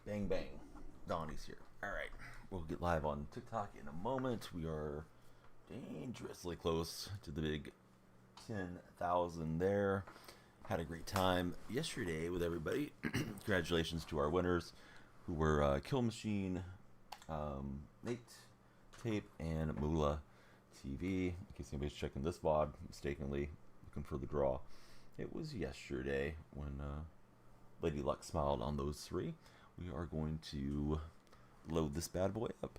Bang bang. Donnie's here. Alright. We'll get live on TikTok in a moment. We are dangerously close to the big 10,000 there. Had a great time yesterday with everybody. Congratulations to our winners who were Kill Machine, Nate, Tape, and Moolah TV. In case anybody's checking this VOD mistakenly, looking for the draw. It was yesterday when Lady Luck smiled on those three. We are going to load this bad boy up.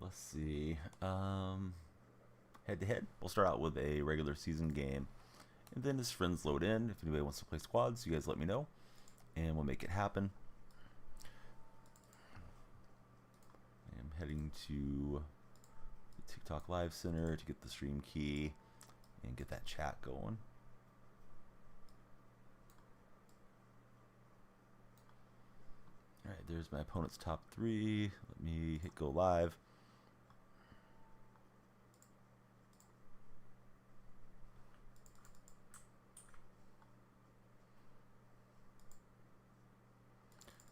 Let's see. Head to head, we'll start out with a regular season game. And then as friends load in, if anybody wants to play squads, you guys let me know. And we'll make it happen. I'm heading to the TikTok Live Center to get the stream key and get that chat going. Alright, there's my opponent's top three. Let me hit go live.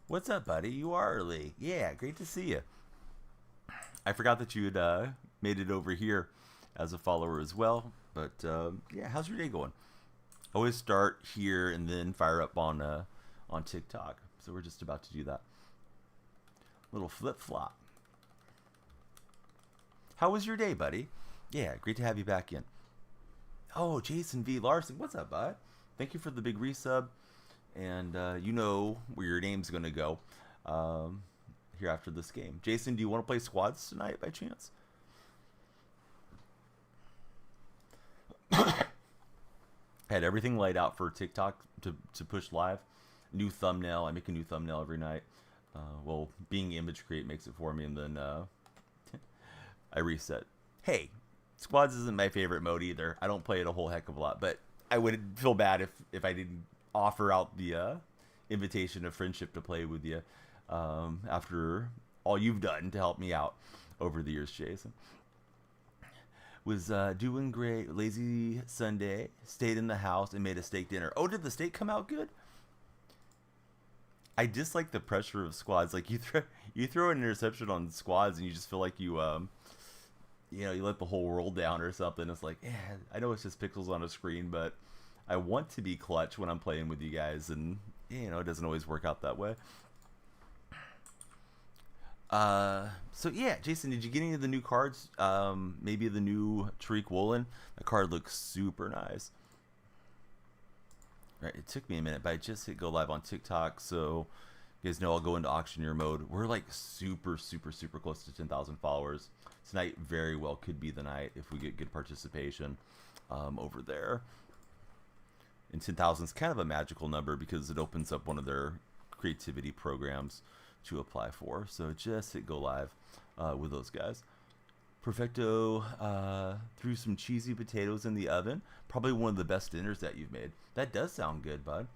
What's up, buddy? You are early. Yeah, great to see you. I forgot that you had made it over here as a follower as well. But yeah, how's your day going? Always start here and then fire up on TikTok. So we're just about to do that. Little flip flop. How was your day, buddy? Yeah, great to have you back in. Oh, Jason V. Larson, what's up, bud? Thank you for the big resub. And you know where your name's going to go here after this game. Jason, do you want to play squads tonight by chance? Had everything laid out for TikTok to push live. New thumbnail. I make a new thumbnail every night. Well, being Image Create makes it for me, and then I reset. Hey, squads isn't my favorite mode either. I don't play it a whole heck of a lot, but I would feel bad if I didn't offer out the invitation of friendship to play with you after all you've done to help me out over the years, Jason. Was doing great. Lazy Sunday. Stayed in the house and made a steak dinner. Oh, did the steak come out good? I dislike the pressure of squads. Like you throw an interception on squads and you just feel like you let the whole world down or something. It's like, yeah, I know it's just pixels on a screen, but I want to be clutch when I'm playing with you guys, and it doesn't always work out that way. So yeah, Jason, did you get any of the new cards? Maybe the new Tariq Woolen. The card looks super nice. Right, it took me a minute, but I just hit go live on TikTok, so you guys know I'll go into auctioneer mode. We're like super close to 10,000 followers. Tonight very well could be the night if we get good participation over there. And 10,000 is kind of a magical number because it opens up one of their creativity programs to apply for. So just hit go live with those guys. Perfecto threw some cheesy potatoes in the oven. Probably one of the best dinners that you've made. That does sound good, bud.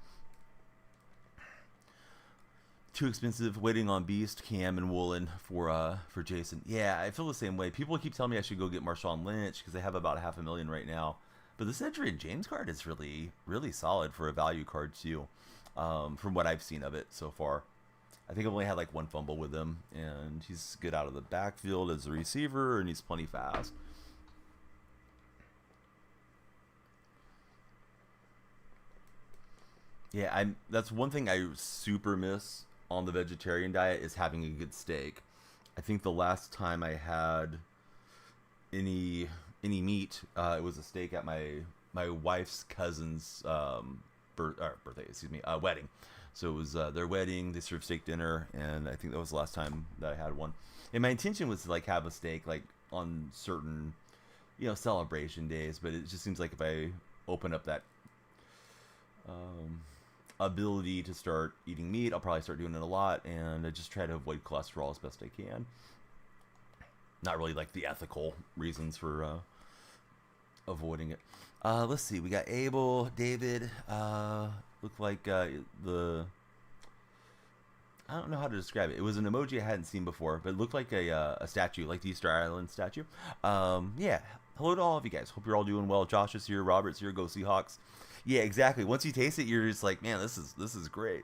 Too expensive. Waiting on Beast, Cam, and Woolen for Jason. Yeah, I feel the same way. People keep telling me I should go get Marshawn Lynch because they have about 500,000 right now. But this Edgerrin James card is really solid for a value card too, from what I've seen of it so far. I think I've only had like one fumble with him, and he's good out of the backfield as a receiver, and he's plenty fast. Yeah, that's one thing I super miss on the vegetarian diet is having a good steak. I think the last time I had any meat, it was a steak at my wife's cousin's birthday, wedding. So it was their wedding. They served steak dinner, and I think that was the last time that I had one. And my intention was to like have a steak like on certain, celebration days. But it just seems like if I open up that ability to start eating meat, I'll probably start doing it a lot, and I just try to avoid cholesterol as best I can. Not really like the ethical reasons for avoiding it. Let's see. We got Abel, David. Look like the. I don't know how to describe it. It was an emoji I hadn't seen before, but it looked like a statue, like the Easter Island statue. Yeah. Hello to all of you guys. Hope you're all doing well. Josh is here. Robert's here. Go Seahawks. Yeah, exactly. Once you taste it, you're just like, man, this is great.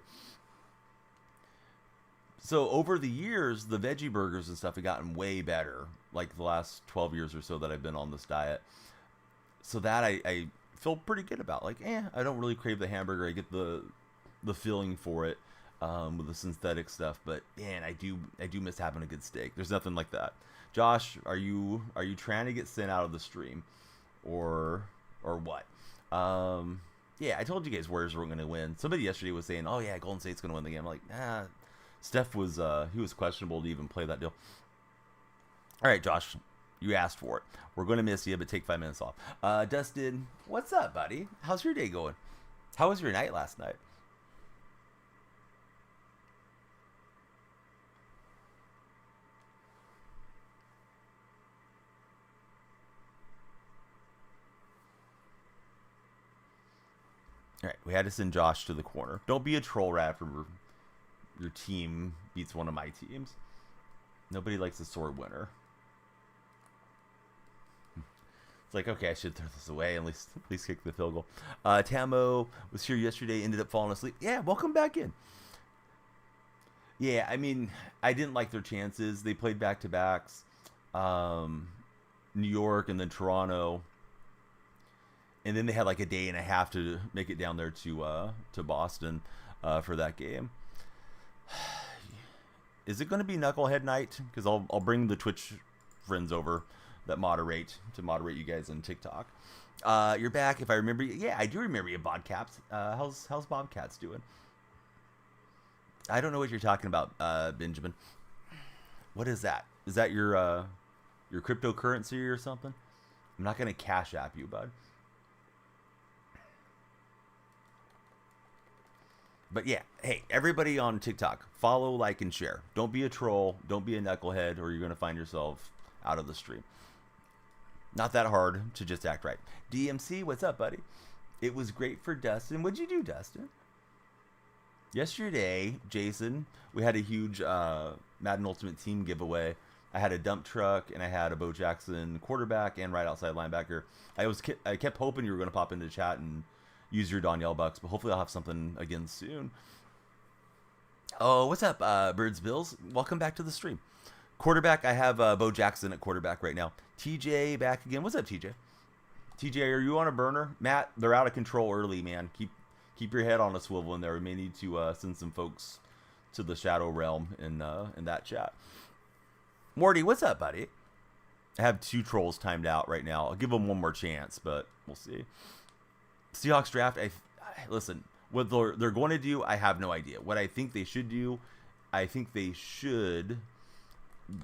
So over the years, the veggie burgers and stuff have gotten way better. Like the last 12 years or so that I've been on this diet. So that I feel pretty good about. Like, I don't really crave the hamburger. I get the feeling for it with the synthetic stuff. But man, I do miss having a good steak. There's nothing like that. Josh, are you trying to get sent out of the stream, or what? Yeah, I told you guys Warriors were going to win. Somebody yesterday was saying, "Oh yeah, Golden State's going to win the game." I'm like, nah. Steph was he was questionable to even play that deal. All right, Josh, you asked for it. We're going to miss you, but take 5 minutes off. Dustin, what's up, buddy? How's your day going? How was your night last night? All right, we had to send Josh to the corner. Don't be a troll rat after your team beats one of my teams. Nobody likes a sore winner. It's like, okay, I should throw this away and at least kick the field goal. Tamo was here yesterday, ended up falling asleep. Yeah, welcome back in. Yeah, I mean, I didn't like their chances. They played back-to-backs. New York and then Toronto. And then they had like a day and a half to make it down there to Boston for that game. Is it going to be Knucklehead night? Because I'll bring the Twitch friends over that moderate you guys on TikTok. You're back, if I remember. Yeah, I do remember you, Bobcats. How's Bobcats doing? I don't know what you're talking about, Benjamin. What is that? Is that your cryptocurrency or something? I'm not gonna Cash App you, bud. But yeah, hey, everybody on TikTok, follow, like, and share. Don't be a troll. Don't be a knucklehead, or you're going to find yourself out of the stream. Not that hard to just act right. DMC, what's up, buddy? It was great for Dustin. What'd you do, Dustin? Yesterday, Jason, we had a huge Madden Ultimate Team giveaway. I had a dump truck, and I had a Bo Jackson quarterback and right outside linebacker. I kept hoping you were going to pop into chat and use your Danielle Bucks, but hopefully I'll have something again soon. Oh, what's up, Birds Bills? Welcome back to the stream. Quarterback, I have Bo Jackson at quarterback right now. TJ back again. What's up, TJ? TJ, are you on a burner? Matt, they're out of control early, man. Keep your head on a swivel in there. We may need to send some folks to the Shadow Realm in that chat. Morty, what's up, buddy? I have 2 trolls timed out right now. I'll give them one more chance, but we'll see. Seahawks draft, listen, what they're going to do, I have no idea. What I think they should do, I think they should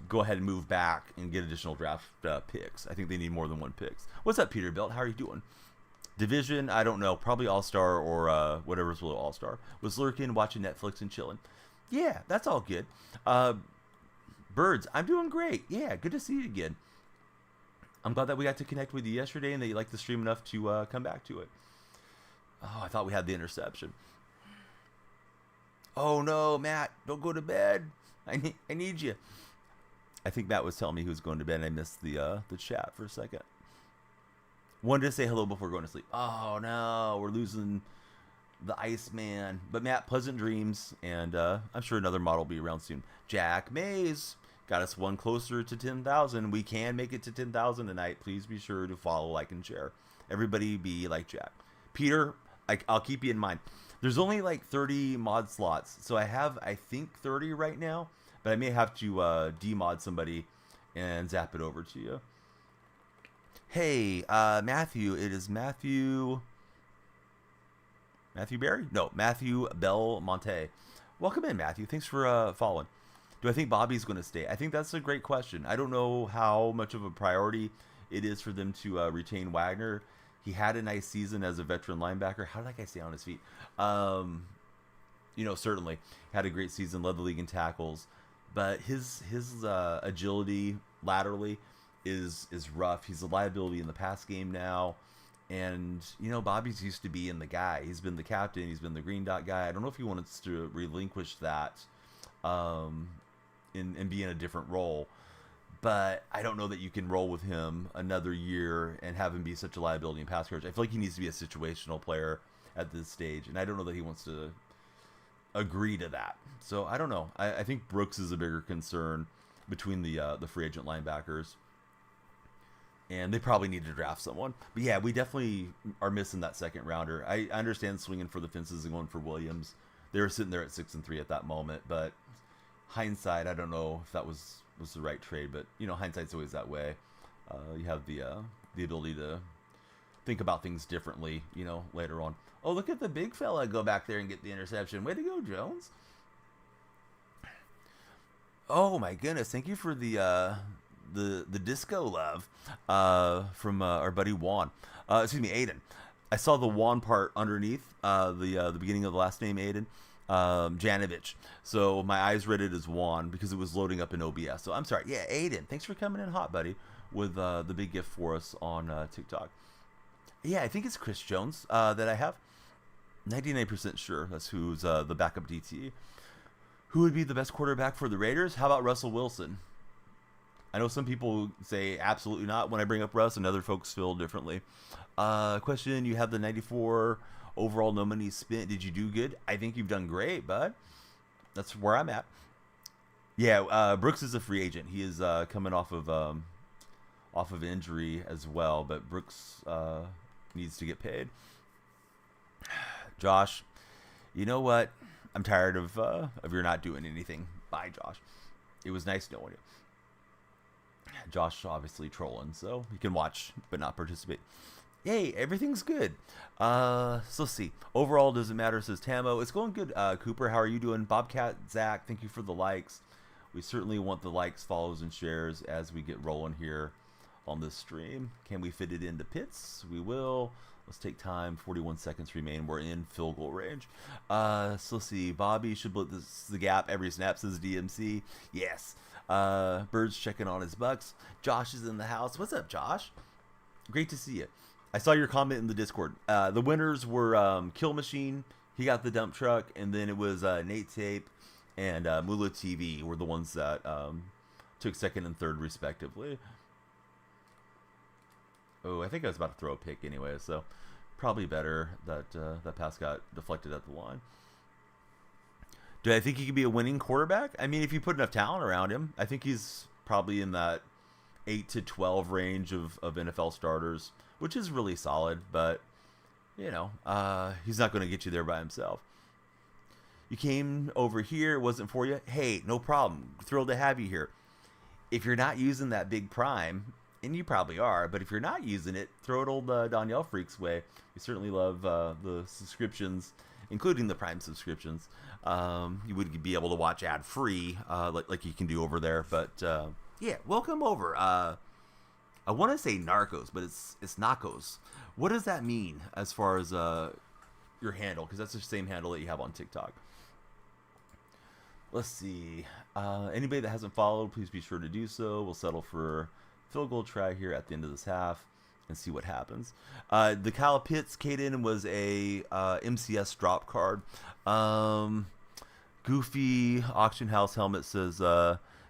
go ahead and move back and get additional draft picks. I think they need more than 1 picks. What's up, Peterbilt? How are you doing? Division, I don't know. Probably All-Star or whatever's below All-Star. Was lurking, watching Netflix, and chilling. Yeah, that's all good. Birds, I'm doing great. Yeah, good to see you again. I'm glad that we got to connect with you yesterday and that you liked the stream enough to come back to it. Oh, I thought we had the interception. Oh no, Matt, don't go to bed. I need you. I think Matt was telling me he was going to bed and I missed the chat for a second. Wanted to say hello before going to sleep. Oh no, we're losing the Iceman. But Matt, pleasant dreams, and I'm sure another model will be around soon. Jack Mays got us one closer to 10,000. We can make it to 10,000 tonight. Please be sure to follow, like, and share. Everybody be like Jack. Peter, I'll keep you in mind. There's only like 30 mod slots, so I have, I think, 30 right now, but I may have to demod somebody and zap it over to you. Hey, Matthew, it is Matthew Berry? No, Matthew Belmonte. Welcome in, Matthew. Thanks for following. Do I think Bobby's going to stay? I think that's a great question. I don't know how much of a priority it is for them to retain Wagner. He had a nice season as a veteran linebacker. How did that guy stay on his feet? Certainly had a great season, led the league in tackles, but his agility laterally is rough. He's a liability in the pass game now. And, Bobby's used to being the guy. He's been the captain. He's been the green dot guy. I don't know if he wants to relinquish that and be in a different role. But I don't know that you can roll with him another year and have him be such a liability in pass coverage. I feel like he needs to be a situational player at this stage. And I don't know that he wants to agree to that. So I don't know. I think Brooks is a bigger concern between the free agent linebackers. And they probably need to draft someone. But yeah, we definitely are missing that second rounder. I understand swinging for the fences and going for Williams. They were sitting there at 6-3 at that moment. But hindsight, I don't know if that was the right trade. But, hindsight's always that way. You have the ability to think about things differently, later on. Oh, look at the big fella go back there and get the interception. Way to go, Jones. Oh, my goodness. Thank you for the disco love from our buddy Juan. Aiden. I saw the Juan part underneath the beginning of the last name Aiden. Janovich. So my eyes read it as Juan because it was loading up in OBS. So I'm sorry. Yeah, Aiden. Thanks for coming in hot, buddy, with the big gift for us on TikTok. Yeah, I think it's Chris Jones that I have. 99% sure that's who's the backup DT. Who would be the best quarterback for the Raiders? How about Russell Wilson? I know some people say absolutely not when I bring up Russ, and other folks feel differently. Question, you have the 94 overall nominee spin. Did you do good? I think you've done great, bud. That's where I'm at. Yeah, Brooks is a free agent. He is coming off of injury as well, but Brooks needs to get paid. Josh, you know what? I'm tired of your not doing anything. Bye, Josh. It was nice knowing you. Josh obviously trolling, so he can watch but not participate. Hey, everything's good. So let's see. Overall, doesn't matter, says Tamo. It's going good. Cooper, how are you doing? Bobcat, Zach, thank you for the likes. We certainly want the likes, follows, and shares as we get rolling here on this stream. Can we fit it into pits? We will. Let's take time. 41 seconds remain. We're in field goal range. So let's see. Bobby should split the gap every snap, says DMC. Yes. Bird's checking on his Bucks. Josh is in the house. What's up, Josh? Great to see you. I saw your comment in the Discord. The winners were Kill Machine. He got the dump truck. And then it was Nate Tape and Mula TV were the ones that took second and third, respectively. Oh, I think I was about to throw a pick anyway, so probably better that that pass got deflected at the line. Do I think he could be a winning quarterback? I mean, if you put enough talent around him, I think he's probably in that 8 to 12 range of NFL starters, which is really solid, but, he's not going to get you there by himself. You came over here, it wasn't for you? Hey, no problem. Thrilled to have you here. If you're not using that big prime, and you probably are, but if you're not using it, throw it old Danielle Freak's way. We certainly love the subscriptions, including the Prime subscriptions. You would be able to watch ad-free, like you can do over there. But, yeah, welcome over. I want to say Narcos, but it's Nacos. What does that mean as far as your handle? Because that's the same handle that you have on TikTok. Let's see. Anybody that hasn't followed, please be sure to do so. We'll settle for field goal try here at the end of this half and see what happens. The Kyle Pitts Caden was a MCS drop card. Goofy Auction House helmet says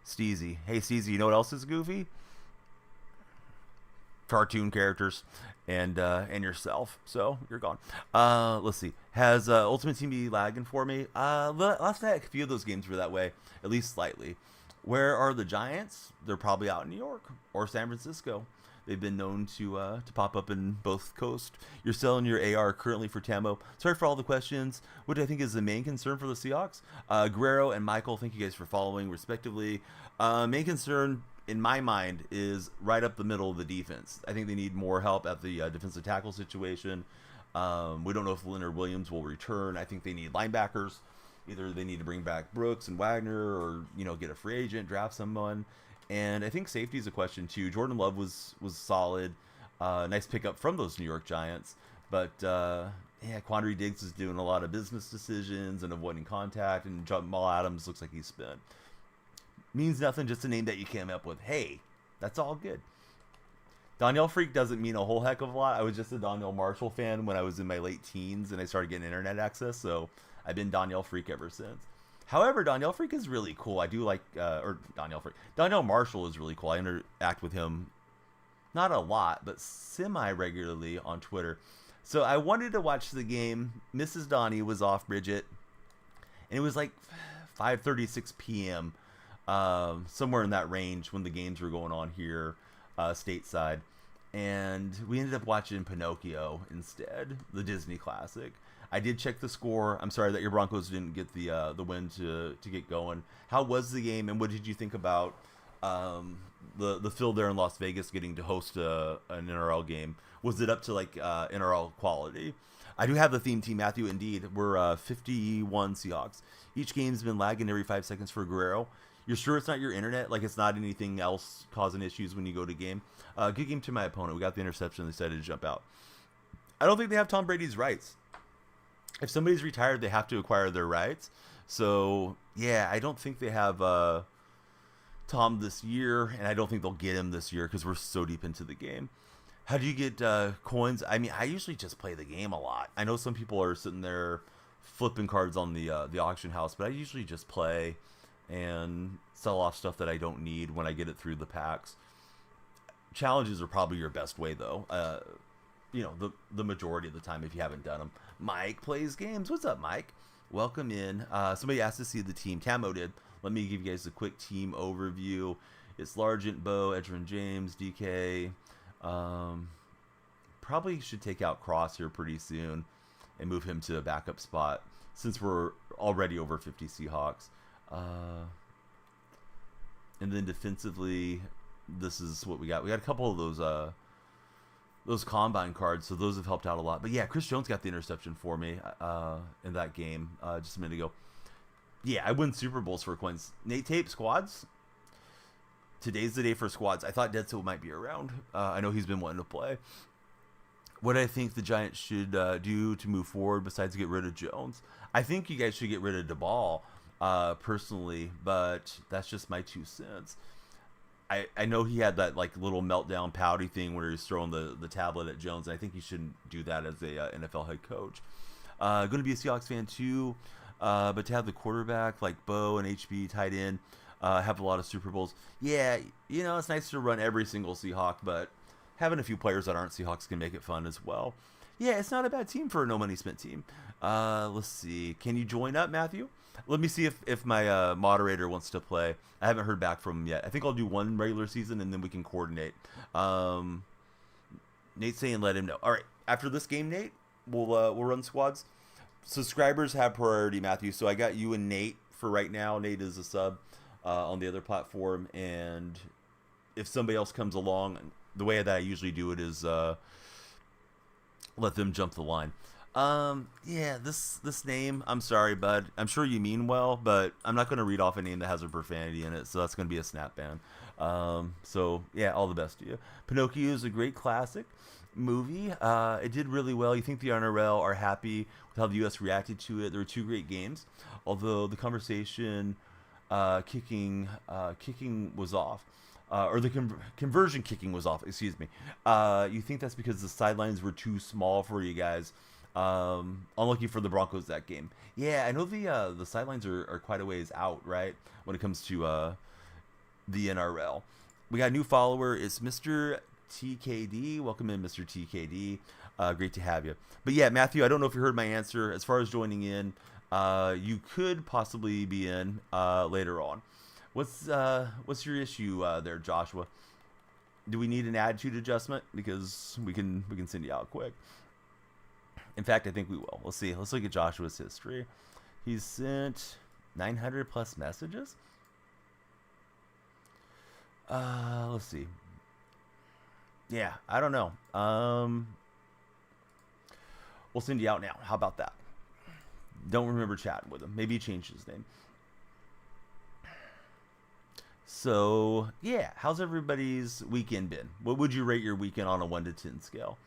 Steezy. Hey Steezy, you know what else is goofy? Cartoon characters and yourself. So you're gone. Let's see. Has Ultimate Team be lagging for me? Last night a few of those games were that way, at least slightly. Where are the Giants? They're probably out in New York or San Francisco. They've been known to pop up in both coasts. You're selling your AR currently for Tamo. Sorry for all the questions. What do I think is the main concern for the Seahawks? Guerrero and Michael, thank you guys for following, respectively. Main concern, in my mind, is right up the middle of the defense. I think they need more help at the defensive tackle situation. We don't know if Leonard Williams will return. I think they need linebackers. Either they need to bring back Brooks and Wagner or, get a free agent, draft someone. And I think safety is a question, too. Jordan Love was solid. Nice pickup from those New York Giants. But, Quandary Diggs is doing a lot of business decisions and avoiding contact. And Jamal Adams looks like he's spent. Means nothing, just a name that you came up with. Hey, That's all good. Donnell Freak doesn't mean a whole heck of a lot. I was just a Donnell Marshall fan when I was in my late teens and I started getting internet access, so I've been Donnell Freak ever since. However, Donnell Freak is really cool. I do like, or Donnell Freak. Donnell Marshall is really cool. I interact with him not a lot, but semi-regularly on Twitter. So I wanted to watch the game. Mrs. Donnie was off, Bridget, and it was like 5:36 p.m., somewhere in that range when the games were going on here stateside. And we ended up watching Pinocchio instead, the Disney classic. I did check the score. I'm sorry that your Broncos didn't get the win to get going. How was the game, and what did you think about the field there in Las Vegas getting to host an NRL game? Was it up to like NRL quality? I do have the theme team, Matthew. Indeed, we're 51 Seahawks. Each game's been lagging every 5 seconds for Guerrero. You're sure it's not your internet? Like it's not anything else causing issues when you go to game? Good game to my opponent. We got the interception. They decided to jump out. I don't think they have Tom Brady's rights. If somebody's retired, they have to acquire their rights. So, yeah, I don't think they have Tom this year, and I don't think they'll get him this year because we're so deep into the game. How do you get coins? I mean, I usually just play the game a lot. I know some people are sitting there flipping cards on the auction house, but I usually just play and sell off stuff that I don't need when I get it through the packs. Challenges are probably your best way, though. The majority of the time if you haven't done them. Mike plays games. What's up, Mike? Welcome in. Somebody asked to see the team. Camo did. Let me give you guys a quick team overview. It's Largent, Bo, Edgerrin James, DK. Probably should take out Cross here pretty soon and move him to a backup spot since we're already over 50 Seahawks. And then defensively, this is what we got. We got a couple of those combine cards, so those have helped out a lot. But yeah, Chris Jones got the interception for me in that game just a minute ago. Yeah, I win Super Bowls for coins. Nate Tape, squads? Today's the day for squads. I thought Deadsill might be around. I know he's been wanting to play. What I think the Giants should do to move forward besides get rid of Jones. I think you guys should get rid of DeBall personally, but that's just my 2 cents. I know he had that like little meltdown pouty thing where he was throwing the tablet at Jones, and I think he shouldn't do that as a NFL head coach. Going to be a Seahawks fan too, but to have the quarterback like Bo and HB tied in, have a lot of Super Bowls. Yeah, it's nice to run every single Seahawk, but having a few players that aren't Seahawks can make it fun as well. Yeah, it's not a bad team for a no money spent team. Let's see. Can you join up, Matthew? Let me see if my moderator wants to play. I haven't heard back from him yet. I think I'll do one regular season and then we can coordinate. Nate's saying let him know. All right, after this game, Nate, we'll run squads. Subscribers have priority, Matthew. So I got you and Nate for right now. Nate is a sub on the other platform, and if somebody else comes along, the way that I usually do it is let them jump the line. Yeah, this name, I'm sorry, bud. I'm sure you mean well, but I'm not going to read off a name that has a profanity in it, so that's going to be a snap ban. So, yeah, all the best to you. Pinocchio is a great classic movie. It did really well. You think the NRL are happy with how the U.S. reacted to it. There were 2 great games, although the conversation kicking was off. Or the conversion kicking was off, excuse me. You think that's because the sidelines were too small for you guys? Unlucky for the Broncos that game. Yeah, I know the sidelines are quite a ways out, right? When it comes to the NRL. We got a new follower. It's Mr. TKD. Welcome in, Mr. TKD. Great to have you. But yeah, Matthew, I don't know if you heard my answer. As far as joining in, you could possibly be in later on. What's your issue there, Joshua? Do we need an attitude adjustment? Because we can send you out quick. In fact, I think we will. Let's see. Let's look at Joshua's history. He's sent 900 plus messages. Let's see. Yeah, I don't know. We'll send you out now. How about that? Don't remember chatting with him. Maybe he changed his name. So, yeah. How's everybody's weekend been? What would you rate your weekend on a 1 to 10 scale?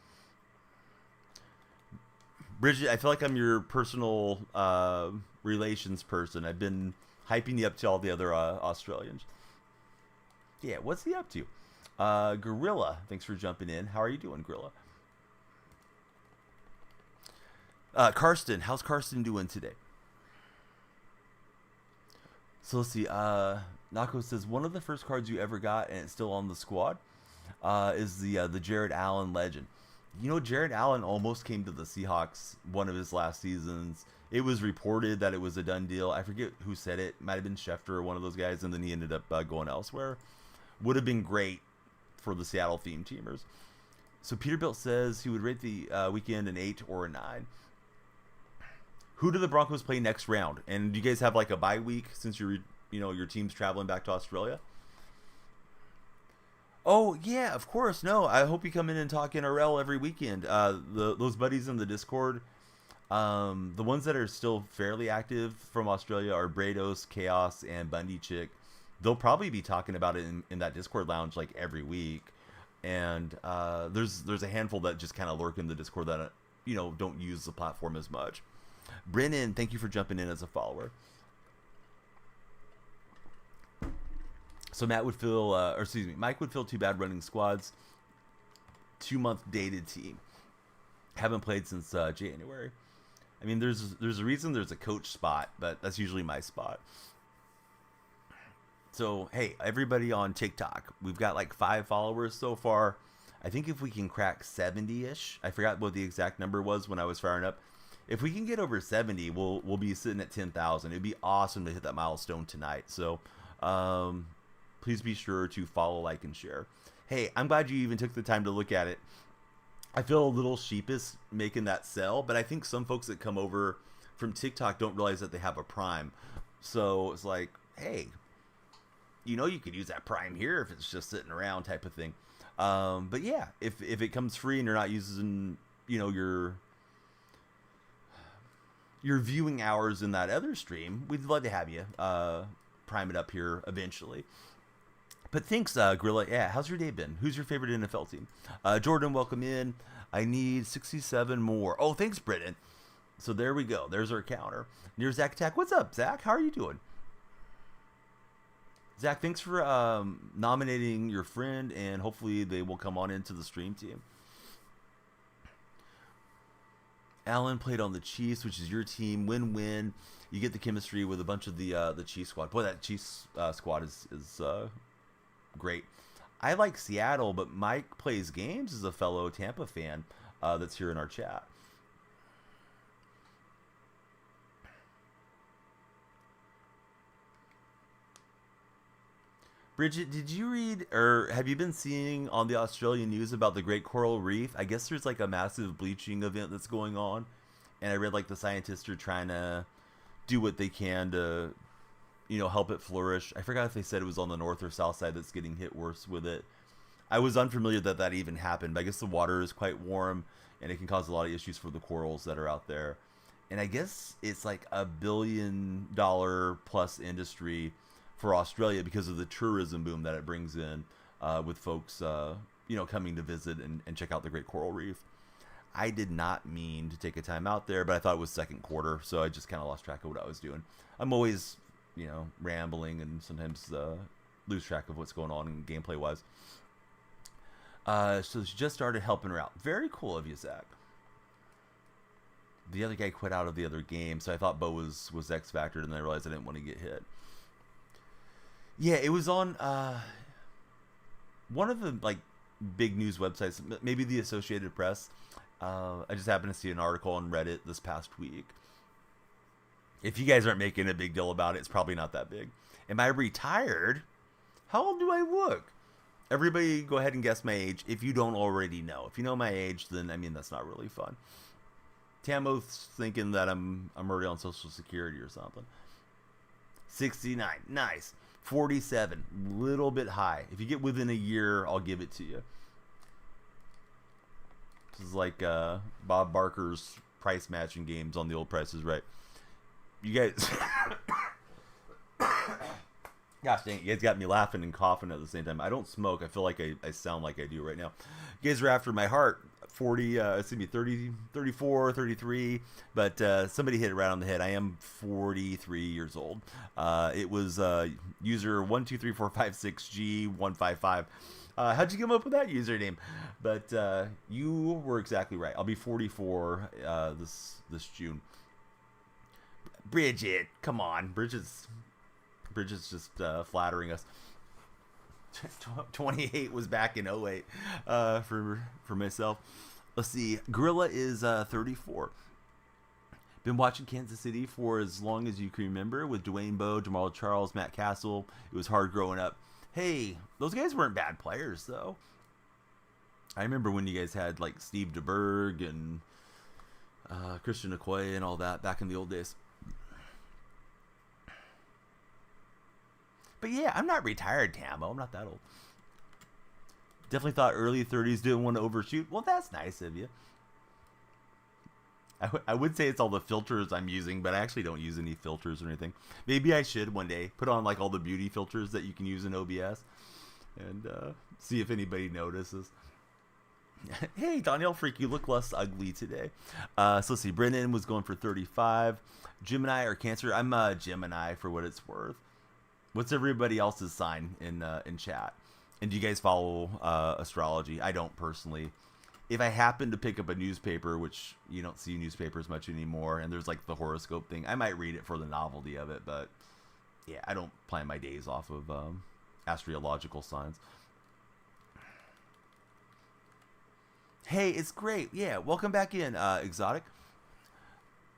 Bridget, I feel like I'm your personal relations person. I've been hyping you up to all the other Australians. Yeah, what's he up to? Gorilla, thanks for jumping in. How are you doing, Gorilla? Karsten, how's Karsten doing today? So let's see. Nako says one of the first cards you ever got, and it's still on the squad, is the Jared Allen legend. You know, Jared Allen almost came to the Seahawks one of his last seasons. It was reported that it was a done deal. I forget who said it. Might have been Schefter or one of those guys, and then he ended up going elsewhere. Would have been great for the Seattle theme teamers. So Peterbilt says he would rate the weekend an 8 or a 9. Who do the Broncos play next round? And do you guys have like a bye week since your team's traveling back to Australia? Oh yeah, of course. No, I hope you come in and talk NRL every weekend. Those buddies in the Discord, the ones that are still fairly active from Australia are Brados, Chaos, and Bundy Chick. They'll probably be talking about it in that Discord lounge like every week. And there's a handful that just kind of lurk in the Discord that don't use the platform as much. Brennan, thank you for jumping in as a follower. So Mike would feel too bad running squads. 2-month dated team. Haven't played since January. I mean, there's a reason there's a coach spot, but that's usually my spot. So, hey, everybody on TikTok, we've got like 5 followers so far. I think if we can crack 70-ish, I forgot what the exact number was when I was firing up. If we can get over 70, we'll be sitting at 10,000. It'd be awesome to hit that milestone tonight. So, please be sure to follow, like, and share. Hey, I'm glad you even took the time to look at it. I feel a little sheepish making that sell, but I think some folks that come over from TikTok don't realize that they have a Prime. So it's like, hey, you could use that Prime here if it's just sitting around type of thing. But yeah, if it comes free and you're not using, your viewing hours in that other stream, we'd love to have you prime it up here eventually. But thanks, Gorilla. Yeah, how's your day been? Who's your favorite NFL team? Jordan, welcome in. I need 67 more. Oh, thanks, Britton. So there we go. There's our counter. Near Zach Attack. What's up, Zach? How are you doing? Zach, thanks for nominating your friend, and hopefully they will come on into the stream team. Allen played on the Chiefs, which is your team. Win-win. You get the chemistry with a bunch of the Chiefs squad. Boy, that Chiefs squad is great. I like Seattle, but Mike Plays Games is a fellow Tampa fan that's here in our chat. Bridget, did you read or have you been seeing on the Australian news about the Great Coral Reef? I guess there's like a massive bleaching event that's going on, and I read like the scientists are trying to do what they can to, help it flourish. I forgot if they said it was on the north or south side that's getting hit worse with it. I was unfamiliar that even happened, but I guess the water is quite warm, and it can cause a lot of issues for the corals that are out there. And I guess it's like $1 billion plus industry for Australia because of the tourism boom that it brings in with folks, coming to visit and check out the Great Coral Reef. I did not mean to take a time out there, but I thought it was second quarter, so I just kind of lost track of what I was doing. I'm always, rambling and sometimes lose track of what's going on in gameplay-wise. So she just started helping her out. Very cool of you, Zach. The other guy quit out of the other game, so I thought Bo was X-Factored, and then I realized I didn't want to get hit. Yeah, it was on one of the big news websites, maybe the Associated Press. I just happened to see an article on Reddit this past week. If you guys aren't making a big deal about it, it's probably not that big. Am I retired? How old do I look? Everybody go ahead and guess my age if you don't already know. If you know my age, then, that's not really fun. Tamo's thinking that I'm already on Social Security or something. 69. Nice. 47. Little bit high. If you get within a year, I'll give it to you. This is like Bob Barker's price matching games on the old Price is Right. You guys... Gosh dang it, you guys got me laughing and coughing at the same time. I don't smoke. I feel like I sound like I do right now. You guys are after my heart. 30, 34, 33. But somebody hit it right on the head. I am 43 years old. It was user 123456G155. How'd you come up with that username? But you were exactly right. I'll be 44 this June. Bridget, come on, Bridget's just flattering us. 28 was back in 08 for myself. Let's see. Gorilla is 34. Been watching Kansas City for as long as you can remember with Dwayne Bowe, Jamal Charles, Matt Castle. It was hard growing up. Hey, those guys weren't bad players, though. I remember when you guys had, like, Steve DeBerg and Christian Okoye and all that back in the old days. But yeah, I'm not retired, Tammo. I'm not that old. Definitely thought early 30s, didn't want to overshoot. Well, that's nice of you. I would say it's all the filters I'm using, but I actually don't use any filters or anything. Maybe I should one day put on like all the beauty filters that you can use in OBS and see if anybody notices. Hey, Danielle Freak, you look less ugly today. So let's see. Brennan was going for 35. Gemini or Cancer? I'm Gemini for what it's worth. What's everybody else's sign in chat? And do you guys follow astrology? I don't personally. If I happen to pick up a newspaper, which you don't see newspapers much anymore, and there's like the horoscope thing, I might read it for the novelty of it. But yeah, I don't plan my days off of astrological signs. Hey, it's great. Yeah, welcome back in, Exotic.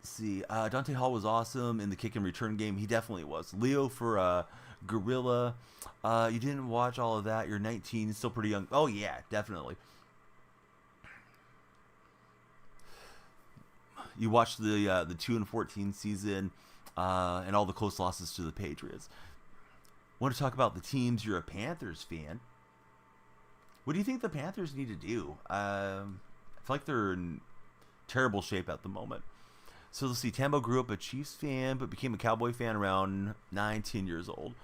Let's see, Dante Hall was awesome in the kick and return game. He definitely was. Leo for Gorilla. You didn't watch all of that. You're 19, still pretty young. Oh yeah, definitely. You watched the 2-14 season and all the close losses to the Patriots. Want to talk about the teams? You're a Panthers fan. What do you think the Panthers need to do? I feel like they're in terrible shape at the moment. So let's see. Tambo grew up a Chiefs fan, but became a Cowboy fan around 9-10 years old.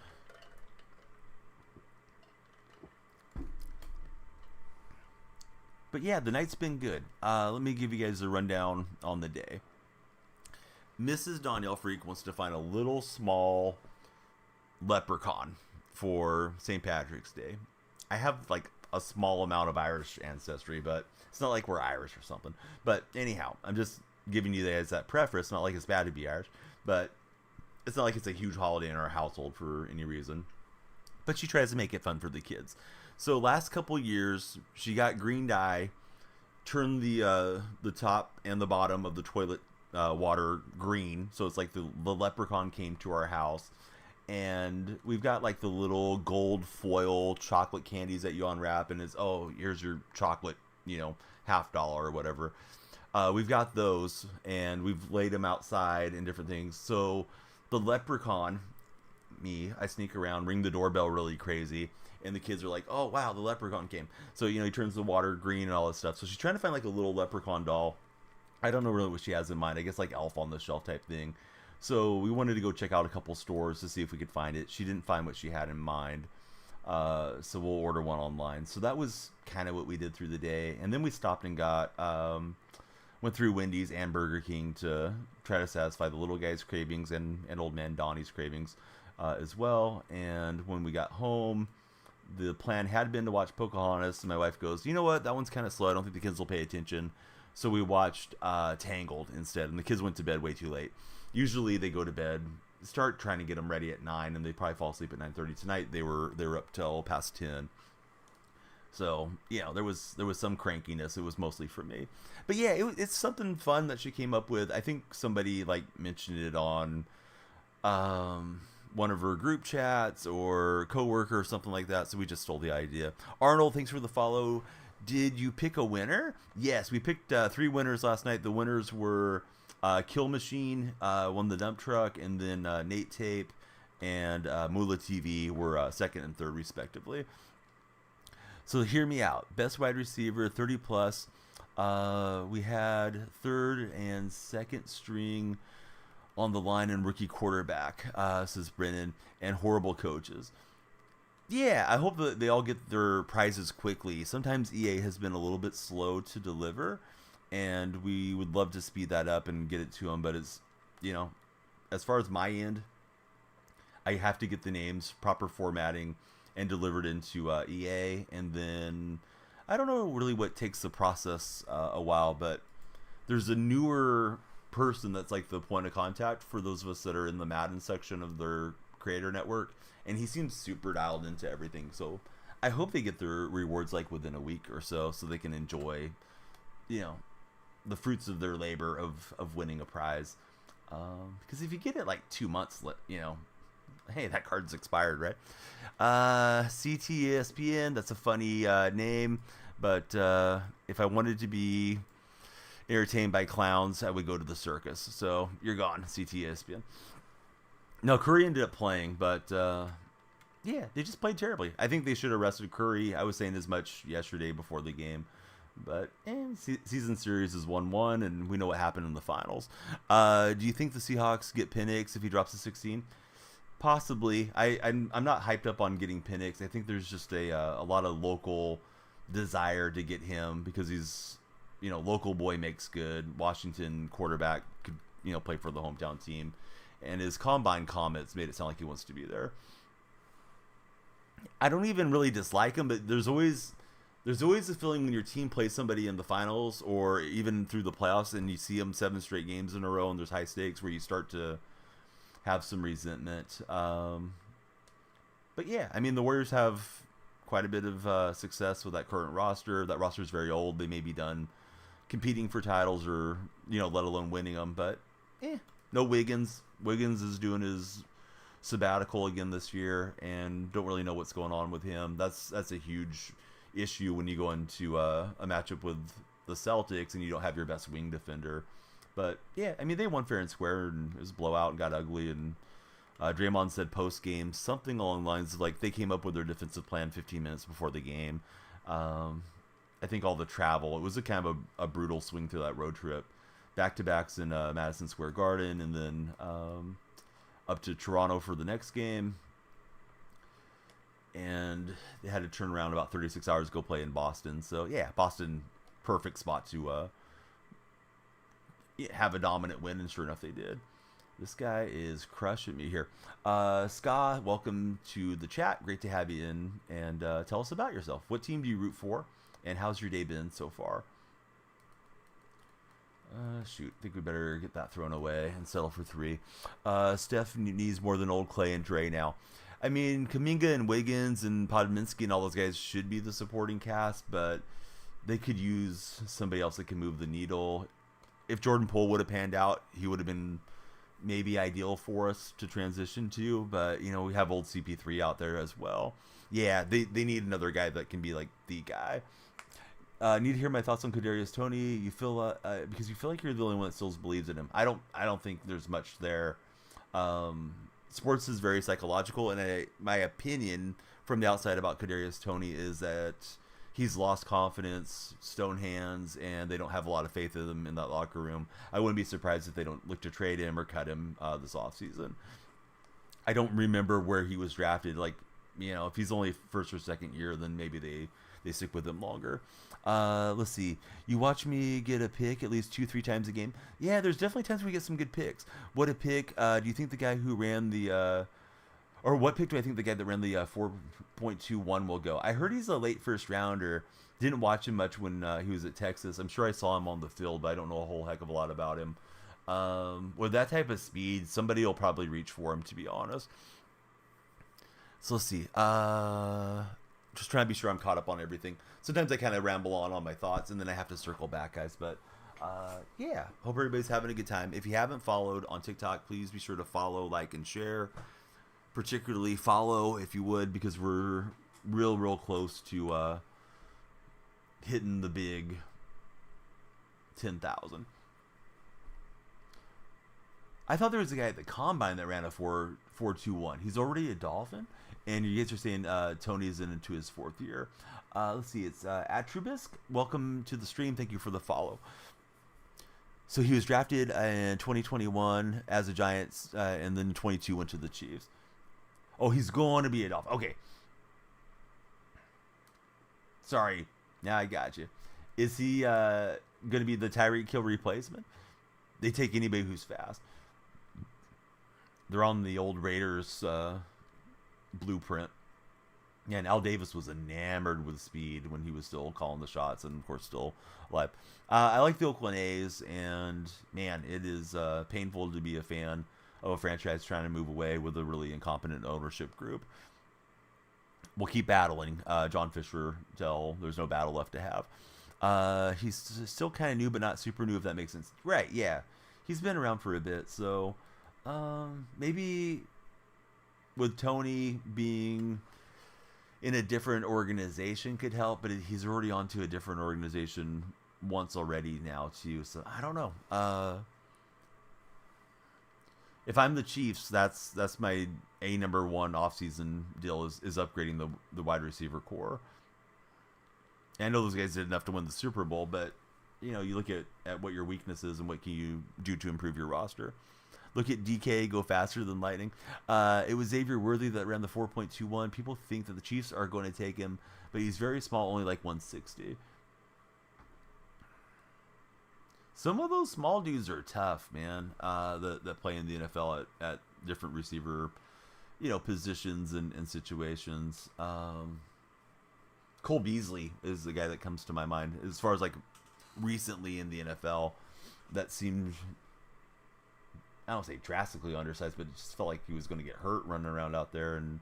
But yeah, the night's been good. Let me give you guys a rundown on the day. Mrs. Danielle Freak wants to find a little small leprechaun for St. Patrick's Day. I have like a small amount of Irish ancestry, but it's not like we're Irish or something. But anyhow, I'm just giving you guys that preface. It's not like it's bad to be Irish, but it's not like it's a huge holiday in our household for any reason. But she tries to make it fun for the kids. So last couple years, she got green dye, turned the top and the bottom of the toilet water green. So it's like the leprechaun came to our house. And we've got like the little gold foil chocolate candies that you unwrap. And it's, oh, here's your chocolate, $50 or whatever. We've got those and we've laid them outside and different things. So the leprechaun, I sneak around, ring the doorbell really crazy. And the kids are like, oh, wow, the leprechaun came. So, he turns the water green and all this stuff. So she's trying to find, like, a little leprechaun doll. I don't know really what she has in mind. I guess, like, Elf on the Shelf type thing. So we wanted to go check out a couple stores to see if we could find it. She didn't find what she had in mind. So we'll order one online. So that was kind of what we did through the day. And then we stopped and went through Wendy's and Burger King to try to satisfy the little guy's cravings and old man Donnie's cravings as well. And when we got home, the plan had been to watch Pocahontas, and my wife goes, you know what, that one's kind of slow, I don't think the kids will pay attention. So we watched Tangled instead, and the kids went to bed way too late. Usually they go to bed, start trying to get them ready at 9, and they probably fall asleep at 9:30. Tonight they were up till past 10. So, there was some crankiness. It was mostly for me. But yeah, it's something fun that she came up with. I think somebody mentioned it on one of her group chats or coworker or something like that, so we just stole the idea. Arnold, thanks for the follow. Did you pick a winner? Yes, we picked 3 winners last night. The winners were Kill Machine won the dump truck, and then Nate Tape and Mula TV were second and third respectively. So hear me out. Best wide receiver, 30 plus. We had third and second string on the line and rookie quarterback, says Brennan, and horrible coaches. Yeah, I hope that they all get their prizes quickly. Sometimes EA has been a little bit slow to deliver, and we would love to speed that up and get it to them. But it's, as far as my end, I have to get the names, proper formatting, and delivered into EA. And then I don't know really what takes the process a while, but there's a newer person that's like the point of contact for those of us that are in the Madden section of their creator network, and he seems super dialed into everything. So I hope they get their rewards like within a week or so they can enjoy, you know, the fruits of their labor of winning a prize. Because if you get it like 2 months, you know, hey, that card's expired, right? CTESPN, that's a funny name, but if I wanted to be entertained by clowns, I would go to the circus. So you're gone, CTESPN. No, Curry ended up playing, but yeah, they just played terribly. I think they should have rested Curry. I was saying as much yesterday before the game. But season series is 1-1, and we know what happened in the finals. Do you think the Seahawks get Penix if he drops to 16? Possibly. I'm not hyped up on getting Penix. I think there's just a lot of local desire to get him because he's, you know, local boy makes good. Washington quarterback could, you know, play for the hometown team, and his combine comments made it sound like he wants to be there. I don't even really dislike him, but there's always a feeling when your team plays somebody in the finals or even through the playoffs and you see them 7 straight games in a row and there's high stakes where you start to have some resentment. But yeah, I mean, the Warriors have quite a bit of success with that current roster. That roster is very old. They may be done competing for titles or, you know, let alone winning them. But no Wiggins. Wiggins is doing his sabbatical again this year and don't really know what's going on with him. That's a huge issue when you go into a matchup with the Celtics and you don't have your best wing defender. But yeah, I mean, they won fair and square, and it was a blowout and got ugly. And Draymond said post game something along the lines of like they came up with their defensive plan 15 minutes before the game. I think all the travel, it was a kind of a brutal swing through that road trip, back to backs in Madison Square Garden, and then up to Toronto for the next game. And they had to turn around about 36 hours to go play in Boston. So, yeah, Boston, perfect spot to have a dominant win, and sure enough, they did. This guy is crushing me here. Ska, welcome to the chat. Great to have you in. And tell us about yourself. What team do you root for, and how's your day been so far? Shoot, I think we better get that thrown away and settle for 3. Steph needs more than old Clay and Dre now. I mean, Kuminga and Wiggins and Podminski and all those guys should be the supporting cast, but they could use somebody else that can move the needle. If Jordan Poole would have panned out, he would have been maybe ideal for us to transition to, but, you know, we have old CP3 out there as well. Yeah, they need another guy that can be, like, the guy. Need to hear my thoughts on Kadarius Toney. You feel because you feel like you're the only one that still believes in him. I don't think there's much there. Sports is very psychological, and my opinion from the outside about Kadarius Toney is that he's lost confidence, stone hands, and they don't have a lot of faith in him in that locker room. I wouldn't be surprised if they don't look to trade him or cut him this offseason. I don't remember where he was drafted. Like, you know, if he's only first or second year, then maybe they stick with him longer. Let's see. You watch me get a pick at least 2-3 times a game. Yeah, there's definitely times we get some good picks. What a pick. Do you think the guy who ran the or what pick do I think the guy that ran the 4.21 will go? I heard he's a late first rounder. Didn't watch him much when he was at Texas. I'm sure I saw him on the field, but I don't know a whole heck of a lot about him. With that type of speed, somebody will probably reach for him, to be honest. So let's see. Just trying to be sure I'm caught up on everything. Sometimes I kind of ramble on my thoughts, and then I have to circle back, guys. But yeah, hope everybody's having a good time. If you haven't followed on TikTok, please be sure to follow, like, and share. Particularly follow, if you would, because we're real close to hitting the big 10,000. I thought there was a guy at the Combine that ran a 4.21. He's already a Dolphin. And you guys are saying Tony's into his 4th year. Let's see. It's Atrubisk. Welcome to the stream. Thank you for the follow. So he was drafted in 2021 as a Giants, and then 22 went to the Chiefs. Oh, he's going to be a Dolphin. Okay. Sorry. Now I got you. Is he going to be the Tyreek Hill replacement? They take anybody who's fast. They're on the old Raiders blueprint. Yeah, and Al Davis was enamored with speed when he was still calling the shots, and of course still alive. I like the Oakland A's, and man, it is painful to be a fan of a franchise trying to move away with a really incompetent ownership group. We'll keep battling. John Fisher till there's no battle left to have. He's still kind of new, but not super new, if that makes sense. Right? Yeah, he's been around for a bit, so maybe with Tony being in a different organization could help, but he's already on to a different organization once already now too. So I don't know. If I'm the Chiefs, that's my number one offseason deal is upgrading the wide receiver core. And I know those guys did enough to win the Super Bowl, but you look at what your weakness is and what can you do to improve your roster. Look at DK go faster than lightning. It was Xavier Worthy that ran the 4.21. People think that the Chiefs are going to take him, but he's very small, only like 160. Some of those small dudes are tough, man. That play in the NFL at different receiver, positions and situations. Cole Beasley is the guy that comes to my mind as far as like recently in the NFL. That seemed, I don't say drastically undersized, but it just felt like he was going to get hurt running around out there. And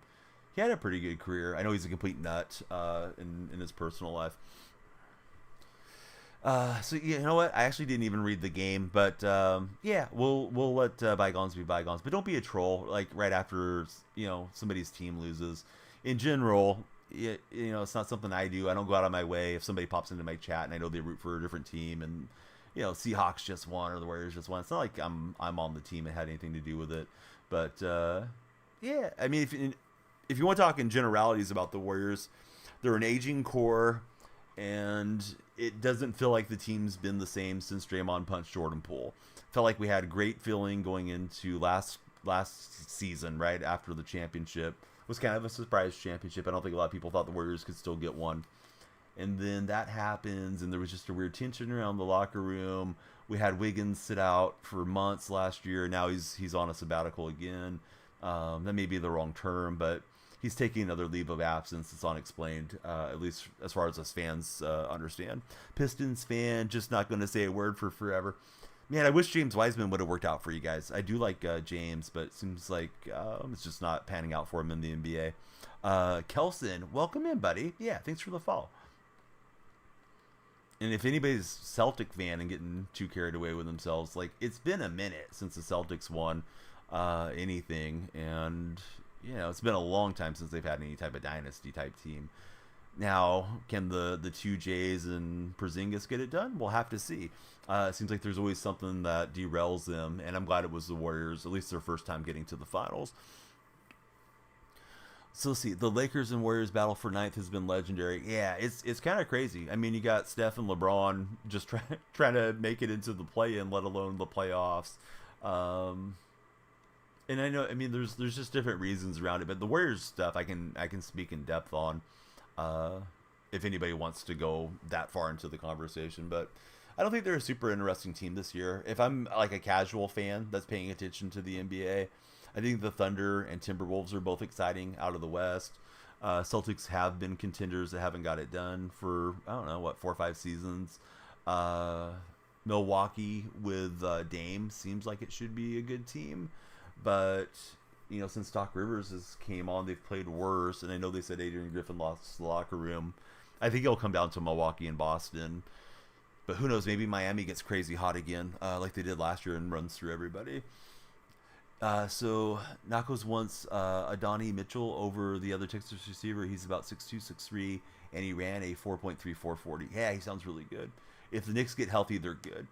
he had a pretty good career. I know he's a complete nut in his personal life. So you know what? I actually didn't even read the game, but yeah, we'll let bygones be bygones. But don't be a troll. Like right after somebody's team loses. In general, it's not something I do. I don't go out of my way if somebody pops into my chat and I know they root for a different team and Seahawks just won or the Warriors just won. It's not like I'm on the team and had anything to do with it. But yeah, I mean, if you want to talk in generalities about the Warriors, they're an aging core. And it doesn't feel like the team's been the same since Draymond punched Jordan Poole. Felt like we had a great feeling going into last season, right after the championship. It was kind of a surprise championship. I don't think a lot of people thought the Warriors could still get one. And then that happens, and there was just a weird tension around the locker room. We had Wiggins sit out for months last year. Now he's on a sabbatical again. That may be the wrong term, but he's taking another leave of absence. It's unexplained, at least as far as us fans understand. Pistons fan, just not going to say a word for forever. Man, I wish James Wiseman would have worked out for you guys. I do like James, but it seems like it's just not panning out for him in the NBA. Kelson, welcome in, buddy. Yeah, thanks for the follow. And if anybody's Celtic fan and getting too carried away with themselves, like it's been a minute since the Celtics won anything, and it's been a long time since they've had any type of dynasty type team. Now, can the two Jays and Porzingis get it done? We'll have to see. It seems like there's always something that derails them, and I'm glad it was the Warriors, at least their first time getting to the finals. So let's see, the Lakers and Warriors battle for ninth has been legendary. Yeah, it's kind of crazy. I mean, you got Steph and LeBron just trying to make it into the play-in, let alone the playoffs. And I know, I mean, there's just different reasons around it, but the Warriors stuff I can speak in depth on if anybody wants to go that far into the conversation. But I don't think they're a super interesting team this year. If I'm like a casual fan that's paying attention to the NBA, I think the Thunder and Timberwolves are both exciting out of the West. Celtics have been contenders that haven't got it done for, I don't know, 4 or 5 seasons. Milwaukee with Dame seems like it should be a good team. But, since Doc Rivers came on, they've played worse. And I know they said Adrian Griffin lost the locker room. I think it'll come down to Milwaukee and Boston. But who knows, maybe Miami gets crazy hot again, like they did last year and runs through everybody. So Nakos wants Adonai Mitchell over the other Texas receiver. He's about 6'2", 6'3", and he ran a 4.34 40. Yeah, he sounds really good. If the Knicks get healthy, they're good.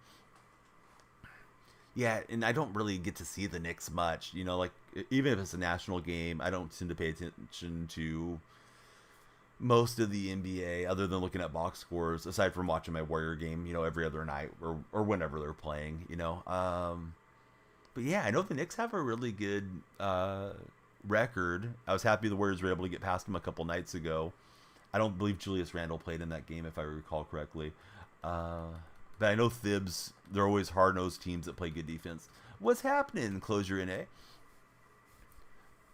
Yeah, and I don't really get to see the Knicks much. Like, even if it's a national game, I don't tend to pay attention to most of the NBA other than looking at box scores, aside from watching my Warrior game, every other night or whenever they're playing, But yeah, I know the Knicks have a really good record. I was happy the Warriors were able to get past them a couple nights ago. I don't believe Julius Randle played in that game, if I recall correctly. But I know Thibs, they're always hard-nosed teams that play good defense. What's happening, Closure NA?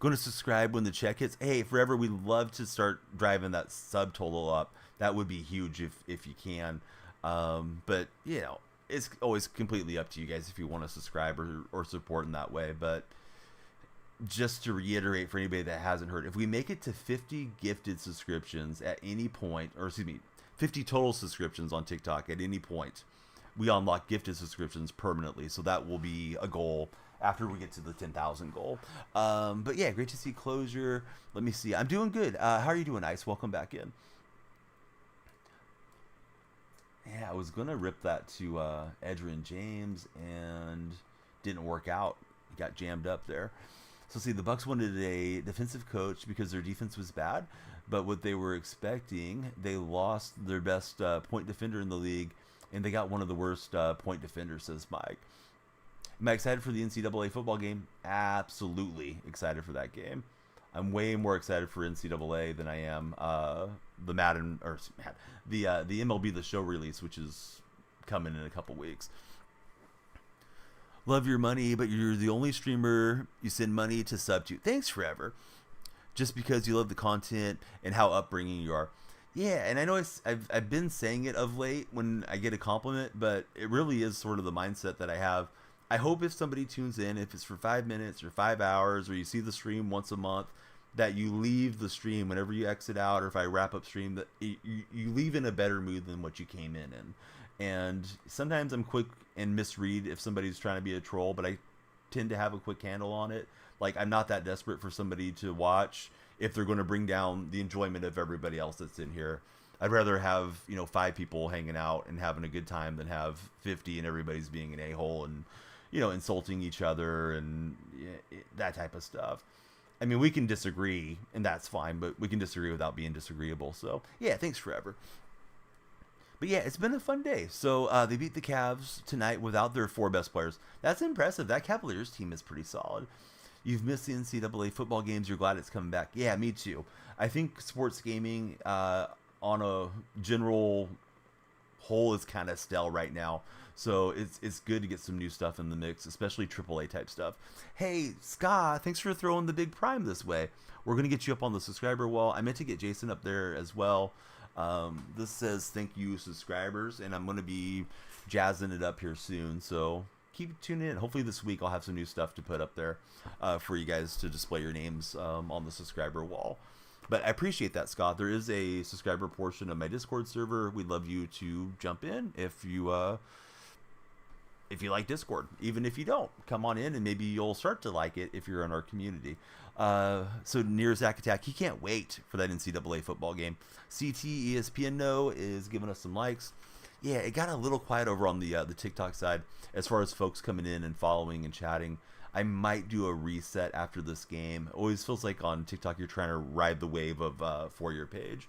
Going to subscribe when the check hits. Hey, forever, we'd love to start driving that sub total up. That would be huge if you can. But you know, it's always completely up to you guys if you want to subscribe or support in that way. But just to reiterate for anybody that hasn't heard, if we make it to 50 gifted subscriptions at any point, or excuse me, 50 total subscriptions on TikTok at any point, we unlock gifted subscriptions permanently. So that will be a goal after we get to the 10,000 goal. But yeah, great to see Closure. Let me see. I'm doing good. How are you doing, Ice? Welcome back in. Yeah, I was going to rip that to Edgerrin James and didn't work out. He got jammed up there. So see, the Bucks wanted a defensive coach because their defense was bad, but what they were expecting, they lost their best point defender in the league, and they got one of the worst point defenders, says Mike. Am I excited for the NCAA football game? Absolutely excited for that game. I'm way more excited for NCAA than I am the the MLB The Show release, which is coming in a couple weeks. Love your money, but you're the only streamer you send money to sub to. Thanks forever. Just because you love the content and how upbringing you are. Yeah, and I know I've been saying it of late when I get a compliment, but it really is sort of the mindset that I have. I hope if somebody tunes in, if it's for 5 minutes or 5 hours, or you see the stream once a month, that you leave the stream whenever you exit out, or if I wrap up stream, that you leave in a better mood than what you came in. And sometimes I'm quick and misread if somebody's trying to be a troll, but I tend to have a quick handle on it. Like, I'm not that desperate for somebody to watch if they're going to bring down the enjoyment of everybody else that's in here. I'd rather have, 5 people hanging out and having a good time than have 50 and everybody's being an a-hole and, insulting each other and that type of stuff. I mean, we can disagree, and that's fine, but we can disagree without being disagreeable. So, yeah, thanks forever. But yeah, it's been a fun day. So they beat the Cavs tonight without their 4 best players. That's impressive. That Cavaliers team is pretty solid. You've missed the NCAA football games. You're glad it's coming back. Yeah, me too. I think sports gaming on a general whole is kind of stale right now. So it's good to get some new stuff in the mix, especially AAA type stuff. Hey, Ska, thanks for throwing the big prime this way. We're going to get you up on the subscriber wall. I meant to get Jason up there as well. This says thank you subscribers, and I'm going to be jazzing it up here soon, so keep tuning in. Hopefully this week I'll have some new stuff to put up there for you guys to display your names on the subscriber wall. But I appreciate that, Scott. There is a subscriber portion of my Discord server. We'd love you to jump in if you like Discord. Even if you don't, come on in and maybe you'll start to like it if you're in our community. So near Zach Attack, he can't wait for that NCAA football game. CT ESPN No is giving us some likes. Yeah, it got a little quiet over on the TikTok side as far as folks coming in and following and chatting. I might do a reset after this game. Always feels like on TikTok you're trying to ride the wave of for your page.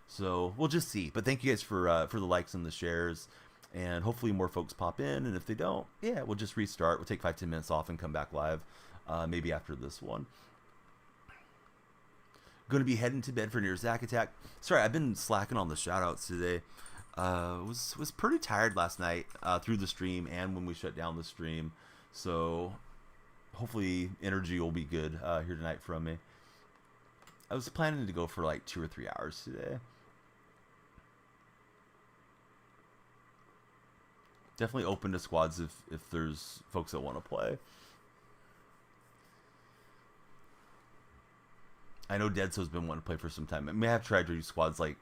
So we'll just see. But thank you guys for the likes and the shares. And hopefully more folks pop in. And if they don't, yeah, we'll just restart. We'll take 5-10 minutes off and come back live maybe after this one. Going to be heading to bed for near Zach Attack. Sorry, I've been slacking on the shoutouts today. Was pretty tired last night through the stream and when we shut down the stream. So hopefully energy will be good here tonight from me. I was planning to go for like 2 or 3 hours today. Definitely open to squads if there's folks that want to play. I know Deadso's been wanting to play for some time. I may have tried to do squads like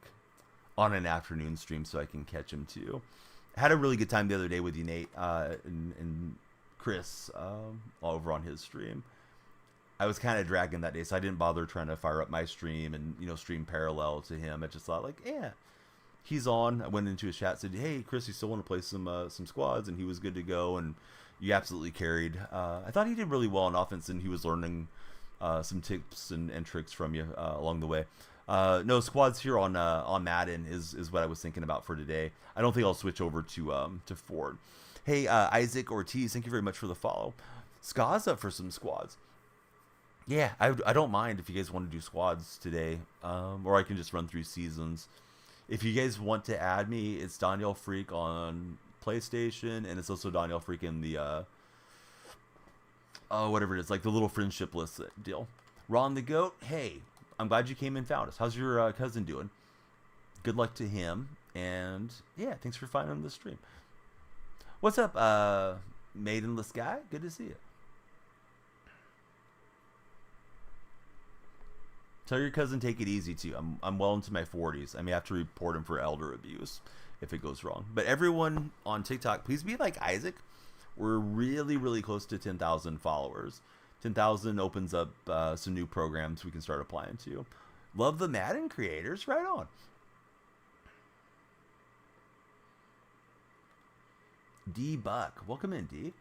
on an afternoon stream so I can catch him too. I had a really good time the other day with you, Nate, and Chris over on his stream. I was kind of dragging that day, so I didn't bother trying to fire up my stream and stream parallel to him. I just thought like, yeah, he's on. I went into his chat, said, hey, Chris, you still want to play some squads? And he was good to go, and you absolutely carried. I thought he did really well on offense, and he was learning some tips and tricks from you along the way. No, squads here on Madden is what I was thinking about for today. I don't think I'll switch over to Ford. Hey, Isaac Ortiz, thank you very much for the follow. Ska's up for some squads. Yeah, I don't mind if you guys want to do squads today, or I can just run through seasons. If you guys want to add me, it's Daniel Freak on PlayStation, and it's also Daniel Freak in the whatever it is, like the little friendship list deal. Ron the Goat, hey, I'm glad you came and found us. How's your cousin doing? Good luck to him. And yeah, thanks for finding the stream. What's up, Maidenless Guy? Good to see you. Tell your cousin take it easy too. I'm well into my 40s. I may have to report him for elder abuse if it goes wrong. But everyone on TikTok, please be like Isaac. We're really, really close to 10,000 followers. 10,000 opens up some new programs we can start applying to. Love the Madden creators. Right on. D Buck. Welcome in, D.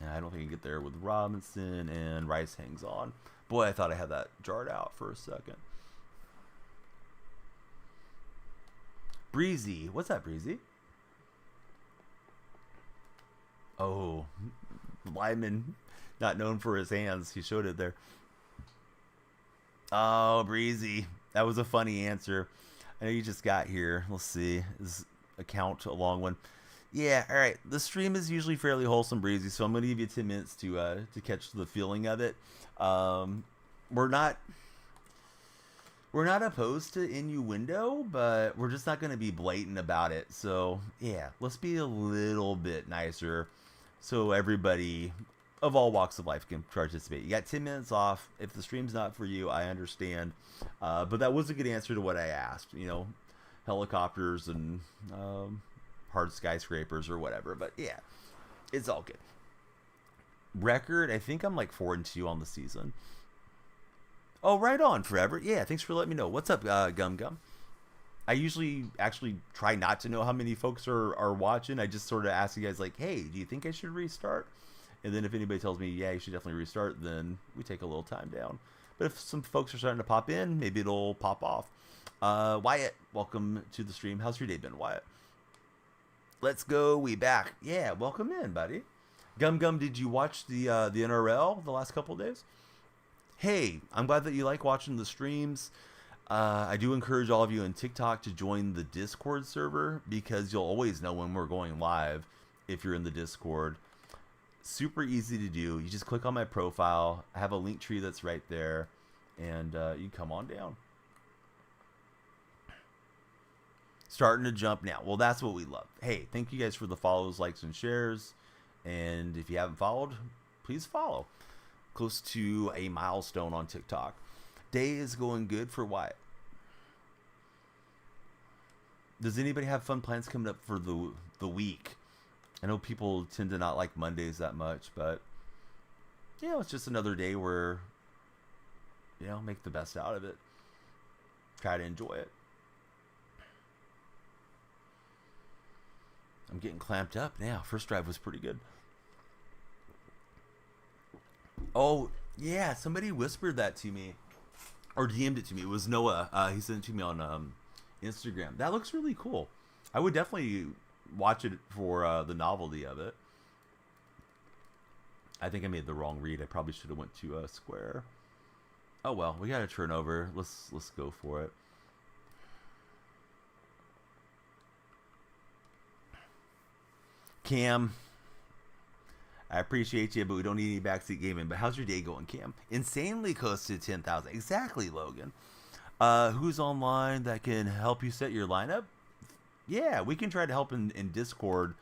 I don't think I can get there with Robinson, and Rice hangs on. Boy, I thought I had that jarred out for a second. Breezy. What's that, Breezy? Oh, Lyman, not known for his hands. He showed it there. Oh, Breezy. That was a funny answer. I know you just got here. Let's see. Is account a long one? Yeah, all right. The stream is usually fairly wholesome, Breezy, so I'm going to give you 10 minutes to catch the feeling of it. We're not opposed to innuendo, but we're just not going to be blatant about it. So, yeah, let's be a little bit nicer so everybody of all walks of life can participate. You got 10 minutes off. If the stream's not for you, I understand. But that was a good answer to what I asked. You know, helicopters and hard skyscrapers or whatever. But yeah, it's all good. Record, I think I'm like 4-2 on the season. Oh, right on, Forever. Yeah, thanks for letting me know. What's up, Gum Gum? I usually actually try not to know how many folks are watching. I just sort of ask you guys like, hey, do you think I should restart? And then if anybody tells me, yeah, you should definitely restart, then we take a little time down. But if some folks are starting to pop in, maybe it'll pop off. Wyatt, welcome to the stream. How's your day been, Wyatt? Let's go. We back. Yeah, welcome in, buddy. Gum Gum, did you watch the NRL the last couple of days? Hey, I'm glad that you like watching the streams. I do encourage all of you on TikTok to join the Discord server because you'll always know when we're going live if you're in the Discord. Super easy to do. You just click on my profile. I have a link tree that's right there, and you come on down. Starting to jump now. Well, that's what we love. Hey, thank you guys for the follows, likes, and shares. And if you haven't followed, please follow. Close to a milestone on TikTok. Day is going good for Wyatt. Does anybody have fun plans coming up for the week? I know people tend to not like Mondays that much, but you know, it's just another day where, you know, make the best out of it. Try to enjoy it. I'm getting clamped up now. First drive was pretty good. Oh, yeah, somebody whispered that to me. Or DM'd it to me. It was Noah. He sent it to me on Instagram. That looks really cool. I would definitely watch it for the novelty of it. I think I made the wrong read. I probably should have went to Square. Oh well, we got a turnover. Let's go for it. Cam, I appreciate you, but we don't need any backseat gaming. But how's your day going, Cam? Insanely close to 10,000. Exactly, Logan. Who's online that can help you set your lineup? Yeah, we can try to help in Discord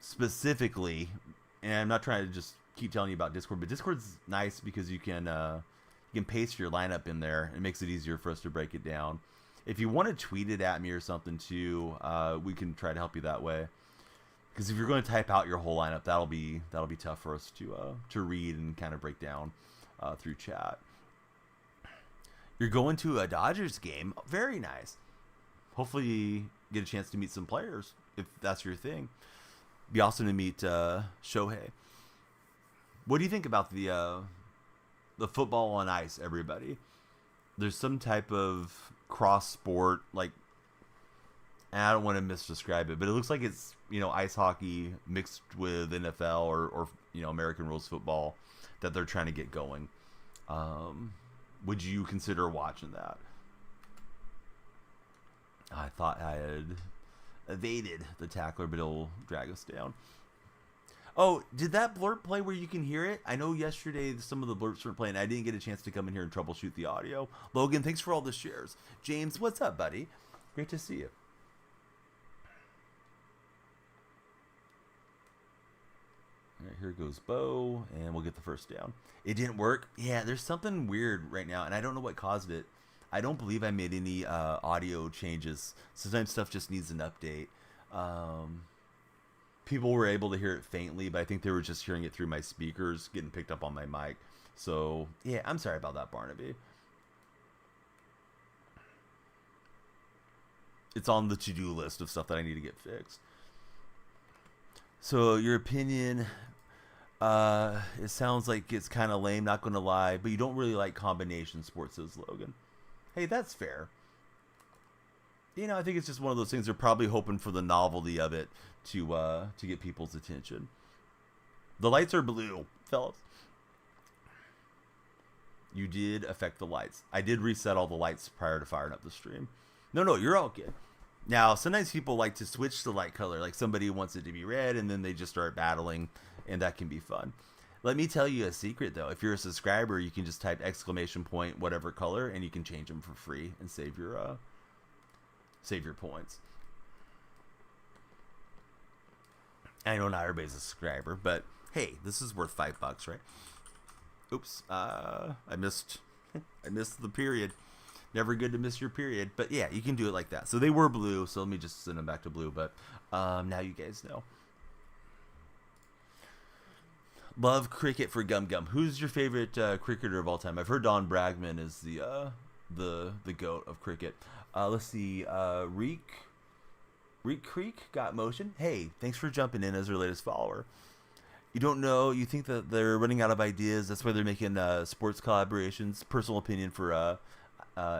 specifically. And I'm not trying to just keep telling you about Discord, but Discord's nice because you can paste your lineup in there. It makes it easier for us to break it down. If you want to tweet it at me or something too, we can try to help you that way. Because if you're going to type out your whole lineup, that'll be tough for us to read and kind of break down through chat. You're going to a Dodgers game. Very nice. Hopefully you get a chance to meet some players if that's your thing. Be awesome to meet Shohei. What do you think about the football on ice, everybody? There's some type of cross sport, like, and I don't want to misdescribe it, but it looks like it's, you know, ice hockey mixed with NFL or you know, American rules football that they're trying to get going. Would you consider watching that? I thought I had evaded the tackler, but it'll drag us down. Oh, did that blurb play where you can hear it? I know yesterday some of the blurps weren't playing. I didn't get a chance to come in here and troubleshoot the audio. Logan, thanks for all the shares. James, what's up, buddy? Great to see you. All right, here goes Bo, and we'll get the first down. It didn't work. Yeah, there's something weird right now, and I don't know what caused it. I don't believe I made any audio changes. Sometimes stuff just needs an update. People were able to hear it faintly, but I think they were just hearing it through my speakers, getting picked up on my mic. So, yeah, I'm sorry about that, Barnaby. It's on the to-do list of stuff that I need to get fixed. So, your opinion, it sounds like it's kind of lame, not going to lie, but you don't really like combination sports, says Logan. Hey, that's fair. You know, I think it's just one of those things. They're probably hoping for the novelty of it to get people's attention. The lights are blue, fellas. You did affect the lights. I did reset all the lights prior to firing up the stream. No, you're all good. Now, sometimes people like to switch the light color. Like somebody wants it to be red, and then they just start battling, and that can be fun. Let me tell you a secret, though. If you're a subscriber, you can just type ! whatever color, and you can change them for free and save your points. I know not everybody's a subscriber, but hey, this is worth $5, right? Oops, I missed the period. Never good to miss your period, but yeah, you can do it like that. So they were blue, so let me just send them back to blue. But now you guys know. Love cricket for Gum Gum. Who's your favorite cricketer of all time? I've heard Don Bragman is the goat of cricket. Let's see. Reek Creek got motion. Hey, thanks for jumping in as our latest follower. You don't know. You think that they're running out of ideas. That's why they're making sports collaborations. Personal opinion for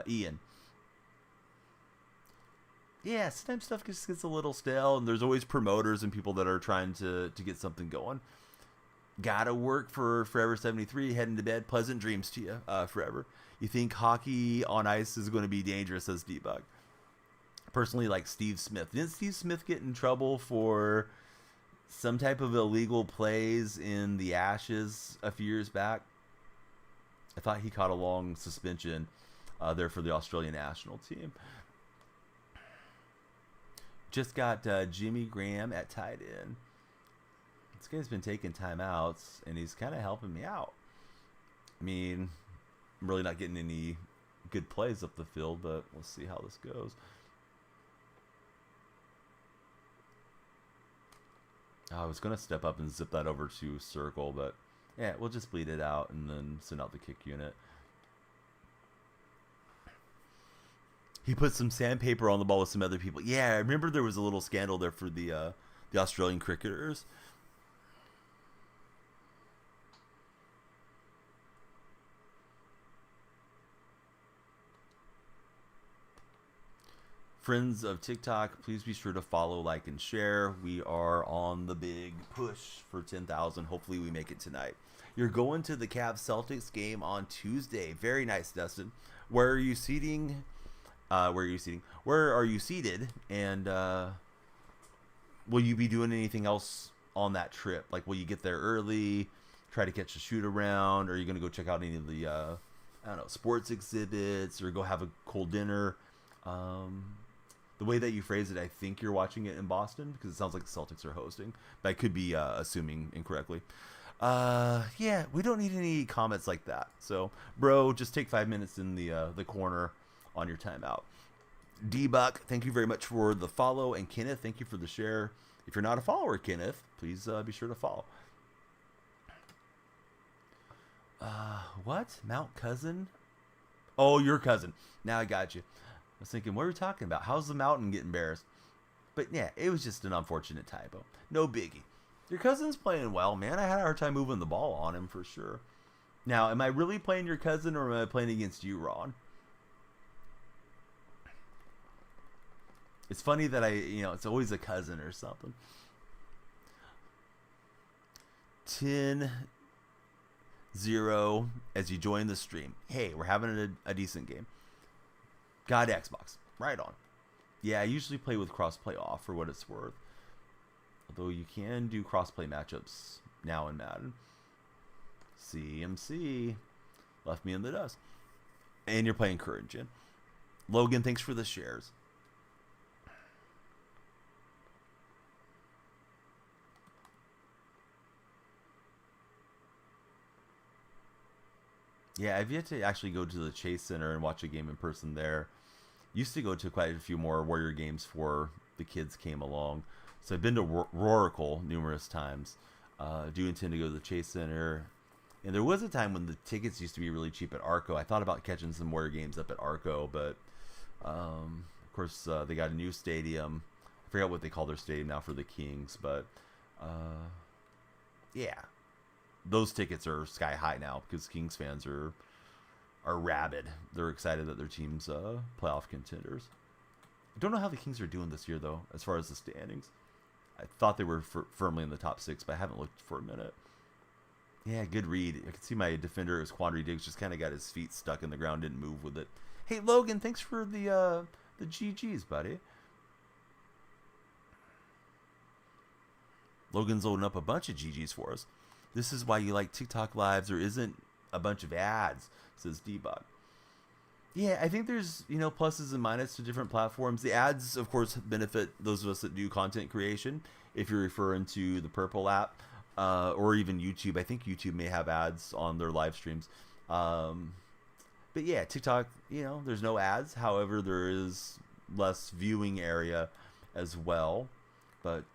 Ian. Yeah, sometimes stuff just gets a little stale, and there's always promoters and people that are trying to get something going. Gotta work for Forever 73. Heading to bed. Pleasant dreams to you, Forever. You think hockey on ice is going to be dangerous, says Debug. Personally, like Steve Smith. Didn't Steve Smith get in trouble for some type of illegal plays in the Ashes a few years back? I thought he caught a long suspension there for the Australian national team. Just got Jimmy Graham at tight end. This guy's been taking timeouts, and he's kind of helping me out. I mean, I'm really not getting any good plays up the field, but we'll see how this goes. I was going to step up and zip that over to circle, but yeah, we'll just bleed it out and then send out the kick unit. He put some sandpaper on the ball with some other people. Yeah, I remember there was a little scandal there for the Australian cricketers. Friends of TikTok, please be sure to follow, like, and share. We are on the big push for 10,000. Hopefully we make it tonight. You're going to the Cavs-Celtics game on Tuesday. Very nice, Dustin. Where are you seating? Where are you seated? And will you be doing anything else on that trip? Like, will you get there early, try to catch a shoot around? Or are you going to go check out any of the, I don't know, sports exhibits, or go have a cold dinner? The way that you phrase it, I think you're watching it in Boston, because it sounds like the Celtics are hosting, but I could be assuming incorrectly. Yeah, we don't need any comments like that. So, bro, just take 5 minutes in the corner on your timeout. D-Buck, thank you very much for the follow, and Kenneth, thank you for the share. If you're not a follower, Kenneth, please be sure to follow. What? Mount Cousin? Oh, your cousin. Now I got you. I was thinking, what are we talking about? How's the mountain getting embarrassed? But yeah, it was just an unfortunate typo. No biggie. Your cousin's playing well, man. I had a hard time moving the ball on him for sure. Now, am I really playing your cousin, or am I playing against you, Ron? It's funny that it's always a cousin or something. 10-0 as you join the stream. Hey, we're having a decent game. God Xbox. Right on. Yeah, I usually play with cross-play off for what it's worth. Although you can do crossplay matchups now in Madden. CMC left me in the dust. And you're playing current gen. Logan, thanks for the shares. Yeah, I've yet to actually go to the Chase Center and watch a game in person there. Used to go to quite a few more Warrior games before the kids came along. So I've been to Roracle numerous times. Do intend to go to the Chase Center. And there was a time when the tickets used to be really cheap at Arco. I thought about catching some Warrior games up at Arco, but of course they got a new stadium. I forgot what they call their stadium now for the Kings, but yeah, those tickets are sky high now because Kings fans are rabid. They're excited that their team's playoff contenders. I don't know how the Kings are doing this year though, as far as the standings. I thought they were firmly in the top 6, but I haven't looked for a minute. Yeah, good read. I can see my defender is Quandary Diggs, just kind of got his feet stuck in the ground, didn't move with it. Hey Logan, thanks for the GGs, buddy. Logan's loading up a bunch of GGs for us. This is why you like TikTok lives. There isn't a bunch of ads, says Debug. Yeah, I think there's, pluses and minuses to different platforms. The ads, of course, benefit those of us that do content creation. If you're referring to the Purple app, or even YouTube. I think YouTube may have ads on their live streams. But yeah, TikTok, there's no ads. However, there is less viewing area as well. But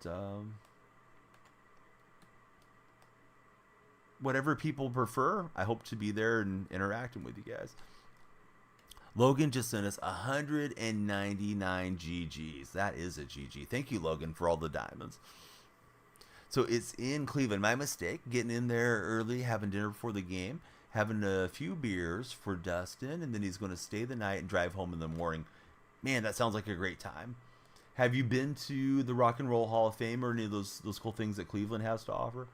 whatever people prefer, I hope to be there and interacting with you guys. Logan just sent us 199 GGs. That is a GG. Thank you, Logan, for all the diamonds. So it's in Cleveland. My mistake, getting in there early, having dinner before the game, having a few beers for Dustin, and then he's going to stay the night and drive home in the morning. Man, that sounds like a great time. Have you been to the Rock and Roll Hall of Fame or any of those cool things that Cleveland has to offer?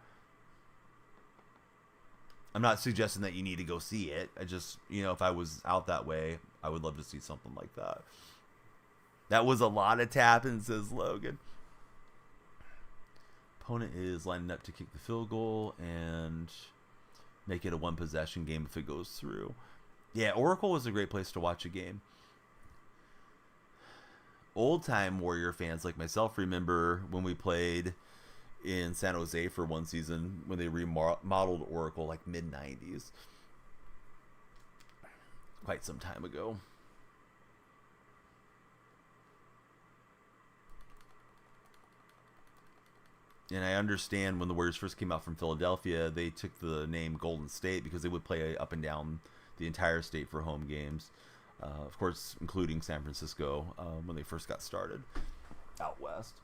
I'm not suggesting that you need to go see it. I just, if I was out that way, I would love to see something like that. That was a lot of tapping, says Logan. Opponent is lining up to kick the field goal and make it a one possession game if it goes through. Yeah, Oracle was a great place to watch a game. Old time Warrior fans like myself remember when we played in San Jose for one season when they remodeled Oracle, like mid-90s. Quite some time ago. And I understand when the Warriors first came out from Philadelphia, they took the name Golden State because they would play up and down the entire state for home games. Of course, including San Francisco when they first got started out west.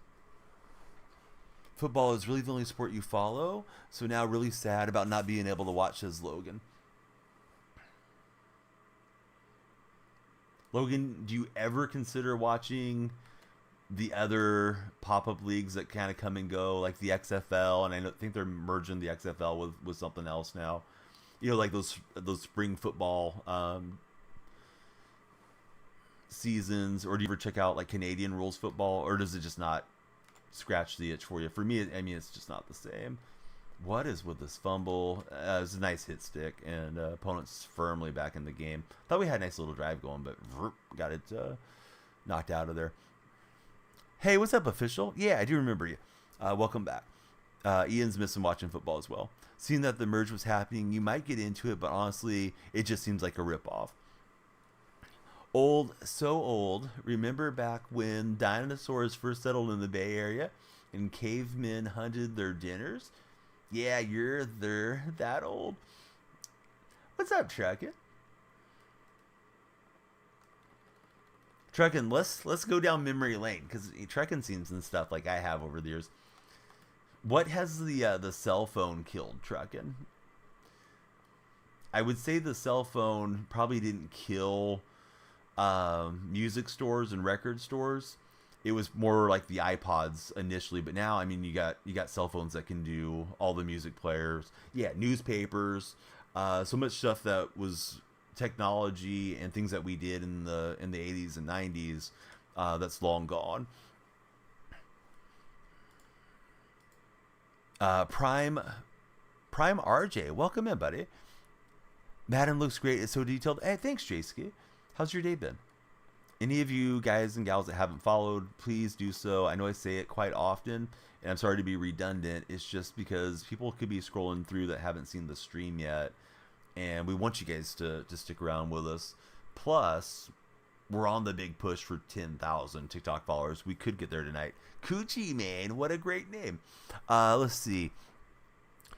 Football is really the only sport you follow, so now really sad about not being able to watch, says Logan. Logan, do you ever consider watching the other pop-up leagues that kind of come and go, like the XFL, and I think they're merging the XFL with something else now. Like those spring football seasons, or do you ever check out like Canadian rules football, or does it just not scratch the itch for you? For me, it's just not the same. What is with this fumble? It was a nice hit stick, and opponent's firmly back in the game. Thought we had a nice little drive going, but got it knocked out of there. Hey, what's up, official? Yeah, I do remember you. Welcome back. Ian's missing watching football as well. Seeing that the merge was happening, you might get into it, but honestly, it just seems like a ripoff. Old, so old. Remember back when dinosaurs first settled in the Bay Area and cavemen hunted their dinners? Yeah, they're that old. What's up, Truckin'? Truckin', let's go down memory lane, because Truckin' scenes and stuff like I have over the years. What has the cell phone killed, Truckin'? I would say the cell phone probably didn't kill music stores and record stores. It was more like the iPods initially, but now you got cell phones that can do all the music players. Yeah, newspapers, so much stuff that was technology and things that we did in the 80s and 90s that's long gone. Prime RJ, welcome in, buddy. Madden looks great. It's so detailed. Hey, thanks, Jayski. How's your day been? Any of you guys and gals that haven't followed, please do so. I know I say it quite often, and I'm sorry to be redundant. It's just because people could be scrolling through that haven't seen the stream yet, and we want you guys to stick around with us. Plus, we're on the big push for 10,000 TikTok followers. We could get there tonight. Coochie Man, what a great name. Let's see.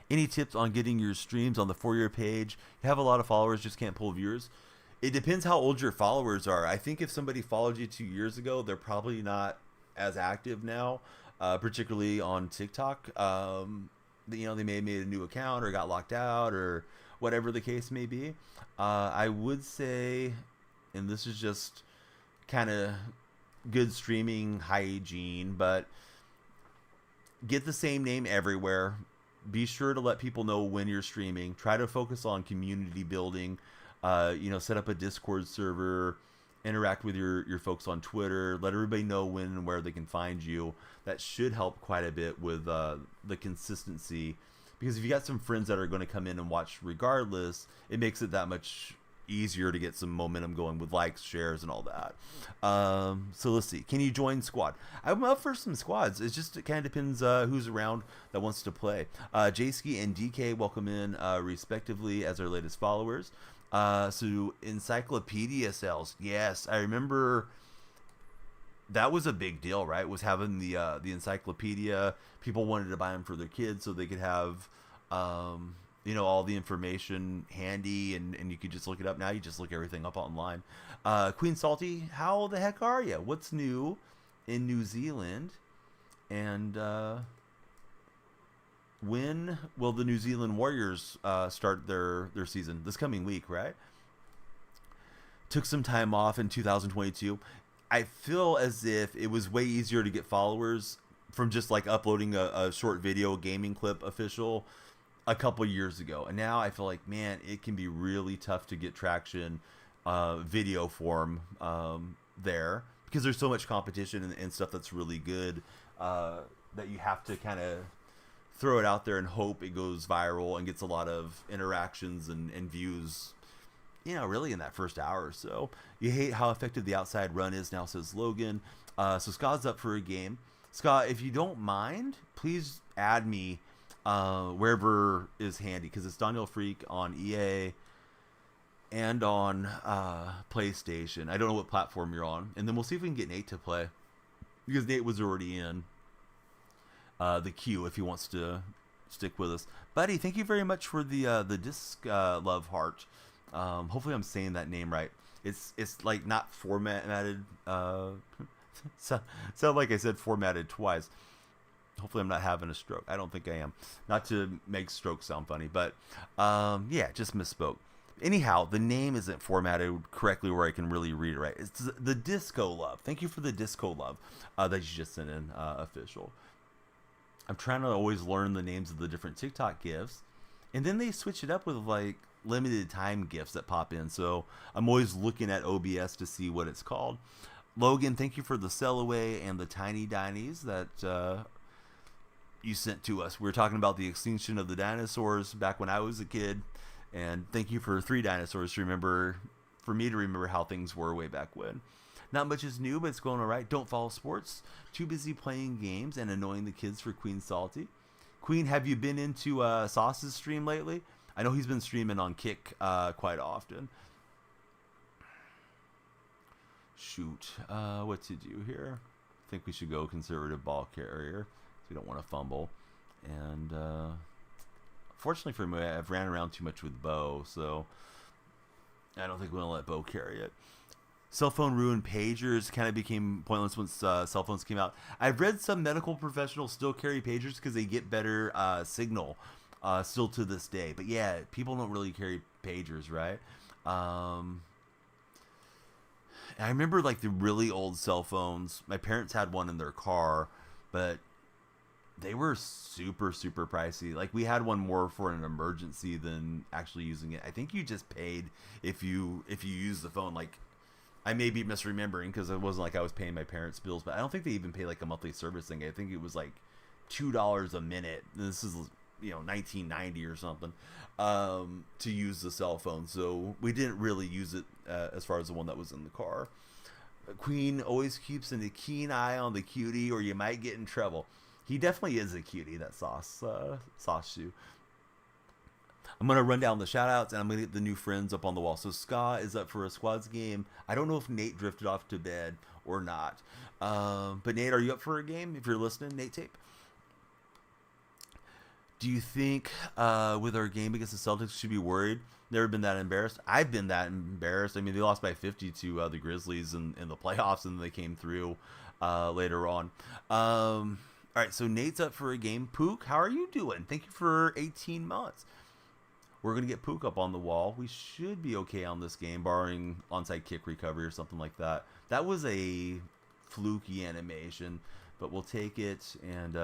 Any tips on getting your streams on the For Your page? You have a lot of followers, just can't pull viewers. It depends how old your followers are. I think if somebody followed you 2 years ago, they're probably not as active now, particularly on TikTok. They may have made a new account or got locked out or whatever the case may be. I would say, and this is just kind of good streaming hygiene, but get the same name everywhere. Be sure to let people know when you're streaming. Try to focus on community building. Set up a Discord server, interact with your folks on Twitter, let everybody know when and where they can find you. That should help quite a bit with the consistency, because if you got some friends that are going to come in and watch regardless, it makes it that much easier to get some momentum going with likes, shares, and all that. So let's see. Can you join squad? I'm up for some squads. It kind of depends who's around that wants to play. Jayski and DK welcome in respectively as our latest followers. So encyclopedia sales. Yes, I remember that was a big deal, right? Was having the encyclopedia. People wanted to buy them for their kids so they could have all the information handy, and you could just look it up. Now you just look everything up online. Queen Salty, how the heck are you? What's new in New Zealand? And when will the New Zealand Warriors start their season? This coming week, right? Took some time off in 2022. I feel as if it was way easier to get followers from just like uploading a short video gaming clip official a couple years ago, and now I feel like, man, it can be really tough to get traction video form there, because there's so much competition and stuff that's really good that you have to kind of throw it out there and hope it goes viral and gets a lot of interactions and views, really in that first hour or so. You hate how effective the outside run is now, says Logan. So Scott's up for a game. Scott, if you don't mind, please add me wherever is handy, because it's Daniel Freak on EA and on PlayStation. I don't know what platform you're on, and then we'll see if we can get Nate to play, because Nate was already in the queue if he wants to stick with us. Buddy, thank you very much for the disc love heart. Hopefully I'm saying that name right. It's like not formatted. Sound like I said formatted twice. Hopefully I'm not having a stroke. I don't think I am. Not to make stroke sound funny, but just misspoke. Anyhow, the name isn't formatted correctly where I can really read it right. It's the Disco Love. Thank you for the Disco Love that you just sent in, official. I'm trying to always learn the names of the different TikTok gifs, and then they switch it up with like limited time gifs that pop in. So I'm always looking at OBS to see what it's called. Logan, thank you for the sell away and the tiny dinies that you sent to us. We were talking about the extinction of the dinosaurs back when I was a kid, and thank you for 3 dinosaurs for me to remember how things were way back when. Not much is new, but it's going all right. Don't follow sports. Too busy playing games and annoying the kids for Queen Salty. Queen, have you been into Sauce's stream lately? I know he's been streaming on Kick quite often. Shoot, what to do here? I think we should go conservative ball carrier. We don't want to fumble. And fortunately for me, I've ran around too much with Bo, so I don't think we're going to let Bo carry it. Cell phone ruined pagers, kind of became pointless once cell phones came out. I've read some medical professionals still carry pagers because they get better signal still to this day. But yeah, people don't really carry pagers, right? I remember like the really old cell phones. My parents had one in their car, but they were super, super pricey. Like we had one more for an emergency than actually using it. I think you just paid if you use the phone. Like I may be misremembering because it wasn't like I was paying my parents' bills, but I don't think they even pay like a monthly service thing. I think it was like $2 a minute. This is 1990 or something, to use the cell phone. So we didn't really use it as far as the one that was in the car. Queen always keeps a keen eye on the cutie, or you might get in trouble. He definitely is a cutie, that sauce shoe. I'm going to run down the shout-outs, and I'm going to get the new friends up on the wall. So Ska is up for a squads game. I don't know if Nate drifted off to bed or not. But Nate, are you up for a game? If you're listening, Nate Tape. Do you think with our game against the Celtics, should be worried? Never been that embarrassed. I've been that embarrassed. I mean, they lost by 50 to the Grizzlies in the playoffs, and they came through later on. All right, so Nate's up for a game. Pook, how are you doing? Thank you for 18 months. We're going to get Pook up on the wall. We should be okay on this game, barring onside kick recovery or something like that. That was a fluky animation, but we'll take it. And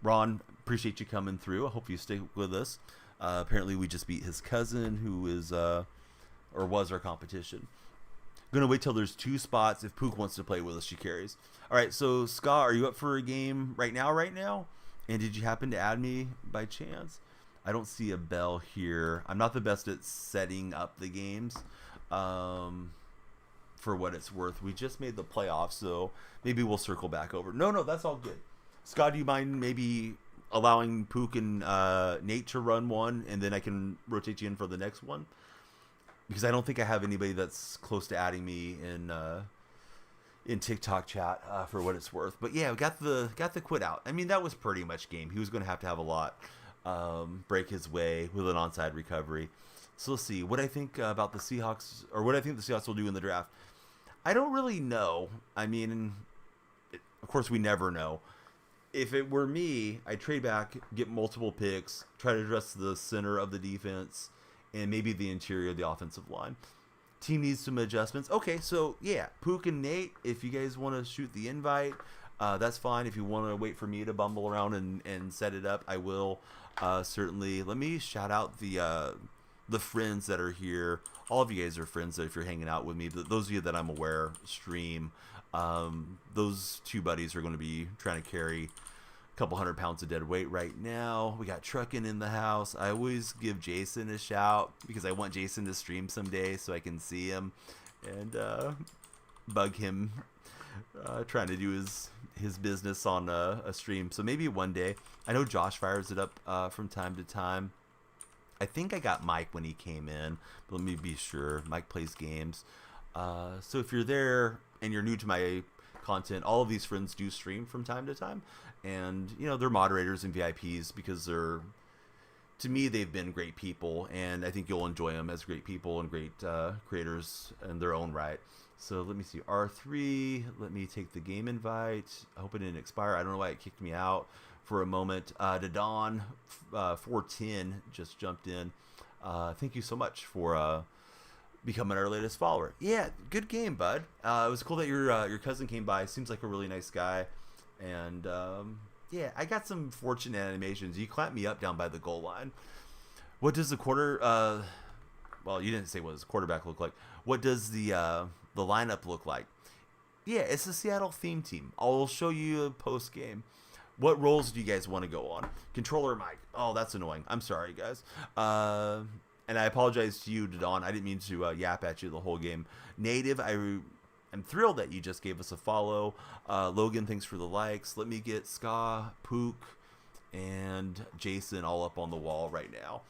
Ron, appreciate you coming through. I hope you stay with us. Apparently, we just beat his cousin, who is or was our competition. Gonna wait till there's 2 spots. If Pook wants to play with us, she carries. All right, so Scott, are you up for a game right now? And did you happen to add me by chance? I don't see a bell here. I'm not the best at setting up the games. For what it's worth, we just made the playoffs, so maybe we'll circle back over. No, that's all good. Scott, do you mind maybe allowing Pook and Nate to run one, and then I can rotate you in for the next one? Because I don't think I have anybody that's close to adding me in TikTok chat for what it's worth. But yeah, we got the quit out. I mean, that was pretty much game. He was going to have a lot break his way with an onside recovery. So let's see what I think about the Seahawks, or what I think the Seahawks will do in the draft. I don't really know. I mean, of course, we never know. If it were me, I'd trade back, get multiple picks, try to address the center of the defense, and maybe the interior of the offensive line. Team needs some adjustments. Okay, so yeah, Pook and Nate, if you guys want to shoot the invite, that's fine. If you want to wait for me to bumble around and set it up, I will certainly. Let me shout out the friends that are here. All of you guys are friends that if you're hanging out with me. Those of you that I'm aware stream, those 2 buddies are going to be trying to carry a couple 100 pounds of dead weight right now. We got Truckin' in the house. I always give Jason a shout because I want Jason to stream someday so I can see him and bug him trying to do his business on a stream. So maybe one day. I know Josh fires it up from time to time. I think I got Mike when he came in, but let me be sure. Mike plays games. So if you're there and you're new to my content, all of these friends do stream from time to time. And, they're moderators and VIPs because to me, they've been great people. And I think you'll enjoy them as great people and great creators in their own right. So let me see. R3, let me take the game invite. I hope it didn't expire. I don't know why it kicked me out for a moment. Dadon 410 just jumped in. Thank you so much for becoming our latest follower. Yeah, good game, bud. It was cool that your cousin came by. Seems like a really nice guy. And yeah, I got some fortunate animations. You clamped me up down by the goal line. What does the well, you didn't say what does the quarterback look like. What does the lineup look like? Yeah, it's the Seattle theme team. I'll show you a post game. What roles do you guys want to go on? Controller Mike. Oh, that's annoying. I'm sorry, guys. And I apologize to you, Don. I didn't mean to yap at you the whole game. Native, I'm thrilled that you just gave us a follow. Logan, thanks for the likes. Let me get Ska, Pook, and Jason all up on the wall right now.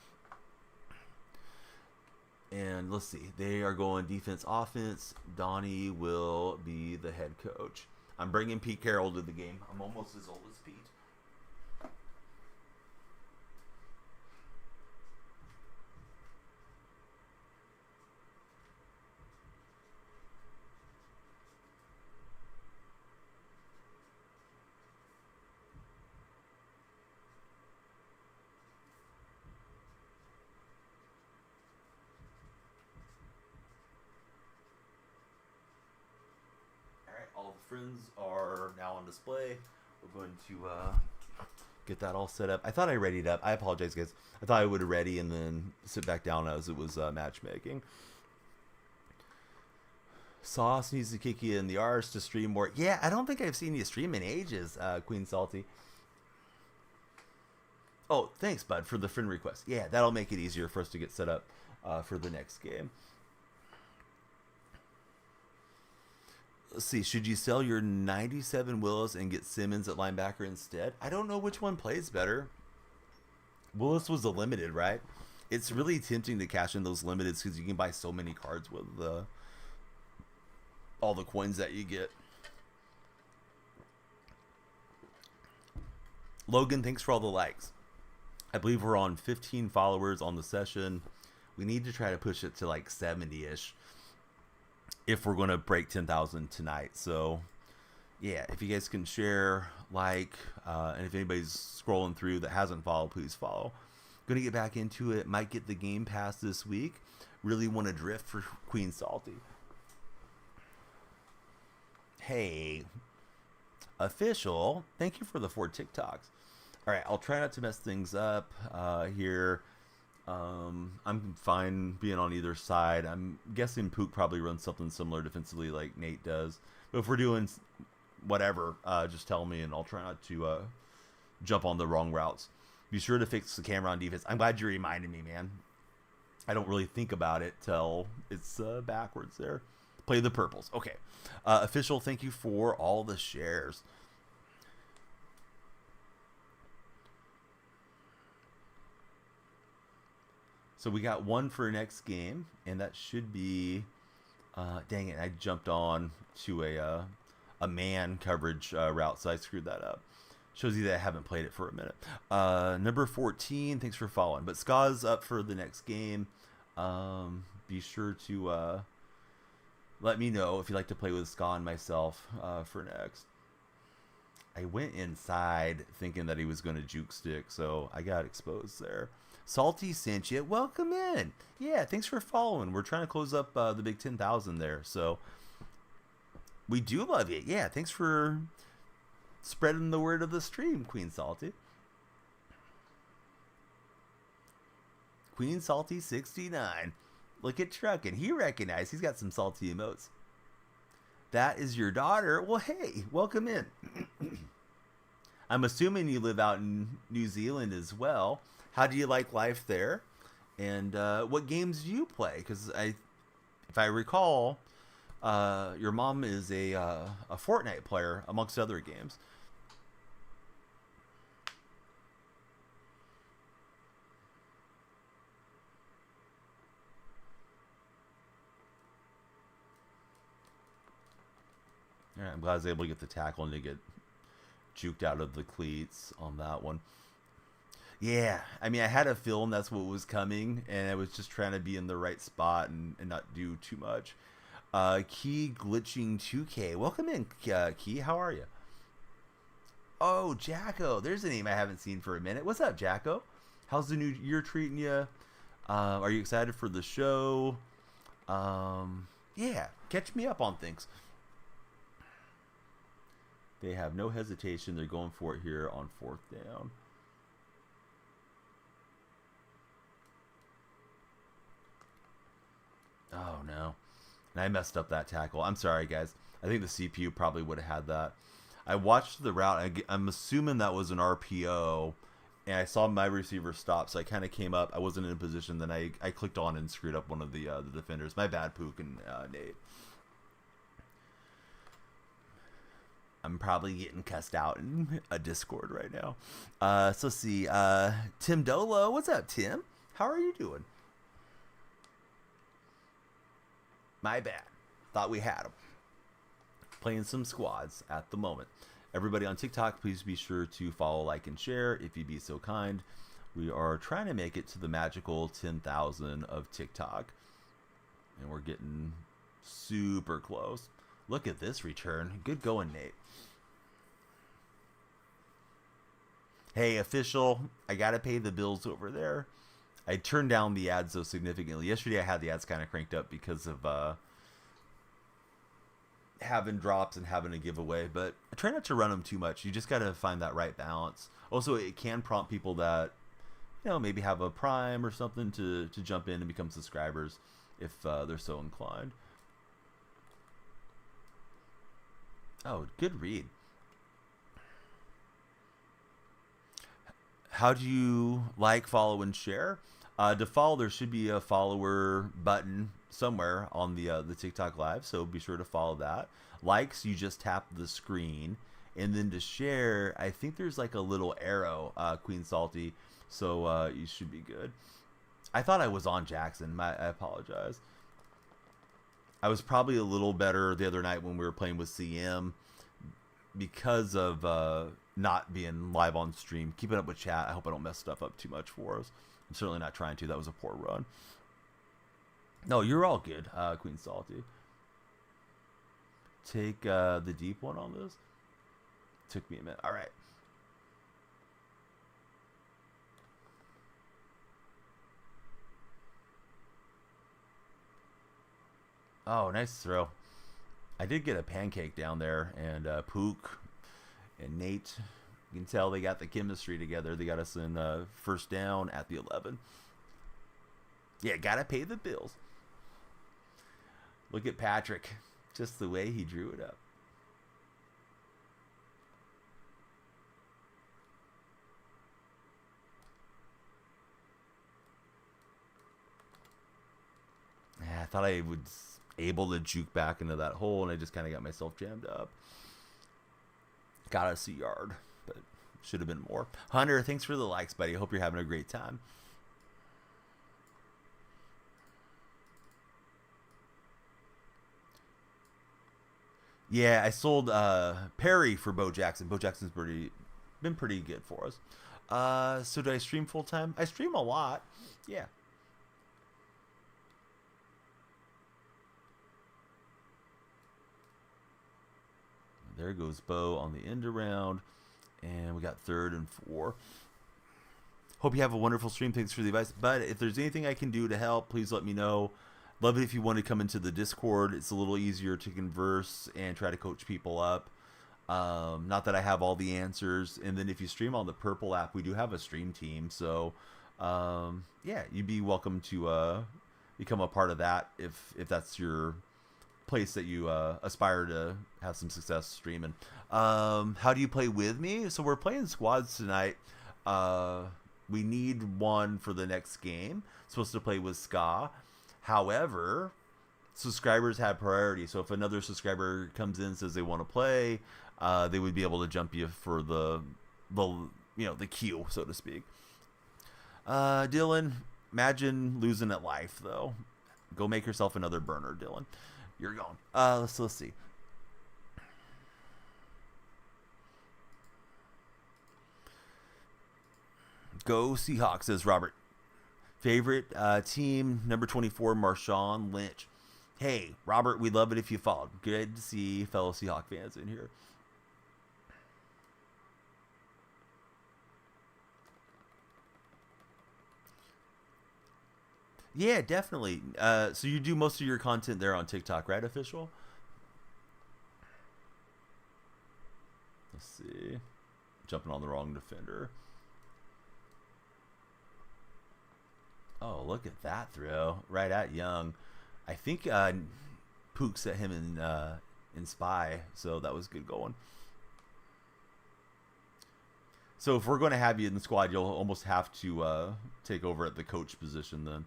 And let's see. They are going defense, offense. Donnie will be the head coach. I'm bringing Pete Carroll to the game. I'm almost as old as Pete. All the friends are now on display. We're going to get that all set up. I thought I readied up. I apologize, guys. I thought I would ready and then sit back down as it was matchmaking. Sauce needs to kick you in the arse to stream more. Yeah, I don't think I've seen you stream in ages, Queen Salty. Oh, thanks, bud, for the friend request. Yeah, that'll make it easier for us to get set up for the next game. Let's see. Should you sell your 97 Willis and get Simmons at linebacker instead? I don't know which one plays better. Willis was a limited, right? It's really tempting to cash in those limiteds because you can buy so many cards with all the coins that you get. Logan, thanks for all the likes. I believe we're on 15 followers on the session. We need to try to push it to like 70-ish if we're going to break 10,000 tonight. So, yeah, if you guys can share, like, and if anybody's scrolling through that hasn't followed, please follow. Going to get back into it. Might get the Game Pass this week. Really want to drift for Queen Salty. Hey, official, thank you for the 4 TikToks. All right, I'll try not to mess things up here. I'm fine being on either side. I'm guessing Pook probably runs something similar defensively like Nate does. But if we're doing whatever, just tell me and I'll try not to jump on the wrong routes. Be sure to fix the camera on defense. I'm glad you reminded me, man. I don't really think about it till it's backwards there. Play the purples. Okay. Official, thank you for all the shares. So we got one for next game, and that should be, dang it, I jumped on to a man coverage route, so I screwed that up. Shows you that I haven't played it for a minute. Number 14, thanks for following. But Ska's up for the next game. Be sure to let me know if you'd like to play with Ska and myself for next. I went inside thinking that he was going to juke stick, so I got exposed there. Salty sent you. Welcome in. Yeah, thanks for following. We're trying to close up the big 10,000 there, so we do love you. Yeah, thanks for spreading the word of the stream, Queen Salty. Queen Salty 69. Look at Truckin'. He recognized. He's got some salty emotes. That is your daughter. Well, hey, welcome in. I'm assuming you live out in New Zealand as well. How do you like life there? And what games do you play? Because if I recall, your mom is a Fortnite player amongst other games. All right, I'm glad I was able to get the tackle and to get juked out of the cleats on that one. Yeah, I mean, I had a feeling that's what was coming, and I was just trying to be in the right spot and not do too much. Key Glitching 2K. Welcome in, Key. How are you? Oh, Jacko. There's a name I haven't seen for a minute. What's up, Jacko? How's the new year treating you? Are you excited for the show? Yeah, catch me up on things. They have no hesitation. They're going for it here on 4th down. Oh, no. And I messed up that tackle. I'm sorry, guys. I think the CPU probably would have had that. I watched the route. I'm assuming that was an RPO, and I saw my receiver stop, so I kind of came up. I wasn't in a position. Then I clicked on and screwed up one of the defenders. My bad, Pook and Nate. I'm probably getting cussed out in a Discord right now. So let's see. Tim Dolo. What's up, Tim? How are you doing? My bad. Thought we had them. Playing some squads at the moment. Everybody on TikTok, please be sure to follow, like, and share if you'd be so kind. We are trying to make it to the magical 10,000 of TikTok. And we're getting super close. Look at this return. Good going, Nate. Hey, official, I got to pay the bills over there. I turned down the ads so significantly. Yesterday I had the ads kind of cranked up because of having drops and having a giveaway, but I try not to run them too much. You just got to find that right balance. Also, it can prompt people that, you know, maybe have a Prime or something to jump in and become subscribers if they're so inclined. Oh, good read. How do you like, follow, and share? To follow, there should be a follower button somewhere on the TikTok live, so be sure to follow that. Likes, you just tap the screen, and then to share, I think there's like a little arrow, Queen Salty, so you should be good. I thought I was on Jackson. I apologize. I was probably a little better the other night when we were playing with CM because of not being live on stream. Keeping up with chat. I hope I don't mess stuff up too much for us. I'm certainly not trying to. That was a poor run. No, you're all good, Queen Salty. Take the deep one on this. Took me a minute. All right. Oh, nice throw. I did get a pancake down there, and Pook and Nate, you can tell they got the chemistry together. They got us in first down at the 11. Yeah, gotta pay the bills. Look at Patrick, just the way he drew it up. Yeah, I thought I was able to juke back into that hole, and I just kind of got myself jammed up. Got us a yard, but should have been more. Hunter, thanks for the likes, buddy. I hope you're having a great time. Yeah, I sold Perry for Bo Jackson. Bo Jackson's been pretty good for us. So do I stream full time? I stream a lot. Yeah. There goes Bo on the end around, and we got 3rd and 4. Hope you have a wonderful stream. Thanks for the advice. But if there's anything I can do to help, please let me know. Love it if you want to come into the Discord. It's a little easier to converse and try to coach people up. Not that I have all the answers. And then if you stream on the Purple app, we do have a stream team. So, yeah, you'd be welcome to become a part of that if that's your place that you aspire to have some success streaming. How do you play with me? So we're playing squads tonight. We need one for the next game. Supposed to play with Ska. However, subscribers have priority. So if another subscriber comes in and says they want to play, they would be able to jump you for the queue, so to speak. Dylan, imagine losing at life though. Go make yourself another burner, Dylan. You're gone. Let's see. Go Seahawks, says Robert. Favorite team, number 24, Marshawn Lynch. Hey, Robert, we'd love it if you followed. Good to see fellow Seahawk fans in here. Yeah, definitely. So you do most of your content there on TikTok, right, Official? Let's see. Jumping on the wrong defender. Oh, look at that throw. Right at Young. I think Pook set him in spy, so that was good going. So if we're going to have you in the squad, you'll almost have to take over at the coach position then.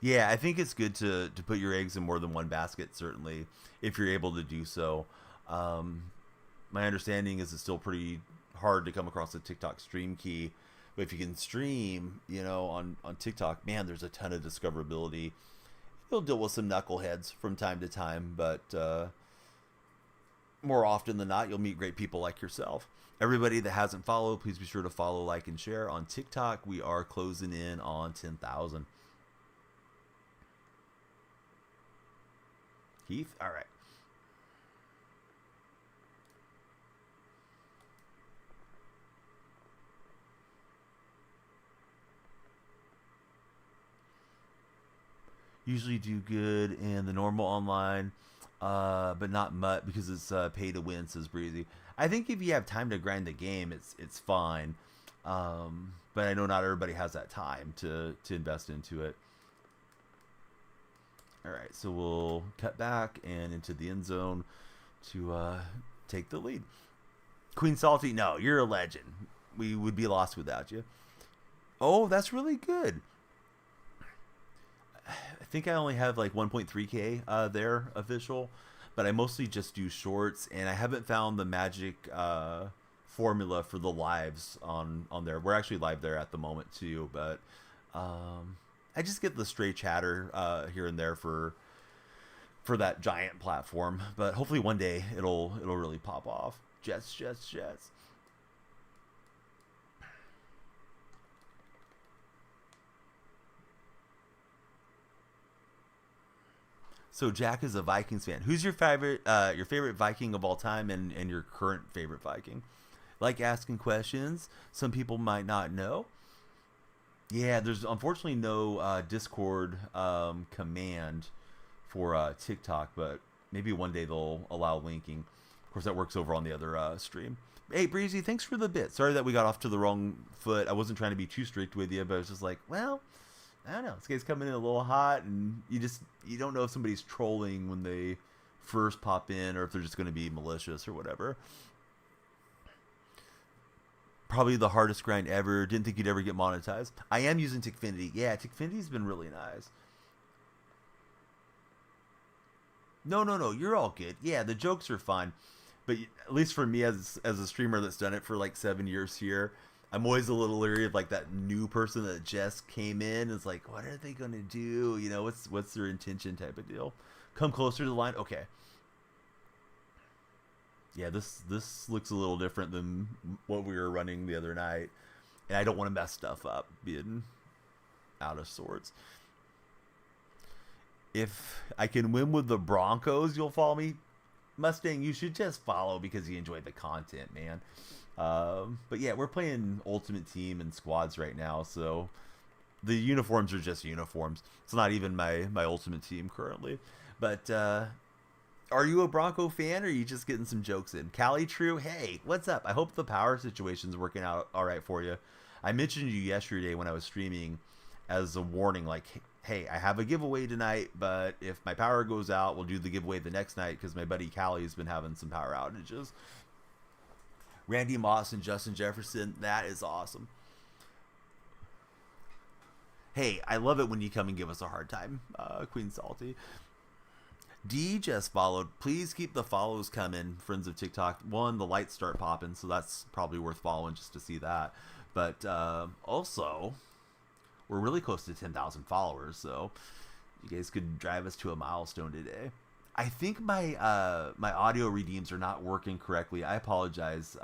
Yeah, I think it's good to put your eggs in more than one basket, certainly, if you're able to do so. My understanding is it's still pretty hard to come across a TikTok stream key. But if you can stream, on TikTok, man, there's a ton of discoverability. You'll deal with some knuckleheads from time to time, but more often than not, you'll meet great people like yourself. Everybody that hasn't followed, please be sure to follow, like, and share. On TikTok, we are closing in on 10,000. Heath? All right. Usually do good in the normal online, but not mutt because it's pay to win, says Breezy. I think if you have time to grind the game, it's fine. But I know not everybody has that time to invest into it. All right, so we'll cut back and into the end zone to take the lead. Queen Salty, no, you're a legend. We would be lost without you. Oh, that's really good. I think I only have like 1.3K there official, but I mostly just do shorts, and I haven't found the magic formula for the lives on there. We're actually live there at the moment too, but I just get the stray chatter here and there for that giant platform. But hopefully one day it'll really pop off. Jets, Jets, Jets. So Jack is a Vikings fan. Who's your favorite Viking of all time, and your current favorite Viking? Like asking questions. Some people might not know. Yeah, there's unfortunately no Discord command for TikTok, but maybe one day they'll allow linking. Of course, that works over on the other stream. Hey, Breezy, thanks for the bit. Sorry that we got off to the wrong foot. I wasn't trying to be too strict with you, but it's just like, well, I don't know. This guy's coming in a little hot, and you don't know if somebody's trolling when they first pop in, or if they're just going to be malicious or whatever. Probably the hardest grind ever. Didn't think you'd ever get monetized. I am using Tickfinity. Yeah, Tickfinity's been really nice. No. You're all good. Yeah, the jokes are fine. But at least for me as a streamer that's done it for like 7 years here, I'm always a little leery of like that new person that just came in. It's like, what are they gonna do? You know, what's their intention type of deal. Come closer to the line. Okay. Yeah, this looks a little different than what we were running the other night, and I don't want to mess stuff up being out of sorts. If I can win with the Broncos, you'll follow me. Mustang, you should just follow because you enjoyed the content, man. But yeah, we're playing Ultimate Team and squads right now, so the uniforms are just uniforms. It's not even my Ultimate Team currently. But are you a Bronco fan, or are you just getting some jokes in? Cali True, hey, what's up? I hope the power situation's working out all right for you. I mentioned you yesterday when I was streaming as a warning, like, hey, I have a giveaway tonight, but if my power goes out, we'll do the giveaway the next night because my buddy Callie's been having some power outages. Randy Moss and Justin Jefferson, that is awesome. Hey, I love it when you come and give us a hard time, Queen Salty. D just followed. Please keep the follows coming, friends of TikTok. One, the lights start popping, so that's probably worth following just to see that. But also, we're really close to 10,000 followers, so you guys could drive us to a milestone today. I think my my audio redeems are not working correctly. I apologize,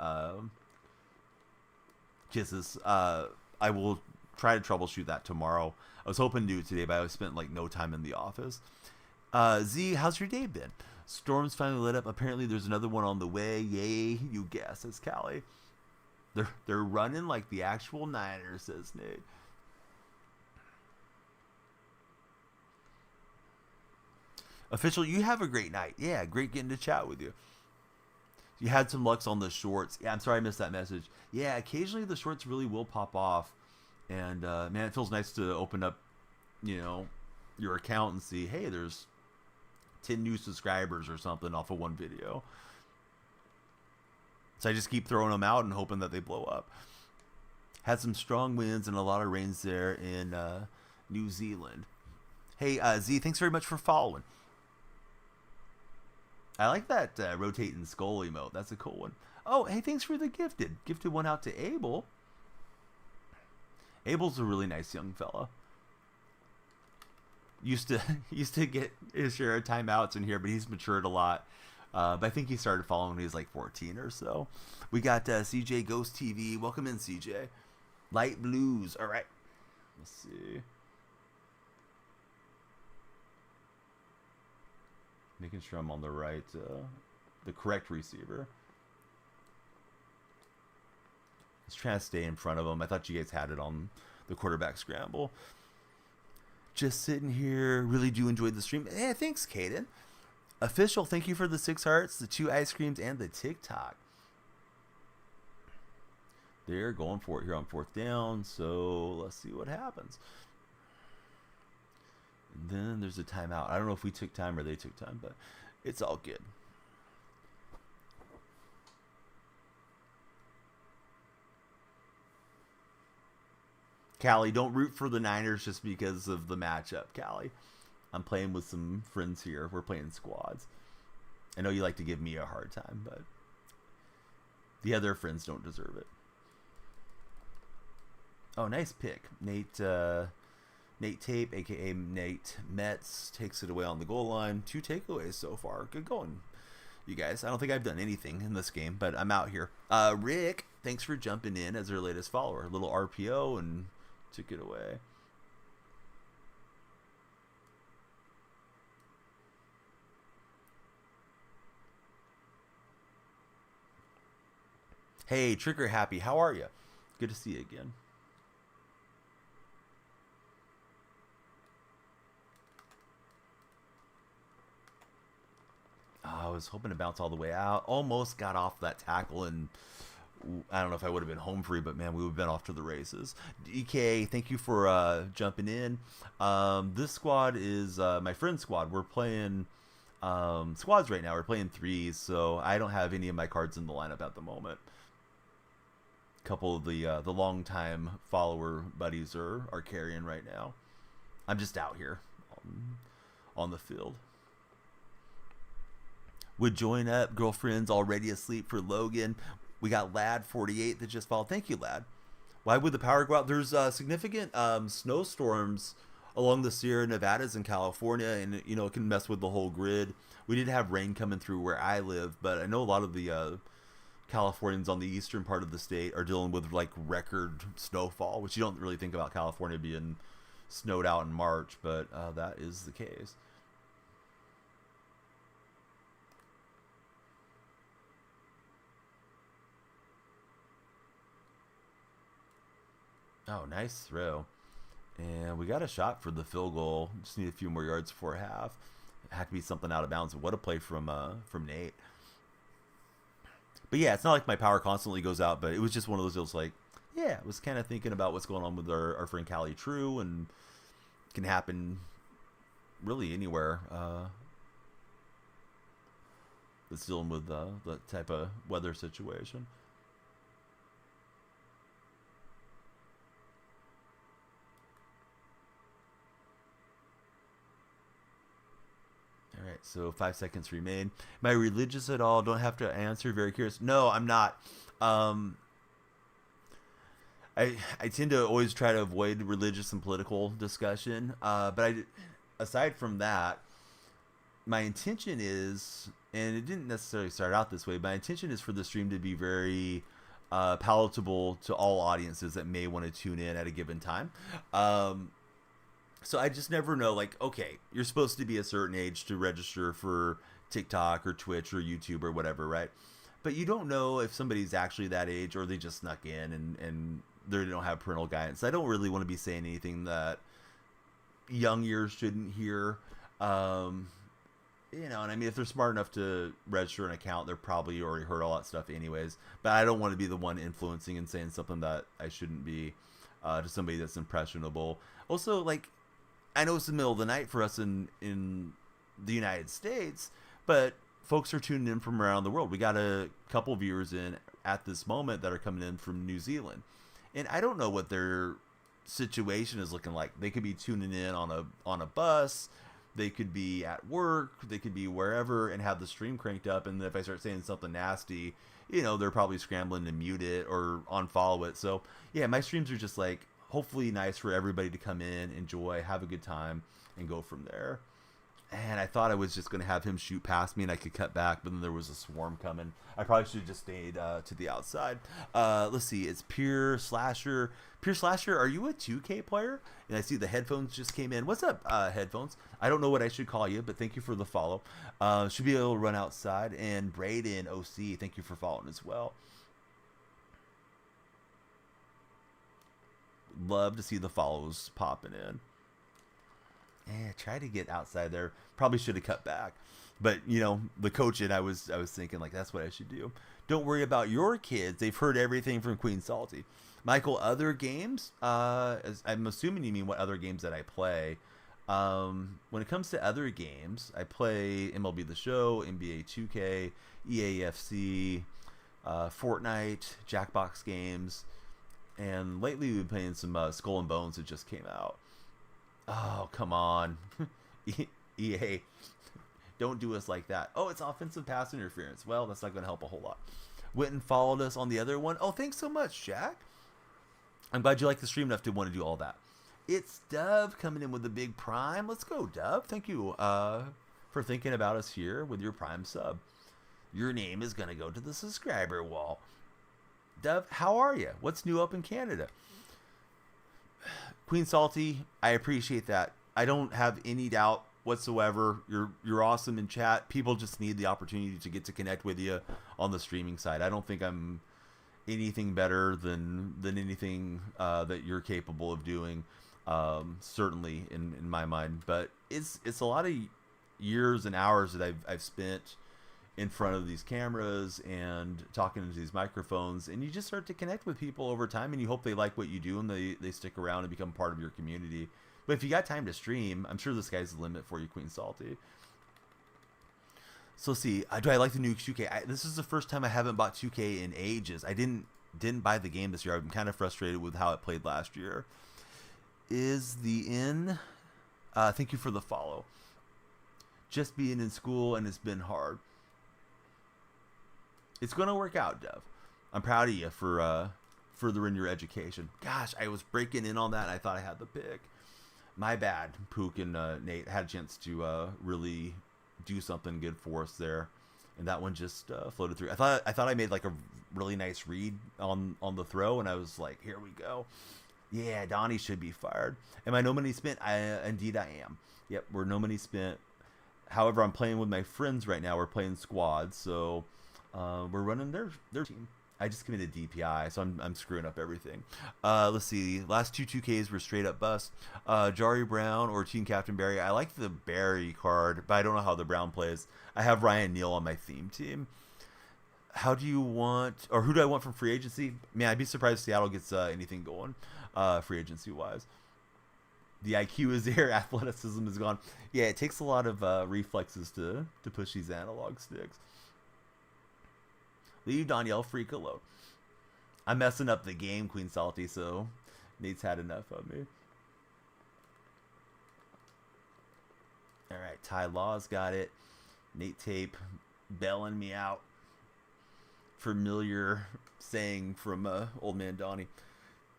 Kisses. I will try to troubleshoot that tomorrow. I was hoping to do it today, but I spent like no time in the office. Z, how's your day been? Storm's finally lit up. Apparently, there's another one on the way. Yay, you guess, says Callie. They're running like the actual Niners, says Nate. Official, you have a great night. Yeah, great getting to chat with you. You had some lucks on the shorts. Yeah, I'm sorry I missed that message. Yeah, occasionally the shorts really will pop off. And, man, it feels nice to open up, your account and see, hey, there's 10 new subscribers or something off of one video. So I just keep throwing them out and hoping that they blow up. Had some strong winds and a lot of rains there in New Zealand. Hey, Z, thanks very much for following. I like that rotating skull emote. That's a cool one. Oh, hey, thanks for the gifted. Gifted one out to Abel. Abel's a really nice young fella. Used to get his share of timeouts in here, but he's matured a lot. But I think he started following when he was like 14 or so. We got CJ Ghost TV. Welcome in, CJ. Light Blues. All right. Let's see. Making sure I'm on the right, the correct receiver. Let's try to stay in front of him. I thought you guys had it on the quarterback scramble. Just sitting here. Really do enjoy the stream. Hey, thanks, Caden. Official, thank you for the 6 hearts, the 2 ice creams, and the TikTok. They're going for it here on 4th down, so let's see what happens. Then there's a timeout. I don't know if we took time or they took time, but it's all good. Callie, don't root for the Niners just because of the matchup, Callie. I'm playing with some friends here. We're playing squads. I know you like to give me a hard time, but the other friends don't deserve it. Oh, nice pick. Nate Tape, a.k.a. Nate Metz, takes it away on the goal line. 2 takeaways so far. Good going, you guys. I don't think I've done anything in this game, but I'm out here. Rick, thanks for jumping in as our latest follower. A little RPO and took it away. Hey, Trigger Happy, how are you? Good to see you again. I was hoping to bounce all the way out. Almost got off that tackle, and I don't know if I would have been home free, but man, we would have been off to the races. DK, thank you for jumping in. This squad is my friend's squad. We're playing squads right now. We're playing 3s, so I don't have any of my cards in the lineup at the moment. Couple of the longtime follower buddies are carrying right now. I'm just out here on the field. Would join up. Girlfriend's already asleep for Logan. We got Lad48 that just followed. Thank you, Lad. Why would the power go out? There's significant snowstorms along the Sierra Nevadas in California, and it can mess with the whole grid. We did have rain coming through where I live, but I know a lot of the Californians on the eastern part of the state are dealing with like record snowfall, which you don't really think about California being snowed out in March, but that is the case. Oh, nice throw. And we got a shot for the field goal. Just need a few more yards before half. It had to be something out of bounds. What a play from Nate. But yeah, it's not like my power constantly goes out, but it was just one of those deals like, yeah, I was kind of thinking about what's going on with our friend Callie True, and it can happen really anywhere that's dealing with the type of weather situation. All right, so 5 seconds remain. Am I religious at all? Don't have to answer. Very curious. No, I'm not. I tend to always try to avoid religious and political discussion. But aside from that, my intention is, and it didn't necessarily start out this way, my intention is for the stream to be very palatable to all audiences that may want to tune in at a given time. So I just never know, like, okay, you're supposed to be a certain age to register for TikTok or Twitch or YouTube or whatever, right? But you don't know if somebody's actually that age or they just snuck in and they don't have parental guidance. I don't really want to be saying anything that young ears shouldn't hear. And I mean, if they're smart enough to register an account, they're probably already heard all that stuff anyways. But I don't want to be the one influencing and saying something that I shouldn't be to somebody that's impressionable. Also, like, I know it's the middle of the night for us in the United States, but folks are tuning in from around the world. We got a couple viewers in at this moment that are coming in from New Zealand. And I don't know what their situation is looking like. They could be tuning in on a bus, they could be at work, they could be wherever and have the stream cranked up, and if I start saying something nasty, they're probably scrambling to mute it or unfollow it. So yeah, my streams are just like hopefully nice for everybody to come in, enjoy, have a good time, and go from there. And I thought I was just going to have him shoot past me and I could cut back, but then there was a swarm coming. I probably should have just stayed to the outside. Let's see. It's Pure Slasher. Pure Slasher, are you a 2K player? And I see the headphones just came in. What's up, headphones? I don't know what I should call you, but thank you for the follow. Should be able to run outside. And Braden OC, thank you for following as well. Love to see the follows popping in. Try to get outside there. Probably should have cut back. But, the coach and I was thinking, like, that's what I should do. Don't worry about your kids. They've heard everything from Queen Salty. Michael, other games? I'm assuming you mean what other games that I play. When it comes to other games, I play MLB The Show, NBA 2K, EAFC, Fortnite, Jackbox games, and lately we've been playing some Skull and Bones that just came out. Oh, come on. EA, don't do us like that. Oh, it's offensive pass interference. Well, that's not going to help a whole lot. Went and followed us on the other one. Oh, thanks so much, Jack. I'm glad you like the stream enough to want to do all that. It's Dove coming in with the big Prime. Let's go, Dove. Thank you for thinking about us here with your Prime sub. Your name is going to go to the subscriber wall. Dove, how are you? What's new up in Canada? Queen Salty, I appreciate that. I don't have any doubt whatsoever. You're awesome in chat. People just need the opportunity to get to connect with you on the streaming side. I don't think I'm anything better than anything that you're capable of doing. Certainly in my mind, but it's a lot of years and hours that I've spent in front of these cameras and talking into these microphones, and you just start to connect with people over time, and you hope they like what you do and they stick around and become part of your community. But if you got time to stream, I'm sure the sky's the limit for you, Queen Salty. So let's see, do I like the new 2K? This is the first time I haven't bought 2K in ages. I didn't buy the game this year. I'm kind of frustrated with how it played last year. Is the in? Thank you for the follow. Just being in school and it's been hard. It's gonna work out, Dev. I'm proud of you for furthering your education. Gosh, I was breaking in on that. And I thought I had the pick. My bad. Pook and Nate had a chance to really do something good for us there, and that one just floated through. I thought I made like a really nice read on the throw, and I was like, here we go. Yeah, Donnie should be fired. Am I no money spent? Indeed I am. Yep, we're no money spent. However, I'm playing with my friends right now. We're playing squad, so we're running their team. I just committed DPI, so I'm screwing up everything. Let's see. Last two 2Ks were straight up bust. Jari Brown or Team Captain Barry. I like the Barry card, but I don't know how the Brown plays. I have Ryan Neal on my theme team. How do you want, or who do I want from free agency? Man, I'd be surprised if Seattle gets anything going free agency wise. The IQ is there, athleticism is gone. Yeah, it takes a lot of reflexes to push these analog sticks. Leave Danielle Freak alone. I'm messing up the game, Queen Salty, so Nate's had enough of me. Alright, Ty Law's got it. Nate Tape bailing me out. Familiar saying from Old Man Donnie.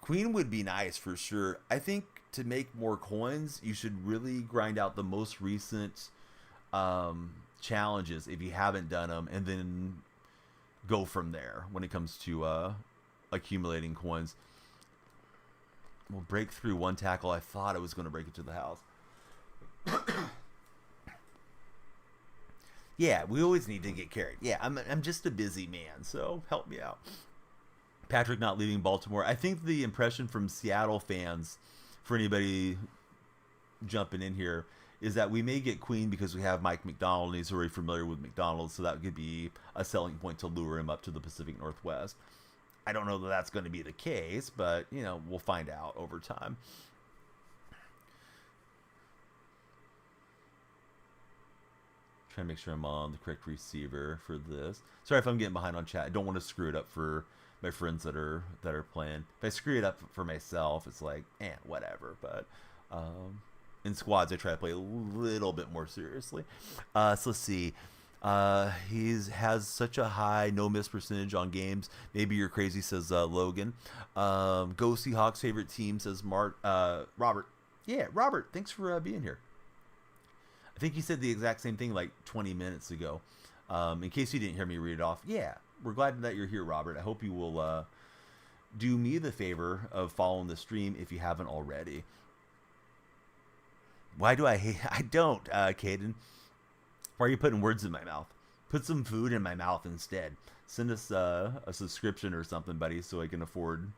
Queen would be nice for sure. I think to make more coins, you should really grind out the most recent challenges if you haven't done them, and then go from there when it comes to accumulating coins. We'll break through one tackle. I thought I was going to break it to the house. Yeah, we always need to get carried. Yeah, I'm just a busy man, so help me out. Patrick not leaving Baltimore. I think the impression from Seattle fans, for anybody jumping in here, is that we may get Queen because we have Mike McDonald and he's already familiar with McDonald, so that could be a selling point to lure him up to the Pacific Northwest. I don't know that that's going to be the case, but, you know, we'll find out over time. Trying to make sure I'm on the correct receiver for this. Sorry if I'm getting behind on chat. I don't want to screw it up for my friends that are playing. If I screw it up for myself, it's like, whatever. But in squads, I try to play a little bit more seriously. So let's see. He has such a high no miss percentage on games. Maybe you're crazy, says Logan. Go Seahawks favorite team, says Robert. Yeah, Robert, thanks for being here. I think he said the exact same thing like 20 minutes ago. In case you didn't hear me read it off, yeah, we're glad that you're here, Robert. I hope you will do me the favor of following the stream if you haven't already. Why do I hate? I don't, Caden. Why are you putting words in my mouth? Put some food in my mouth instead. Send us a subscription or something, buddy, so I can afford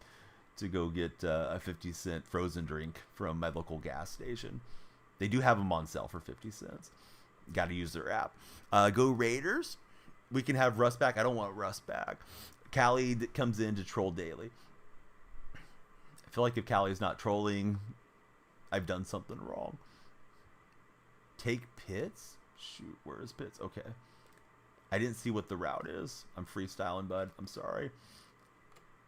to go get a 50-cent frozen drink from my local gas station. They do have them on sale for 50 cents. Got to use their app. Go Raiders. We can have Russ back. I don't want Russ back. Callie comes in to troll daily. I feel like if Callie's not trolling, I've done something wrong. Take Pitts? Shoot, where is Pitts? Okay. I didn't see what the route is. I'm freestyling, bud. I'm sorry.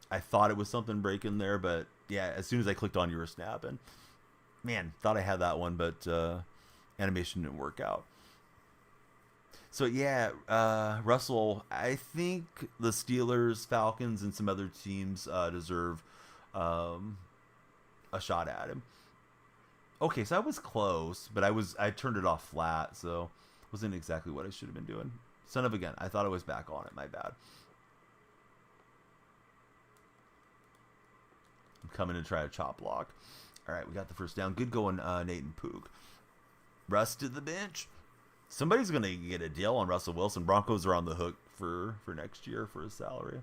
I thought it was something breaking there, but yeah, as soon as I clicked on, you were snapping. Man, thought I had that one, but animation didn't work out. So yeah, Russell, I think the Steelers, Falcons, and some other teams deserve a shot at him. Okay, so I was close, but I turned it off flat, so wasn't exactly what I should have been doing. Son of a gun, I thought I was back on it. My bad. I'm coming to try a chop block. All right, we got the first down. Good going, Nate and Poog. Russ to the bench. Somebody's going to get a deal on Russell Wilson. Broncos are on the hook for next year for his salary.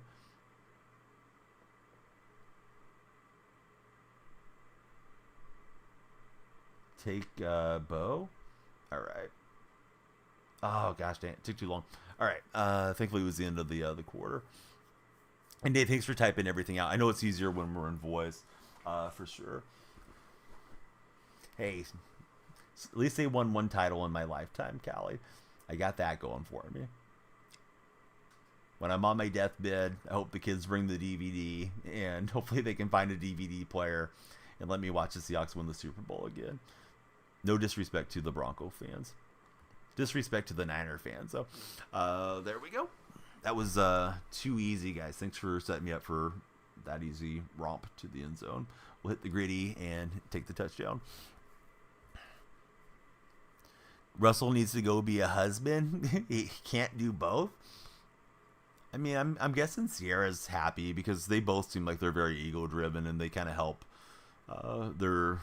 Take Bo. All right. Oh, gosh, dang it. Took too long. All right. Thankfully, it was the end of the quarter. And Dave, thanks for typing everything out. I know it's easier when we're in voice, for sure. Hey, at least they won one title in my lifetime, Callie. I got that going for me. When I'm on my deathbed, I hope the kids bring the DVD, and hopefully they can find a DVD player and let me watch the Seahawks win the Super Bowl again. No disrespect to the Bronco fans. Disrespect to the Niner fans. So, there we go. That was too easy, guys. Thanks for setting me up for that easy romp to the end zone. We'll hit the gritty and take the touchdown. Russell needs to go be a husband. He can't do both. I mean, I'm guessing Sierra's happy because they both seem like they're very ego driven and they kind of help their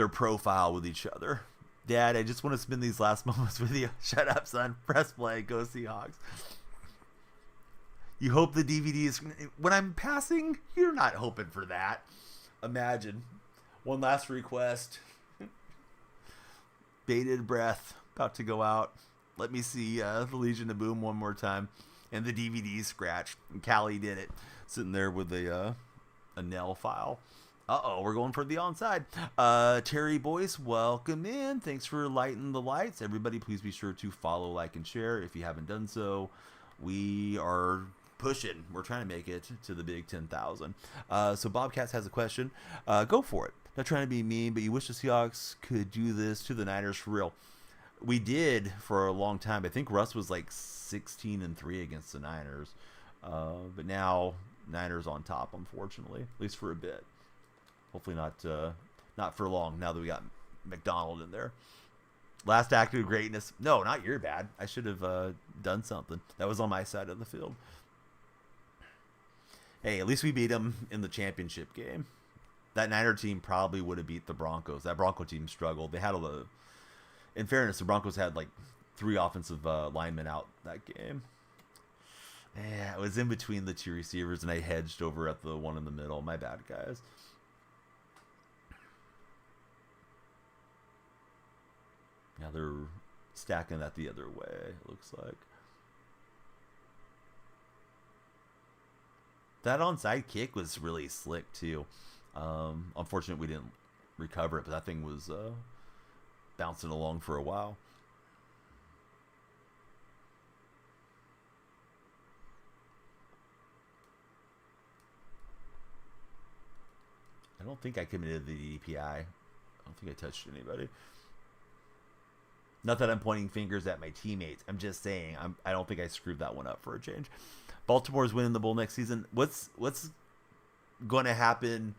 profile with each other. Dad, I just want to spend these last moments with you. Shut up, son. Press play. Go Seahawks. You hope the DVD is... When I'm passing, you're not hoping for that. Imagine. One last request. Bated breath. About to go out. Let me see the Legion of Boom one more time. And the DVD scratched. And Callie did it. Sitting there with a Nell file. Uh-oh, we're going for the onside. Terry Boyce, welcome in. Thanks for lighting the lights. Everybody, please be sure to follow, like, and share if you haven't done so. We are pushing. We're trying to make it to the big 10,000. So Bobcats has a question. Go for it. Not trying to be mean, but you wish the Seahawks could do this to the Niners for real. We did for a long time. I think Russ was like 16-3 against the Niners. But now Niners on top, unfortunately, at least for a bit. Hopefully not for long now that we got McDonald in there. Last act of greatness. No, not your bad. I should have done something. That was on my side of the field. Hey, at least we beat them in the championship game. That Niner team probably would have beat the Broncos. That Bronco team struggled. They had in fairness, the Broncos had like 3 offensive linemen out that game. Yeah, it was in between the 2 receivers, and I hedged over at the one in the middle. My bad, guys. Now they're stacking that the other way, it looks like. That onside kick was really slick, too. Unfortunately, we didn't recover it, but that thing was bouncing along for a while. I don't think I committed the DPI. I don't think I touched anybody. Not that I'm pointing fingers at my teammates. I'm just saying I don't think I screwed that one up for a change. Baltimore's winning the Bowl next season. What's going to happen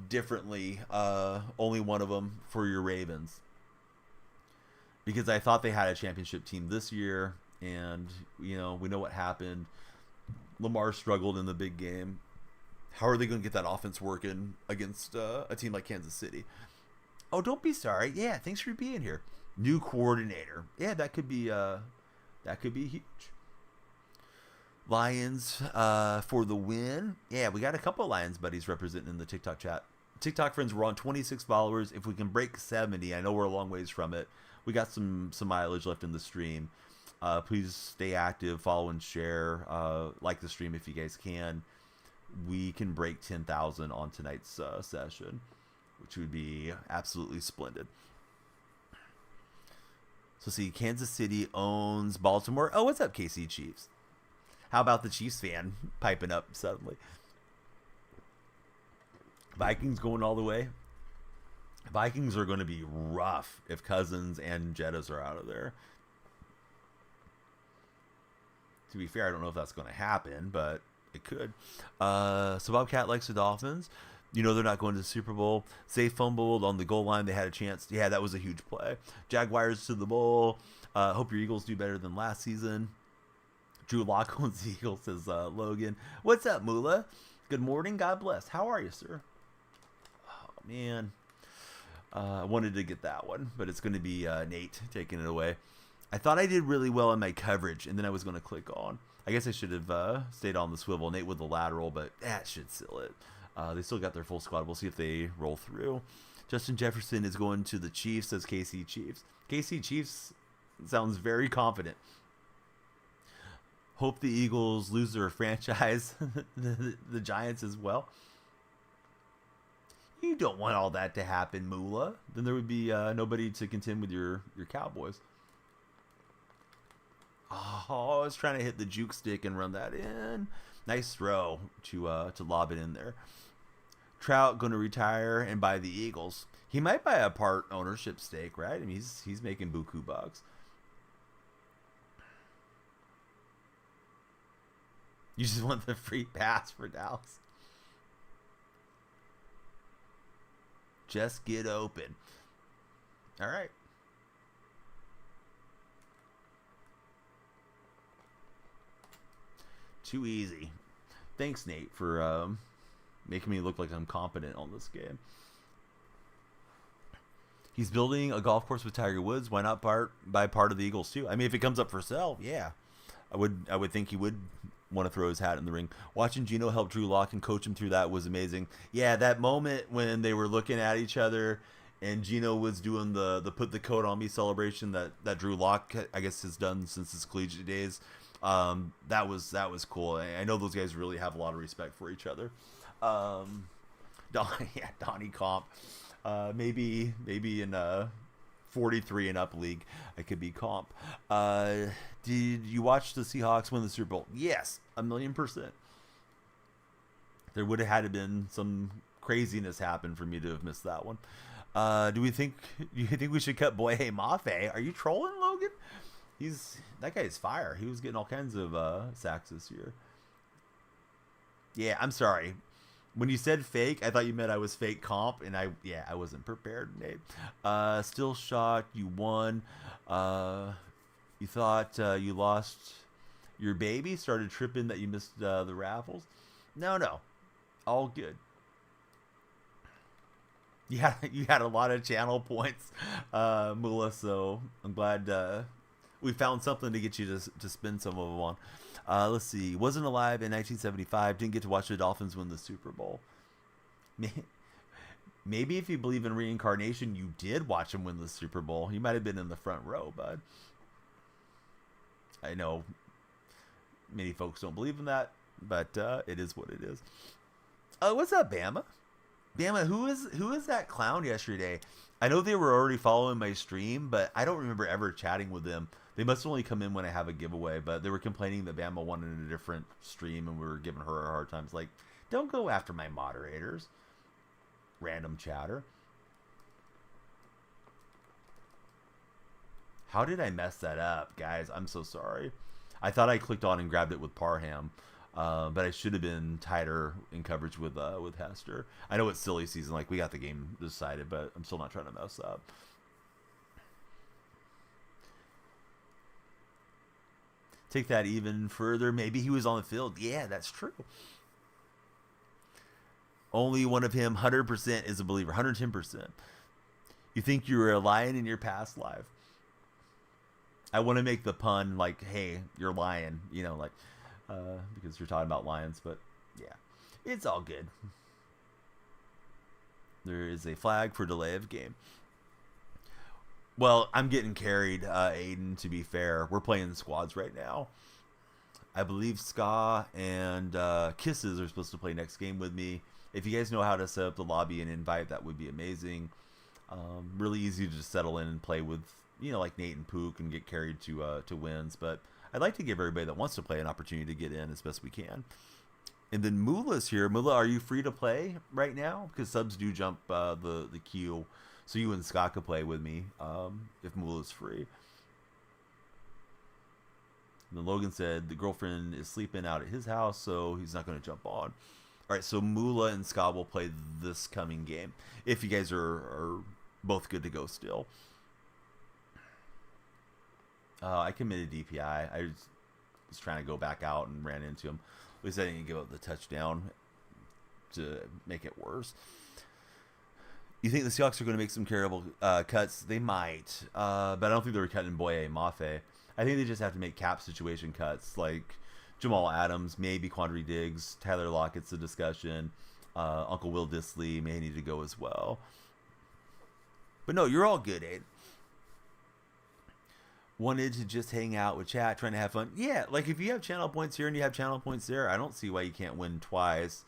differently? Only one of them for your Ravens. Because I thought they had a championship team this year, and we know what happened. Lamar struggled in the big game. How are they going to get that offense working against a team like Kansas City? Oh, don't be sorry. Yeah, thanks for being here. New coordinator. Yeah, that could be huge. Lions for the win. Yeah, we got a couple of Lions buddies representing in the TikTok chat. TikTok friends, we're on 26 followers. If we can break 70, I know we're a long ways from it. We got some mileage left in the stream. Please stay active, follow and share. Like the stream if you guys can. We can break 10,000 on tonight's session, which would be absolutely splendid. So see, Kansas City owns Baltimore. Oh, what's up, KC Chiefs? How about the Chiefs fan piping up suddenly? Vikings going all the way. Vikings are going to be rough if Cousins and Jettas are out of there. To be fair, I don't know if that's going to happen, but it could. So Bobcat likes the Dolphins. You know they're not going to the Super Bowl. They fumbled on the goal line. They had a chance. Yeah, that was a huge play. Jaguars to the bowl. Hope your Eagles do better than last season. Drew Lock owns the Eagles, says Logan. What's up, Moolah? Good morning. God bless. How are you, sir? Oh, man. I wanted to get that one, but it's going to be Nate taking it away. I thought I did really well in my coverage, and then I was going to click on. I guess I should have stayed on the swivel. Nate with the lateral, but that should seal it. They still got their full squad. We'll see if they roll through. Justin Jefferson is going to the Chiefs, says KC Chiefs. KC Chiefs sounds very confident. Hope the Eagles lose their franchise. the Giants as well. You don't want all that to happen, Moolah. Then there would be nobody to contend with your Cowboys. Oh, I was trying to hit the juke stick and run that in. Nice throw to lob it in there. Trout going to retire and buy the Eagles. He might buy a part ownership stake, right? I mean, he's making buku bucks. You just want the free pass for Dallas. Just get open. All right. Too easy. Thanks, Nate, for making me look like I'm competent on this game. He's building a golf course with Tiger Woods. Why not buy part of the Eagles too? I mean, if it comes up for sale, yeah, I would think he would want to throw his hat in the ring. Watching Geno help Drew Lock and coach him through that was amazing. Yeah, that moment when they were looking at each other and Geno was doing the put the coat on me celebration that Drew Lock, I guess, has done since his collegiate days. That was cool. I know those guys really have a lot of respect for each other. Donnie Comp. Maybe in a 43 and up league, I could be Comp. Did you watch the Seahawks win the Super Bowl? Yes, 1,000,000%. There would have had to been some craziness happen for me to have missed that one. Do you think we should cut Boye Mafe? Are you trolling, Logan? That guy's fire. He was getting all kinds of sacks this year. Yeah, I'm sorry. When you said fake, I thought you meant I was fake Comp, and I wasn't prepared, Nate. Still shocked you won. You thought you lost your baby, started tripping that you missed the raffles. No, all good. You had a lot of channel points, Moolah, so I'm glad we found something to get you to spend some of them on. Let's see. Wasn't alive in 1975. Didn't get to watch the Dolphins win the Super Bowl. Maybe if you believe in reincarnation, you did watch them win the Super Bowl. You might have been in the front row, bud. I know many folks don't believe in that, but it is what it is. What's up, Bama? Bama, who is that clown yesterday? I know they were already following my stream, but I don't remember ever chatting with them. They must only come in when I have a giveaway, but they were complaining that Bama wanted a different stream, and we were giving her a hard time. It's like, don't go after my moderators. Random chatter. How did I mess that up, guys? I'm so sorry. I thought I clicked on and grabbed it with Parham, but I should have been tighter in coverage with Hester. I know it's silly season, like we got the game decided, but I'm still not trying to mess up. Take that even further. Maybe he was on the field. Yeah, that's true. Only one of him, 100% is a believer. 110%. You think you were a lion in your past life. I want to make the pun like, hey, you're lying, like, because you're talking about lions, but yeah, it's all good. There is a flag for delay of game. Well, I'm getting carried, Aiden, to be fair. We're playing squads right now. I believe Ska and Kisses are supposed to play next game with me. If you guys know how to set up the lobby and invite, that would be amazing. Really easy to just settle in and play with like Nate and Pook and get carried to wins. But I'd like to give everybody that wants to play an opportunity to get in as best we can. And then Mula's here. Mula, are you free to play right now? Because subs do jump the queue, so you and Scott could play with me if Mula's free. And then Logan said the girlfriend is sleeping out at his house, so he's not going to jump on. All right, so Mula and Scott will play this coming game if you guys are both good to go still. I committed DPI. I was trying to go back out and ran into him. At least I didn't give up the touchdown to make it worse. You think the Seahawks are going to make some carryable cuts? They might, but I don't think they're cutting Boye Mafe. I think they just have to make cap situation cuts, like Jamal Adams, maybe Quandre Diggs, Tyler Lockett's a discussion. Uncle Will Dissly may need to go as well. But no, you're all good, Aid. Wanted to just hang out with chat, trying to have fun. Yeah, like if you have channel points here and you have channel points there, I don't see why you can't win twice.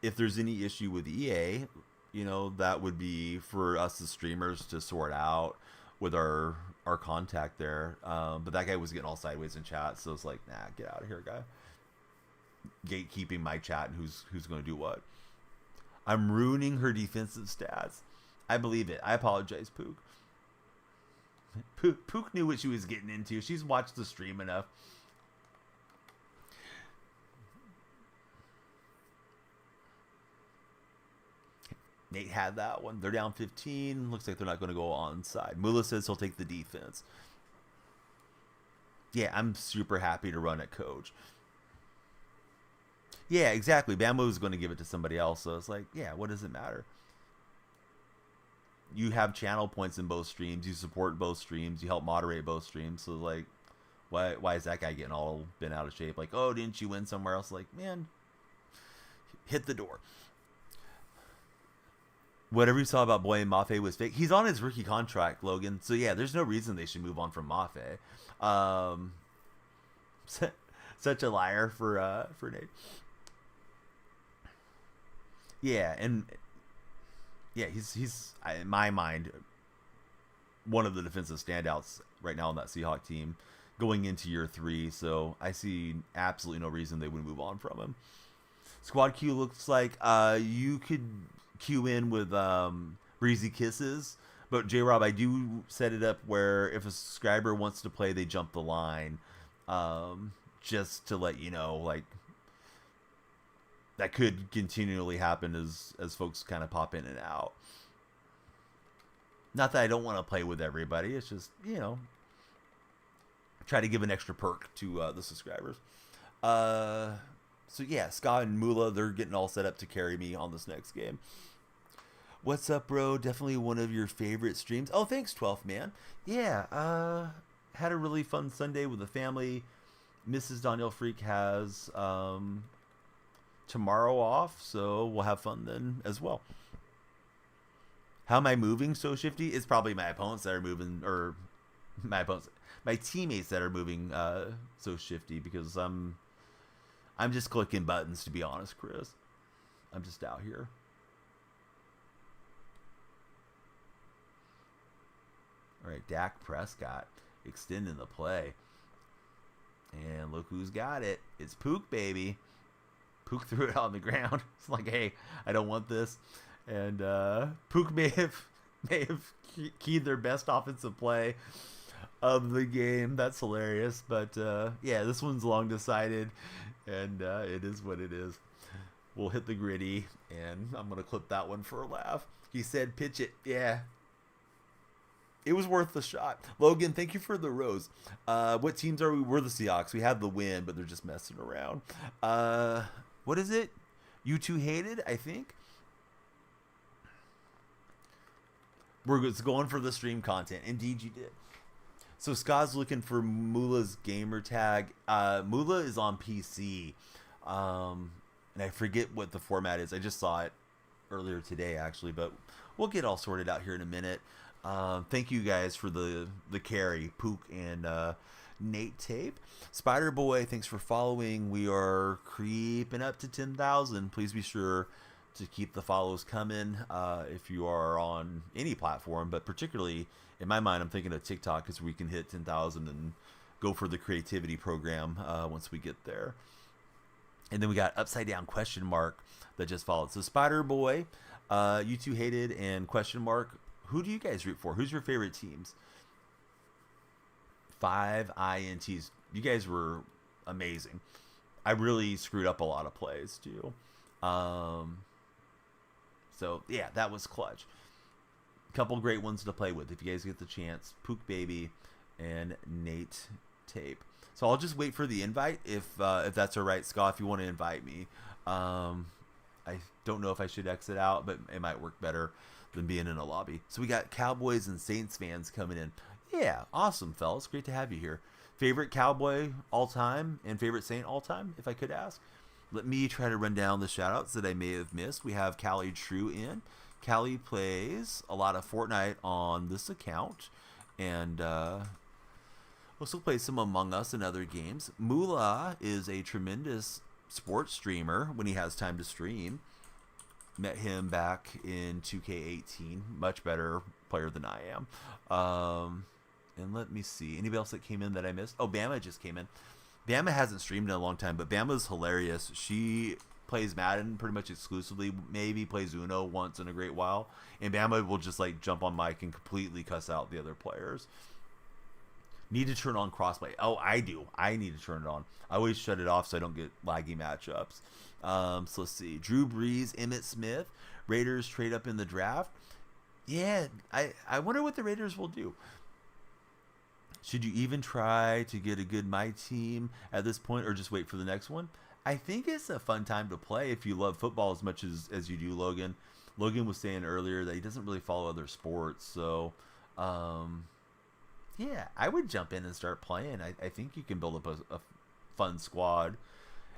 If there's any issue with EA, that would be for us as streamers to sort out with our contact there. But that guy was getting all sideways in chat, so it's like, nah, get out of here, guy. Gatekeeping my chat and who's going to do what. I'm ruining her defensive stats. I believe it. I apologize, Pook. Pook knew what she was getting into. She's watched the stream enough. Nate had that one. They're down 15. Looks like they're not going to go onside. Mula says he'll take the defense. Yeah, I'm super happy to run at coach. Yeah, exactly. Bamboo's going to give it to somebody else. So it's like, yeah, what does it matter? You have channel points in both streams. You support both streams. You help moderate both streams. So like, why is that guy getting all bent out of shape? Like, oh, didn't you win somewhere else? Like, man, hit the door. Whatever you saw about Boye Mafe was fake. He's on his rookie contract, Logan. So yeah, there's no reason they should move on from Mafe. Such a liar for Nate. Yeah, and yeah, he's in my mind one of the defensive standouts right now on that Seahawk team going into year 3. So I see absolutely no reason they would move on from him. Squad Q looks like you could queue in with Breezy Kisses, but J-Rob, I do set it up where if a subscriber wants to play, they jump the line, just to let you know, like, that could continually happen as folks kind of pop in and out. Not that I don't want to play with everybody. It's just, try to give an extra perk to the subscribers. So yeah, Scott and Mula, they're getting all set up to carry me on this next game. What's up, bro? Definitely one of your favorite streams. Oh, thanks, 12th man. Yeah, had a really fun Sunday with the family. Mrs. Danielle Freak has tomorrow off, so we'll have fun then as well. How am I moving so shifty? It's probably my opponents that are moving, or my teammates that are moving so shifty, because I'm just clicking buttons, to be honest, Chris. I'm just out here. All right, Dak Prescott extending the play. And look who's got it. It's Pook, baby. Pook threw it on the ground. It's like, hey, I don't want this. And Pook may have keyed their best offensive play of the game. That's hilarious. But yeah, this one's long decided, and it is what it is. We'll hit the gritty, and I'm gonna clip that one for a laugh. He said, "Pitch it." Yeah, it was worth the shot. Logan, thank you for the rose. What teams are we? We're the Seahawks. We have the win, but they're just messing around. What is it? You two hated, I think. We're going for the stream content. Indeed, you did. So Scott's looking for Mula's gamer tag. Mula is on PC, and I forget what the format is. I just saw it earlier today, actually, but we'll get all sorted out here in a minute. Thank you guys for the carry, Pook and Nate Tape. Spider Boy, thanks for following. We are creeping up to 10,000. Please be sure to keep the follows coming if you are on any platform, but particularly in my mind, I'm thinking of TikTok because we can hit 10,000 and go for the creativity program once we get there. And then we got upside down question mark that just followed. So Spider Boy, you two hated, and question mark. Who do you guys root for? Who's your favorite teams? 5 INTs. You guys were amazing. I really screwed up a lot of plays too. So yeah, that was clutch. Couple great ones to play with if you guys get the chance. Pook Baby and Nate Tape. So I'll just wait for the invite if that's all right, Scott. If you want to invite me, I don't know if I should exit out, but it might work better than being in a lobby. So we got Cowboys and Saints fans coming in. Yeah, awesome, fellas. Great to have you here. Favorite Cowboy all time and favorite Saint all time, if I could ask. Let me try to run down the shoutouts that I may have missed. We have Callie True in. Callie plays a lot of Fortnite on this account, and also plays some Among Us and other games. Moolah is a tremendous sports streamer when he has time to stream. Met him back in 2K18. Much better player than I am. And let me see. Anybody else that came in that I missed? Oh, Bama just came in. Bama hasn't streamed in a long time, but Bama's hilarious. She plays Madden pretty much exclusively. Maybe plays Uno once in a great while. And Bama will just like jump on mic and completely cuss out the other players. Need to turn on crossplay. Oh, I do. I need to turn it on. I always shut it off so I don't get laggy matchups. So let's see. Drew Brees, Emmitt Smith. Raiders trade up in the draft. Yeah, I wonder what the Raiders will do. Should you even try to get a good My Team at this point or just wait for the next one? I think it's a fun time to play if you love football as much as you do, Logan. Logan was saying earlier that he doesn't really follow other sports. So, yeah, I would jump in and start playing. I think you can build up a fun squad.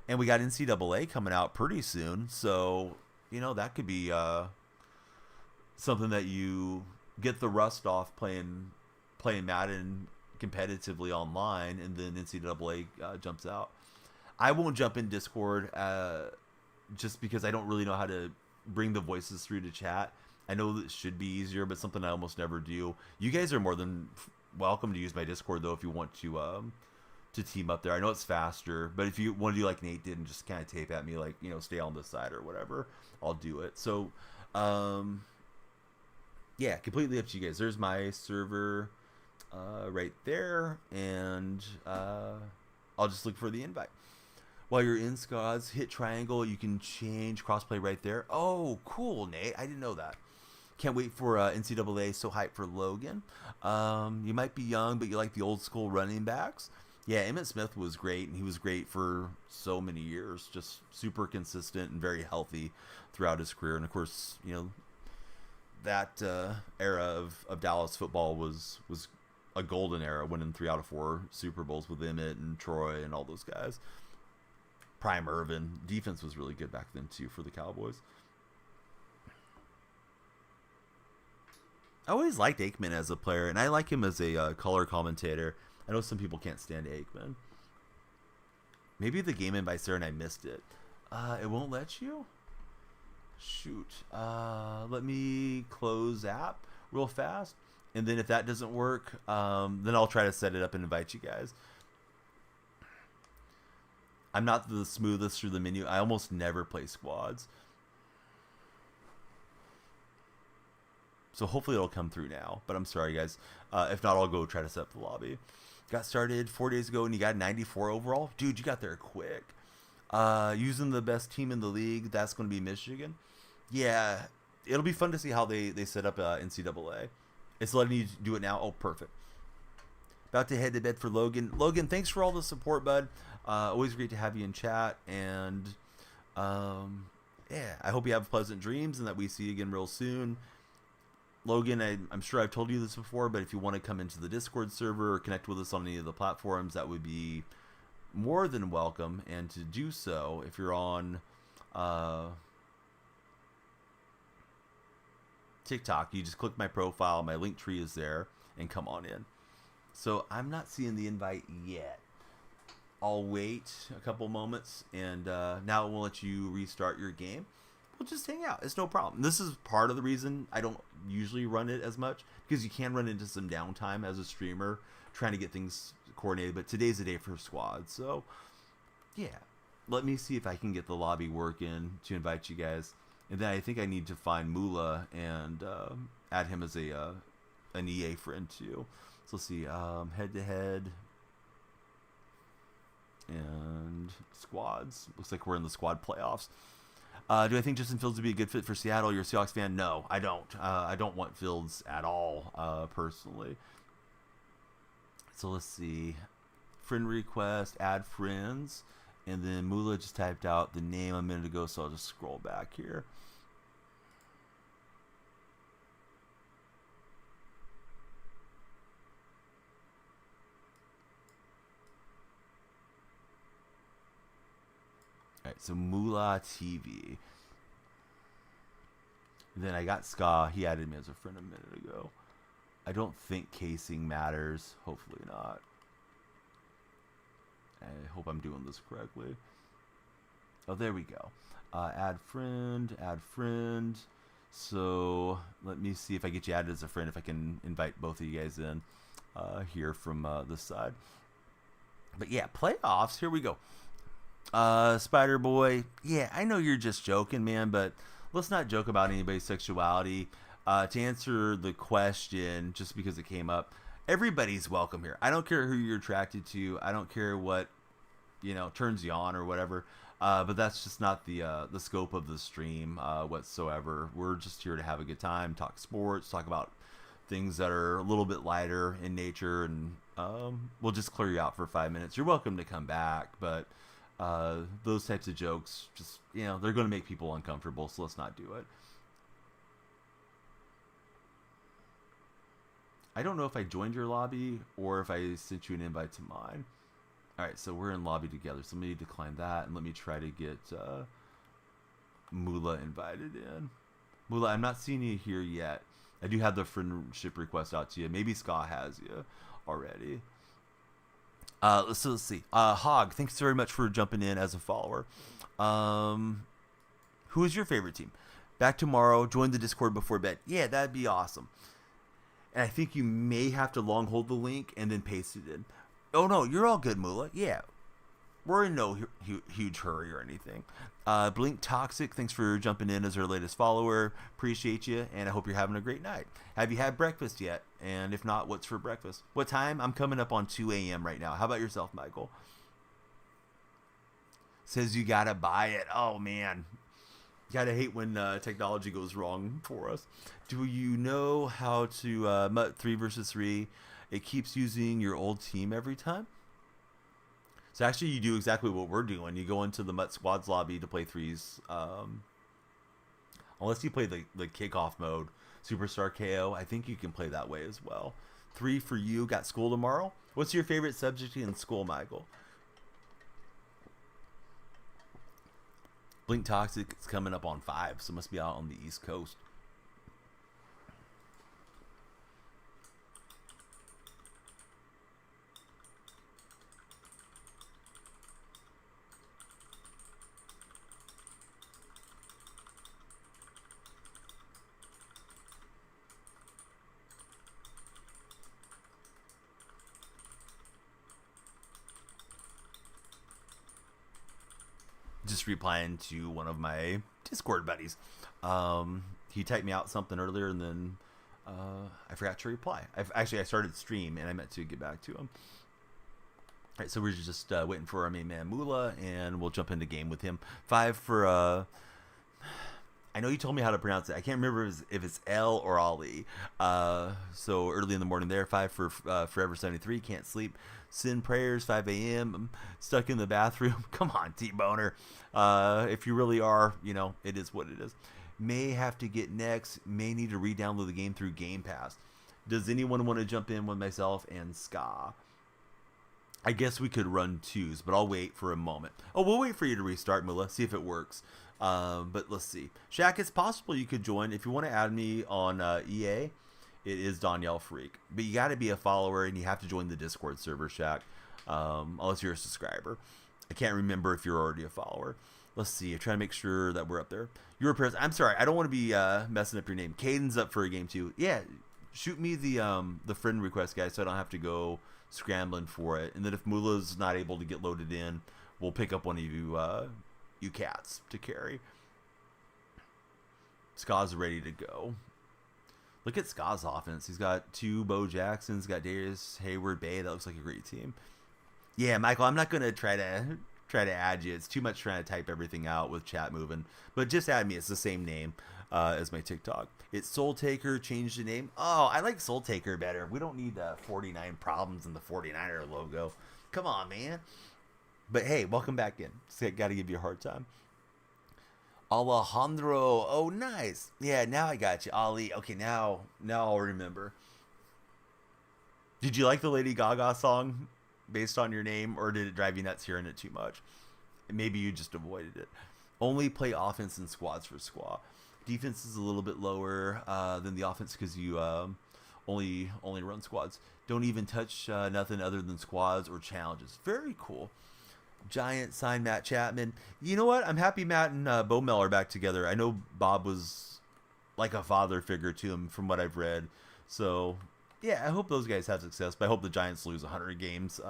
And we got NCAA coming out pretty soon. So, you know, that could be something that you get the rust off playing Madden competitively online, and then NCAA jumps out. I won't jump in Discord just because I don't really know how to bring the voices through to chat. I know that it should be easier, but something I almost never do. You guys are more than welcome to use my Discord though if you want to team up there. I know it's faster, but if you want to do like Nate did and just kind of tape at me, like, you know, stay on this side or whatever, I'll do it. So yeah, completely up to you guys. There's my server right there, and I'll just look for the invite. While you're in Scots, hit triangle. You can change crossplay right there. Oh, cool, Nate. I didn't know that. Can't wait for NCAA. So hyped for Logan. You might be young, but you like the old school running backs. Yeah, Emmitt Smith was great, and he was great for so many years. Just super consistent and very healthy throughout his career. And of course, you know, that era of Dallas football was a golden era, winning 3 out of 4 Super Bowls with Emmitt and Troy and all those guys. Prime Irvin. Defense was really good back then too for the Cowboys. I always liked Aikman as a player, and I like him as a color commentator. I know some people can't stand Aikman. Maybe the game invites there and I missed it. It won't let you? Shoot. Let me close app real fast. And then if that doesn't work, then I'll try to set it up and invite you guys. I'm not the smoothest through the menu. I almost never play squads. So hopefully it'll come through now. But I'm sorry, guys. If not, I'll go try to set up the lobby. Got started 4 days ago and you got 94 overall. Dude, you got there quick. Using the best team in the league, that's going to be Michigan. Yeah, it'll be fun to see how they set up NCAA. It's letting you do it now. Oh, perfect. About to head to bed for Logan. Logan, thanks for all the support, bud. Always great to have you in chat. And yeah, I hope you have pleasant dreams and that we see you again real soon. Logan, I'm sure I've told you this before, but if you want to come into the Discord server or connect with us on any of the platforms, that would be more than welcome. And to do so, if you're on TikTok, you just click my profile, my link tree is there, and come on in. So I'm not seeing the invite yet. I'll wait a couple moments, and now we'll let you restart your game. we'll just hang out. It's no problem. This is part of the reason I don't usually run it as much, because you can run into some downtime as a streamer trying to get things coordinated. But today's the day for squad, so yeah. Let me see if I can get the lobby working to invite you guys, and then I think I need to find Mula and add him as an EA friend too. So let's see, head to head and squads. Looks like we're in the squad playoffs. Do I think Justin Fields would be a good fit for Seattle? You're a Seahawks fan? No, I don't. I don't want Fields at all, personally. So let's see. Friend request, add friends. And then Mula just typed out the name a minute ago, so I'll just scroll back here. Alright, so Mula TV. Then I got Ska. He added me as a friend a minute ago. I don't think casing matters. Hopefully not. I hope I'm doing this correctly. Oh, there we go. Add friend, add friend. So let me see if I get you added as a friend, if I can invite both of you guys in here from this side. But yeah, playoffs, here we go. Spider Boy, yeah, I know you're just joking, man, but let's not joke about anybody's sexuality. To answer the question, just because it came up, everybody's welcome here. I don't care who you're attracted to. I don't care what, turns you on or whatever. But that's just not the scope of the stream whatsoever. We're just here to have a good time, talk sports, talk about things that are a little bit lighter in nature, and we'll just clear you out for 5 minutes. You're welcome to come back, but those types of jokes, just, they're going to make people uncomfortable, so let's not do it. I don't know if I joined your lobby or if I sent you an invite to mine. Alright, so we're in lobby together, so let me decline that, and let me try to get Mula invited in. Mula, I'm not seeing you here yet. I do have the friendship request out to you. Maybe Scott has you already. Let's see. Hog, thanks very much for jumping in as a follower. Who is your favorite team? Back tomorrow, join the Discord before bed. Yeah, that'd be awesome. And I think you may have to long hold the link and then paste it in. Oh, no, you're all good, Mula. Yeah. We're in no huge hurry or anything. Blink Toxic, thanks for jumping in as our latest follower. Appreciate you, and I hope you're having a great night. Have you had breakfast yet? And if not, what's for breakfast? What time? I'm coming up on 2 a.m. right now. How about yourself, Michael? Says you gotta buy it. Oh, man. Gotta hate when technology goes wrong for us. Do you know how to MUT 3 versus 3? It keeps using your old team every time. So actually, you do exactly what we're doing. You go into the MUT Squads lobby to play threes. Unless you play the kickoff mode, Superstar KO, I think you can play that way as well. 3 for you. Got school tomorrow? What's your favorite subject in school, Michael? Blink Toxic is coming up on 5, so it must be out on the East Coast. Just replying to one of my Discord buddies. He typed me out something earlier, and then I forgot to reply. I started stream, and I meant to get back to him. All right, so we're just waiting for our main man Mula, and we'll jump into game with him. 5 for I know you told me how to pronounce it. I can't remember if it's L or Ali. So early in the morning there. 5 for Forever 73. Can't sleep. Send prayers. 5 a.m. I'm stuck in the bathroom. Come on, T-Boner. If you really are, it is what it is. May have to get next. May need to re-download the game through Game Pass. Does anyone want to jump in with myself and Ska? I guess we could run twos, but I'll wait for a moment. Oh, we'll wait for you to restart, Mula. See if it works. But let's see. Shaq, it's possible you could join. If you want to add me on EA, it is Danielle Freak. But you got to be a follower, and you have to join the Discord server, Shaq, unless you're a subscriber. I can't remember if you're already a follower. Let's see. I'm trying to make sure that we're up there. Your repairs. I'm sorry. I don't want to be messing up your name. Caden's up for a game too. Yeah. Shoot me the friend request, guys, so I don't have to go scrambling for it. And then if Mula's not able to get loaded in, we'll pick up one of you cats to carry. Ska's ready to go. Look at Ska's offense. He's got 2 Bo Jacksons, got Darius Hayward Bay. That looks like a great team. Yeah, Michael, I'm not gonna try to add you. It's too much trying to type everything out with chat moving. But just add me. It's the same name as my TikTok. It's Soul Taker. Changed the name. Oh, I like Soul Taker better. We don't need 49 problems in the 49er logo. Come on, man. But hey, welcome back in. Got to give you a hard time. Alejandro. Oh, nice. Yeah, now I got you. Ali. Okay, now I'll remember. Did you like the Lady Gaga song based on your name, or did it drive you nuts hearing it too much? Maybe you just avoided it. Only play offense in squads for Squaw. Defense is a little bit lower than the offense because you only run squads. Don't even touch nothing other than squads or challenges. Very cool. Giant sign Matt Chapman. You know what? I'm happy Matt and Bo Mel are back together. I know Bob was like a father figure to him from what I've read. So yeah, I hope those guys have success. But I hope the Giants lose 100 games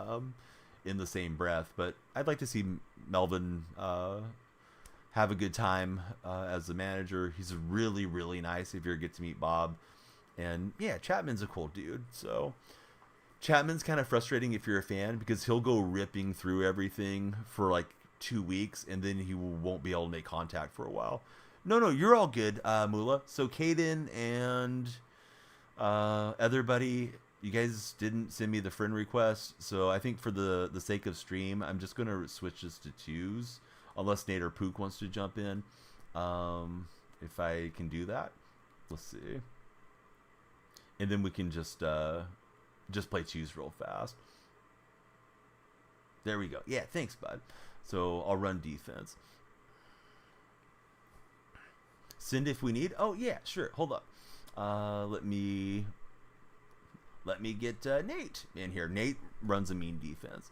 in the same breath. But I'd like to see Melvin have a good time as the manager. He's really, really nice if you ever get to meet Bob. And yeah, Chapman's a cool dude. So Chapman's kind of frustrating if you're a fan because he'll go ripping through everything for like 2 weeks and then he won't be able to make contact for a while. No, you're all good, Mula. So Caden and other buddy, you guys didn't send me the friend request, so I think for the sake of stream, I'm just gonna switch this to 2s, unless Nate or Pook wants to jump in. If I can do that, let's see, and then we can just play 2s real fast. There we go. Yeah, thanks, bud. So I'll run defense. Send if we need. Oh yeah, sure. Hold up. Let me get Nate in here. Nate runs a mean defense.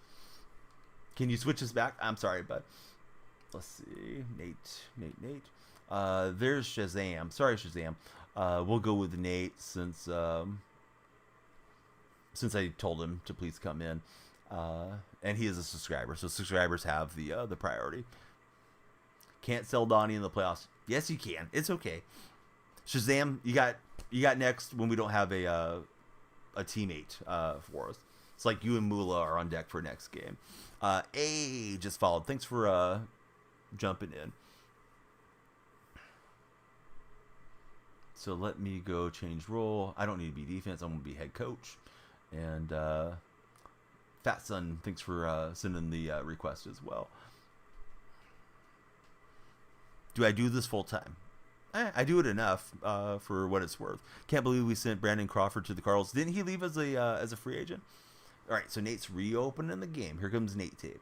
Can you switch us back? I'm sorry, bud. Let's see. Nate. There's Shazam. Sorry, Shazam. We'll go with Nate since I told him to please come in. And he is a subscriber, so subscribers have the priority. Can't sell Donnie in the playoffs. Yes, you can. It's okay. Shazam, you got next when we don't have a teammate for us. It's like you and Mula are on deck for next game. A just followed. Thanks for jumping in. So let me go change role. I don't need to be defense. I'm gonna be head coach. And Fat Son, thanks for sending the request as well. Do I do this full time? I do it enough for what it's worth. Can't believe we sent Brandon Crawford to the Cardinals. Didn't he leave as a free agent? All right, so Nate's reopening the game. Here comes Nate tape.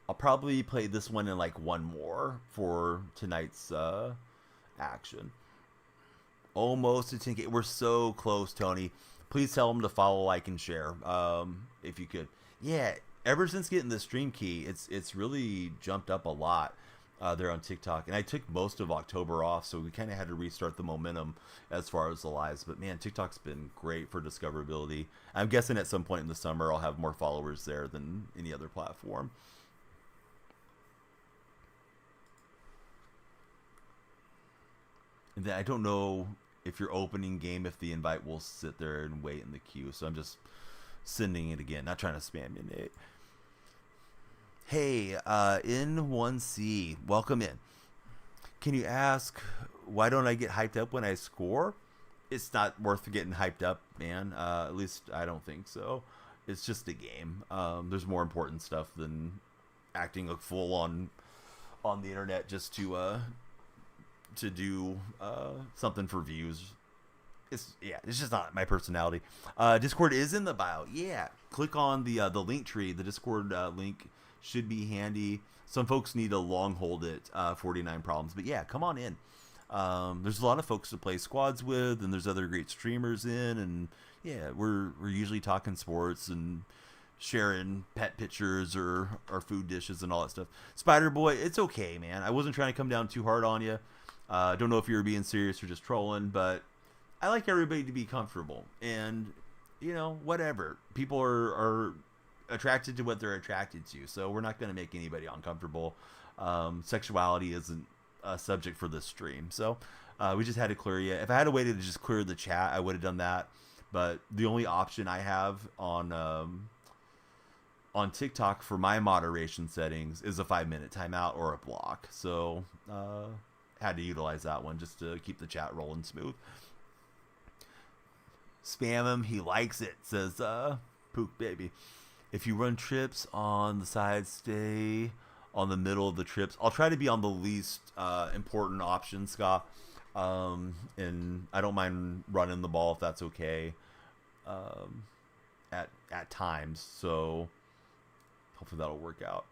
I'll probably play this one and like one more for tonight's action. Almost a 10K. We're so close, Tony. Please tell him to follow, like, and share if you could. Yeah, ever since getting the stream key, it's really jumped up a lot there on TikTok. And I took most of October off, so we kind of had to restart the momentum as far as the lives. But, man, TikTok's been great for discoverability. I'm guessing at some point in the summer I'll have more followers there than any other platform. And then I don't know if you're opening game, if the invite will sit there and wait in the queue. So I'm just sending it again. Not trying to spam you, Nate. Hey, N1C, welcome in. Can you ask, why don't I get hyped up when I score? It's not worth getting hyped up, man. At least I don't think so. It's just a game. There's more important stuff than acting a fool on the internet just to do something for views. It's just not my personality. Discord is in the bio. Yeah, click on the link tree. The Discord link should be handy. Some folks need to long hold it. 49 problems, but yeah, come on in. There's a lot of folks to play squads with, and there's other great streamers in, and yeah, we're usually talking sports and sharing pet pictures or food dishes and all that stuff. Spider Boy, it's okay, man. I wasn't trying to come down too hard on you. Don't know if you were being serious or just trolling, but I like everybody to be comfortable. And, you know, whatever. People are attracted to what they're attracted to, so we're not going to make anybody uncomfortable. Sexuality isn't a subject for this stream, so we just had to clear you. If I had a way to just clear the chat, I would have done that. But the only option I have on TikTok for my moderation settings is a 5-minute timeout or a block. So had to utilize that one just to keep the chat rolling smooth. Spam him, he likes it, says Pook Baby. If you run trips on the side, stay on the middle of the trips. I'll try to be on the least important option, Scott. And I don't mind running the ball if that's okay at times. So hopefully that'll work out.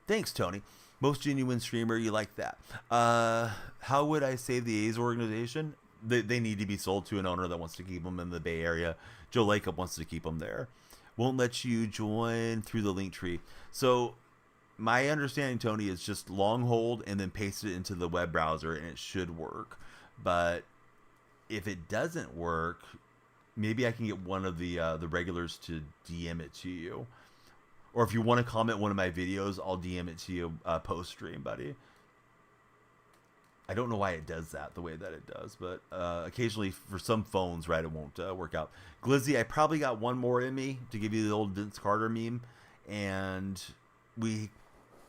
Thanks, Tony. Most genuine streamer, you like that. How would I save the A's organization? They need to be sold to an owner that wants to keep them in the Bay Area. Joe Lacob wants to keep them there. Won't let you join through the link tree. So my understanding, Tony, is just long hold and then paste it into the web browser and it should work. But if it doesn't work, maybe I can get one of the regulars to DM it to you. Or if you want to comment one of my videos, I'll DM it to you post stream, buddy. I don't know why it does that the way that it does, but occasionally for some phones, right, it won't work out. Glizzy, I probably got one more in me to give you the old Vince Carter meme, and we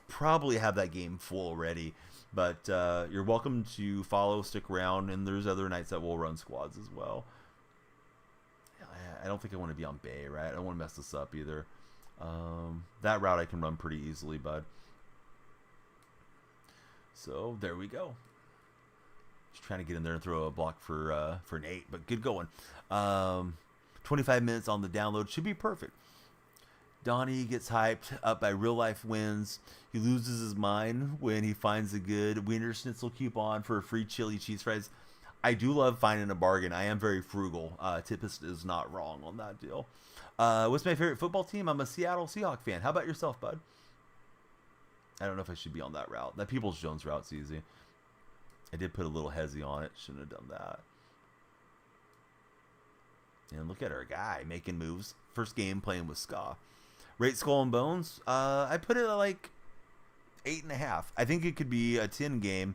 probably have that game full already. But you're welcome to follow, stick around, and there's other nights that we'll run squads as well. I don't think I want to be on Bay, right? I don't want to mess this up either. That route I can run pretty easily, bud. So there we go. Just trying to get in there and throw a block for Nate, but good going. 25 minutes on the download should be perfect. Donnie gets hyped up by real life wins. He loses his mind when he finds a good Wiener Schnitzel coupon for free chili cheese fries. I do love finding a bargain. I am very frugal. Tippist is not wrong on that deal. What's my favorite football team? I'm a Seattle Seahawks fan. How about yourself, bud? I don't know if I should be on that route. That Peoples Jones route's easy. I did put a little hezzy on it. Shouldn't have done that. And look at our guy making moves. First game playing with Ska. Rate Skull and Bones. I put it at like 8.5. I think it could be a 10 game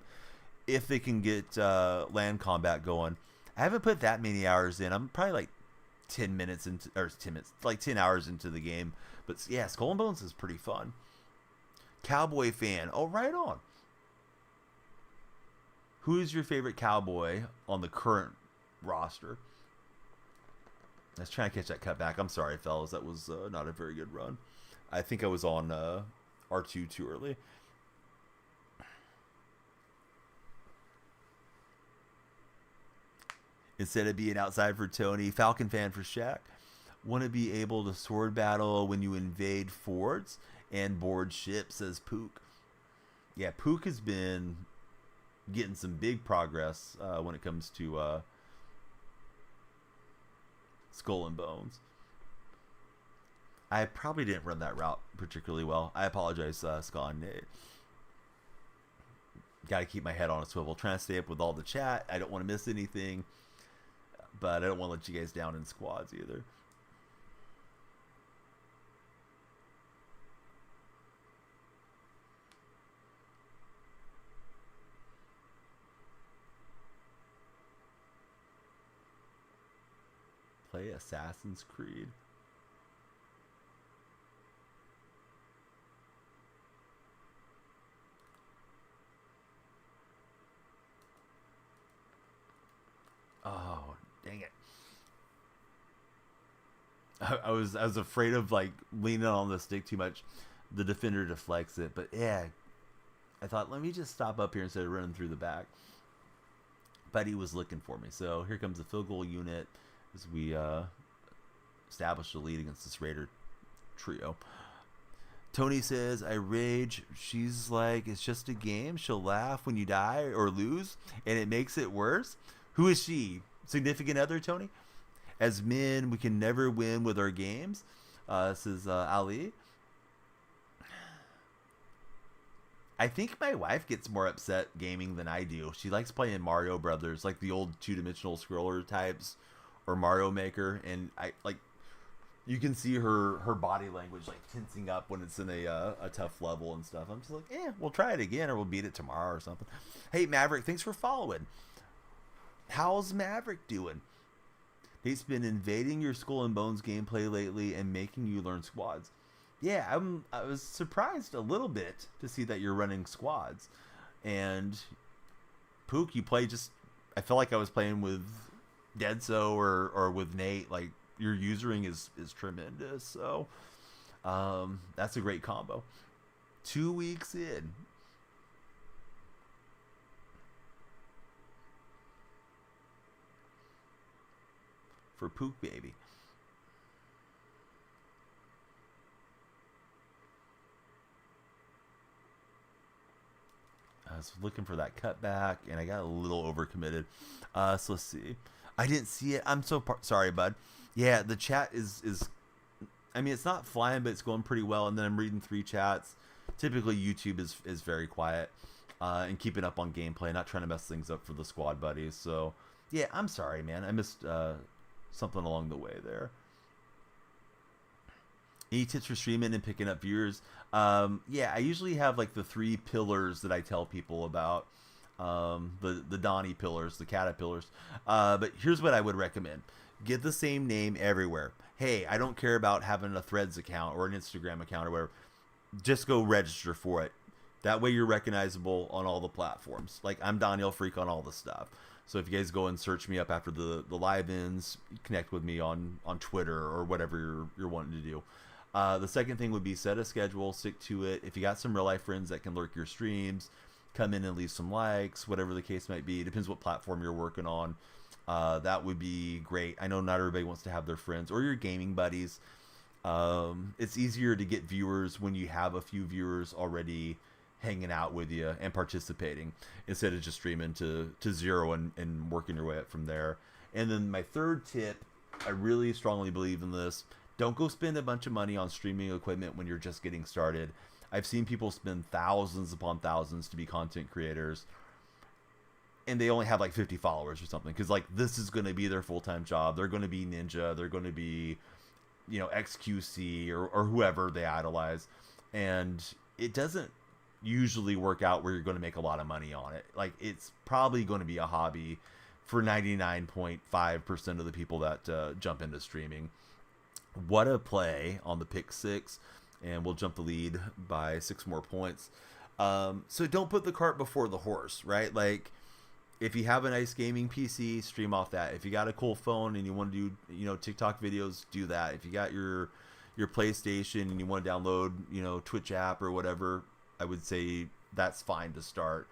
if they can get land combat going. I haven't put that many hours in. I'm probably like 10 minutes into, or 10 minutes, like 10 hours into the game. But yeah, Skull and Bones is pretty fun. Cowboy fan. Oh, right on. Who is your favorite cowboy on the current roster? I was trying to catch that cutback. I'm sorry, fellas. That was not a very good run. I think I was on R2 too early. Instead of being outside for Tony, Falcon fan for Shaq. Want to be able to sword battle when you invade forts and board ships, says Pook. Yeah, Pook has been getting some big progress when it comes to Skull and Bones. I probably didn't run that route particularly well. I apologize, Scott and Nate. Got to keep my head on a swivel. Trying to stay up with all the chat. I don't want to miss anything. But I don't want to let you guys down in squads either. Play Assassin's Creed. Oh, dang it. I was afraid of like leaning on the stick too much. The defender deflects it, but yeah, I thought let me just stop up here instead of running through the back. But he was looking for me, so here comes the field goal unit as we establish the lead against this Raider trio. Tony says, I rage. She's like, it's just a game. She'll laugh when you die or lose, and it makes it worse. Who is she? Significant other, Tony? As men, we can never win with our games, says Ali. I think my wife gets more upset gaming than I do. She likes playing Mario Brothers, like the old two-dimensional scroller types, or Mario Maker, and I like you can see her body language like tensing up when it's in a tough level and stuff. I'm just like, we'll try it again or we'll beat it tomorrow or something. Hey Maverick, thanks for following. How's Maverick doing? He's been invading your Skull and Bones gameplay lately and making you learn squads. Yeah, I was surprised a little bit to see that you're running squads. And Pook, you play just I felt like I was playing with Deadso or with Nate. Like your usering is tremendous. So that's a great combo. 2 weeks in. For Pook baby. I was looking for that cutback, and I got a little overcommitted. So let's see. I didn't see it. I'm so sorry, bud. Yeah, the chat is. I mean, it's not flying, but it's going pretty well. And then I'm reading 3 chats. Typically, YouTube is very quiet and keeping up on gameplay, not trying to mess things up for the squad buddies. So yeah, I'm sorry, man. I missed something along the way there. Any tips for streaming and picking up viewers? Yeah, I usually have like the 3 pillars that I tell people about. The Donnie pillars, the caterpillars. But here's what I would recommend. Get the same name everywhere. Hey, I don't care about having a Threads account or an Instagram account or whatever. Just go register for it. That way you're recognizable on all the platforms. Like I'm Daniel Freak on all the stuff. So if you guys go and search me up after the live ends, connect with me on Twitter or whatever you're wanting to do. The second thing would be set a schedule, stick to it. If you got some real life friends that can lurk your streams, come in and leave some likes, whatever the case might be. Depends what platform you're working on. That would be great. I know not everybody wants to have their friends or your gaming buddies. It's easier to get viewers when you have a few viewers already hanging out with you and participating instead of just streaming to 0 and working your way up from there. And then my third tip, I really strongly believe in this. Don't go spend a bunch of money on streaming equipment when you're just getting started. I've seen people spend thousands upon thousands to be content creators, and they only have like 50 followers or something. Because like this is going to be their full-time job. They're going to be Ninja. They're going to be, XQC or whoever they idolize, and it doesn't usually work out where you're going to make a lot of money on it. Like it's probably going to be a hobby for 99.5% of the people that jump into streaming. What a play on the pick 6, and we'll jump the lead by 6 more points. So don't put the cart before the horse, right? Like if you have a nice gaming PC, stream off that. If you got a cool phone and you want to do TikTok videos, do that. If you got your PlayStation and you want to download Twitch app or whatever, I would say that's fine to start.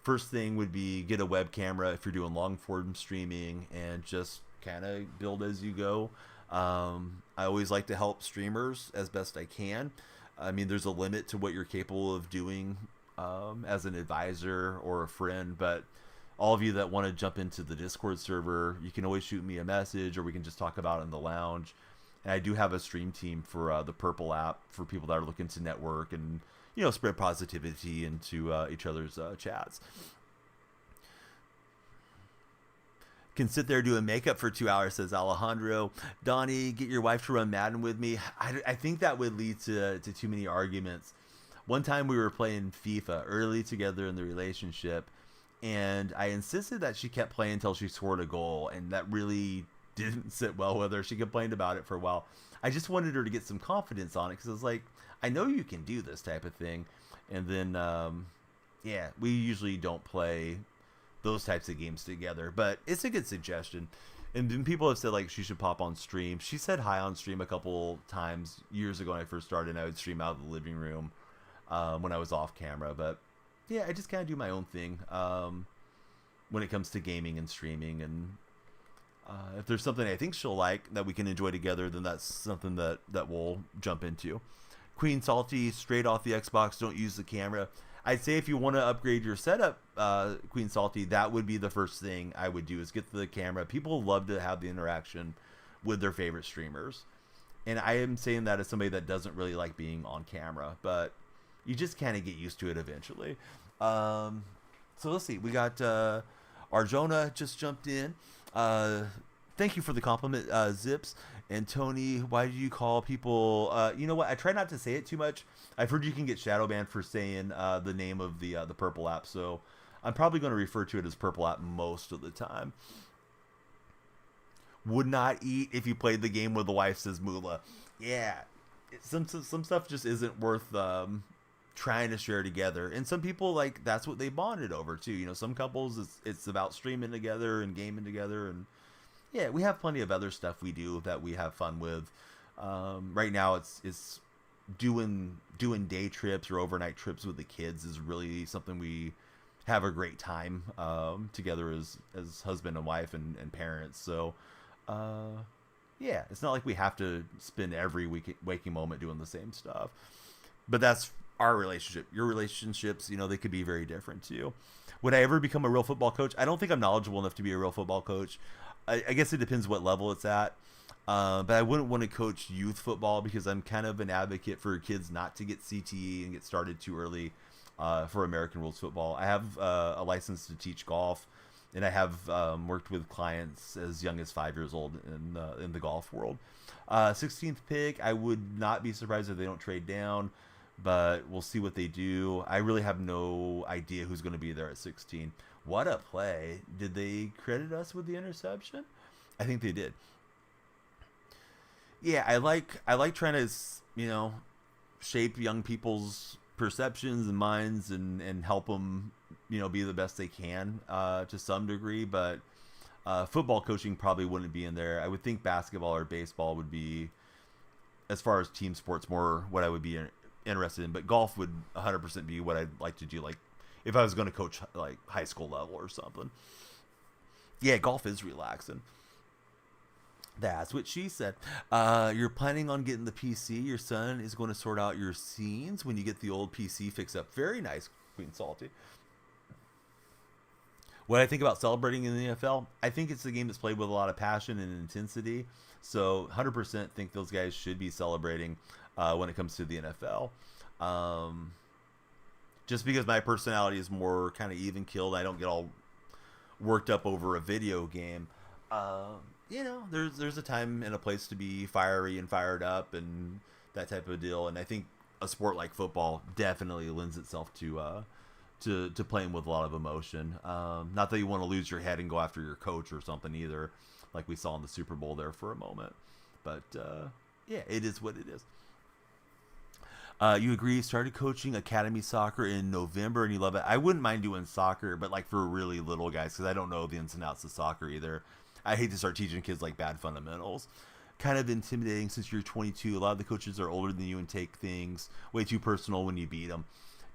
First thing would be get a web camera if you're doing long form streaming, and just kind of build as you go. I always like to help streamers as best I can. I mean, there's a limit to what you're capable of doing as an advisor or a friend, but all of you that want to jump into the Discord server, you can always shoot me a message, or we can just talk about it in the lounge. And I do have a stream team for the Purple app for people that are looking to network and spread positivity into each other's chats. Can sit there doing makeup for 2 hours, says Alejandro. Donnie, get your wife to run Madden with me. I think that would lead to too many arguments. One time we were playing FIFA early together in the relationship, and I insisted that she kept playing until she scored a goal, and that really didn't sit well with her. She complained about it for a while. I just wanted her to get some confidence on it, because I was like, I know you can do this type of thing. And then, we usually don't play those types of games together, but it's a good suggestion. And then people have said like she should pop on stream. She said hi on stream a couple times years ago when I first started, and I would stream out of the living room when I was off camera. But yeah, I just kind of do my own thing when it comes to gaming and streaming. And if there's something I think she'll like that we can enjoy together, then that's something that we'll jump into. Queen Salty, straight off the Xbox, don't use the camera. I'd say if you want to upgrade your setup, Queen Salty, that would be the first thing I would do, is get the camera. People love to have the interaction with their favorite streamers. And I am saying that as somebody that doesn't really like being on camera, but you just kind of get used to it eventually. So let's see. We got Arjona just jumped in. Thank you for the compliment, Zips. And Tony, why do you call people? You know what? I try not to say it too much. I've heard you can get shadow banned for saying the name of the purple app, so I'm probably going to refer to it as purple app most of the time. Would not eat if you played the game with the wife, says Mula. Yeah, some stuff just isn't worth trying to share together. And some people, like, that's what they bonded over too. You know, some couples it's about streaming together and gaming together, and yeah, we have plenty of other stuff we do that we have fun with. Right now it's doing day trips or overnight trips with the kids is really something we have a great time together as husband and wife and parents. So yeah, it's not like we have to spend every waking moment doing the same stuff. But that's our relationship. Your relationships, you know, they could be very different too. Would I ever become a real football coach? I don't think I'm knowledgeable enough to be a real football coach. I guess it depends what level it's at. But I wouldn't want to coach youth football because I'm kind of an advocate for kids not to get CTE and get started too early for American rules football. I have a license to teach golf, and I have worked with clients as young as 5 years old in the golf world. 16th pick, I would not be surprised if they don't trade down, but we'll see what they do. I really have no idea who's going to be there at 16. What a play. Did they credit us with the interception? I think they did. Yeah, I like trying to, you know, shape young people's perceptions and minds and help them, you know, be the best they can to some degree. But football coaching probably wouldn't be in there. I would think basketball or baseball would be, as far as team sports, more what I would be interested in. But golf would 100% be what I'd like to do. Like if I was going to coach like high school level or something. Yeah, golf is relaxing. That's what she said. You're planning on getting the PC. Your son is going to sort out your scenes when you get the old PC fixed up. Very nice, Queen Salty. What I think about celebrating in the NFL, I think it's a game that's played with a lot of passion and intensity. So 100% think those guys should be celebrating when it comes to the NFL. Just because my personality is more kind of even keeled, I don't get all worked up over a video game. You know, there's a time and a place to be fiery and fired up and that type of deal. And I think a sport like football definitely lends itself to playing with a lot of emotion. Not that you want to lose your head and go after your coach or something either, like we saw in the Super Bowl there for a moment. But yeah, it is what it is. You agree, started coaching academy soccer in November and you love it. I wouldn't mind doing soccer, but like for really little guys, because I don't know the ins and outs of soccer either. I hate to start teaching kids like bad fundamentals. Kind of intimidating since you're 22. A lot of the coaches are older than you and take things way too personal when you beat them.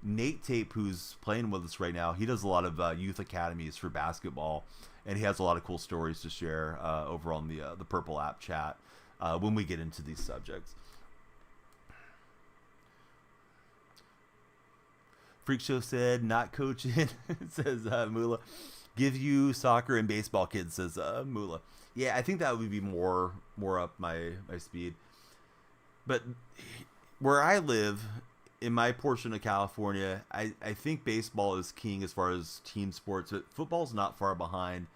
Nate Tape, who's playing with us right now, he does a lot of youth academies for basketball, and he has a lot of cool stories to share over on the Purple App chat when we get into these subjects. Freak Show said, not coaching, says Mula. Give you soccer and baseball, kids, says Mula. Yeah, I think that would be more up my speed. But where I live, in my portion of California, I think baseball is king as far as team sports, but football's not far behind.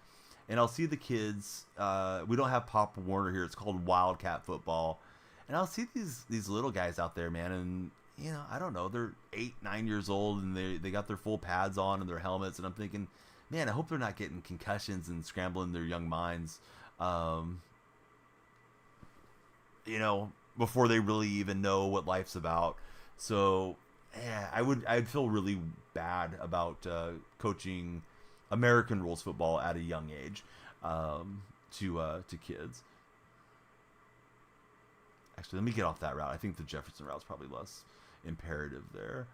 And I'll see the kids. We don't have Pop Warner here. It's called Wildcat football. And I'll see these little guys out there, man, and you know, I don't know, they're 8, 9 years old, and they got their full pads on and their helmets, and I'm thinking, man, I hope they're not getting concussions and scrambling their young minds, you know, before they really even know what life's about. So, yeah, I'd feel really bad about coaching American rules football at a young age to kids. Actually, let me get off that route. I think the Jefferson route's probably less imperative there.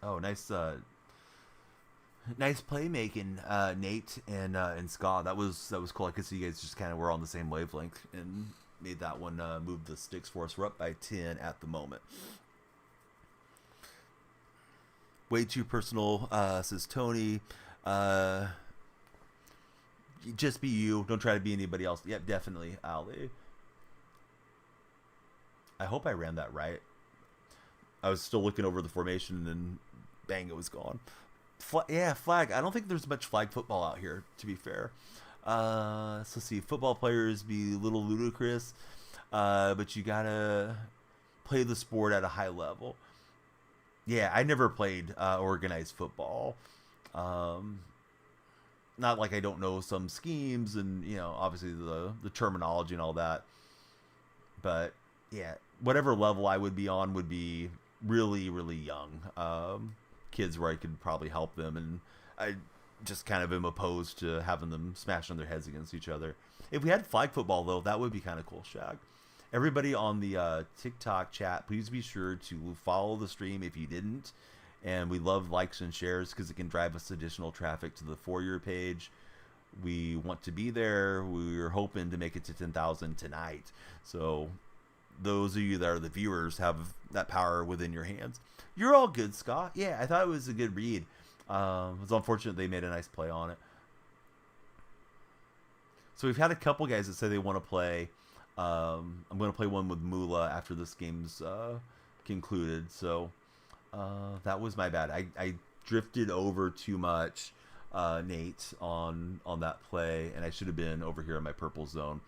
Oh, nice playmaking, Nate and Scott. That was cool. I could see you guys just kind of were on the same wavelength and made that one move the sticks for us. We're up by 10 at the moment. Way too personal, says Tony. Yeah, Just be you. Don't try to be anybody else. Yep, definitely, Ali. I hope I ran that right. I was still looking over the formation, and bang, it was gone. Yeah, flag. I don't think there's much flag football out here, to be fair. So let's see. Football players be a little ludicrous, but you gotta play the sport at a high level. Yeah, I never played organized football. Um, Not like I don't know some schemes and obviously the terminology and all that, but yeah, whatever level I would be on would be really really young kids where I could probably help them, and I just kind of am opposed to having them smash on their heads against each other. If we had flag football though, that would be kind of cool, Shag. Everybody on the TikTok chat, please be sure to follow the stream if you didn't. And we love likes and shares because it can drive us additional traffic to the For Your page. We want to be there. We're hoping to make it to 10,000 tonight. So those of you that are the viewers have that power within your hands. You're all good, Scott. Yeah, I thought it was a good read. It was unfortunate they made a nice play on it. So we've had a couple guys that say they want to play. I'm going to play one with Mula after this game's concluded. So that was my bad. I drifted over too much, Nate, on that play, and I should have been over here in my purple zone.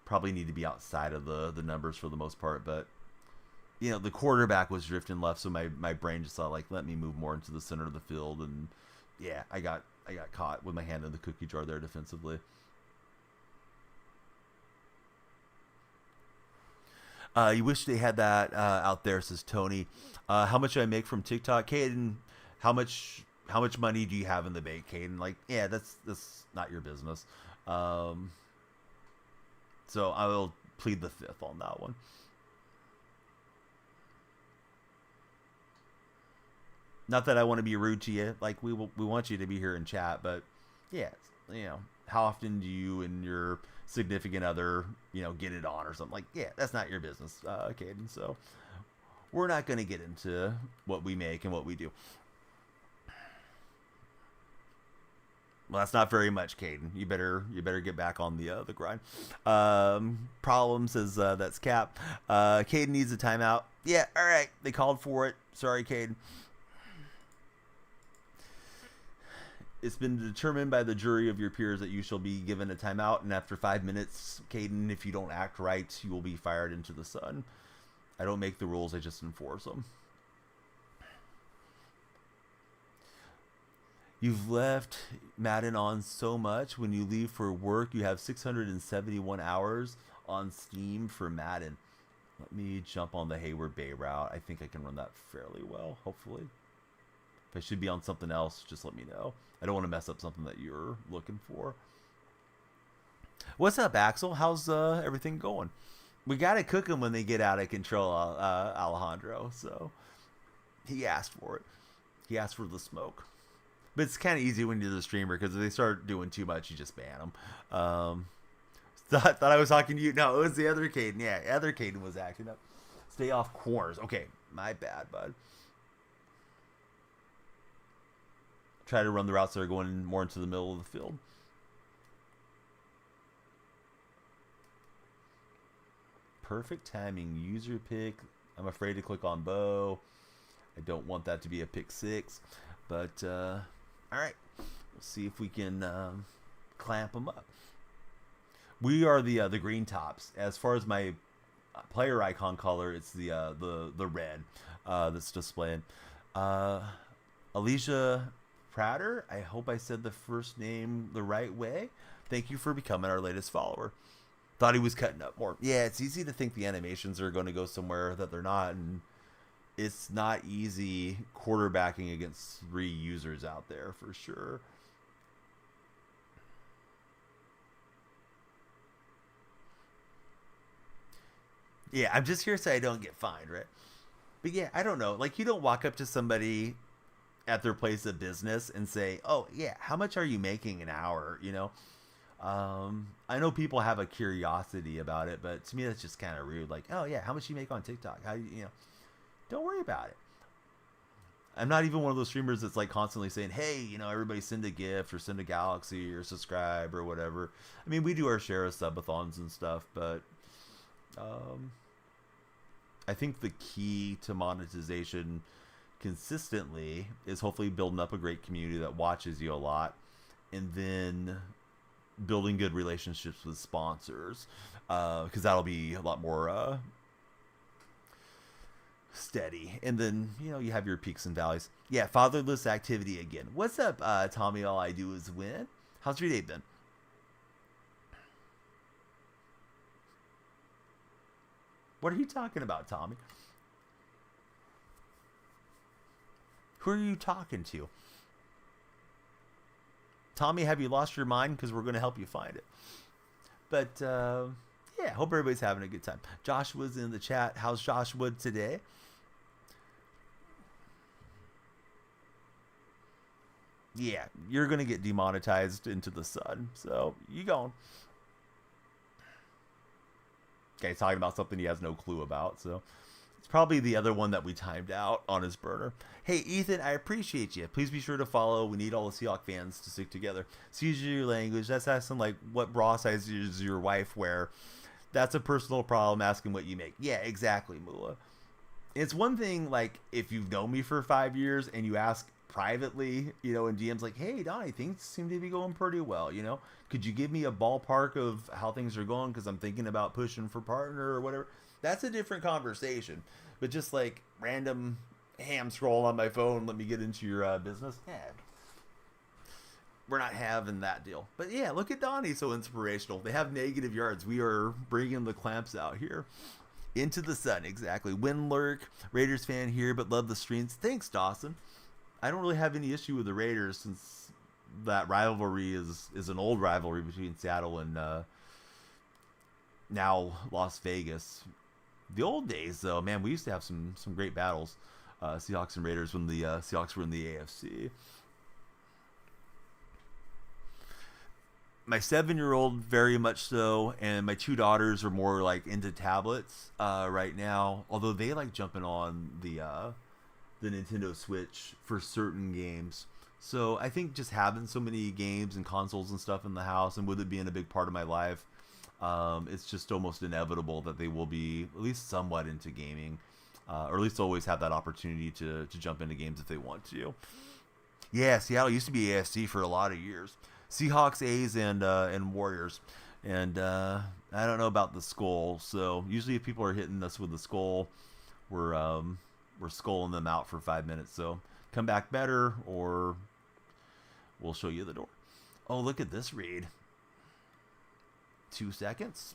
Probably need to be outside of the numbers for the most part, but the quarterback was drifting left, so my brain just thought, like, let me move more into the center of the field, and yeah, I got caught with my hand in the cookie jar there defensively. You wish they had that out there, says Tony. How much do I make from TikTok, Caden? How much money do you have in the bank, Caden? Like, yeah, that's not your business. So I will plead the fifth on that one. Not that I want to be rude to you. Like, we want you to be here in chat, but yeah, how often do you and your significant other, get it on or something? Like, yeah, that's not your business, Caden. So we're not going to get into what we make and what we do. Well, that's not very much, Caden. You better get back on the grind. Problem says that's Cap. Caden needs a timeout. Yeah, all right. They called for it. Sorry, Caden. It's been determined by the jury of your peers that you shall be given a timeout, and after 5 minutes, Caden, if you don't act right, you will be fired into the sun. I don't make the rules, I just enforce them. You've left Madden on so much. When you leave for work, you have 671 hours on Steam for Madden. Let me jump on the Hayward Bay route. I think I can run that fairly well, hopefully. If I should be on something else, just let me know. I don't want to mess up something that you're looking for. What's up, Axel? How's everything going? We got to cook them when they get out of control, Alejandro. So he asked for it. He asked for the smoke. But it's kind of easy when you're the streamer because if they start doing too much, you just ban them. Thought I was talking to you. No, it was the other Caden. Yeah, the other Caden was acting up. Stay off corners. Okay, my bad, bud. Try to run the routes that are going more into the middle of the field. Perfect timing. User pick. I'm afraid to click on Bo. I don't want that to be a pick six. But, all right. We'll see if we can clamp them up. We are the green tops. As far as my player icon color, it's the red that's displaying. Alicia Prater, I hope I said the first name the right way. Thank you for becoming our latest follower. Thought he was cutting up more. Yeah, it's easy to think the animations are going to go somewhere that they're not, and it's not easy quarterbacking against 3 users out there for sure. Yeah, I'm just here so I don't get fined, right? But yeah, I don't know. Like, you don't walk up to somebody at their place of business and say, oh yeah, how much are you making an hour? I know people have a curiosity about it, but to me that's just kind of rude. Like, oh yeah, how much you make on TikTok? How don't worry about it. I'm not even one of those streamers that's like constantly saying, "Hey, you know, everybody send a gift or send a galaxy or subscribe or whatever." I mean, we do our share of subathons and stuff, but um, I think the key to monetization consistently is hopefully building up a great community that watches you a lot, and then building good relationships with sponsors, because that'll be a lot more steady. And then, you know, you have your peaks and valleys. Yeah, fatherless activity again. What's up, Tommy? All I do is win. How's your day been? What are you talking about, Tommy? Who are you talking to? Tommy, have you lost your mind? Because we're going to help you find it. But yeah, hope everybody's having a good time. Joshua's in the chat. How's Joshua today? Yeah, you're going to get demonetized into the sun. So you going. Okay, he's talking about something he has no clue about. So it's probably the other one that we timed out on his burner. Hey, Ethan, I appreciate you. Please be sure to follow. We need all the Seahawk fans to stick together. Excuse your language. That's asking, like, what bra size does your wife wear? That's a personal problem, asking what you make. Yeah, exactly, Mula. It's one thing, like, if you've known me for 5 years and you ask privately, you know, in DMs, like, hey, Donnie, things seem to be going pretty well, you know? Could you give me a ballpark of how things are going? Because I'm thinking about pushing for partner or whatever. That's a different conversation. But just like random ham scroll on my phone, let me get into your business. Yeah, we're not having that deal. But yeah, look at Donnie, so inspirational. They have negative yards. We are bringing the clamps out here. Into the sun, exactly. Win lurk, Raiders fan here, but love the streams. Thanks, Dawson. I don't really have any issue with the Raiders since that rivalry is an old rivalry between Seattle and now Las Vegas. The old days, though, man, we used to have some great battles. Seahawks and Raiders when the Seahawks were in the AFC. My 7-year-old very much so, and my 2 daughters are more like into tablets right now. Although they like jumping on the Nintendo Switch for certain games. So I think just having so many games and consoles and stuff in the house, and with it being a big part of my life, it's just almost inevitable that they will be at least somewhat into gaming, or at least always have that opportunity to jump into games if they want to. Yeah, Seattle used to be AFC for a lot of years. Seahawks, A's, and Warriors. And I don't know about the skull. So usually if people are hitting us with the skull, we're skulling them out for 5 minutes. So come back better, or we'll show you the door. Oh, look at this read. 2 seconds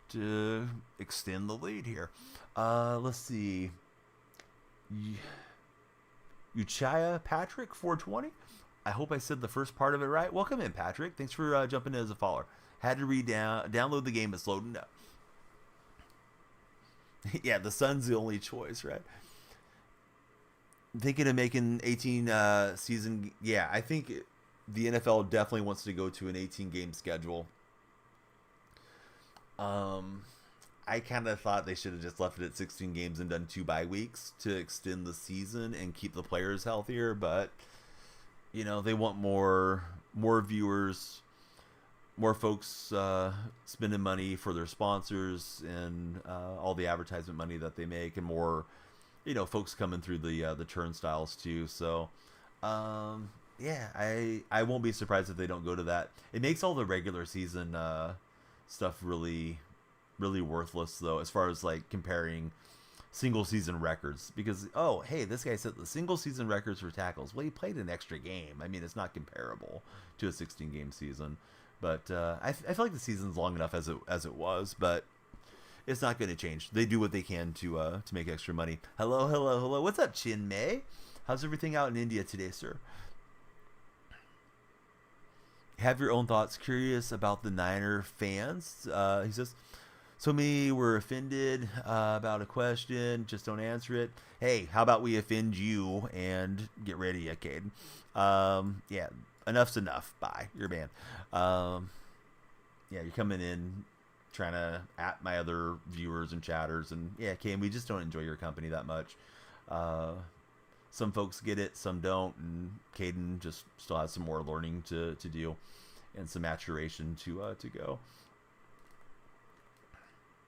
to extend the lead here. Let's see. Uchaya Patrick 420. I hope I said the first part of it right. Welcome in, Patrick. Thanks for jumping in as a follower. Had to download the game. It's loading up. Yeah, the sun's the only choice, right? Thinking of making 18 season. Yeah, I think the NFL definitely wants to go to an 18 game schedule. I kind of thought they should have just left it at 16 games and done 2 bye weeks to extend the season and keep the players healthier, but you know, they want more viewers, more folks spending money for their sponsors and all the advertisement money that they make, and more, you know, folks coming through the turnstiles too. So yeah, I won't be surprised if they don't go to that. It makes all the regular season stuff really worthless, though, as far as like comparing single season records, because oh hey, this guy set the single season records for tackles. Well, he played an extra game. I mean, it's not comparable to a 16 game season, but I feel like the season's long enough as it was, but it's not going to change. They do what they can to make extra money. Hello. What's up, Chin May? How's everything out in India today, sir? Have your own thoughts. Curious about the Niner fans. He says, so many were offended about a question. Just don't answer it. Hey, how about we offend you and get rid of you, Caden? Yeah, enough's enough. Bye. You're banned. Yeah, you're coming in trying to at my other viewers and chatters, and yeah, Caden, we just don't enjoy your company that much. some folks get it, some don't, and Caden just still has some more learning to do, and some maturation to go.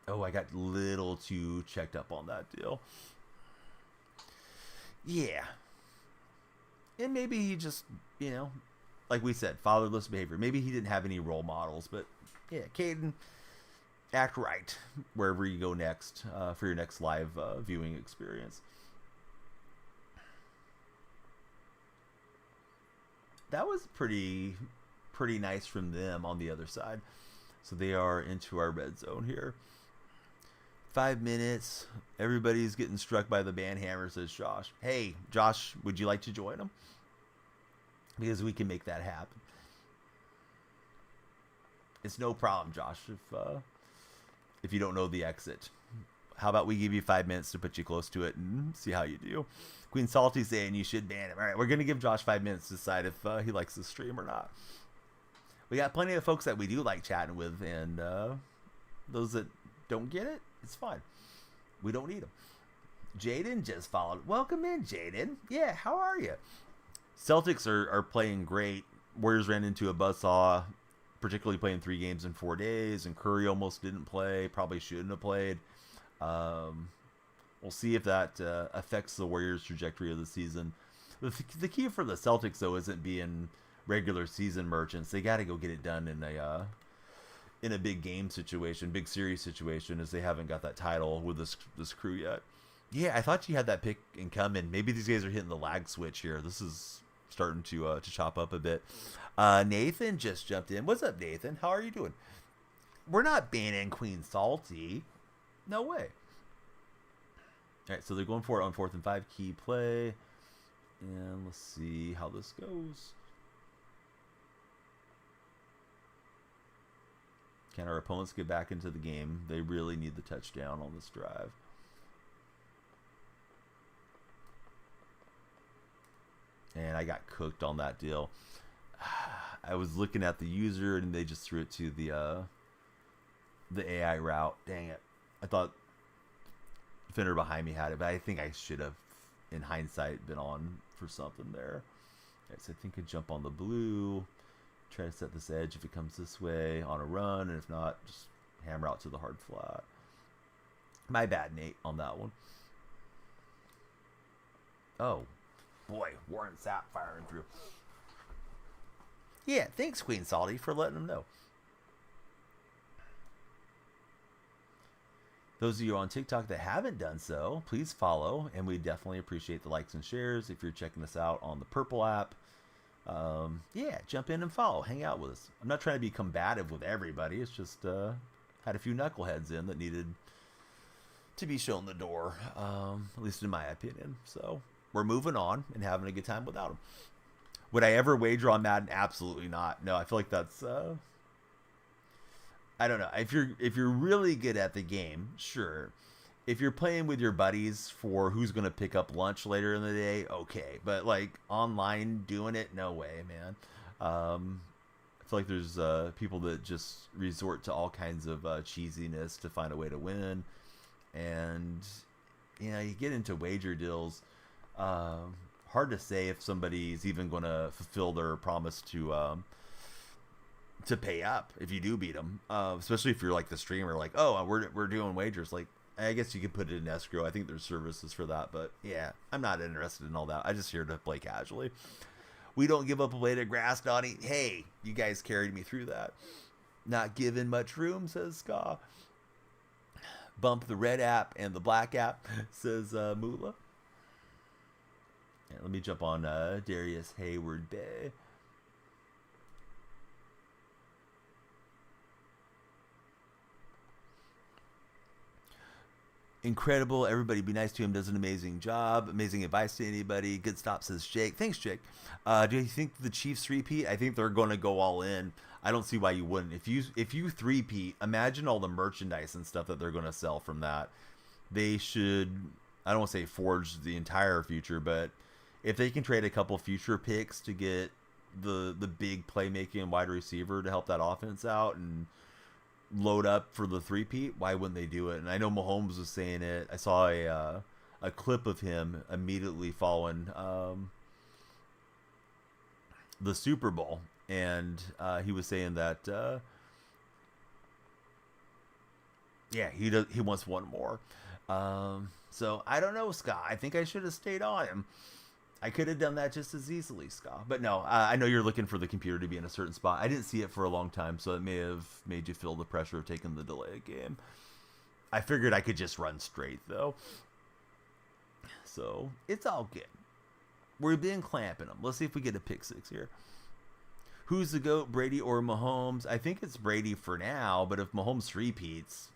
Oh, I got a little too checked up on that deal. Yeah. And maybe he just, like we said, fatherless behavior. Maybe he didn't have any role models, but yeah, Caden, act right wherever you go next for your next live viewing experience. That was pretty nice from them on the other side. So they are into our red zone here. 5 minutes. Everybody's getting struck by the band hammer, says Josh. Hey, Josh, would you like to join them? Because we can make that happen. It's no problem, Josh, if you don't know the exit. How about we give you 5 minutes to put you close to it and see how you do? Queen Salty saying you should ban him. All right, we're going to give Josh 5 minutes to decide if he likes the stream or not. We got plenty of folks that we do like chatting with, and those that don't get it, it's fine. We don't need them. Jaden just followed. Welcome in, Jaden. Yeah, how are you? Celtics are playing great. Warriors ran into a buzzsaw, particularly playing 3 games in 4 days, and Curry almost didn't play. Probably shouldn't have played. We'll see if that affects the Warriors' trajectory of the season. The key for the Celtics, though, isn't being regular season merchants. They got to go get it done in a big game situation, big series situation, as they haven't got that title with this crew yet. Yeah, I thought you had that pick in coming. Maybe these guys are hitting the lag switch here. This is starting to chop up a bit. Nathan just jumped in. What's up, Nathan? How are you doing? We're not banning Queen Salty. No way. All right, so they're going for it on 4th and 5. Key play. And let's see how this goes. Can our opponents get back into the game? They really need the touchdown on this drive. And I got cooked on that deal. I was looking at the user, and they just threw it to the AI route. Dang it. I thought the defender behind me had it, but I think I should have, in hindsight, been on for something there. Okay, so I think I jump on the blue, try to set this edge if it comes this way on a run, and if not, just hammer out to the hard flat. My bad, Nate, on that one. Oh, boy, Warren Sapp firing through. Yeah, thanks, Queen Salty, for letting them know. Those of you on TikTok that haven't done so, please follow, and we definitely appreciate the likes and shares. If you're checking us out on the Purple app, yeah, jump in and follow. Hang out with us. I'm not trying to be combative with everybody. It's just had a few knuckleheads in that needed to be shown the door, at least in my opinion. So we're moving on and having a good time without them. Would I ever wager on Madden? Absolutely not. No, I feel like that's... I don't know. If you're really good at the game, sure. If you're playing with your buddies for who's going to pick up lunch later in the day, okay. But like online doing it, no way, man. I feel like there's people that just resort to all kinds of cheesiness to find a way to win. And, you get into wager deals. Hard to say if somebody's even going to fulfill their promise to pay up if you do beat them, especially if you're like the streamer, like, oh, we're doing wagers. Like, I guess you could put it in escrow. I think there's services for that, but yeah, I'm not interested in all that. I just here to play casually. We don't give up a blade of grass, Donnie. Hey, you guys carried me through that. Not given much room, says Ska. Bump the red app and the black app, says Moolah. Yeah, let me jump on Darius Hayward Bay. Incredible. Everybody be nice to him. Does an amazing job. Amazing advice to anybody. Good stop, says Jake. Thanks, Jake. Do you think the Chiefs repeat? I think they're going to go all in. I don't see why you wouldn't. If you three-peat, imagine all the merchandise and stuff that they're going to sell from that. They should, I don't want to say forge the entire future, but if they can trade a couple future picks to get the big playmaking wide receiver to help that offense out and load up for the three-peat, why wouldn't they do it? And I know Mahomes was saying it. I saw a clip of him immediately following the Super Bowl, and he was saying that he wants one more. So I don't know, Scott. I think I should have stayed on him. I could have done that just as easily, Scott. But no, I know you're looking for the computer to be in a certain spot. I didn't see it for a long time, so it may have made you feel the pressure of taking the delay game. I figured I could just run straight, though. So it's all good. We've been clamping them. Let's see if we get a pick six here. Who's the GOAT, Brady or Mahomes? I think it's Brady for now, but if Mahomes repeats,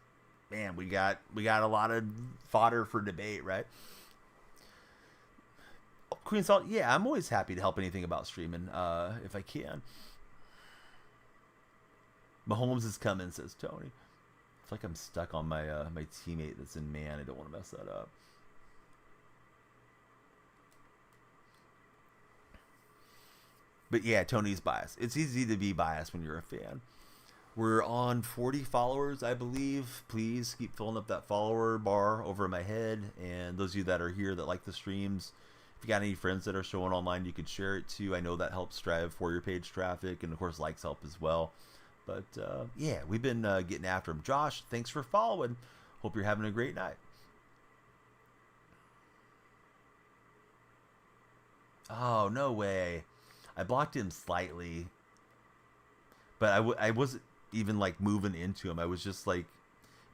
man, we got a lot of fodder for debate, right? Queen Salt, yeah, I'm always happy to help anything about streaming if I can. Mahomes is coming, says Tony. It's like I'm stuck on my my teammate that's in man. I don't want to mess that up. But yeah, Tony's biased. It's easy to be biased when you're a fan. We're on 40 followers, I believe. Please keep filling up that follower bar over my head. And those of you that are here that like the streams, if you got any friends that are showing online, you could share it too. I know that helps drive for your page traffic, and of course likes help as well. But yeah, we've been getting after him. Josh, thanks for following. Hope you're having a great night. Oh, no way. I blocked him slightly, but I wasn't even like moving into him. I was just like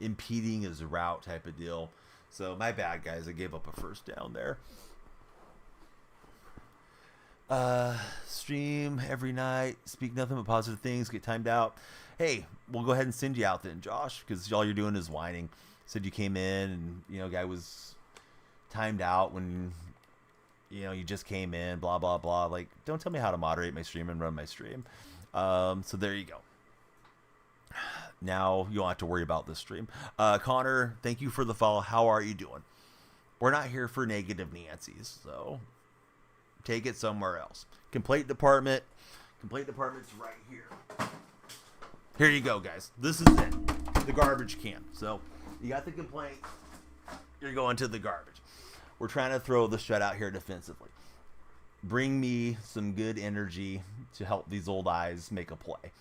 impeding his route type of deal. So my bad, guys. I gave up a first down there. Stream every night, speak nothing but positive things, get timed out. Hey, we'll go ahead and send you out then, Josh, because all you're doing is whining. Said you came in and, you know, guy was timed out when, you know, you just came in, blah, blah, blah. Like, don't tell me how to moderate my stream and run my stream. So there you go. Now you don't have to worry about this stream. Connor, thank you for the follow. How are you doing? We're not here for negative Nancy's, so take it somewhere else. Complaint department's right here. Here you go, guys. This is it. The garbage can. So you got the complaint. You're going to the garbage. We're trying to throw the shutout here defensively. Bring me some good energy to help these old eyes make a play.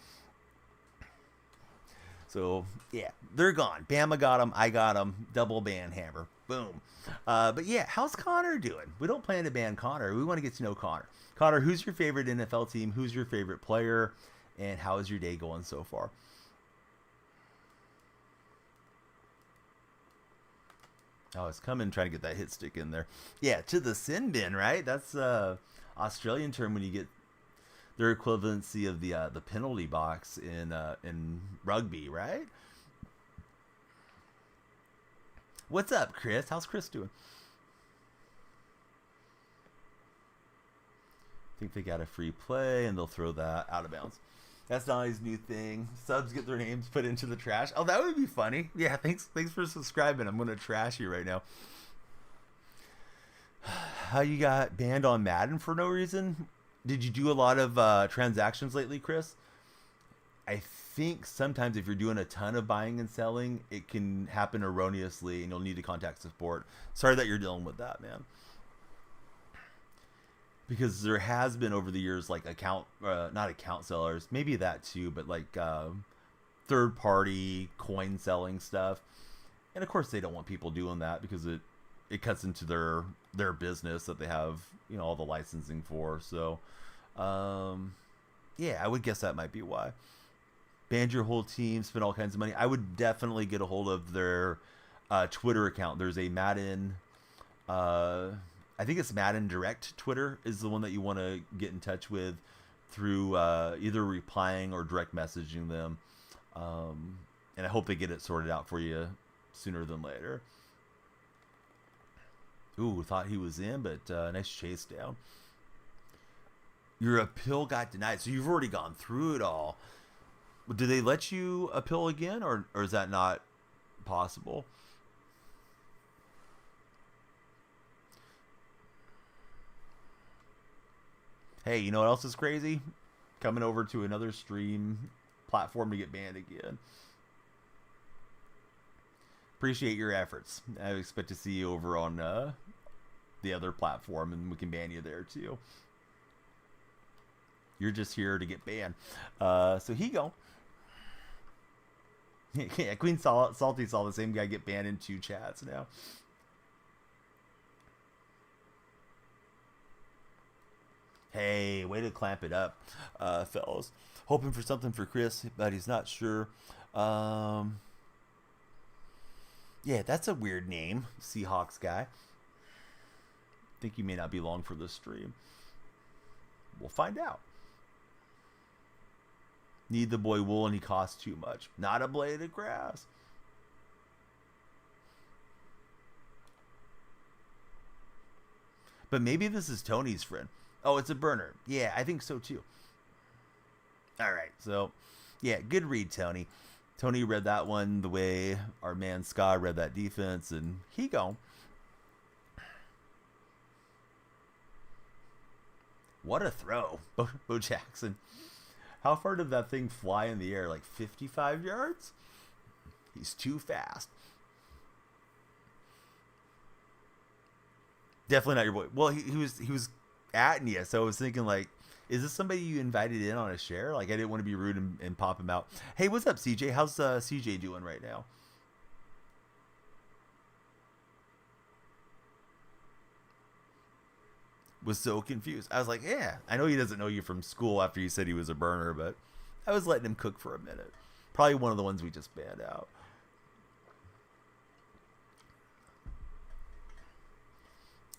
So, yeah, they're gone. Bama got them. I got them. Double ban hammer. Boom. But, yeah, how's Connor doing? We don't plan to ban Connor. We want to get to know Connor. Connor, who's your favorite NFL team? Who's your favorite player? And how is your day going so far? Oh, it's coming, trying to get that hit stick in there. Yeah, to the sin bin, right? That's Australian term when you get their equivalency of the penalty box in rugby, right? What's up, Chris? How's Chris doing? I think they got a free play, and they'll throw that out of bounds. That's Donnie's new thing. Subs get their names put into the trash. Oh, that would be funny. Yeah, thanks for subscribing. I'm going to trash you right now. How you got banned on Madden for no reason? Did you do a lot of transactions lately, Chris? I think sometimes if you're doing a ton of buying and selling, it can happen erroneously, and you'll need to contact support. Sorry that you're dealing with that, man. Because there has been over the years like not account sellers, maybe that too, but like third party coin selling stuff. And of course they don't want people doing that because it cuts into their business that they have, you know, all the licensing for. So yeah, I would guess that might be why. Banned your whole team, spend all kinds of money. I would definitely get a hold of their Twitter account. There's a Madden I think it's Madden Direct Twitter is the one that you want to get in touch with through either replying or direct messaging them. And I hope they get it sorted out for you sooner than later. Ooh, thought he was in, but nice chase down. Your appeal got denied, so you've already gone through it all. Do they let you appeal again, or is that not possible? Hey, you know what else is crazy? Coming over to another stream platform to get banned again. Appreciate your efforts. I expect to see you over on the other platform, and we can ban you there too. You're just here to get banned. So he go. Yeah, Queen Salty saw the same guy get banned in 2 chats now. Hey, way to clamp it up, fellas. Hoping for something for Chris, but he's not sure. Yeah, that's a weird name, Seahawks guy. Think you may not be long for the stream. We'll find out. Need the boy wool and he costs too much. Not a blade of grass. But maybe this is Tony's friend. Oh, it's a burner. Yeah, I think so too. All right, so yeah, good read, Tony. Tony read that one the way our man Scott read that defense, and he go. What a throw, Bo Jackson. How far did that thing fly in the air? Like 55 yards? He's too fast. Definitely not your boy. Well, he was at you, so I was thinking like, is this somebody you invited in on a share? Like I didn't want to be rude and pop him out. Hey, what's up, CJ? How's CJ doing right now? Was so confused. I was like, yeah, I know he doesn't know you from school after you said he was a burner, but I was letting him cook for a minute. Probably one of the ones we just banned out.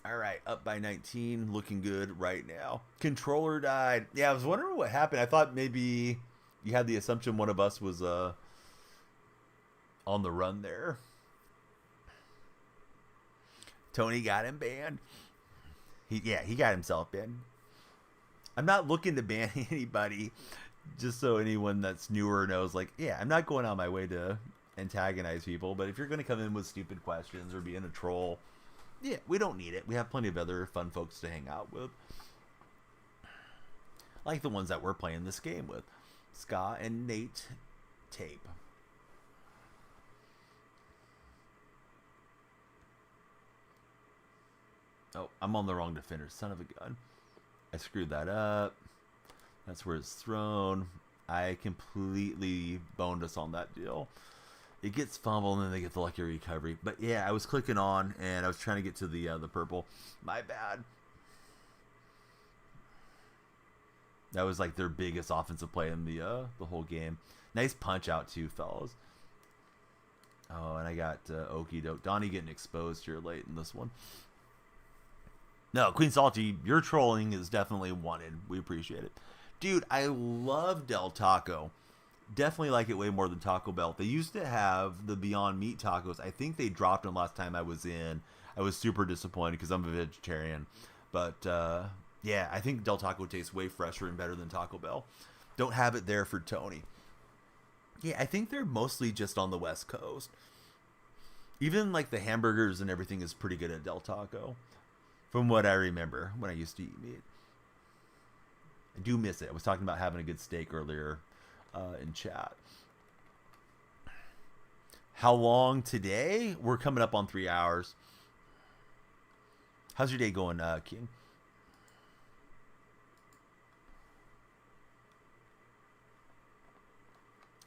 All right, up by 19, looking good right now. Controller died. Yeah, I was wondering what happened. I thought maybe you had the assumption one of us was on the run there. Tony got him banned. He got himself banned. I'm not looking to ban anybody, just so anyone that's newer knows, like, yeah, I'm not going out my way to antagonize people, but if you're going to come in with stupid questions or being a troll, yeah, we don't need it. We have plenty of other fun folks to hang out with. Like the ones that we're playing this game with. Ska and Nate Tape. Oh, I'm on the wrong defender. Son of a gun. I screwed that up. That's where it's thrown. I completely boned us on that deal. It gets fumbled and then they get the lucky recovery. But yeah, I was clicking on and I was trying to get to the purple. My bad. That was like their biggest offensive play in the whole game. Nice punch out too, fellas. Oh, and I got Okie doke. Donnie getting exposed here late in this one. No, Queen Salty, your trolling is definitely wanted. We appreciate it. Dude, I love Del Taco. Definitely like it way more than Taco Bell. They used to have the Beyond Meat tacos. I think they dropped them last time I was in. I was super disappointed because I'm a vegetarian. But, yeah, I think Del Taco tastes way fresher and better than Taco Bell. Don't have it there for Tony. Yeah, I think they're mostly just on the West Coast. Even, like, the hamburgers and everything is pretty good at Del Taco. From what I remember when I used to eat meat. I do miss it. I was talking about having a good steak earlier in chat. How long today? We're coming up on 3 hours. How's your day going, King?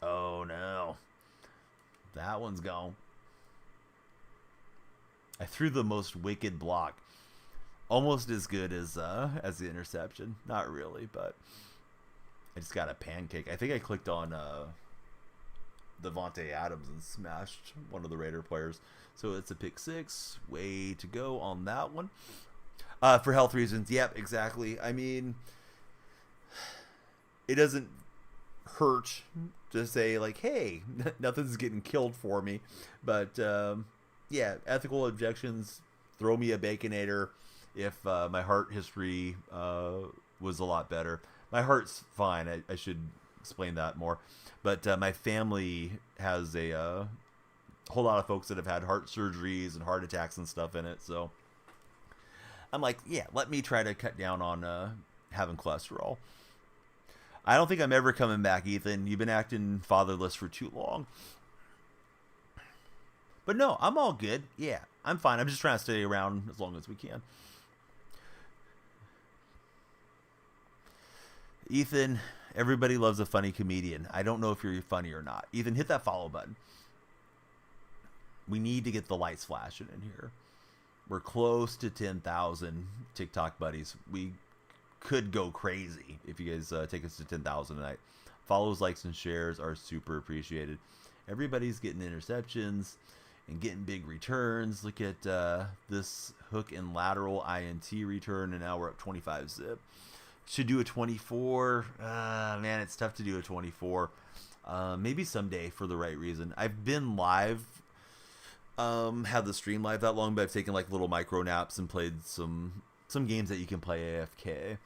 Oh no. That one's gone. I threw the most wicked block. Almost as good as the interception. Not really, but I just got a pancake. I think I clicked on Devontae Adams and smashed one of the Raider players. So it's a pick six. Way to go on that one. For health reasons, yep, exactly. I mean, it doesn't hurt to say, like, hey, nothing's getting killed for me. But, yeah, ethical objections, throw me a Baconator if my heart history was a lot better. My heart's fine. I should explain that more. But my family has a whole lot of folks that have had heart surgeries and heart attacks and stuff in it. So I'm like, yeah, let me try to cut down on having cholesterol. I don't think I'm ever coming back, Ethan. You've been acting fatherless for too long. But no, I'm all good. Yeah, I'm fine. I'm just trying to stay around as long as we can. Ethan, everybody loves a funny comedian. I don't know if you're funny or not. Ethan, hit that follow button. We need to get the lights flashing in here. We're close to 10,000 TikTok buddies. We could go crazy if you guys take us to 10,000 tonight. Follows, likes, and shares are super appreciated. Everybody's getting interceptions and getting big returns. Look at this hook and lateral INT return, and now we're up 25 zip. Should do a 24. Man, it's tough to do a 24. Maybe someday for the right reason. I've been live, had the stream live that long, but I've taken like little micro naps and played some games that you can play AFK.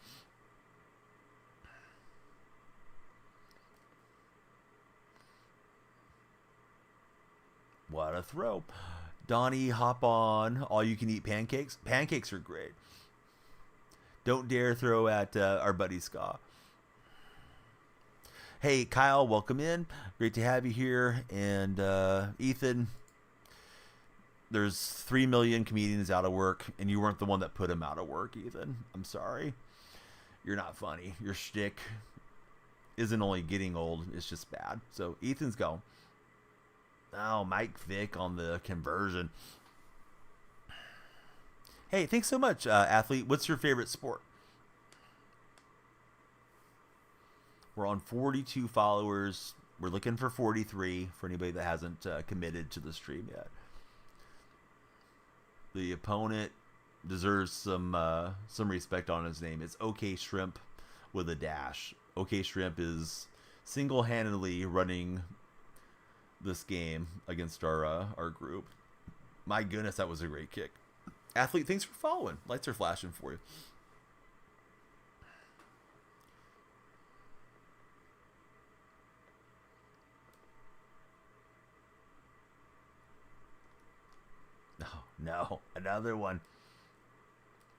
What a throw. Donnie, hop on. All you can eat pancakes. Pancakes are great. Don't dare throw at our buddy Ska. Hey, Kyle, welcome in. Great to have you here. And Ethan, there's 3 million comedians out of work, and you weren't the one that put him out of work, Ethan. I'm sorry. You're not funny. Your shtick isn't only getting old, it's just bad. So Ethan's going. Oh, Mike Vick on the conversion. Hey, thanks so much, athlete. What's your favorite sport? We're on 42 followers. We're looking for 43 for anybody that hasn't committed to the stream yet. The opponent deserves some respect on his name. It's OK Shrimp with a dash. OK Shrimp is single-handedly running this game against our group. My goodness, that was a great kick. Athlete, thanks for following. Lights are flashing for you. No, another one.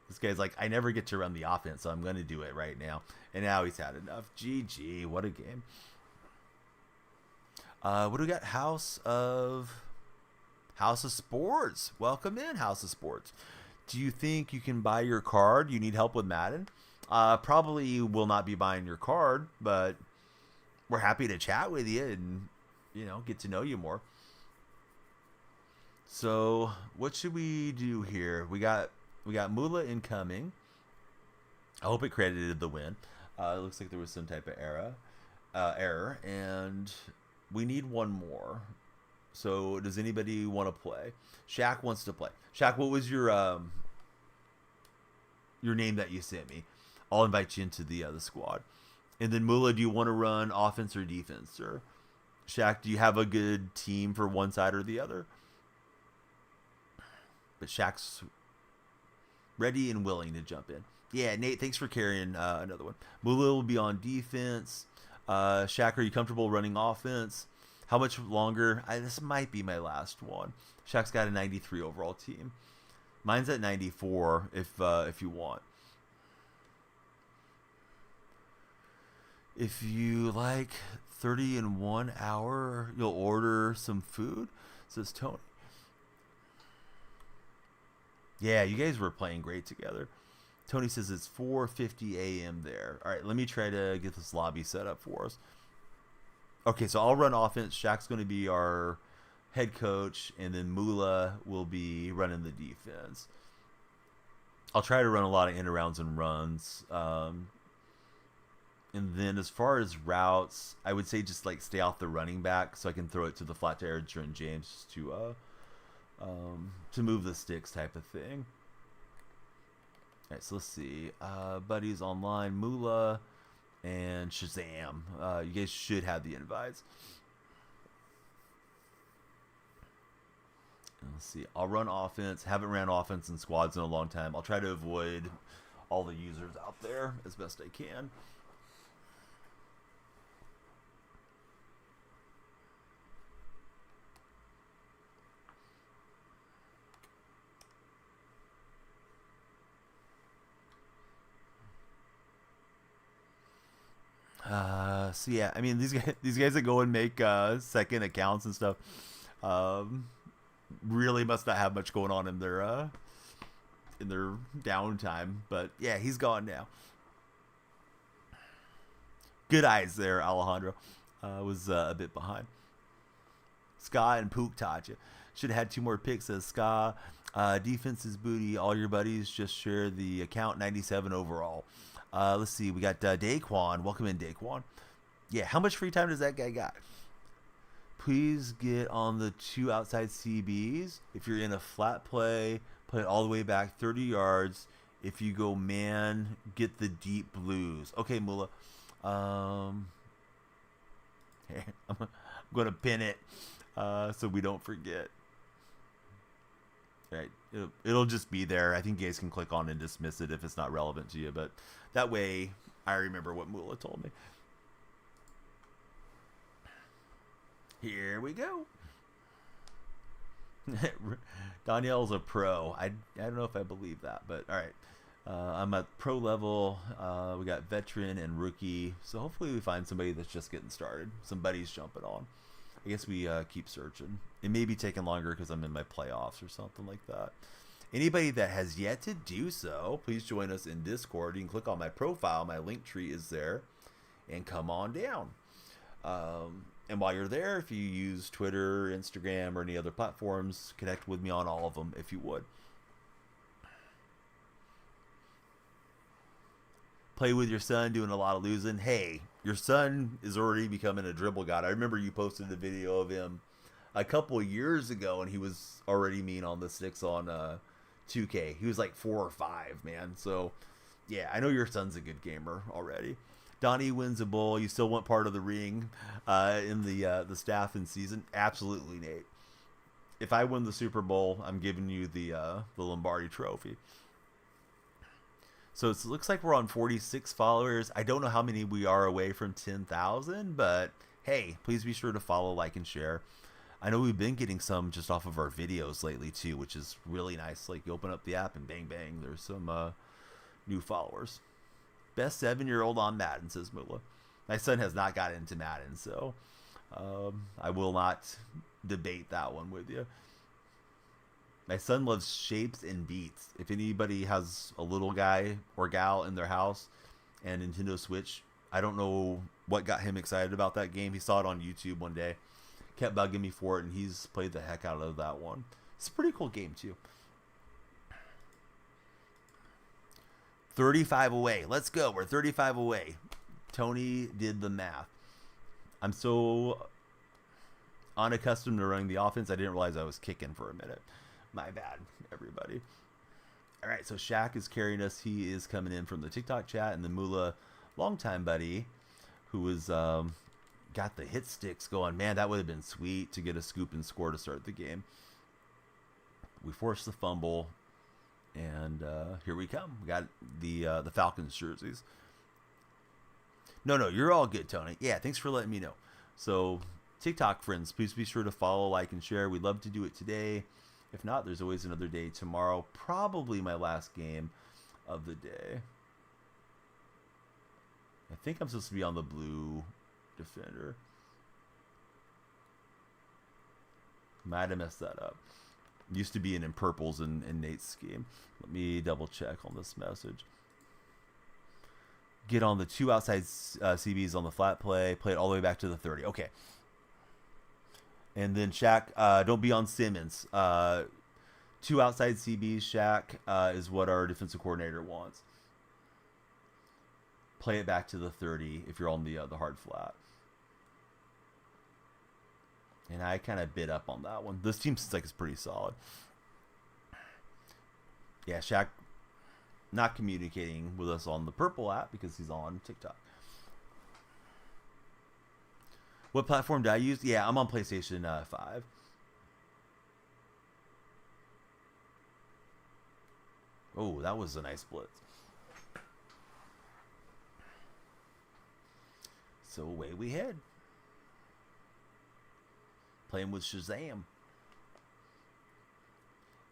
This guy's like, I never get to run the offense, so I'm going to do it right now. And now he's had enough. GG, what a game. What do we got? House of Sports. Welcome in, House of Sports. Do you think you can buy your card? You need help with Madden? Probably will not be buying your card, but we're happy to chat with you and, get to know you more. So, what should we do here? We got Mula incoming. I hope it credited the win. It looks like there was some type of error, and we need one more. So, does anybody want to play? Shaq wants to play. Shaq, what was your name that you sent me? I'll invite you into the squad. And then Mula, do you want to run offense or defense? Or Shaq, do you have a good team for one side or the other? But Shaq's ready and willing to jump in. Yeah, Nate, thanks for carrying another one. Mula will be on defense. Shaq, are you comfortable running offense? How much longer? This might be my last one. Shaq's got a 93 overall team. Mine's at 94 if you want. If you like 30 in 1 hour, you'll order some food, says Tony. Yeah, you guys were playing great together. Tony says it's 4:50 a.m. there. All right, let me try to get this lobby set up for us. Okay, so I'll run offense. Shaq's going to be our head coach, and then Mula will be running the defense. I'll try to run a lot of end-arounds and runs. And then as far as routes, I would say just like stay off the running back so I can throw it to the flat tire and James to move the sticks type of thing. All right, so let's see. Buddies online, Mula and Shazam. You guys should have the invites. And let's see. I'll run offense. Haven't ran offense in squads in a long time. I'll try to avoid all the users out there as best I can. So yeah, I mean these guys that go and make second accounts and stuff. Really must not have much going on in their downtime. But yeah, he's gone now. Good eyes there, Alejandro. Was a bit behind. Ska and Pook taught you. Should have had two more picks, says Ska. Defense is booty. All your buddies just share the account 97 overall. Let's see. We got Daquan. Welcome in, Daquan. Yeah, how much free time does that guy got? Please get on the two outside CBs. If you're in a flat play, play it all the way back 30 yards. If you go man, get the deep blues. Okay, Mula. I'm going to pin it so we don't forget. Right. It'll just be there. I think you guys can click on and dismiss it if it's not relevant to you. But that way, I remember what Mula told me. Here we go. Danielle's a pro. I don't know if I believe that, but all right. I'm at pro level. We got veteran and rookie. So hopefully we find somebody that's just getting started. Somebody's jumping on. I guess we keep searching. It may be taking longer because I'm in my playoffs or something like that. Anybody that has yet to do so, please join us in Discord. You can click on my profile. My link tree is there. And come on down. And while you're there, if you use Twitter, Instagram, or any other platforms, connect with me on all of them if you would. Play with your son doing a lot of losing. Hey, your son is already becoming a dribble god. I remember you posted a video of him a couple of years ago, and he was already mean on the sticks on 2K. He was like 4 or 5, man. So, yeah, I know your son's a good gamer already. Donnie wins a bowl. You still want part of the ring in the staff and season? Absolutely, Nate. If I win the Super Bowl, I'm giving you the Lombardi Trophy. So it looks like we're on 46 followers. I don't know how many we are away from 10,000, but hey, please be sure to follow, like, and share. I know we've been getting some just off of our videos lately too, which is really nice. Like, you open up the app and bang, bang, there's some new followers. Best 7-year-old on Madden, says Mula. My son has not got into Madden, so I will not debate that one with you. My son loves shapes and beats. If anybody has a little guy or gal in their house and Nintendo Switch, I don't know what got him excited about that game. He saw it on YouTube one day, kept bugging me for it, and he's played the heck out of that one. It's a pretty cool game, too. 35 away. Let's go. We're 35 away. Tony did the math. I'm so unaccustomed to running the offense, I didn't realize I was kicking for a minute. My bad, everybody. All right, so Shaq is carrying us. He is coming in from the TikTok chat, and the Mula, longtime buddy, who was got the hit sticks going. Man, that would have been sweet to get a scoop and score to start the game. We forced the fumble, and here we come. We got the Falcons jerseys. No, you're all good, Tony. Yeah, thanks for letting me know. So, TikTok friends, please be sure to follow, like, and share. We'd love to do it today. If not, there's always another day tomorrow. Probably my last game of the day. I think I'm supposed to be on the blue defender. Might have messed that up. Used to be in purples in Nate's scheme. Let me double check on this message. Get on the two outside CBs on the flat play. Play it all the way back to the 30. Okay. And then Shaq, don't be on Simmons. Two outside CBs, Shaq, is what our defensive coordinator wants. Play it back to the 30 if you're on the hard flat. And I kind of bit up on that one. This team seems like it's pretty solid. Yeah, Shaq not communicating with us on the purple app because he's on TikTok. What platform do I use? Yeah, I'm on PlayStation 5. Oh, that was a nice blitz. So away we head. Playing with Shazam.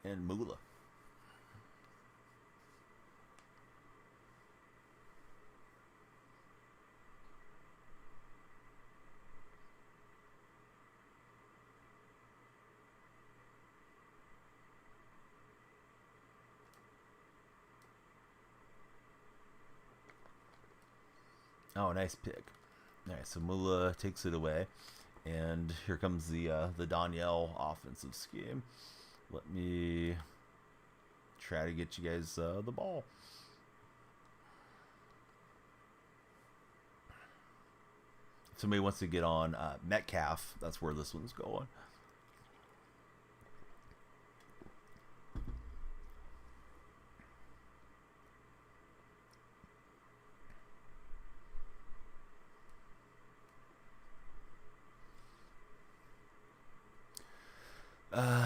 And Mula. Oh, nice pick. Nice. So Mula takes it away, and here comes the Danielle offensive scheme. Let me try to get you guys the ball. If somebody wants to get on Metcalf, that's where this one's going.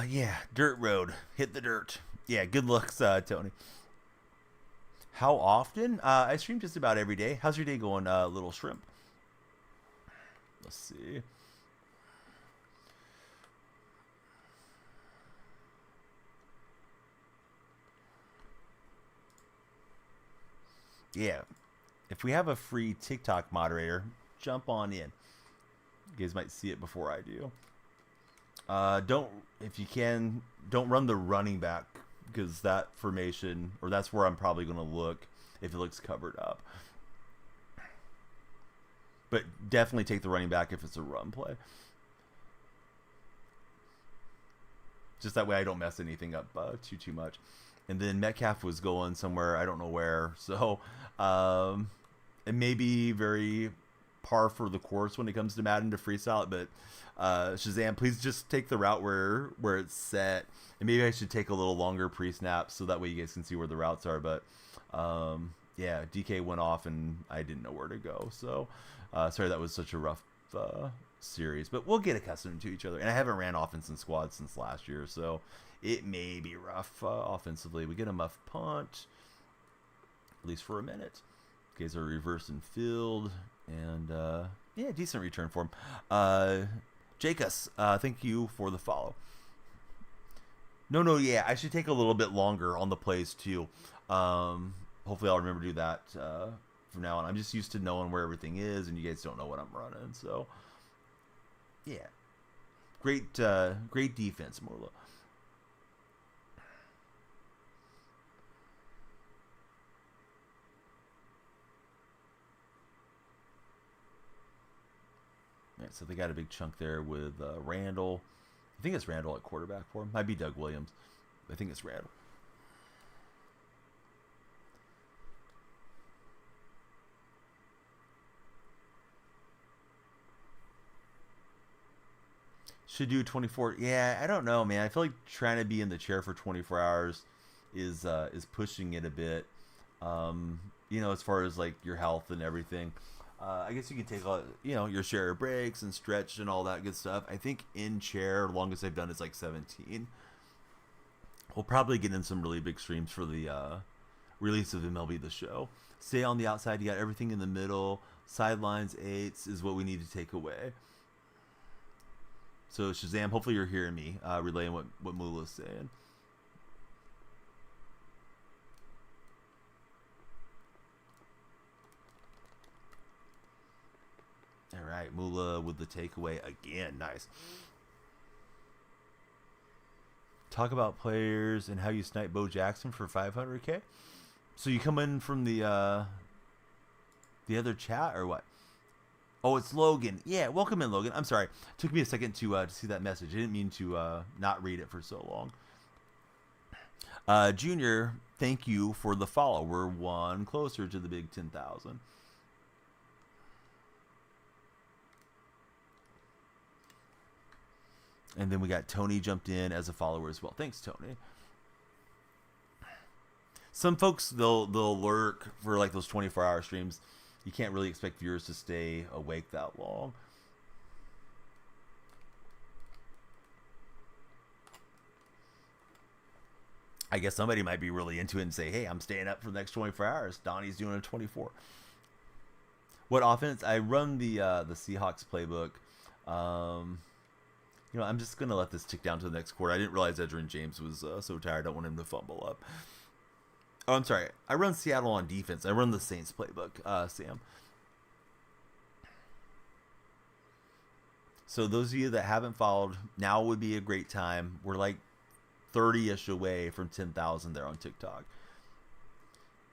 Yeah, dirt road. Hit the dirt. Yeah, good looks, Tony. How often? I stream just about every day. How's your day going, little shrimp? Let's see. Yeah, if we have a free TikTok moderator, jump on in. You guys might see it before I do. Don't, if you can, don't run the running back because that formation, or that's where I'm probably going to look if it looks covered up. But definitely take the running back if it's a run play. Just that way I don't mess anything up too much. And then Metcalf was going somewhere, I don't know where. So it may be very par for the course when it comes to Madden to freestyle it, but Shazam, please just take the route where it's set. And maybe I should take a little longer pre-snap so that way you guys can see where the routes are. But yeah, DK went off and I didn't know where to go. So sorry that was such a rough series. But we'll get accustomed to each other. And I haven't ran offense in squad since last year, so it may be rough offensively. We get a muff punt, at least for a minute. Guys are reversing field. And yeah, decent return for him. Jacobs, thank you for the follow. No, yeah, I should take a little bit longer on the plays too. Hopefully I'll remember to do that from now on. I'm just used to knowing where everything is, and you guys don't know what I'm running. So, yeah. Great defense, Morla. Right, so they got a big chunk there with Randall. I think it's Randall at quarterback for him. Might be Doug Williams. I think it's Randall. Should do 24. Yeah, I don't know, man. I feel like trying to be in the chair for 24 hours is pushing it a bit. You know, as far as like your health and everything. I guess you can take your share of breaks and stretch and all that good stuff. I think in chair, the longest I've done is like 17. We'll probably get in some really big streams for the release of MLB The Show. Stay on the outside. You got everything in the middle. Sidelines, eights is what we need to take away. So Shazam, hopefully you're hearing me relaying what Mula's saying. All right, Mula with the takeaway again. Nice. Talk about players and how you snipe Bo Jackson for 500K. So you come in from the other chat or what? Oh, it's Logan. Yeah, welcome in, Logan. I'm sorry. It took me a second to see that message. I didn't mean to not read it for so long. Junior, thank you for the follow. We're one closer to the big 10,000. And then we got Tony jumped in as a follower as well. Thanks, Tony. Some folks, they'll lurk for like those 24-hour streams. You can't really expect viewers to stay awake that long. I guess somebody might be really into it and say, hey, I'm staying up for the next 24 hours. Donnie's doing a 24. What offense? I run the Seahawks playbook. I'm just going to let this tick down to the next quarter. I didn't realize Edgerrin James was so tired. I don't want him to fumble up. Oh, I'm sorry. I run Seattle on defense. I run the Saints playbook, Sam. So those of you that haven't followed, now would be a great time. We're like 30-ish away from 10,000 there on TikTok.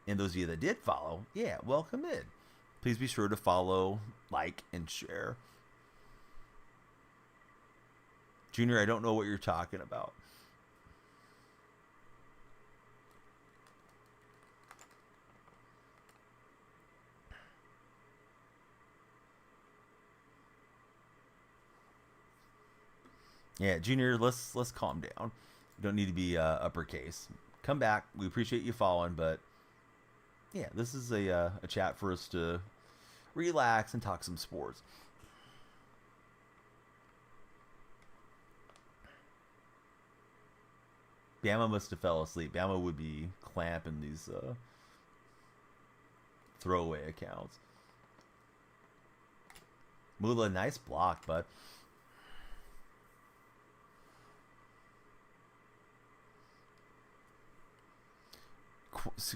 And those of you that did follow, yeah, welcome in. Please be sure to follow, like, and share. Junior, I don't know what you're talking about. Yeah, Junior, let's calm down. You don't need to be uppercase. Come back. We appreciate you following, but yeah, this is a chat for us to relax and talk some sports. Bama must have fell asleep. Bama would be clamping these throwaway accounts. Mula, nice block, bud.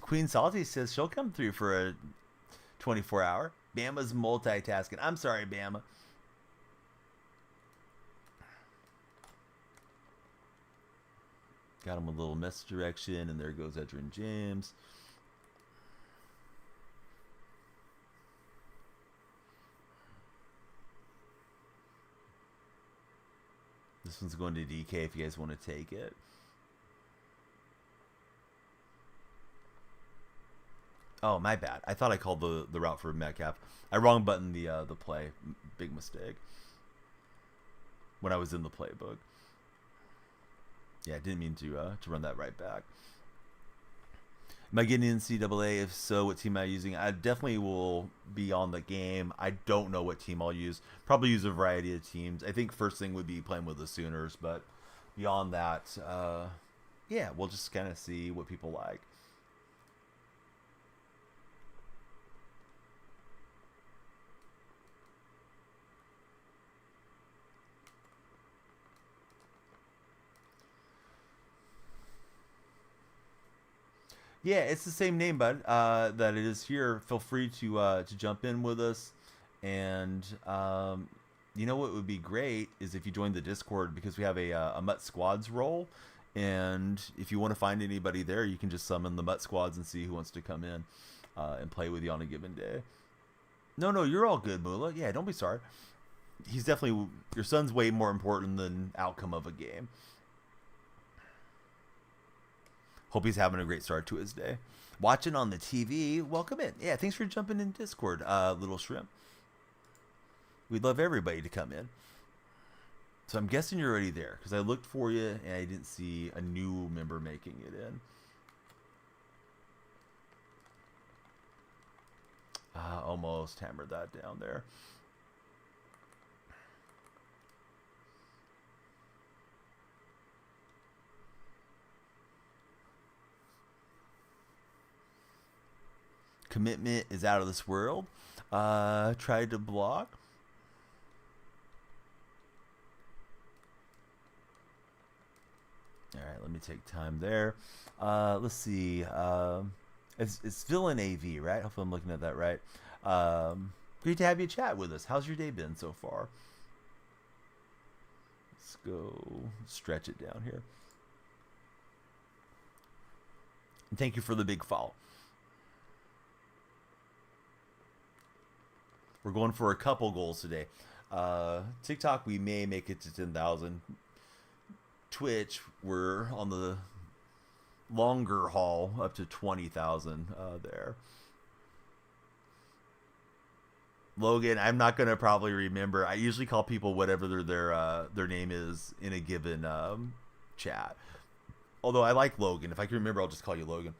Queen Salty says she'll come through for a 24-hour. Bama's multitasking. I'm sorry, Bama. Got him a little misdirection, and there goes Edgerrin James. This one's going to DK if you guys want to take it. Oh, my bad. I thought I called the route for Metcalf. I wrong buttoned the play. Big mistake. When I was in the playbook. Yeah, I didn't mean to run that right back. Am I getting NCAA? If so, what team am I using? I definitely will be on the game. I don't know what team I'll use. Probably use a variety of teams. I think first thing would be playing with the Sooners, but beyond that, yeah, we'll just kind of see what people like. Yeah, it's the same name, bud. That it is here. Feel free to jump in with us, and you know what would be great is if you join the Discord, because we have a Mutt Squads role, and if you want to find anybody there, you can just summon the Mutt Squads and see who wants to come in and play with you on a given day. No, you're all good, Mula. Yeah, don't be sorry. He's definitely, your son's way more important than outcome of a game. Hope he's having a great start to his day. Watching on the TV, welcome in. Yeah, thanks for jumping in Discord, Little Shrimp. We'd love everybody to come in. So I'm guessing you're already there, because I looked for you and I didn't see a new member making it in. Almost hammered that down there. Commitment is out of this world. Tried to block. All right, let me take time there. Let's see. It's Villain AV, right? Hopefully I'm looking at that right. Great to have you chat with us. How's your day been so far? Let's go stretch it down here. And thank you for the big follow. We're going for a couple goals today. TikTok, we may make it to 10,000. Twitch, we're on the longer haul up to 20,000 there. Logan, I'm not going to probably remember. I usually call people whatever their name is in a given chat. Although I like Logan. If I can remember, I'll just call you Logan.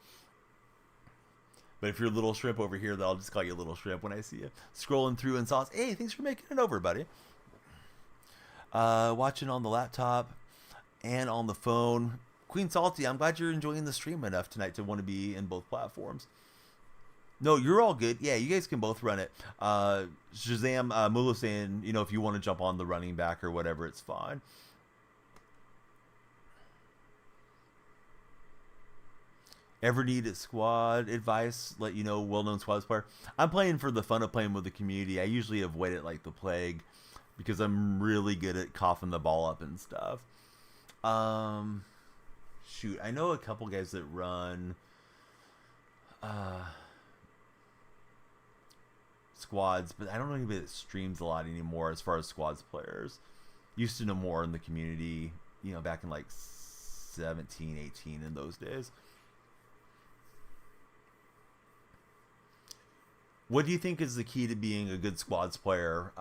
But if you're a Little Shrimp over here, then I'll just call you Little Shrimp when I see you. Scrolling through and saw, hey, thanks for making it over, buddy. Watching on the laptop and on the phone. Queen Salty, I'm glad you're enjoying the stream enough tonight to want to be in both platforms. No, you're all good. Yeah, you guys can both run it. Shazam, Mula saying, you know, if you want to jump on the running back or whatever, it's fine. Ever need a squad advice? Let you know, well-known squad player. I'm playing for the fun of playing with the community. I usually avoid it like the plague because I'm really good at coughing the ball up and stuff. Shoot, I know a couple guys that run squads, but I don't know anybody that streams a lot anymore as far as squads players. Used to know more in the community, you know, back in like 17, 18 in those days. What do you think is the key to being a good squads player,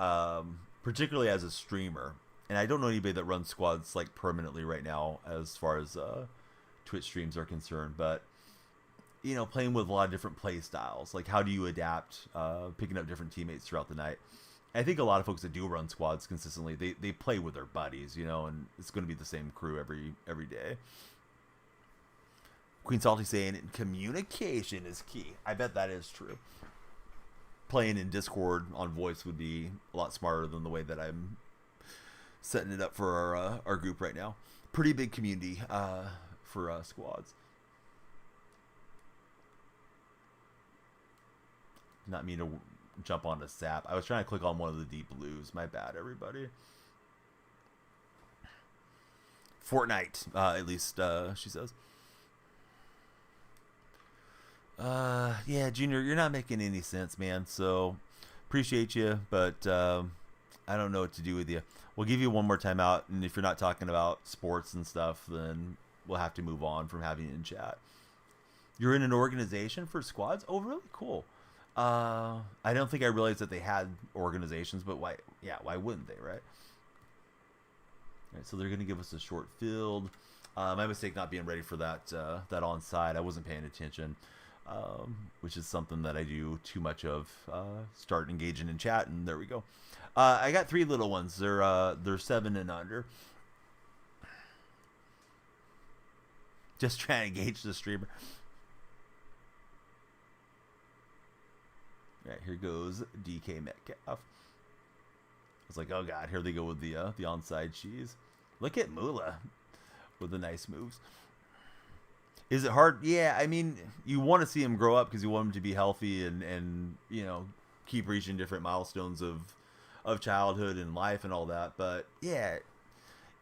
particularly as a streamer? And I don't know anybody that runs squads like permanently right now as far as Twitch streams are concerned, but you know, playing with a lot of different play styles. Like, how do you adapt, picking up different teammates throughout the night? I think a lot of folks that do run squads consistently, they play with their buddies, you know, and it's going to be the same crew every day. Queen Salty saying communication is key. I bet that is true. Playing in Discord on voice would be a lot smarter than the way that I'm setting it up for our group right now. Pretty big community for squads. Not mean to jump onto Sap. I was trying to click on one of the deep blues. My bad, everybody. Fortnite, at least she says. Yeah, Junior, you're not making any sense, man. So appreciate you, but I don't know what to do with you. We'll give you one more time out, and if you're not talking about sports and stuff, then we'll have to move on from having you in chat. You're in an organization for squads? Oh, really? Cool. I don't think I realized that they had organizations, but why? Yeah, why wouldn't they, right? All right, so they're going to give us a short field. My mistake not being ready for that onside. I wasn't paying attention, which is something that I do too much of. Start engaging in chat, and there we go. I got 3 little ones. They're 7 and under. Just trying to engage the streamer. All right, here goes DK Metcalf. I was like, oh god, here they go with the onside cheese. Look at Mula with the nice moves. Is it hard? Yeah, I mean, you want to see him grow up because you want him to be healthy and you know, keep reaching different milestones of childhood and life and all that. But yeah,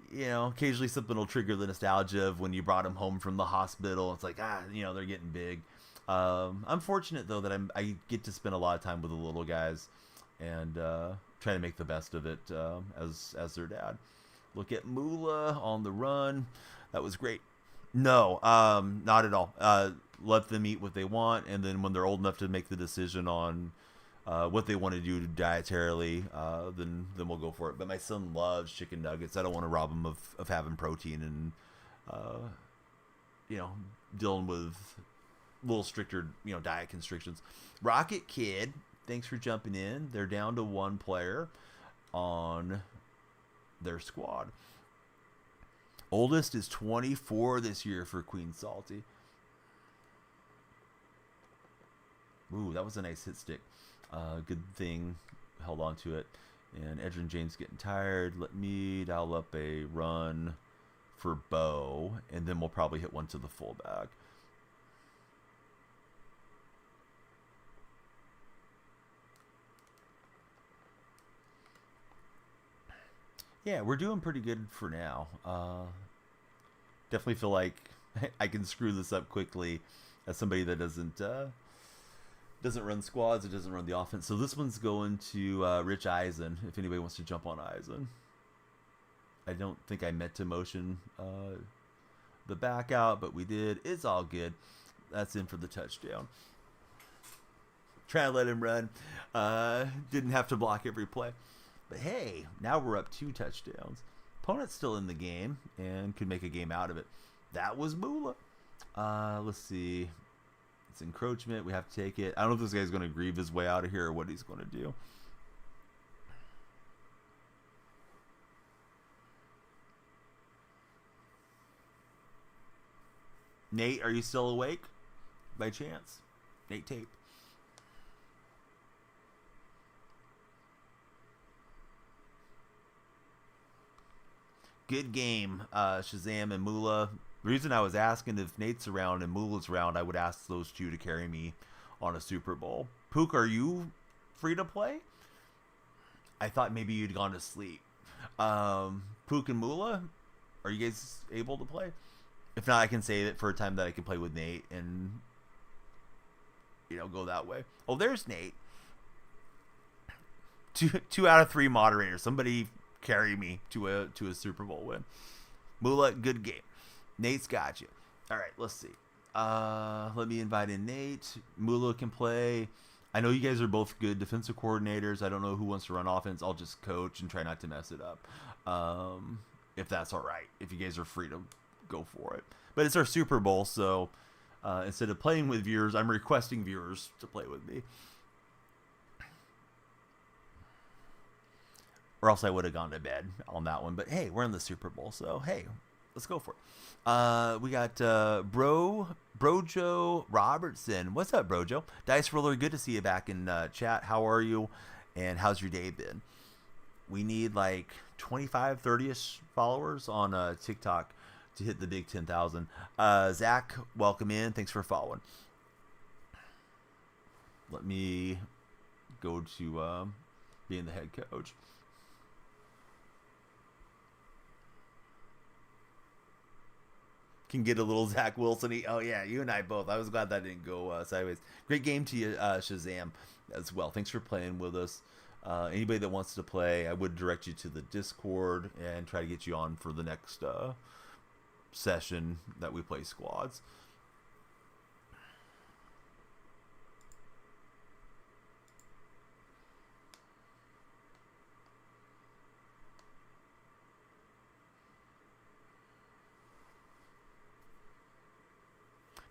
you know, occasionally something will trigger the nostalgia of when you brought him home from the hospital. It's like, you know, they're getting big. I'm fortunate though that I get to spend a lot of time with the little guys and try to make the best of it as their dad. Look at Mula on the run. That was great. No, not at all. Let them eat what they want, and then when they're old enough to make the decision on what they want to do dietarily, then we'll go for it. But my son loves chicken nuggets. I don't want to rob him of having protein and you know, dealing with a little stricter, you know, diet constrictions. Rocket Kid, thanks for jumping in. They're down to 1 player on their squad. Oldest is 24 this year for Queen Salty. Ooh, that was a nice hit stick. Good thing held on to it. And Edrin James getting tired. Let me dial up a run for Bo, and then we'll probably hit one to the fullback. Yeah, we're doing pretty good for now. Definitely feel like I can screw this up quickly as somebody that doesn't run squads, it doesn't run the offense. So this one's going to Rich Eisen, if anybody wants to jump on Eisen. I don't think I meant to motion the back out, but we did. It's all good. That's in for the touchdown. Trying to let him run. Didn't have to block every play. But hey, now we're up 2 touchdowns. Opponent's still in the game and could make a game out of it. That was Mula. Let's see. It's encroachment. We have to take it. I don't know if this guy's going to grieve his way out of here or what he's going to do. Nate, are you still awake? By chance? Nate Tape. Good game, Shazam and Mula. The reason I was asking if Nate's around and Mula's around, I would ask those 2 to carry me on a Super Bowl. Pook, are you free to play? I thought maybe you'd gone to sleep. Pook and Mula, are you guys able to play? If not, I can save it for a time that I can play with Nate and, you know, go that way. Oh, there's Nate. two out of three moderators. Somebody carry me to a Super Bowl win. Moolah, good game. Nate's got you. All right, let's see. Let me invite in Nate. Moolah can play. I know you guys are both good defensive coordinators. I don't know who wants to run offense. I'll just coach and try not to mess it up. If that's all right. If you guys are free to go for it. But it's our Super Bowl, so instead of playing with viewers, I'm requesting viewers to play with me. Or else I would have gone to bed on that one. But hey, we're in the Super Bowl, so hey, let's go for it. We got Brojo Robertson. What's up, Brojo? Dice Roller, good to see you back in chat. How are you? And how's your day been? We need like 25, 30-ish followers on TikTok to hit the big 10,000. Zach, welcome in. Thanks for following. Let me go to being the head coach. Can get a little Zach Wilson. Oh yeah, you and I both. I was glad that didn't go sideways. Great game to you, Shazam, as well. Thanks for playing with us. Anybody that wants to play, I would direct you to the Discord and try to get you on for the next session that we play squads.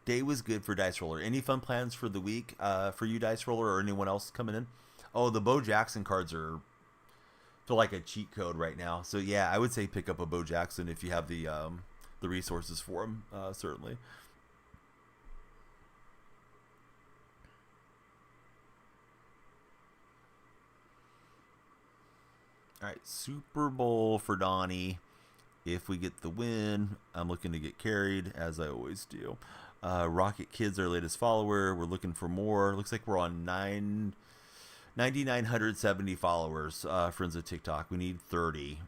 Day was good for Dice Roller. Any fun plans for the week for you, Dice Roller, or anyone else coming in? Oh, the Bo Jackson cards feel like a cheat code right now. So yeah, I would say pick up a Bo Jackson if you have the resources for him. Certainly. All right, Super Bowl for Donnie. If we get the win, I'm looking to get carried, as I always do. Rocket Kid's our latest follower. We're looking for more. Looks like we're on 9,970 followers, friends of TikTok. We need 30.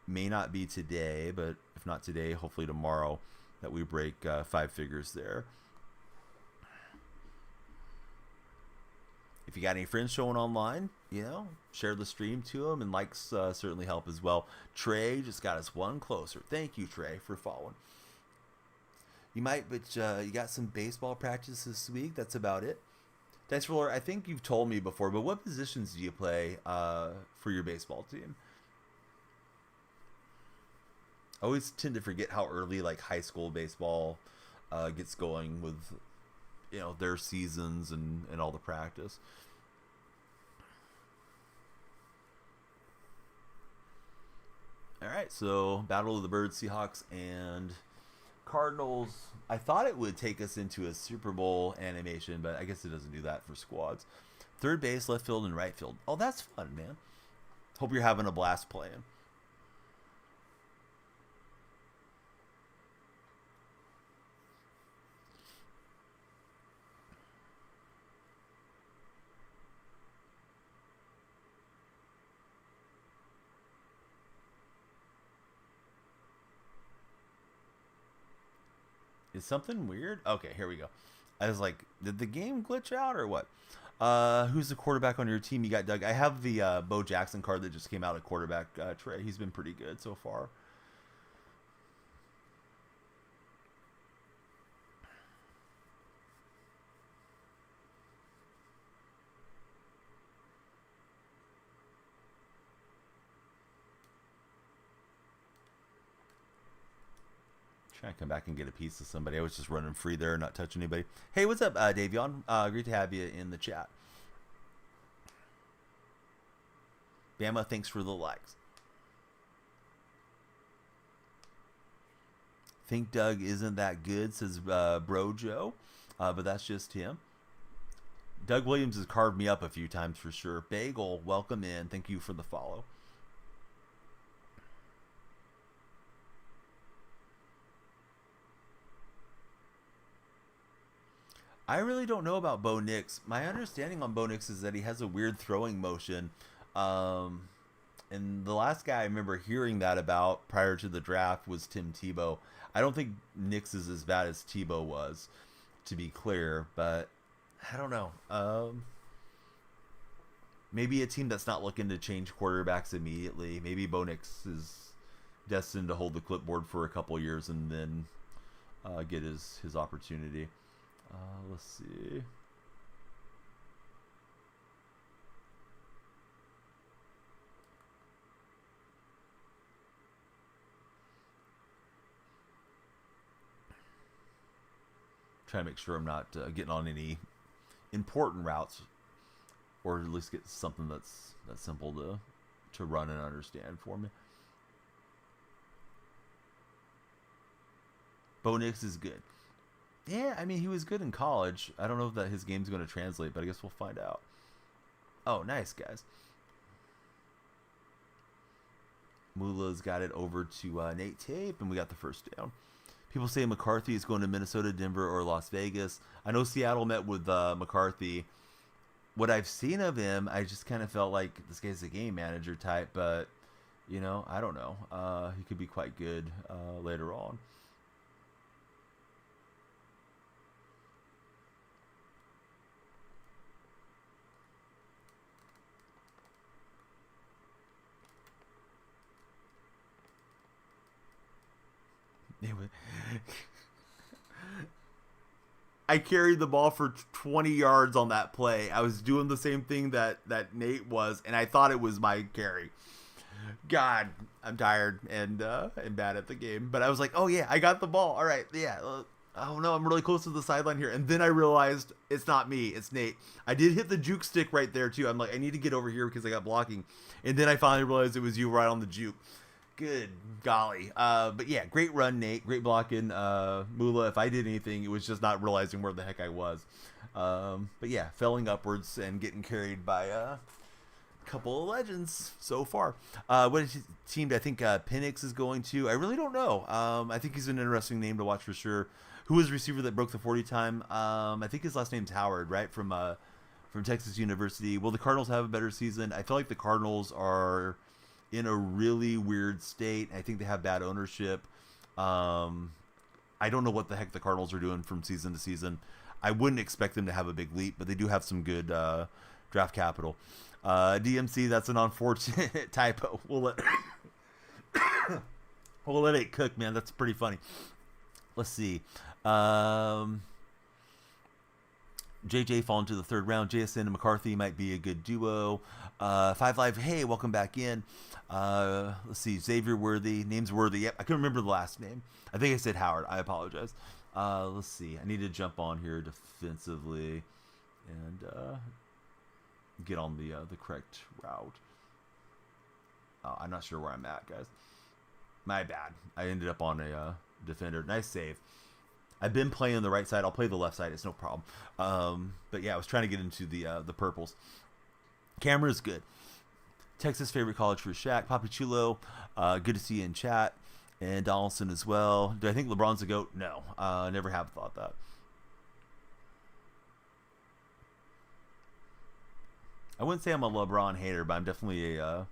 May not be today, but if not today, hopefully tomorrow that we break 5 figures there. If you got any friends showing online, share the stream to them, and likes certainly help as well. Trey just got us one closer. Thank you, Trey, for following. You might, but you got some baseball practice this week. That's about it. Dice Roller, I think you've told me before, but what positions do you play for your baseball team? I always tend to forget how early like high school baseball gets going with their seasons and all the practice. All right, so Battle of the Birds, Seahawks, and Cardinals. I thought it would take us into a Super Bowl animation, but I guess it doesn't do that for squads. Third base, left field, and right field. Oh, that's fun, man. Hope you're having a blast playing. Is something weird? Okay, here we go. I was like, did the game glitch out or what? Who's the quarterback on your team? You got Doug. I have the Bo Jackson card that just came out at quarterback. Trey, he's been pretty good so far. Trying to come back and get a piece of somebody. I was just running free there, not touching anybody. Hey, what's up, Davion? Great to have you in the chat. Bama, thanks for the likes. Think Doug isn't that good, says Bro Joe, but that's just him. Doug Williams has carved me up a few times for sure. Bagel, welcome in. Thank you for the follow. I really don't know about Bo Nix. My understanding on Bo Nix is that he has a weird throwing motion. And the last guy I remember hearing that about prior to the draft was Tim Tebow. I don't think Nix is as bad as Tebow was, to be clear, but I don't know. maybe a team that's not looking to change quarterbacks immediately. Maybe Bo Nix is destined to hold the clipboard for a couple years and then get his opportunity. Let's see. Trying to make sure I'm not getting on any important routes, or at least get something that's simple to run and understand for me. Bo Nix is good. Yeah, I mean, he was good in college. I don't know if that his game's going to translate, but I guess we'll find out. Oh, nice, guys. Mula's got it over to Nate Tape, and we got the first down. People say McCarthy is going to Minnesota, Denver, or Las Vegas. I know Seattle met with McCarthy. What I've seen of him, I just kind of felt like this guy's a game manager type, but, you know, I don't know. He could be quite good later on. I carried the ball for 20 yards on that play. I was doing the same thing that Nate was, and I thought it was my carry. God, I'm tired and bad at the game. But I was like, oh, yeah, I got the ball. All right, yeah. Oh, no, I'm really close to the sideline here. And then I realized it's not me. It's Nate. I did hit the juke stick right there, too. I'm like, I need to get over here because I got blocking. And then I finally realized it was you right on the juke. Good golly. But yeah, great run, Nate. Great blocking. Mula, if I did anything, it was just not realizing where the heck I was. But yeah, felling upwards and getting carried by a couple of legends so far. What team do I think Penix is going to? I really don't know. I think he's an interesting name to watch for sure. Who was the receiver that broke the 40 time? I think his last name's Howard, right? From Texas University. Will the Cardinals have a better season? I feel like the Cardinals are in a really weird state. I think they have bad ownership. I don't know what the heck the Cardinals are doing from season to season. I wouldn't expect them to have a big leap, but they do have some good draft capital. DMC, that's an unfortunate typo. We'll let it cook, man. That's pretty funny. Let's see. JJ falling to the third round. JSN and McCarthy might be a good duo. Five Live, hey, welcome back in. Let's see. Xavier Worthy. Name's Worthy. Yep, I couldn't remember the last name. I think I said Howard. I apologize. Let's see. I need to jump on here defensively and get on the correct route. I'm not sure where I'm at, guys. My bad. I ended up on a defender. Nice save. I've been playing the right side. I'll play the left side. It's no problem. But yeah, I was trying to get into the purples. Camera's good. Texas favorite college for Shaq. Papi Chulo, good to see you in chat. And Donaldson as well. Do I think LeBron's a GOAT? No. Never have thought that. I wouldn't say I'm a LeBron hater, but I'm definitely a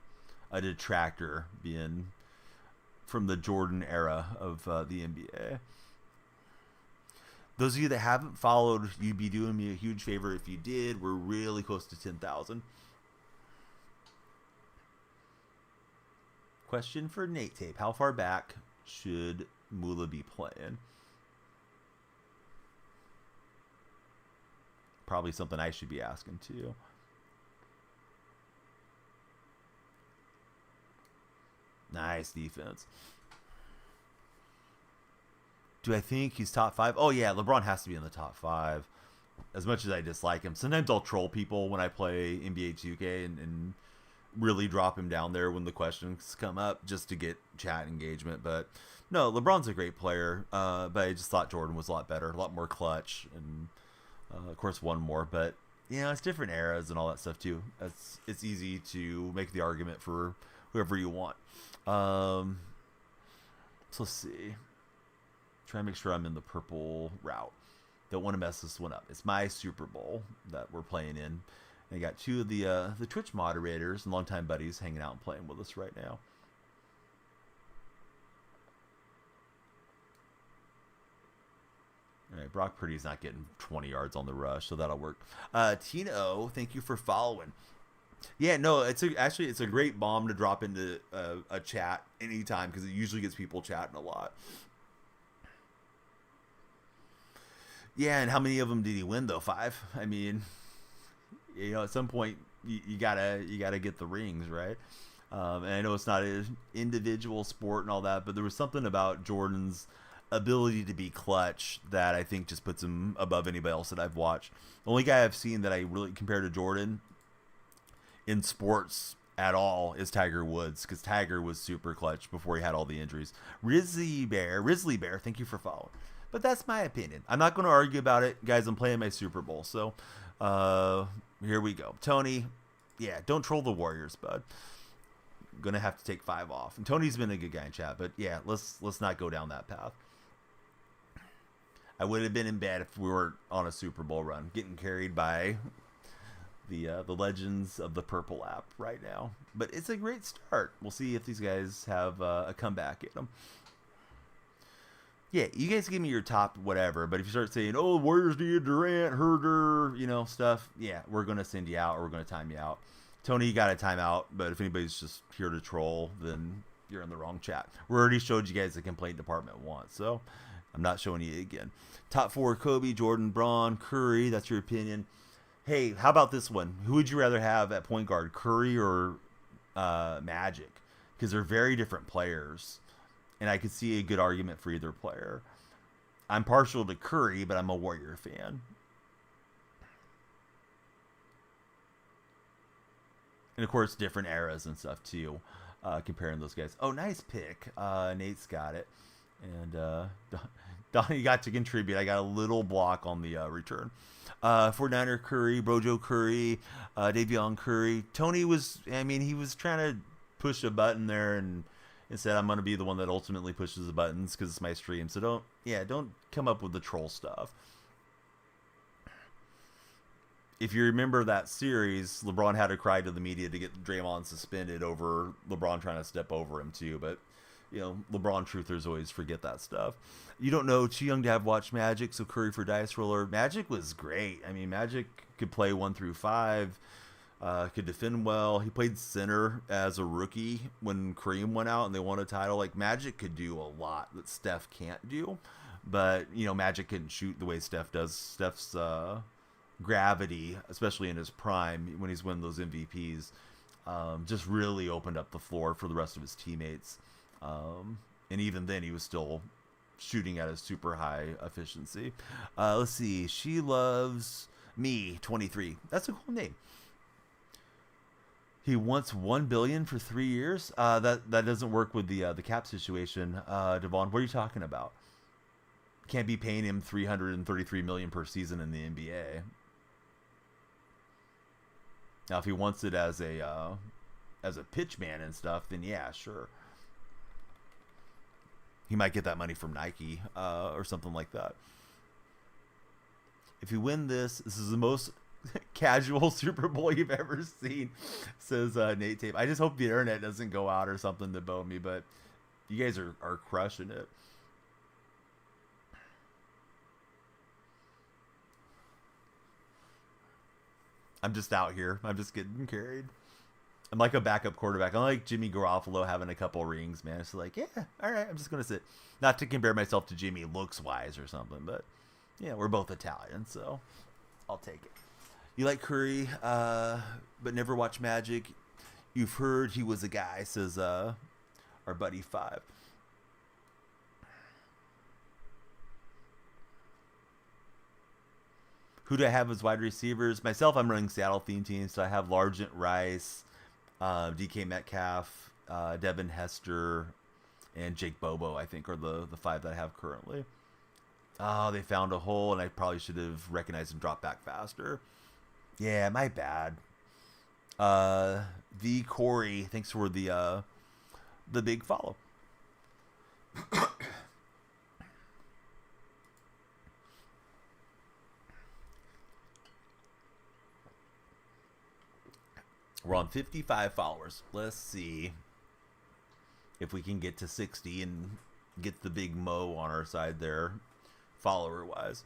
detractor, being from the Jordan era of the NBA. Those of you that haven't followed, you'd be doing me a huge favor if you did. We're really close to 10,000. Question for Nate Tape. How far back should Mula be playing? Probably something I should be asking too. Nice defense. Do I think he's top 5? Oh, yeah, LeBron has to be in the top 5. As much as I dislike him. Sometimes I'll troll people when I play NBA 2K and really drop him down there when the questions come up just to get chat engagement. But no, LeBron's a great player. But I just thought Jordan was a lot better, a lot more clutch. And, of course, one more. But, you know, it's different eras and all that stuff, too. It's easy to make the argument for whoever you want. So let's see. Try to make sure I'm in the purple route. Don't want to mess this one up. It's my Super Bowl that we're playing in. And I got two of the Twitch moderators and longtime buddies hanging out and playing with us right now. All right, Brock Purdy's not getting 20 yards on the rush, so that'll work. Tino, thank you for following. Yeah, no, actually it's a great bomb to drop into a chat anytime because it usually gets people chatting a lot. Yeah, and how many of them did he win though? 5. I mean, at some point you gotta get the rings, right? And I know it's not an individual sport and all that, but there was something about Jordan's ability to be clutch that I think just puts him above anybody else that I've watched. The only guy I've seen that I really compare to Jordan in sports at all is Tiger Woods, because Tiger was super clutch before he had all the injuries. Risley Bear, thank you for following. But that's my opinion. I'm not going to argue about it, guys. I'm playing my Super Bowl, so here we go. Tony, yeah, don't troll the Warriors, bud. Gonna have to take 5 off. And Tony's been a good guy in chat, but yeah, let's not go down that path. I would have been in bed if we were on a Super Bowl run, getting carried by the legends of the Purple app right now. But it's a great start. We'll see if these guys have a comeback in them. Yeah, you guys give me your top whatever, but if you start saying, "Oh, Warriors need Durant, Herder," stuff, yeah, we're gonna send you out or we're gonna time you out. Tony, you got a timeout, but if anybody's just here to troll, then you're in the wrong chat. We already showed you guys the complaint department once, so I'm not showing you again. Top 4: Kobe, Jordan, Braun, Curry. That's your opinion. Hey, how about this one? Who would you rather have at point guard, Curry or Magic? Because they're very different players, and I could see a good argument for either player. I'm partial to Curry, but I'm a Warrior fan. And of course, different eras and stuff too, comparing those guys. Oh, nice pick. Nate's got it. And Donnie got to contribute. I got a little block on the return. 49er Curry, Brojo Curry, Davion Curry. Tony was, he was trying to push a button there and said, I'm going to be the one that ultimately pushes the buttons because it's my stream. So don't come up with the troll stuff. If you remember that series, LeBron had to cry to the media to get Draymond suspended over LeBron trying to step over him too. But, LeBron truthers always forget that stuff. You don't know, too young to have watched Magic, so Curry for Dice Roller. Magic was great. Magic could play 1 through 5, could defend well. He played center as a rookie when Kareem went out and they won a title. Like, Magic could do a lot that Steph can't do. But, Magic couldn't shoot the way Steph does. Steph's gravity, especially in his prime when he's winning those MVPs, just really opened up the floor for the rest of his teammates. And even then, he was still shooting at a super high efficiency. Let's see. She Loves Me 23. That's a cool name. He wants $1 billion for 3 years. That doesn't work with the cap situation. Devon, what are you talking about? Can't be paying him $333 million per season in the NBA. Now, if he wants it as a pitch man and stuff, then yeah, sure. He might get that money from Nike or something like that. If you win this is the most casual Super Bowl you've ever seen, says Nate Tape. I just hope the internet doesn't go out or something to bow me, but you guys are crushing it. I'm just out here. I'm just getting carried. I'm like a backup quarterback. I'm like Jimmy Garoppolo having a couple rings, man. It's like, yeah, all right, I'm just going to sit. Not to compare myself to Jimmy looks-wise or something, but, yeah, we're both Italian, so I'll take it. You like Curry, but never watch Magic. You've heard he was a guy, says our buddy 5. Who do I have as wide receivers? Myself, I'm running Seattle theme teams, so I have Largent Rice, DK Metcalf, Devin Hester, and Jake Bobo, I think, are the 5 that I have currently. Oh, they found a hole, and I probably should have recognized and dropped back faster. Yeah, my bad. The Corey, thanks for the big follow. We're on 55 followers. Let's see if we can get to 60 and get the big Mo on our side there, follower-wise.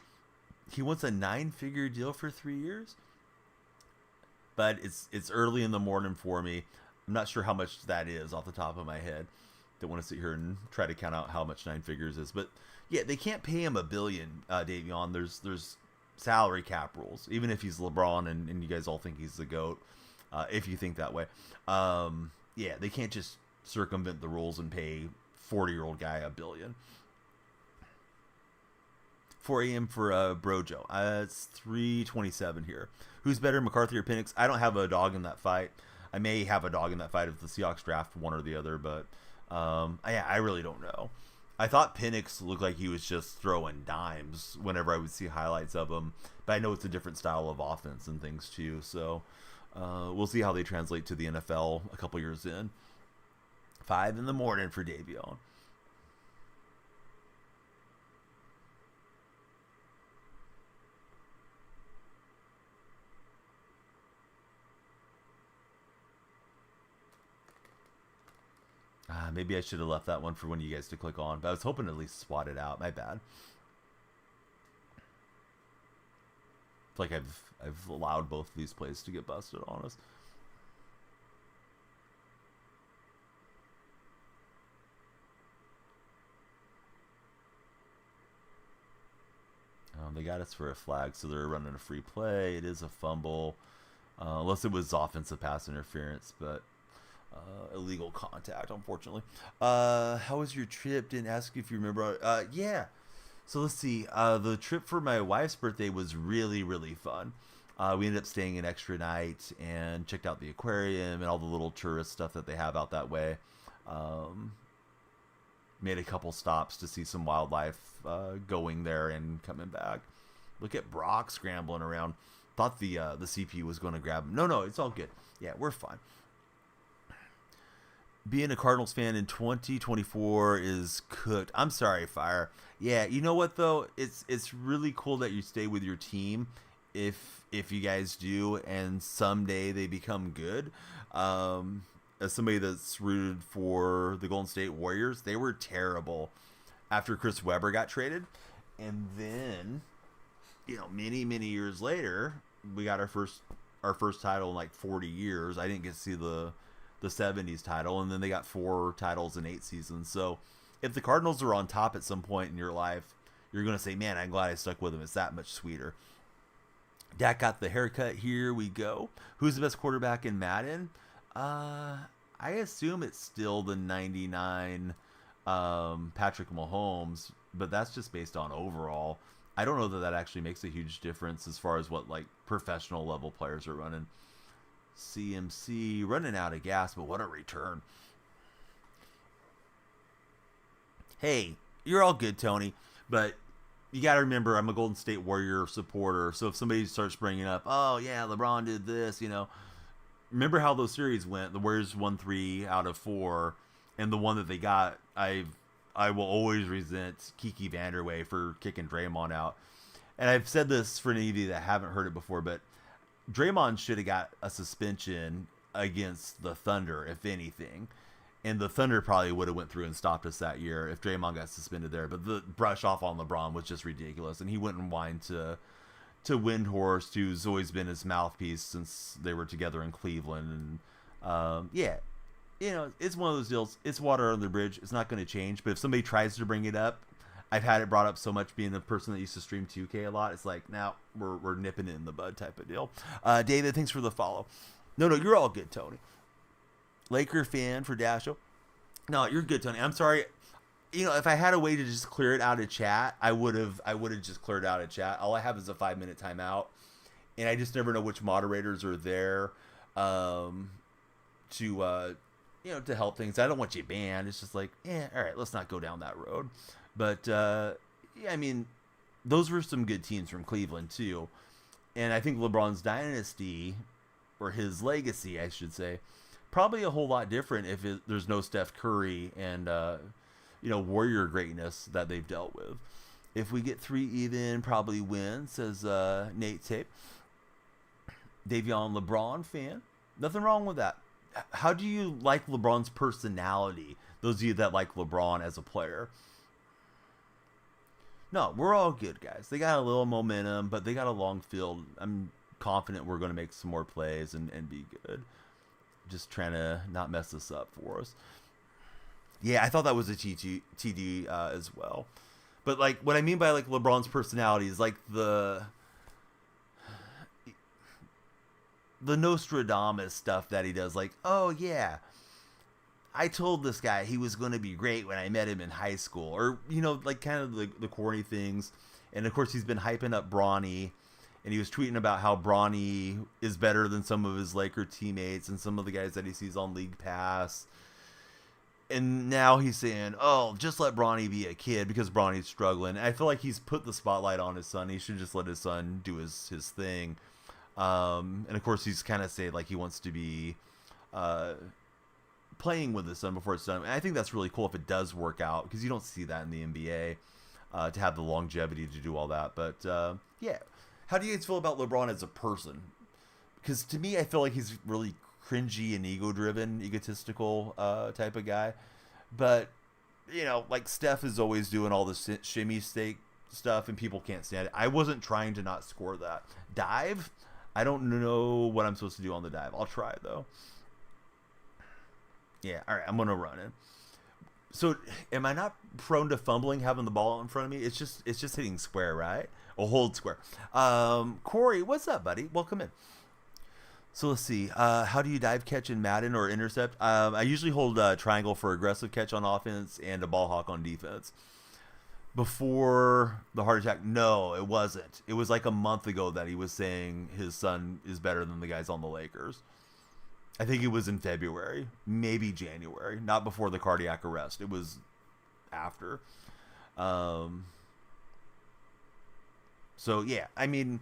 He wants a 9-figure deal for 3 years? but it's early in the morning for me. I'm not sure how much that is off the top of my head. Don't want to sit here and try to count out how much nine figures is, but yeah, they can't pay him $1 billion, Davion. There's salary cap rules, even if he's LeBron and you guys all think he's the GOAT, if you think that way. Yeah, they can't just circumvent the rules and pay 40-year-old guy $1 billion. 4 a.m. for Brojo. It's 3:27 here. Who's better, McCarthy or Penix? I don't have a dog in that fight. I may have a dog in that fight if the Seahawks draft one or the other, but I really don't know. I thought Penix looked like he was just throwing dimes whenever I would see highlights of him, but I know it's a different style of offense and things too, so we'll see how they translate to the NFL a couple years in. 5 in the morning for Davion. Maybe I should have left that one for one of you guys to click on, but I was hoping to at least swat it out. My bad. It's like I've allowed both of these plays to get busted on us. They got us for a flag, so they're running a free play. It is a fumble, unless it was offensive pass interference, but illegal contact, unfortunately. How was your trip? Didn't ask if you remember. Yeah. So let's see. The trip for my wife's birthday was really, really fun. We ended up staying an extra night and checked out the aquarium and all the little tourist stuff that they have out that way. Made a couple stops to see some wildlife going there and coming back. Look at Brock scrambling around. Thought the CPU was going to grab him. No, it's all good. Yeah, we're fine. Being a Cardinals fan in 2024 is cooked. I'm sorry, Fire. Yeah, you know what though? It's really cool that you stay with your team if you guys do, and someday they become good. As somebody that's rooted for the Golden State Warriors, they were terrible after Chris Webber got traded, and then many years later, we got our first title in like 40 years. I didn't get to see the 70s title, and then they got 4 titles in 8 seasons. So if the Cardinals are on top at some point in your life, you're going to say, man, I'm glad I stuck with them. It's that much sweeter. Dak got the haircut. Here we go. Who's the best quarterback in Madden? I assume it's still the 99 Patrick Mahomes, but that's just based on overall. I don't know that actually makes a huge difference as far as what like professional level players are running. CMC running out of gas, but what a return. Hey, you're all good, Tony, but you got to remember I'm a Golden State Warrior supporter, so if somebody starts bringing up, oh yeah, LeBron did this, remember how those series went. The Warriors won 3 out of 4, and the one that they got, I will always resent Kiki Vanderway for kicking Draymond out. And I've said this for any of you that haven't heard it before, but Draymond should have got a suspension against the Thunder, if anything. And the Thunder probably would have went through and stopped us that year if Draymond got suspended there. But the brush off on LeBron was just ridiculous. And he went and whined to Windhorst, who's always been his mouthpiece since they were together in Cleveland. And it's one of those deals. It's water under the bridge. It's not going to change. But if somebody tries to bring it up, I've had it brought up so much being the person that used to stream 2K a lot. It's like, now we're nipping it in the bud type of deal. David, thanks for the follow. No, you're all good, Tony. Laker fan for Dasho. No, you're good, Tony. I'm sorry. If I had a way to just clear it out of chat, I would have just cleared it out of chat. All I have is a 5-minute timeout, and I just never know which moderators are there to help things. I don't want you banned. It's just like, all right, let's not go down that road. But those were some good teams from Cleveland too, and I think LeBron's dynasty, or his legacy, I should say, probably a whole lot different if there's no Steph Curry and Warrior greatness that they've dealt with. If we get 3 even, probably win, says Nate Tape. Davion, LeBron fan. Nothing wrong with that. How do you like LeBron's personality? Those of you that like LeBron as a player. No, we're all good, guys. They got a little momentum, but they got a long field. I'm confident we're going to make some more plays and be good. Just trying to not mess this up for us. Yeah, I thought that was a TD as well. But like what I mean by like LeBron's personality is like the Nostradamus stuff that he does. Like, oh yeah, I told this guy he was going to be great when I met him in high school, or like kind of the corny things. And of course, he's been hyping up Bronny, and he was tweeting about how Bronny is better than some of his Laker teammates and some of the guys that he sees on League Pass. And now he's saying, oh, just let Bronny be a kid because Bronny's struggling. And I feel like he's put the spotlight on his son. He should just let his son do his thing. And of course, he's kind of saying like he wants to be playing with his son before it's done. And I think that's really cool if it does work out, because you don't see that in the NBA to have the longevity to do all that. But yeah, how do you guys feel about LeBron as a person? Because to me, I feel like he's really cringy and ego-driven, egotistical type of guy. But, like Steph is always doing all the shimmy stake stuff, and people can't stand it. I wasn't trying to not score that. Dive? I don't know what I'm supposed to do on the dive. I'll try, though. Yeah, all right, I'm going to run it. So, am I not prone to fumbling having the ball in front of me? It's just hitting square, right? Or hold square. Corey, what's up, buddy? Welcome in. So let's see. How do you dive catch in Madden or intercept? I usually hold triangle for aggressive catch on offense and a ball hawk on defense. Before the heart attack, no, it wasn't. It was like a month ago that he was saying his son is better than the guys on the Lakers. I think it was in February, maybe January, not before the cardiac arrest. It was after. So yeah, I mean.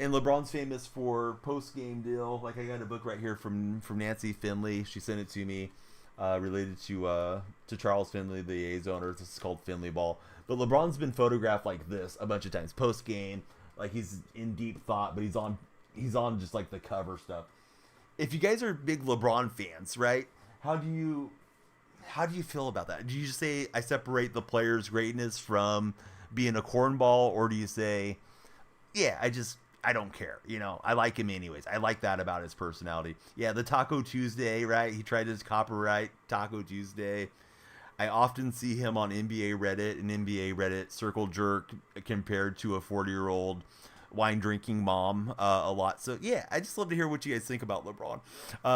And LeBron's famous for post-game deal. Like, I got a book right here from Nancy Finley. She sent it to me, related to Charles Finley, the A's owner. This is called Finley Ball. But LeBron's been photographed like this a bunch of times, post-game. Like, he's in deep thought, but he's on just like the cover stuff. If you guys are big LeBron fans, right? How do you feel about that? Do you just say I separate the player's greatness from being a cornball, or do you say, yeah, I don't care. I like him anyways. I like that about his personality. Yeah, the Taco Tuesday, right? He tried to copyright Taco Tuesday. I often see him on NBA Reddit, and NBA Reddit circle jerk compared to a 40-year-old wine drinking mom a lot. So yeah, I just love to hear what you guys think about LeBron.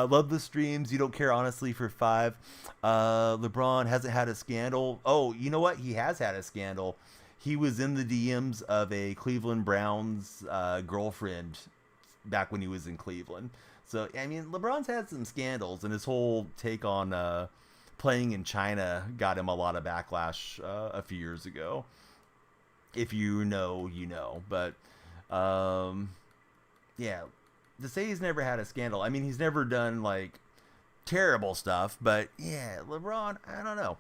Love the streams. You don't care, honestly, for 5. LeBron hasn't had a scandal. Oh, you know what? He has had a scandal. He was in the DMs of a Cleveland Browns girlfriend back when he was in Cleveland. So, I mean, LeBron's had some scandals, and his whole take on playing in China got him a lot of backlash a few years ago. If you know, you know. But, yeah, to say he's never had a scandal, I mean, he's never done, like, terrible stuff. But, yeah, LeBron, I don't know.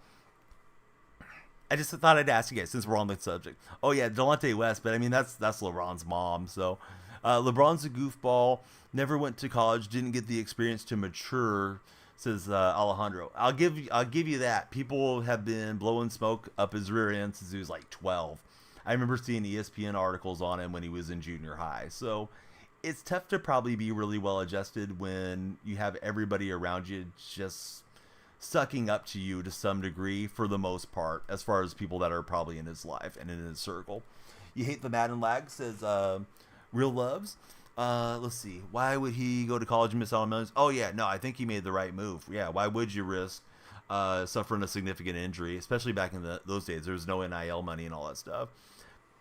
I just thought I'd ask you guys since we're on the subject. Oh yeah, Delonte West, but I mean that's LeBron's mom. So LeBron's a goofball. Never went to college. Didn't get the experience to mature. Says Alejandro. I'll give you that. People have been blowing smoke up his rear end since he was like 12. I remember seeing ESPN articles on him when he was in junior high. So it's tough to probably be really well adjusted when you have everybody around you just sucking up to you to some degree, for the most part, as far as people that are probably in his life and in his circle. You hate the Madden lag, says Real Loves. Let's see. Why would he go to college and miss out on millions? Oh yeah, no, I think he made the right move. Yeah, why would you risk suffering a significant injury, especially back in those days? There was no NIL money and all that stuff.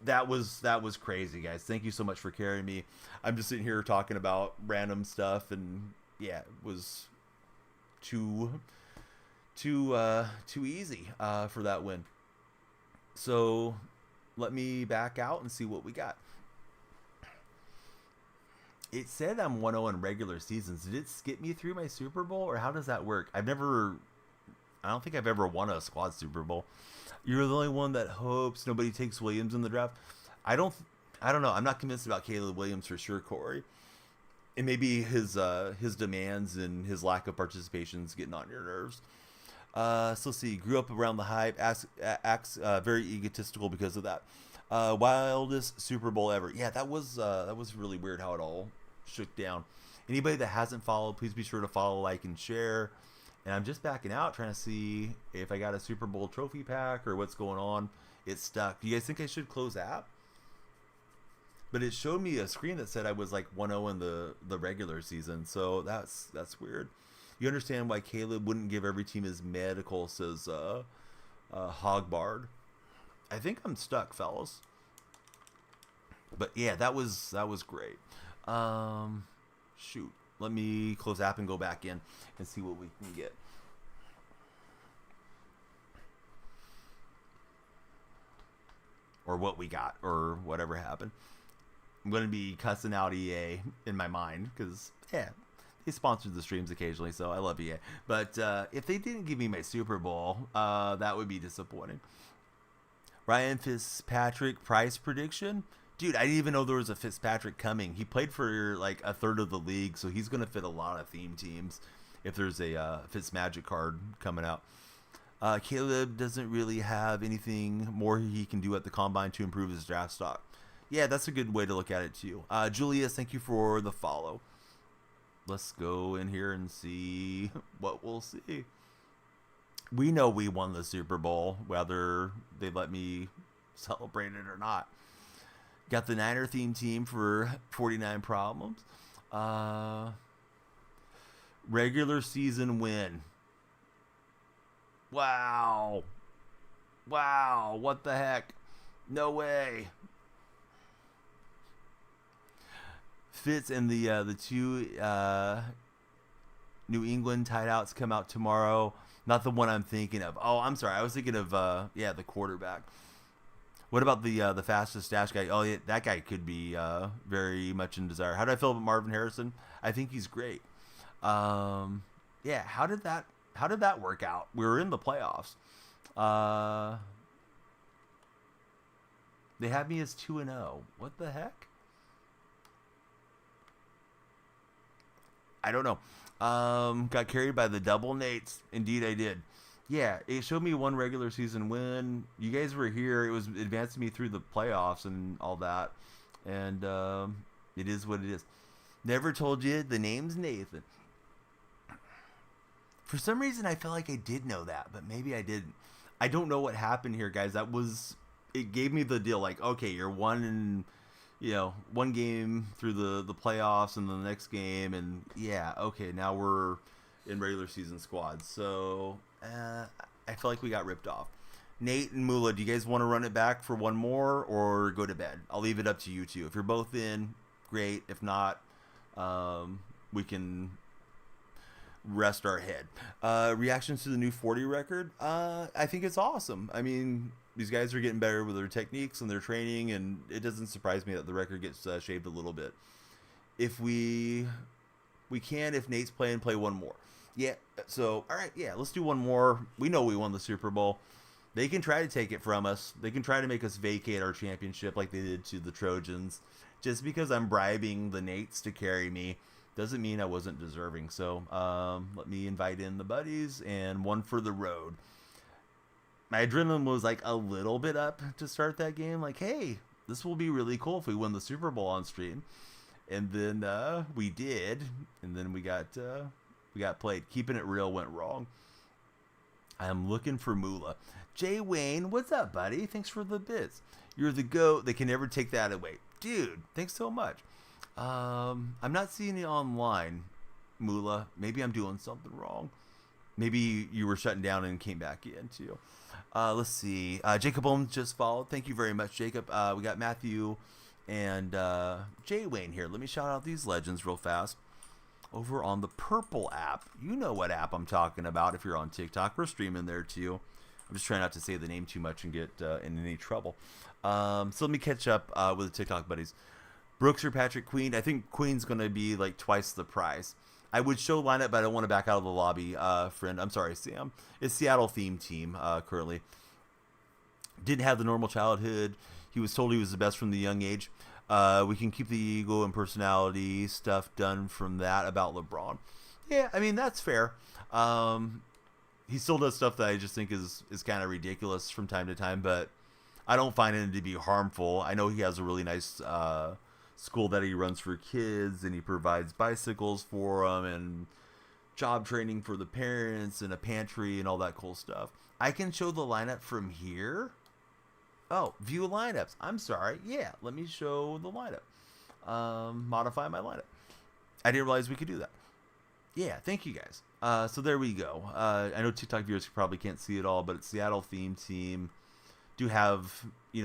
That was crazy, guys. Thank you so much for carrying me. I'm just sitting here talking about random stuff, and yeah, it was too easy for that win. So let me back out and see what we got. It said I'm 1-0 in regular seasons. Did it skip me through my Super Bowl, or how does that work? I don't think I've ever won a squad Super Bowl. You're the only one that hopes nobody takes Williams in the draft. I don't know. I'm not convinced about Caleb Williams for sure, Corey. And maybe his demands and his lack of participation is getting on your nerves. So let's see. Grew up around the hype. Acts very egotistical because of that. Wildest Super Bowl ever. Yeah, that was really weird how it all shook down. Anybody that hasn't followed, please be sure to follow, like, and share. And I'm just backing out, trying to see if I got a Super Bowl trophy pack or what's going on. It's stuck. Do you guys think I should close app? But it showed me a screen that said I was like 1-0 in the regular season, so that's weird. You understand why Caleb wouldn't give every team his medical, says Hogbard. I think I'm stuck, fellas. But yeah, that was great. Shoot. Let me close app and go back in and see what we can get. Or what we got, or whatever happened. I'm going to be cussing out EA in my mind because, yeah, they sponsored the streams occasionally, so I love EA. But if they didn't give me my Super Bowl, that would be disappointing. Ryan Fitzpatrick price prediction? Dude, I didn't even know there was a Fitzpatrick coming. He played for like a third of the league, so he's going to fit a lot of theme teams if there's a Fitzmagic card coming out. Caleb doesn't really have anything more he can do at the combine to improve his draft stock. Yeah, that's a good way to look at it too. Julius, thank you for the follow. Let's go in here and see what we'll see. We know we won the Super Bowl, whether they let me celebrate it or not. Got the Niner theme team for 49 problems. Regular season win. Wow. Wow. What the heck? No way. Fitz and the two New England tideouts come out tomorrow. Not the one I'm thinking of. Oh, I'm sorry. I was thinking of the quarterback. What about the fastest dash guy? Oh, yeah, that guy could be very much in desire. How do I feel about Marvin Harrison? I think he's great. Yeah, how did that work out? We were in the playoffs. They had me as 2-0. What the heck? I don't know. Got carried by the double Nates. Indeed, I did. Yeah, it showed me one regular season win. You guys were here. It was advancing me through the playoffs and all that. And it is what it is. Never told you the name's Nathan. For some reason, I felt like I did know that, but maybe I didn't. I don't know what happened here, guys. It gave me the deal. Like, okay, you're one game through the playoffs and the next game. And yeah, okay, now we're in regular season squads. So I feel like we got ripped off. Nate and Mula, do you guys want to run it back for one more or go to bed? I'll leave it up to you two. If you're both in, great. If not, we can rest our head. Reactions to the new 40 record? I think it's awesome. I mean, these guys are getting better with their techniques and their training, and it doesn't surprise me that the record gets shaved a little bit. If we can, if Nate's playing, play one more. Yeah, so, all right, yeah, let's do one more. We know we won the Super Bowl. They can try to take it from us. They can try to make us vacate our championship like they did to the Trojans. Just because I'm bribing the Nates to carry me doesn't mean I wasn't deserving. So let me invite in the buddies and one for the road. My adrenaline was like a little bit up to start that game. Like, hey, this will be really cool if we win the Super Bowl on stream. And then we did. And then we got played. Keeping it real went wrong. I'm looking for Mula. Jay Wayne, what's up, buddy? Thanks for the bits. You're the GOAT. They can never take that away. Dude, thanks so much. I'm not seeing it online, Mula. Maybe I'm doing something wrong. Maybe you were shutting down and came back in, too. Let's see. Jacob Holmes just followed. Thank you very much, Jacob. We got Matthew and Jay Wayne here. Let me shout out these legends real fast. Over on the Purple app. You know what app I'm talking about if you're on TikTok. We're streaming there, too. I'm just trying not to say the name too much and get in any trouble. So let me catch up with the TikTok buddies. Brooks or Patrick Queen? I think Queen's going to be like twice the price. I would show lineup, but I don't want to back out of the lobby, friend. I'm sorry, Sam. It's Seattle theme team currently. Didn't have the normal childhood. He was told he was the best from the young age. We can keep the ego and personality stuff done from that about LeBron. Yeah, I mean, that's fair. He still does stuff that I just think is kind of ridiculous from time to time, but I don't find it to be harmful. I know he has a really nice school that he runs for kids, and he provides bicycles for them and job training for the parents and a pantry and all that cool stuff. I can show the lineup from here. Oh, view lineups. I'm sorry. Yeah, let me show the lineup. Modify my lineup. I didn't realize we could do that. Yeah, thank you guys. So there we go. I know TikTok viewers probably can't see it all, but it's Seattle themed team. Do have,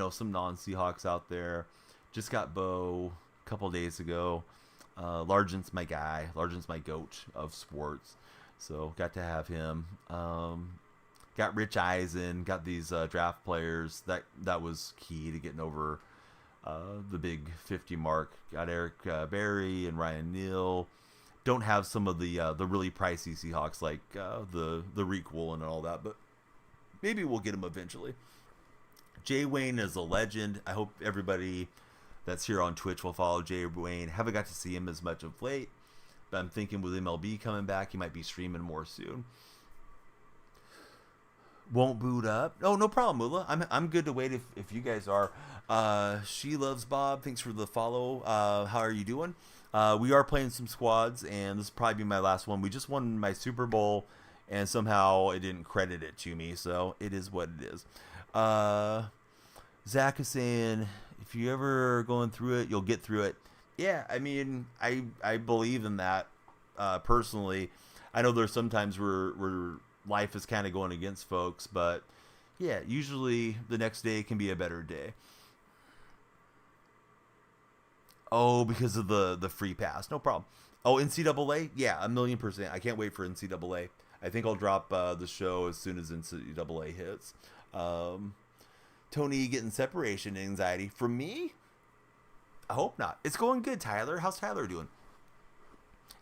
some non-Seahawks out there. Just got Bo a couple days ago. Largent's my guy. Largent's my goat of sports. So got to have him. Got Rich Eisen. Got these draft players. That was key to getting over the big 50 mark. Got Eric Berry and Ryan Neal. Don't have some of the really pricey Seahawks like the Reek Woolen and all that, but maybe we'll get him eventually. Jay Wayne is a legend. I hope everybody that's here on Twitch will follow Jay Wayne. Haven't got to see him as much of late, but I'm thinking with MLB coming back, he might be streaming more soon. Won't boot up. Oh, no problem, Mula. I'm good to wait if you guys are. She Loves Bob. Thanks for the follow. How are you doing? We are playing some squads, and this will probably be my last one. We just won my Super Bowl, and somehow it didn't credit it to me, so it is what it is. Zach is saying, if you ever going through it, you'll get through it. Yeah, I mean, I believe in that personally. I know there's sometimes where life is kind of going against folks, but yeah, usually the next day can be a better day. Oh, because of the free pass. No problem. Oh, NCAA? Yeah, 1,000,000%. I can't wait for NCAA. I think I'll drop the show as soon as NCAA hits. Tony getting separation anxiety. From me? I hope not. It's going good, Tyler. How's Tyler doing?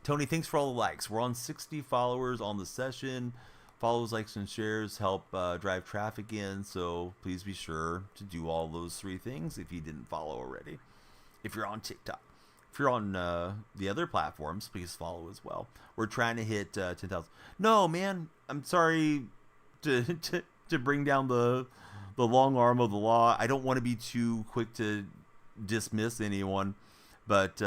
Tony, thanks for all the likes. We're on 60 followers on the session. Follows, likes, and shares help drive traffic in, so please be sure to do all those 3 things if you didn't follow already. If you're on TikTok. If you're on the other platforms, please follow as well. We're trying to hit 10,000. No, man, I'm sorry to bring down the long arm of the law. I don't want to be too quick to dismiss anyone, but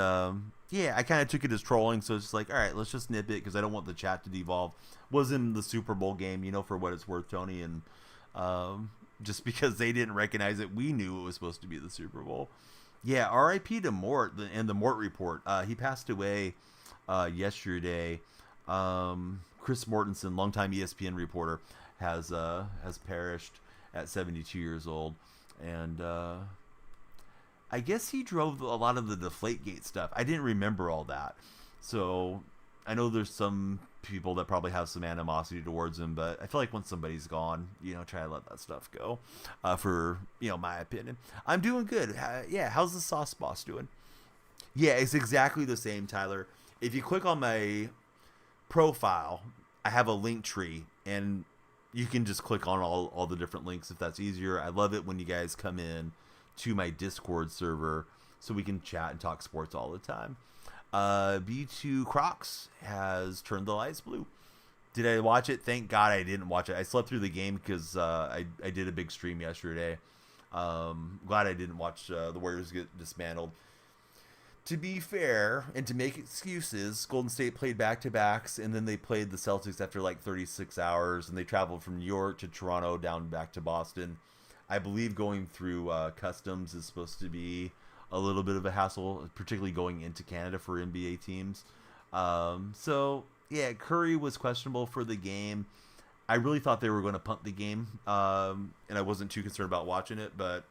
yeah, I kind of took it as trolling, so it's just like, all right, let's just nip it because I don't want the chat to devolve. Was in the Super Bowl game, for what it's worth, Tony, and just because they didn't recognize it, we knew it was supposed to be the Super Bowl. Yeah, R.I.P. to Mort and the Mort Report. He passed away yesterday. Chris Mortensen, longtime ESPN reporter, has perished at 72 years old, and I guess he drove a lot of the Deflategate stuff. I didn't remember all that, so I know there's some people that probably have some animosity towards him, but I feel like once somebody's gone, try to let that stuff go. For my opinion, I'm doing good. Yeah, how's the Sauce Boss doing? Yeah, it's exactly the same, Tyler. If you click on my profile, I have a link tree, and you can just click on all the different links if that's easier. I love it when you guys come in to my Discord server so we can chat and talk sports all the time. B2 Crocs has turned the lights blue. Did I watch it? Thank God I didn't watch it. I slept through the game because I did a big stream yesterday. Glad I didn't watch the Warriors get dismantled. To be fair, and to make excuses, Golden State played back-to-backs, and then they played the Celtics after like 36 hours, and they traveled from New York to Toronto down back to Boston. I believe going through customs is supposed to be a little bit of a hassle, particularly going into Canada for NBA teams. So, yeah, Curry was questionable for the game. I really thought they were going to punt the game, and I wasn't too concerned about watching it, but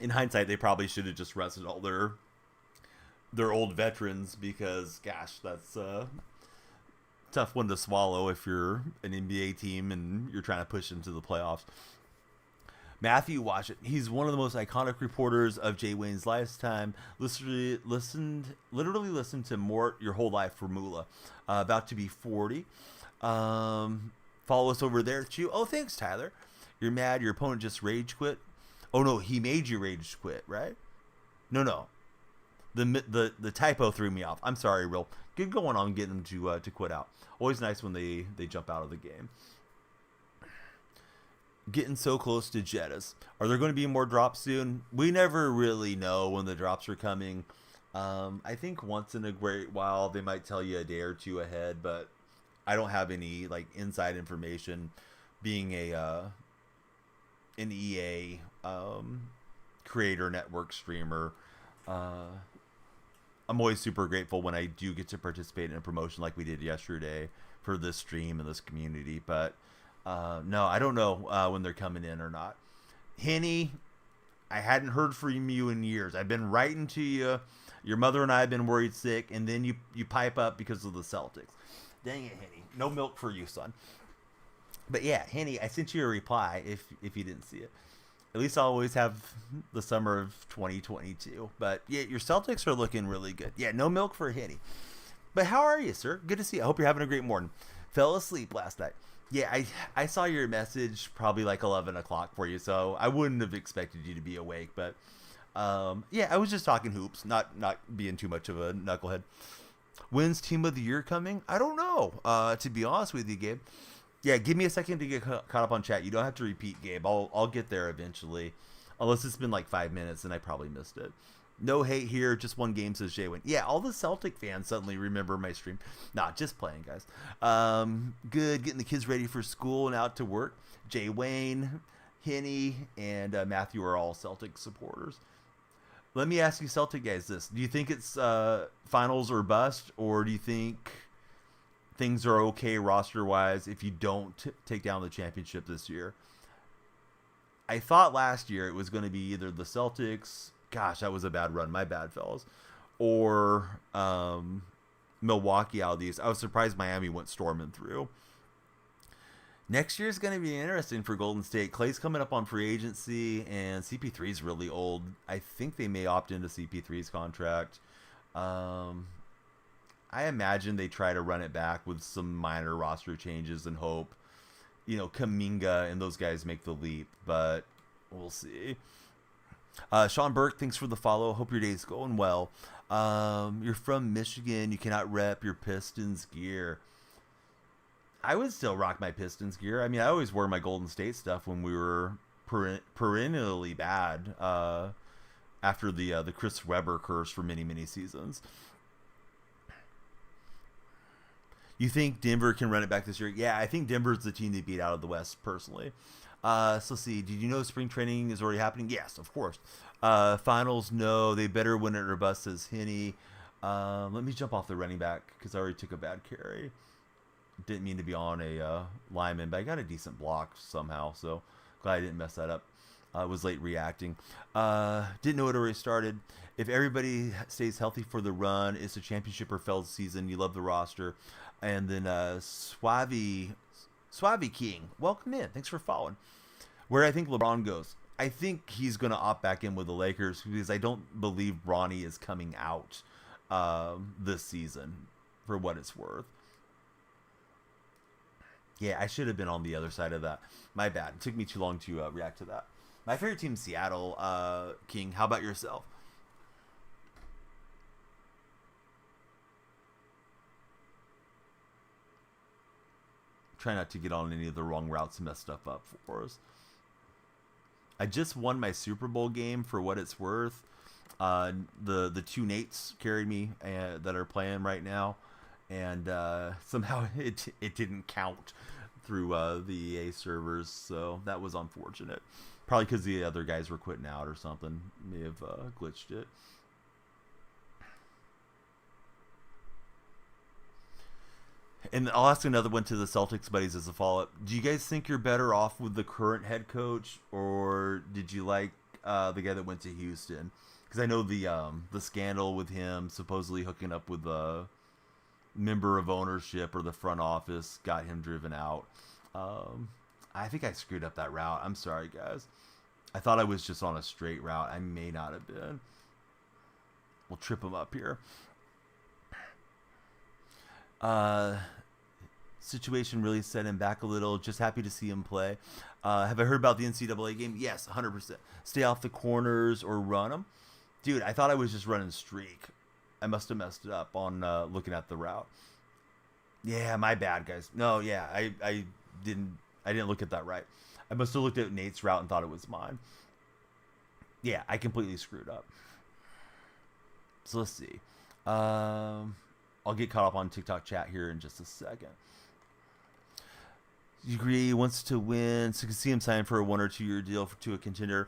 in hindsight, they probably should have just rested all their old veterans because, gosh, that's a tough one to swallow if you're an NBA team and you're trying to push into the playoffs. Matthew Washit, he's one of the most iconic reporters of Jay Wayne's lifetime. Literally listened to Mort your whole life for Mula. About to be 40. Follow us over there, too. Oh, thanks, Tyler. You're mad your opponent just rage quit? Oh, no, he made you rage quit, right? No. The typo threw me off. I'm sorry, Real. Good going on getting them to quit out. Always nice when they jump out of the game. Getting so close to Jettas. Are there going to be more drops soon? We never really know when the drops are coming. I think once in a great while they might tell you a day or two ahead, but I don't have any like inside information. Being a an EA creator network streamer, uh, I'm always super grateful when I do get to participate in a promotion like we did yesterday for this stream and this community. But no, I don't know when they're coming in or not. Henny, I hadn't heard from you in years. I've been writing to you. Your mother and I have been worried sick, and then you pipe up because of the Celtics. Dang it, Henny. No milk for you, son. But yeah, Henny, I sent you a reply if you didn't see it. At least I'll always have the summer of 2022. But yeah, your Celtics are looking really good. Yeah, no milk for Henny. But how are you, sir? Good to see you. I hope you're having a great morning. Fell asleep last night. Yeah, I saw your message probably like 11 o'clock for you, so I wouldn't have expected you to be awake. But yeah, I was just talking hoops, not being too much of a knucklehead. When's Team of the Year coming? I don't know, to be honest with you, Gabe. Yeah, give me a second to get caught up on chat. You don't have to repeat, Gabe. I'll get there eventually. Unless it's been like 5 minutes and I probably missed it. No hate here, just one game, says Jay Wayne. Yeah, all the Celtic fans suddenly remember my stream. Nah, just playing, guys. Good, getting the kids ready for school and out to work. Jay Wayne, Henny, and Matthew are all Celtic supporters. Let me ask you Celtic guys this. Do you think it's finals or bust, or do you think things are okay roster-wise if you don't take down the championship this year? I thought last year it was going to be either the Celtics. Gosh, that was a bad run. My bad, fellas. Or Milwaukee out of these. I was surprised Miami went storming through. Next year is going to be interesting for Golden State. Clay's coming up on free agency, and CP3 is really old. I think they may opt into CP3's contract. I imagine they try to run it back with some minor roster changes and hope, Kuminga and those guys make the leap, but we'll see. Sean Burke, thanks for the follow. Hope your day's going well. You're from Michigan. You cannot rep your Pistons gear. I would still rock my Pistons gear. I mean, I always wore my Golden State stuff when we were perennially bad after the Chris Webber curse for many, many seasons. You think Denver can run it back this year? Yeah, I think Denver's the team to beat out of the West, personally. So let's see. Did you know spring training is already happening? Yes, of course. Finals, no. They better win it or bust, says Henny. Let me jump off the running back because I already took a bad carry. Didn't mean to be on a lineman, but I got a decent block somehow, so glad I didn't mess that up. I was late reacting. Didn't know it already started. If everybody stays healthy for the run, it's a championship or failed season. You love the roster. And then Suave King, welcome in. Thanks for following. Where I think LeBron goes. I think he's going to opt back in with the Lakers because I don't believe Bronny is coming out this season, for what it's worth. Yeah, I should have been on the other side of that. My bad. It took me too long to react to that. My favorite team, Seattle. King, how about yourself? Try not to get on any of the wrong routes and mess stuff up for us. I just won my Super Bowl game, for what it's worth. The two Nates carried me that are playing right now, and somehow it didn't count through the EA servers, so that was unfortunate. Probably because the other guys were quitting out or something. May have glitched it. And I'll ask another one to the Celtics buddies as a follow-up. Do you guys think you're better off with the current head coach, or did you like the guy that went to Houston? Because I know the scandal with him supposedly hooking up with a member of ownership or the front office got him driven out. I think I screwed up that route. I'm sorry, guys. I thought I was just on a straight route. I may not have been. We'll trip him up here. Situation really set him back a little. Just happy to see him play. Have I heard about the NCAA game? Yes, 100%. Stay off the corners or run them. Dude, I thought I was just running streak. I must have messed it up on looking at the route. Yeah, my bad, guys. No, yeah, I didn't look at that right. I must have looked at Nate's route and thought it was mine. Yeah, I completely screwed up. So let's see. I'll get caught up on TikTok chat here in just a second. You agree he wants to win, so you can see him sign for a 1 or 2 year deal to a contender.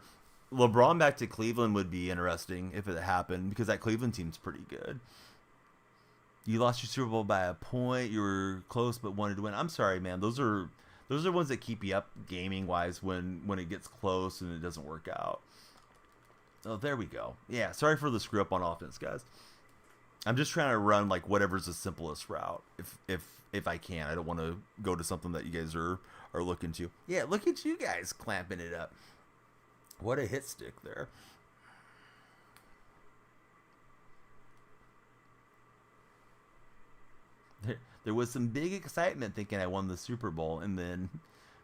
LeBron back to Cleveland would be interesting if it happened, because that Cleveland team's pretty good. You lost your Super Bowl by a point. You were close but wanted to win. I'm sorry, man. Those are ones that keep you up gaming wise when it gets close and it doesn't work out. Oh, there we go. Yeah, sorry for the screw up on offense, guys. I'm just trying to run like whatever's the simplest route, if I can. I don't want to go to something that you guys are looking to. Yeah, look at you guys clamping it up. What a hit stick there. There was some big excitement thinking I won the Super Bowl, and then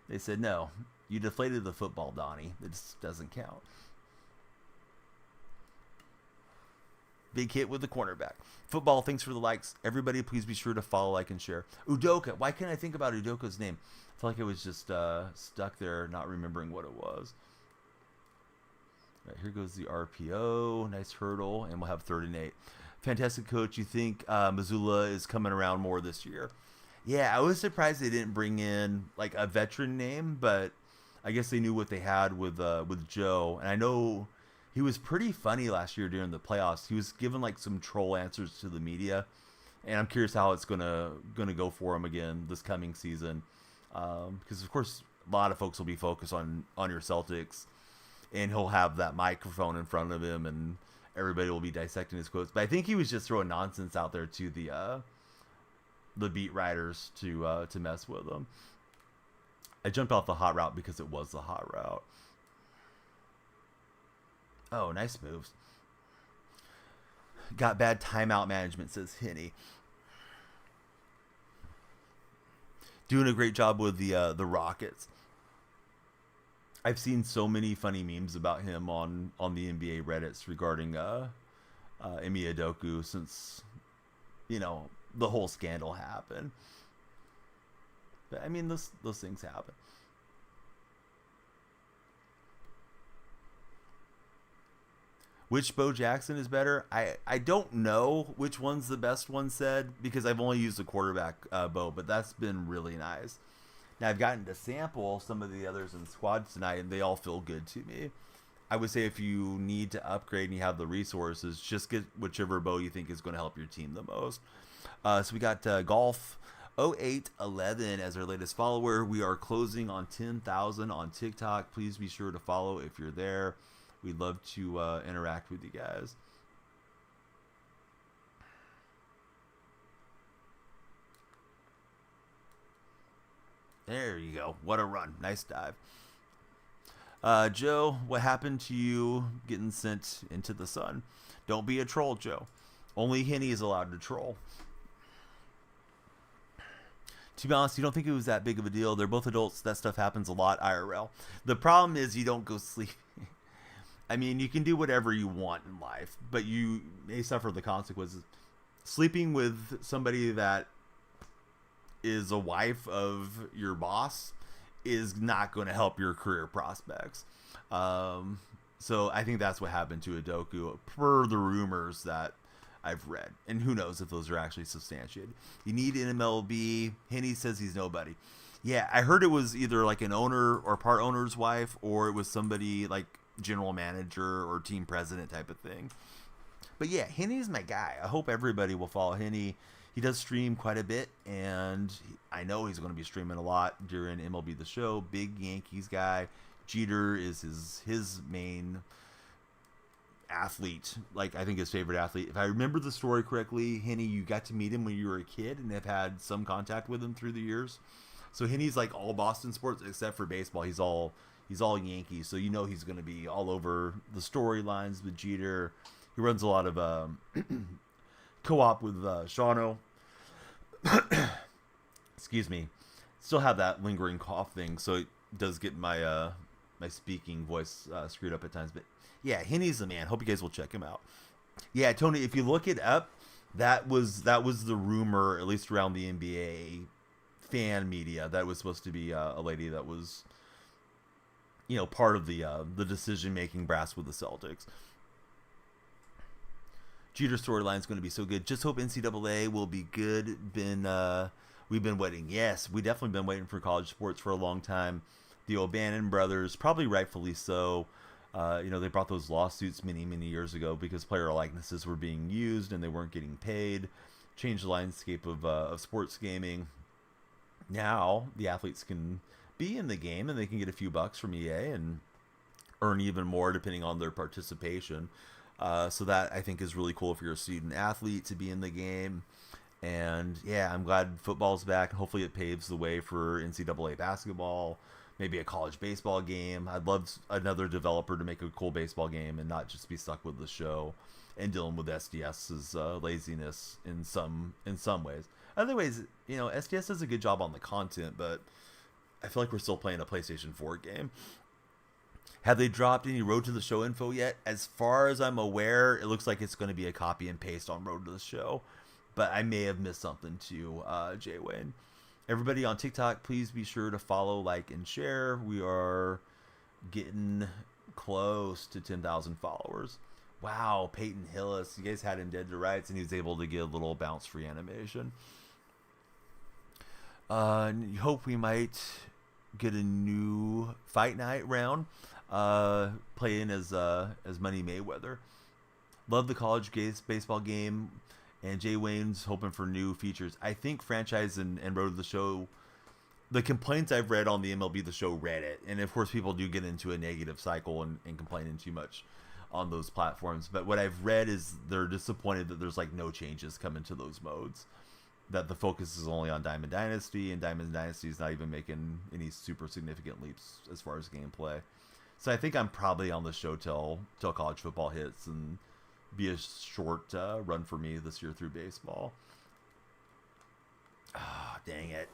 they said, no, you deflated the football, Donnie. It just doesn't count. Big hit with the cornerback. Football, thanks for the likes. Everybody, please be sure to follow, like, and share. Udoka. Why can't I think about Udoka's name? I feel like it was just stuck there, not remembering what it was. All right, here goes the RPO. Nice hurdle, and we'll have 3rd and 8. Fantastic coach. You think Missoula is coming around more this year? Yeah, I was surprised they didn't bring in like a veteran name, but I guess they knew what they had with Joe. And I know he was pretty funny last year during the playoffs. He was given like some troll answers to the media, and I'm curious how it's gonna go for him again this coming season, because of course a lot of folks will be focused on your Celtics, and he'll have that microphone in front of him and everybody will be dissecting his quotes. But I think he was just throwing nonsense out there to the beat writers to mess with them. I jumped off the hot route because it was the hot route. Oh, nice moves. Got bad timeout management, says Henny. Doing a great job with the Rockets. I've seen so many funny memes about him on the NBA Reddits regarding Ime Udoka since, the whole scandal happened. But I mean, those things happen. Which Bo Jackson is better? I don't know which one's the best one said, because I've only used the quarterback Bo, but that's been really nice. Now, I've gotten to sample some of the others in squad tonight, and they all feel good to me. I would say if you need to upgrade and you have the resources, just get whichever Bo you think is going to help your team the most. So we got Golf 0811 as our latest follower. We are closing on 10,000 on TikTok. Please be sure to follow if you're there. We'd love to interact with you guys. There you go. What a run. Nice dive. Joe, what happened to you getting sent into the sun? Don't be a troll, Joe. Only Henny is allowed to troll. To be honest, you don't think it was that big of a deal. They're both adults. That stuff happens a lot IRL. The problem is you don't go sleep. I mean, you can do whatever you want in life, but you may suffer the consequences. Sleeping with somebody that is a wife of your boss is not going to help your career prospects. So I think that's what happened to Udoka, per the rumors that I've read. And who knows if those are actually substantiated. You need an MLB. Henny says he's nobody. Yeah, I heard it was either like an owner or part owner's wife, or it was somebody like general manager or team president type of thing. But yeah, Henny's my guy. I hope everybody will follow Henny. He does stream quite a bit, and I know he's going to be streaming a lot during MLB The Show. Big Yankees guy. Jeter is his main athlete. Like, I think his favorite athlete. If I remember the story correctly, Henny, you got to meet him when you were a kid and have had some contact with him through the years. So Henny's like all Boston sports except for baseball. He's all Yankees. So he's going to be all over the storylines with Jeter. He runs a lot of co-op with Shawno. Excuse me. Still have that lingering cough thing, so it does get my my speaking voice screwed up at times. But yeah, Henny's the man. Hope you guys will check him out. Yeah, Tony, if you look it up, that was the rumor, at least around the NBA fan media, that was supposed to be a lady that was part of the decision making brass with the Celtics. Jeter storyline is going to be so good. Just hope NCAA will be good. We've been waiting. Yes, we definitely been waiting for college sports for a long time. The O'Bannon brothers, probably rightfully so. They brought those lawsuits many, many years ago because player likenesses were being used and they weren't getting paid. Changed the landscape of sports gaming. Now the athletes can be in the game and they can get a few bucks from EA and earn even more depending on their participation. So that I think is really cool if you're a student athlete to be in the game. And yeah, I'm glad football's back. Hopefully it paves the way for NCAA basketball, maybe a college baseball game. I'd love another developer to make a cool baseball game and not just be stuck with the show and dealing with SDS's laziness in some ways. Other ways, SDS does a good job on the content, but I feel like we're still playing a PlayStation 4 game. Have they dropped any Road to the Show info yet? As far as I'm aware, it looks like it's going to be a copy and paste on Road to the Show. But I may have missed something too, Jay Wayne. Everybody on TikTok, please be sure to follow, like, and share. We are getting close to 10,000 followers. Wow, Peyton Hillis. You guys had him dead to rights, and he was able to get a little bounce-free animation. You hope we might get a new Fight Night round. Playing as Money Mayweather. Love the college baseball game, and Jay Wayne's hoping for new features. I think franchise and Road to the Show, the complaints I've read on the MLB The Show Reddit, and of course people do get into a negative cycle and complaining too much on those platforms, but what I've read is they're disappointed that there's like no changes coming to those modes, that the focus is only on Diamond Dynasty, and Diamond Dynasty is not even making any super significant leaps as far as gameplay. So I think I'm probably on the show till college football hits and be a short run for me this year through baseball. Ah, dang it.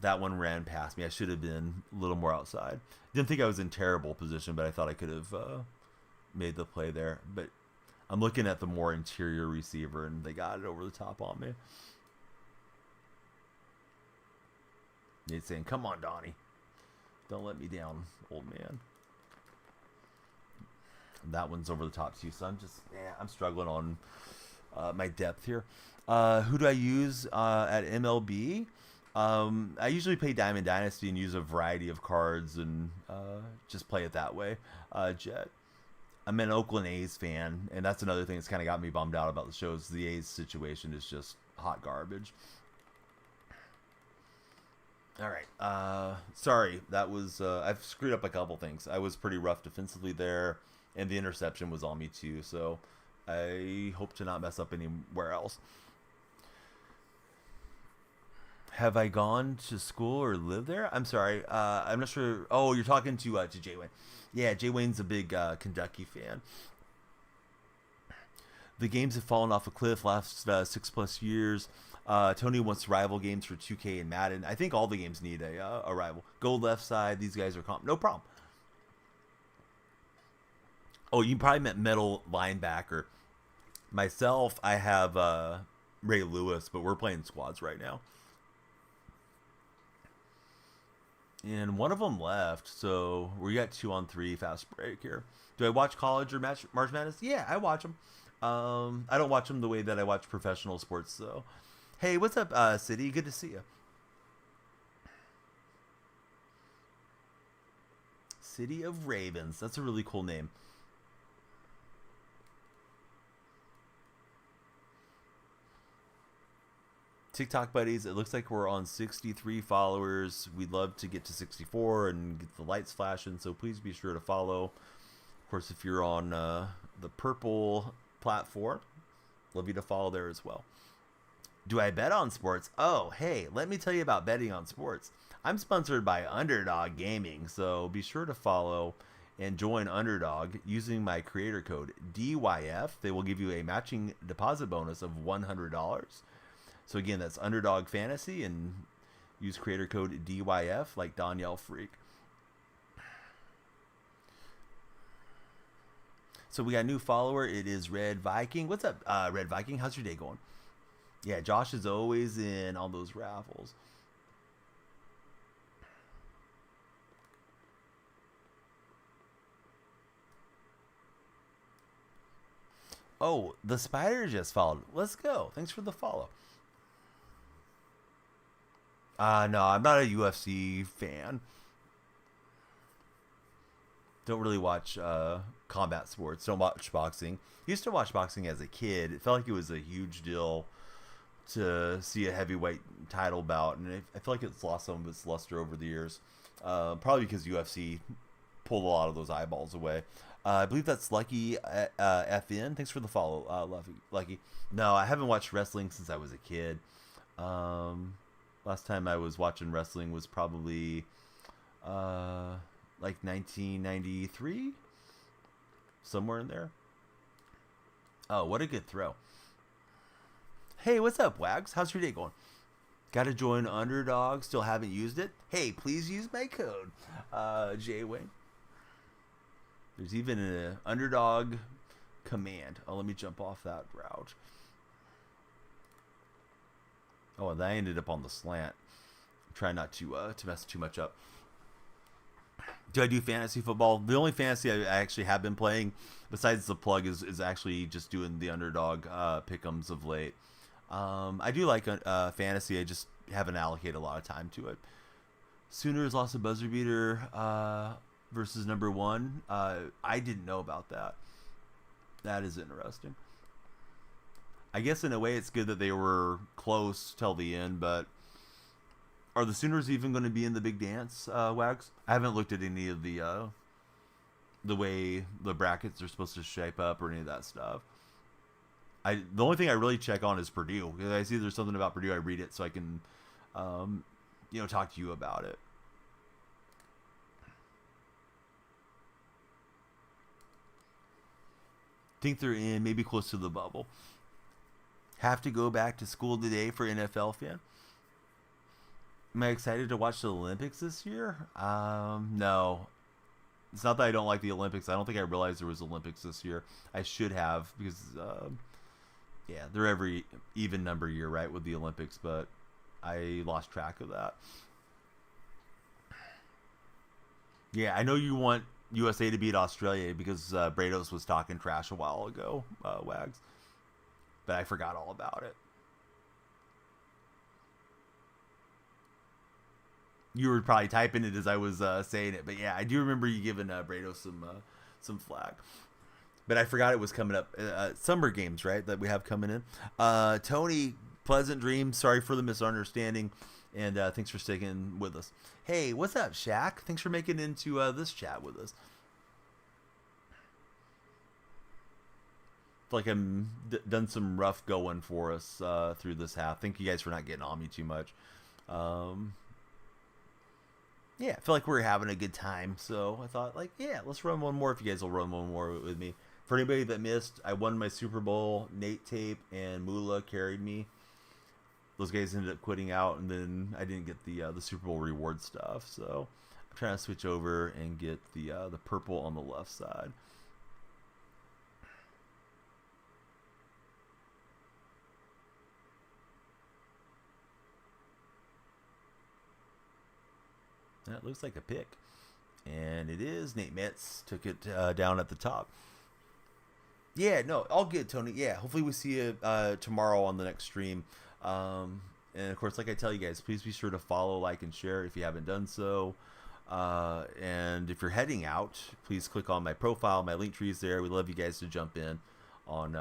That one ran past me. I should have been a little more outside. Didn't think I was in terrible position, but I thought I could have made the play there. But I'm looking at the more interior receiver, and they got it over the top on me. They're saying, come on, Donnie. Don't let me down, old man. That one's over the top too, so I'm struggling on my depth here. Who do I use at MLB? I usually play Diamond Dynasty and use a variety of cards and just play it that way. Jet. I'm an Oakland A's fan, and that's another thing that's kind of got me bummed out about the shows. The A's situation is just hot garbage. All right. Sorry, that was I've screwed up a couple things. I was pretty rough defensively there. And the interception was on me too, so I hope to not mess up anywhere else. Have I gone to school or lived there? I'm sorry, I'm not sure. Oh, you're talking to Jay Wayne. Yeah, Jay Wayne's a big Kentucky fan. The games have fallen off a cliff last 6+ years. Tony wants rival games for 2K and Madden. I think all the games need a rival. Go left side. These guys are no problem. Oh, you probably meant middle linebacker. Myself, I have Ray Lewis, but we're playing squads right now. And one of them left, so we got 2-on-3 fast break here. Do I watch college or March Madness? Yeah, I watch them. I don't watch them the way that I watch professional sports, though. Hey, what's up, City? Good to see you. City of Ravens. That's a really cool name. TikTok buddies, it looks like we're on 63 followers. We'd love to get to 64 and get the lights flashing, so please be sure to follow. Of course, if you're on the purple platform, love you to follow there as well. Do I bet on sports? Oh, hey, let me tell you about betting on sports. I'm sponsored by Underdog Gaming, so be sure to follow and join Underdog using my creator code DYF. They will give you a matching deposit bonus of $100. So again, that's Underdog Fantasy, and use creator code DYF like Danielle Freak. So we got a new follower. It is Red Viking. What's up, Red Viking? How's your day going? Yeah, Josh is always in on those raffles. Oh, the spider just followed. Let's go. Thanks for the follow. No, I'm not a UFC fan. Don't really watch combat sports. Don't watch boxing. Used to watch boxing as a kid. It felt like it was a huge deal to see a heavyweight title bout, and I feel like it's lost some of its luster over the years. Probably because UFC pulled a lot of those eyeballs away. I believe that's Lucky FN. Thanks for the follow, Lucky. No, I haven't watched wrestling since I was a kid. Last time I was watching wrestling was probably like 1993, somewhere in there. Oh, what a good throw. Hey, what's up, Wags? How's your day going? Got to join Underdog. Still haven't used it. Hey, please use my code, J-Wing. There's even an Underdog command. Oh, let me jump off that route. Oh, and that ended up on the slant. Try not to mess too much up. Do I do fantasy football? The only fantasy I actually have been playing, besides the plug, is actually just doing the Underdog pick'ems of late. I do like fantasy. I just haven't allocated a lot of time to it. Sooners lost a buzzer beater versus number 1. I didn't know about that. That is interesting. I guess in a way it's good that they were close till the end, but are the Sooners even going to be in the big dance, Wags? I haven't looked at any of the way the brackets are supposed to shape up or any of that stuff. The only thing I really check on is Purdue. Because I see there's something about Purdue, I read it so I can, talk to you about it. Think they're in, maybe close to the bubble. Have to go back to school today for NFL fan. Am I excited to watch the Olympics this year? No. It's not that I don't like the Olympics. I don't think I realized there was Olympics this year. I should have because, they're every even number year, right, with the Olympics, but I lost track of that. Yeah, I know you want USA to beat Australia because Brados was talking trash a while ago, Wags. But I forgot all about it. You were probably typing it as I was saying it, but yeah, I do remember you giving Brados some flack. But I forgot it was coming up. Summer games, right, that we have coming in. Tony, pleasant dreams. Sorry for the misunderstanding, and thanks for sticking with us. Hey, what's up, Shaq? Thanks for making it into this chat with us. Like I'm done some rough going for us through this half. Thank you guys for not getting on me too much. I feel like we're having a good time. So I thought, let's run one more if you guys will run one more with me. For anybody that missed, I won my Super Bowl. Nate Tape and Mula carried me. Those guys ended up quitting out, and then I didn't get the Super Bowl reward stuff. So I'm trying to switch over and get the purple on the left side. That looks like a pick. And it is. Nate Metz took it down at the top. Yeah, no, all good, Tony. Yeah, hopefully we see you tomorrow on the next stream. And, of course, like I tell you guys, please be sure to follow, like, and share if you haven't done so. And if you're heading out, please click on my profile. My link tree is there. We'd love you guys to jump in on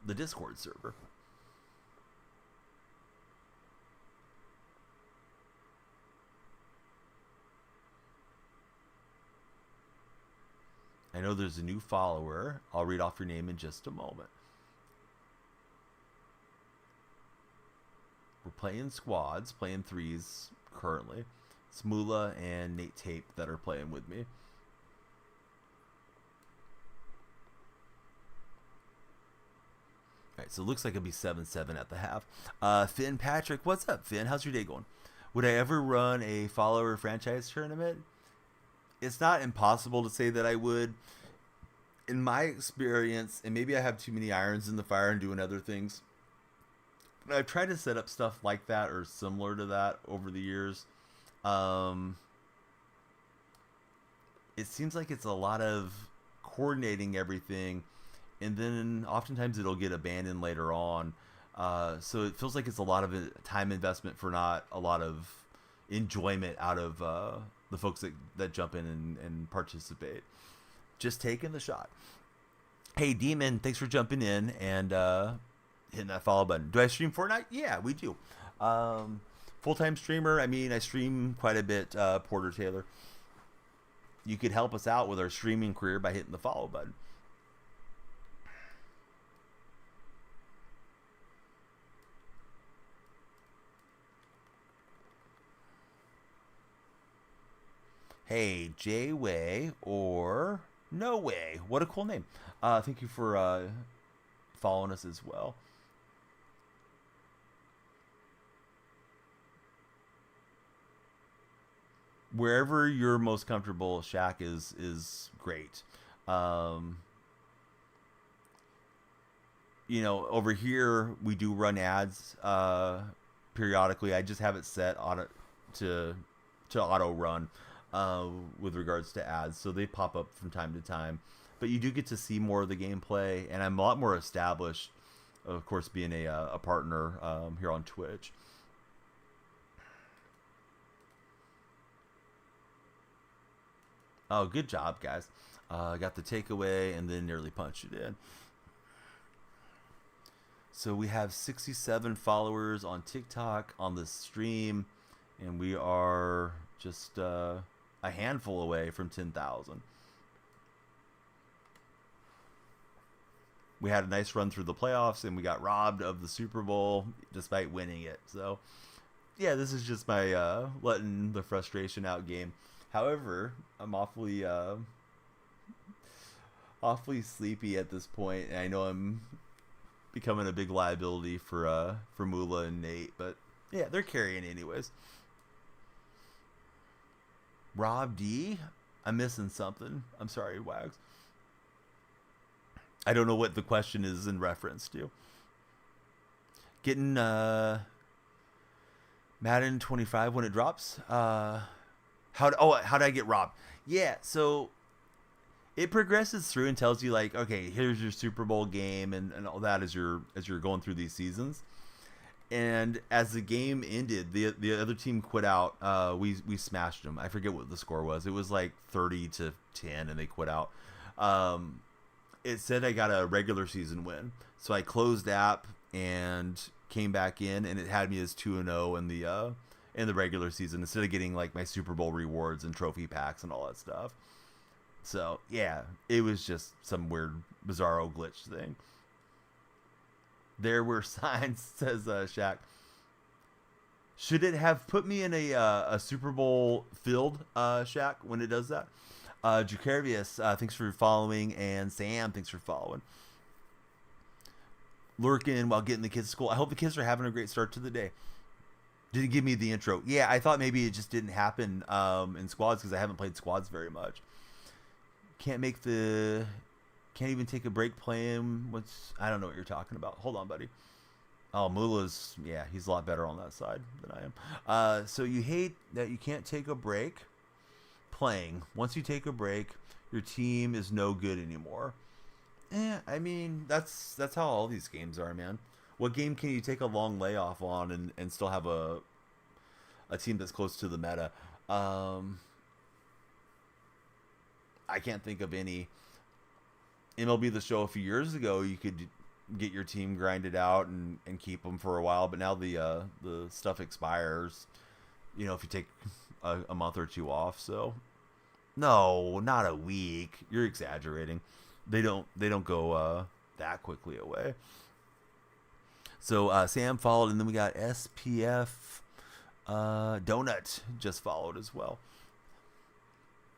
the Discord server. I know there's a new follower. I'll read off your name in just a moment. We're playing squads, playing threes currently. It's Mula and Nate Tape that are playing with me. All right, so it looks like it'll be 7-7 at the half. Finn Patrick, what's up, Finn? How's your day going? Would I ever run a follower franchise tournament? It's not impossible to say that I would. In my experience, and maybe I have too many irons in the fire and doing other things, but I've tried to set up stuff like that or similar to that over the years. It seems like it's a lot of coordinating everything, and then oftentimes it'll get abandoned later on. So it feels like it's a lot of time investment for not a lot of enjoyment out of the folks that jump in and participate. Just taking the shot. Hey, Demon, thanks for jumping in and hitting that follow button. Do I stream Fortnite? Yeah, we do. Full-time streamer. I mean, I stream quite a bit, Porter Taylor. You could help us out with our streaming career by hitting the follow button. Hey, J-Way or No Way. What a cool name. Thank you for following us as well. Wherever you're most comfortable, Shaq is great. You know, over here we do run ads periodically. I just have it set on it to auto run with regards to ads, so they pop up from time to time. But you do get to see more of the gameplay, and I'm a lot more established, of course, being a partner here on Twitch. Oh, good job, guys. Got the takeaway and then nearly punched it in. So we have 67 followers on TikTok on the stream, and we are just a handful away from 10,000. We had a nice run through the playoffs, and we got robbed of the Super Bowl despite winning it. So, yeah, this is just my letting the frustration out game. However, I'm awfully sleepy at this point, and I know I'm becoming a big liability for Moolah and Nate, but yeah, they're carrying anyways. Rob D, I'm missing something. I'm sorry, Wags. I don't know what the question is in reference to. Getting Madden 25 when it drops. How did I get robbed? Yeah, so it progresses through and tells you like, okay, here's your Super Bowl game and all that as you're going through these seasons. And as the game ended, the other team quit out. We smashed them. I forget what the score was. It was like 30-10, and they quit out. It said I got a regular season win, so I closed app and came back in, and it had me as 2-0 in the regular season instead of getting like my Super Bowl rewards and trophy packs and all that stuff. So yeah, it was just some weird bizarro glitch thing. There were signs, says Shaq. Should it have put me in a Super Bowl field, Shaq, when it does that? Jacarius, thanks for following, and Sam, thanks for following. Lurking while getting the kids to school. I hope the kids are having a great start to the day. Didn't give me the intro. Yeah, I thought maybe it just didn't happen in squads because I haven't played squads very much. Can't even take a break playing. I don't know what you're talking about. Hold on, buddy. Oh, Moolah's, yeah, he's a lot better on that side than I am. So you hate that you can't take a break playing. Once you take a break, your team is no good anymore. I mean, that's how all these games are, man. What game can you take a long layoff on and still have a team that's close to the meta? I can't think of any. MLB The Show a few years ago, you could get your team grinded out and keep them for a while, but now the stuff expires, you know, if you take a month or two off. So no, not a week. You're exaggerating. They don't go that quickly away. So Sam followed, and then we got SPF Donut just followed as well.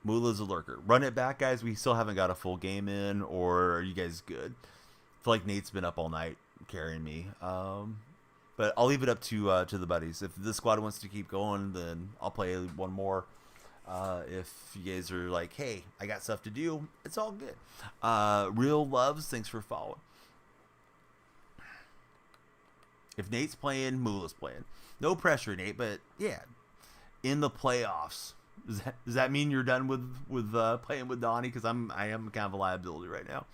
Moolah's a lurker. Run it back, guys. We still haven't got a full game in, or are you guys good? I feel like Nate's been up all night carrying me. But I'll leave it up to the buddies. If this squad wants to keep going, then I'll play one more. If you guys are like, hey, I got stuff to do, it's all good. Real Loves, thanks for following. If Nate's playing, Moolah's playing. No pressure, Nate, but yeah, in the playoffs, Does that mean you're done with playing with Donnie? Because I am kind of a liability right now.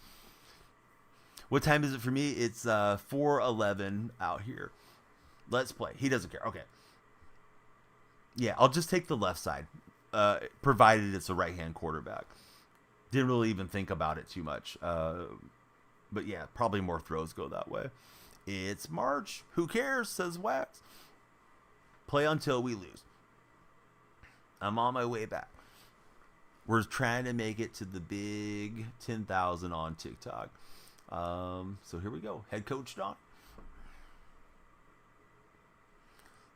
What time is it for me? It's 4:11 out here. Let's play. He doesn't care. Okay. Yeah, I'll just take the left side, provided it's a right-hand quarterback. Didn't really even think about it too much. But yeah, probably more throws go that way. It's March. Who cares, says Wax. Play until we lose. I'm on my way back. We're trying to make it to the big 10,000 on TikTok. So here we go. Head coach Don.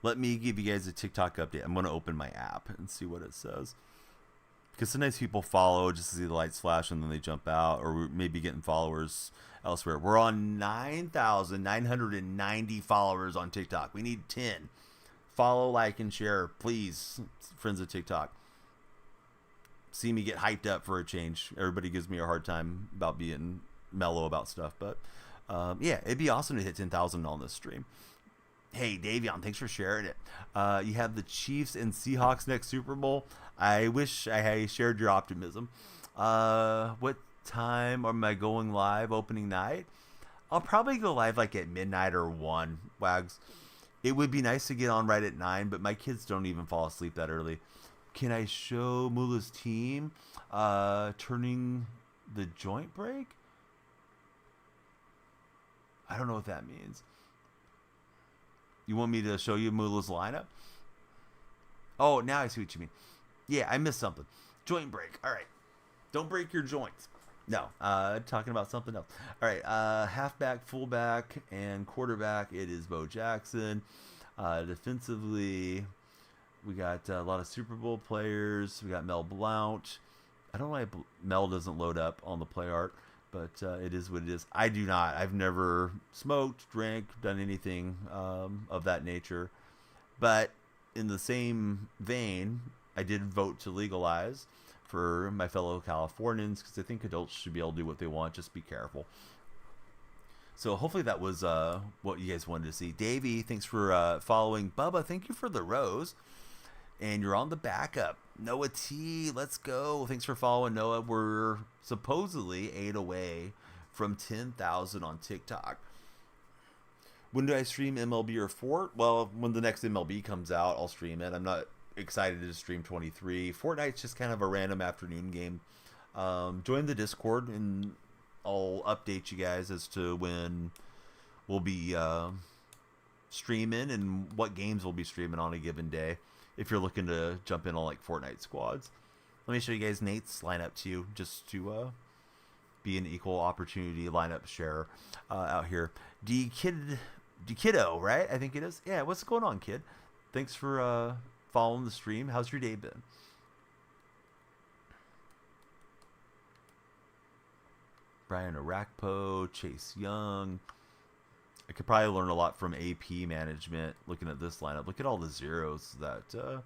Let me give you guys a TikTok update. I'm going to open my app and see what it says. Because sometimes people follow just to see the lights flash and then they jump out, or we're maybe getting followers elsewhere. We're on 9,990 followers on TikTok. We need 10. Follow, like, and share, please, friends of TikTok. See me get hyped up for a change. Everybody gives me a hard time about being mellow about stuff. But, yeah, it'd be awesome to hit 10,000 on this stream. Hey, Davion, thanks for sharing it. You have the Chiefs and Seahawks next Super Bowl. I wish I had shared your optimism. What time am I going live opening night? I'll probably go live like at midnight or 1, Wags. It would be nice to get on right at 9, but my kids don't even fall asleep that early. Can I show Mula's team turning the joint break? I don't know what that means. You want me to show you Mula's lineup? Oh, now I see what you mean. Yeah, I missed something. Joint break. All right. Don't break your joints. No, talking about something else. All right, halfback, fullback, and quarterback. It is Bo Jackson. Defensively, we got a lot of Super Bowl players. We got Mel Blount. I don't know why Mel doesn't load up on the play art, but it is what it is. I do not. I've never smoked, drank, done anything of that nature. But in the same vein, I did vote to legalize for my fellow Californians because I think adults should be able to do what they want. Just be careful. So hopefully that was what you guys wanted to see. Davey, thanks for following. Bubba, thank you for the rose. And you're on the backup. Noah T, let's go. Thanks for following, Noah. We're supposedly 8 away from 10,000 on TikTok. When do I stream MLB or Fort? Well, when the next MLB comes out, I'll stream it. I'm not excited to stream 23. Fortnite's just kind of a random afternoon game. Join the Discord and I'll update you guys as to when we'll be streaming and what games we'll be streaming on a given day. If you're looking to jump in on like Fortnite squads. Let me show you guys Nate's lineup too, just to be an equal opportunity lineup share out here. Kiddo, right? I think it is. Yeah, what's going on, kid? Thanks for following the stream. How's your day been? Brian Arakpo, Chase Young. I could probably learn a lot from AP management looking at this lineup. Look at all the zeros that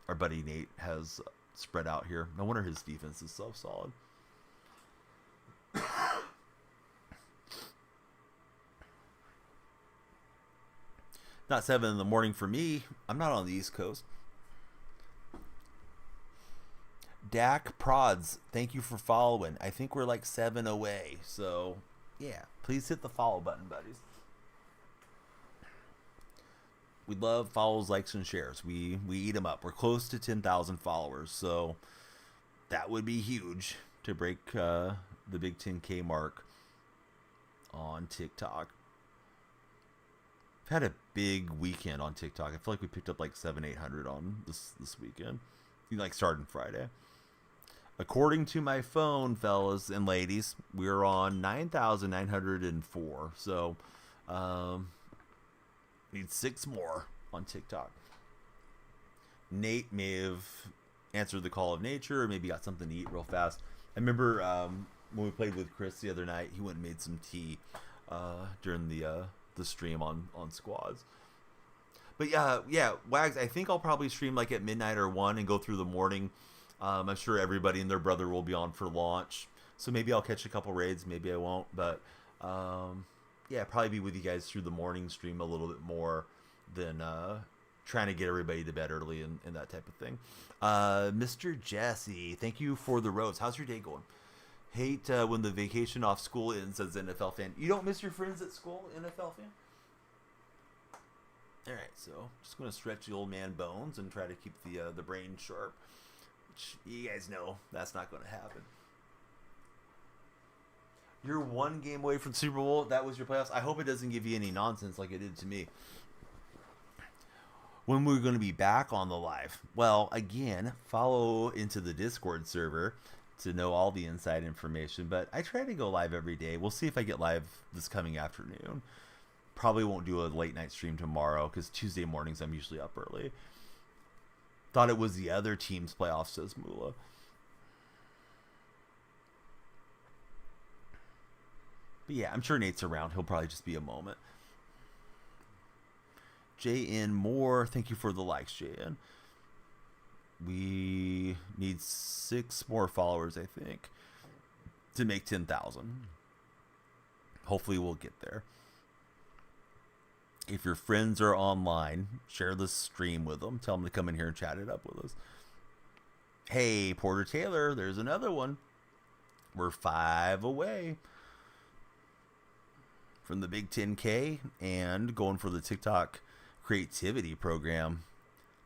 our buddy Nate has spread out here. No wonder his defense is so solid. Not 7 in the morning for me. I'm not on the East Coast. Dak Prods, thank you for following. I think we're like 7 away. So, yeah. Please hit the follow button, buddies. We love follows, likes, and shares. We eat them up. We're close to 10,000 followers. So, that would be huge to break the big 10K mark on TikTok. I've had a big weekend on TikTok. I feel like we picked up like 700-800 on this weekend. Like starting Friday. According to my phone, fellas and ladies, we're on 9,904. So, need 6 more on TikTok. Nate may have answered the call of nature, or maybe got something to eat real fast. I remember when we played with Chris the other night, he went and made some tea during the stream on squads. But yeah, Wags, I think I'll probably stream like at midnight or 1 and go through the morning. I'm sure everybody and their brother will be on for launch. So maybe I'll catch a couple raids, maybe I won't. But yeah, probably be with you guys through the morning stream a little bit more than trying to get everybody to bed early and that type of thing. Mr. Jesse, thank you for the roads. How's your day going? Hate when the vacation off school ends as an NFL fan. You don't miss your friends at school, NFL fan? All right, so just going to stretch the old man bones and try to keep the brain sharp. Which you guys know that's not going to happen. You're one game away from Super Bowl. That was your playoffs. I hope it doesn't give you any nonsense like it did to me. When we're going to be back on the live? Well, again, follow into the Discord server to know all the inside information. But I try to go live every day. We'll see if I get live this coming afternoon. Probably won't do a late night stream tomorrow because Tuesday mornings I'm usually up early. Thought it was the other team's playoffs, says Mula. But yeah, I'm sure Nate's around. He'll probably just be a moment. JN Moore, thank you for the likes, JN. We need 6 more followers, I think, to make 10,000. Hopefully we'll get there. If your friends are online, share the stream with them. Tell them to come in here and chat it up with us. Hey, Porter Taylor, there's another one. We're 5 away from the Big 10K and going for the TikTok creativity program.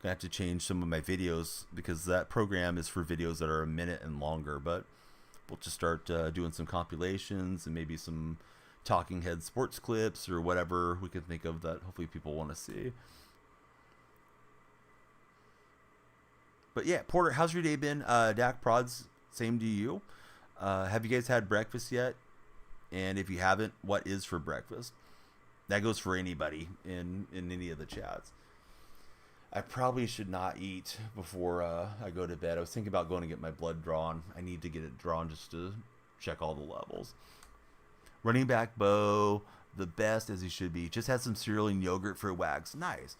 Gonna have to change some of my videos because that program is for videos that are a minute and longer, but we'll just start doing some compilations and maybe some talking head sports clips or whatever we can think of that hopefully people want to see. But yeah, Porter, how's your day been? Dak Prods, same to you. Have you guys had breakfast yet? And if you haven't, what is for breakfast? That goes for anybody in any of the chats. I probably should not eat before I go to bed. I was thinking about going to get my blood drawn. I need to get it drawn just to check all the levels. Running back Bo, the best as he should be. Just had some cereal and yogurt for Wags. Nice.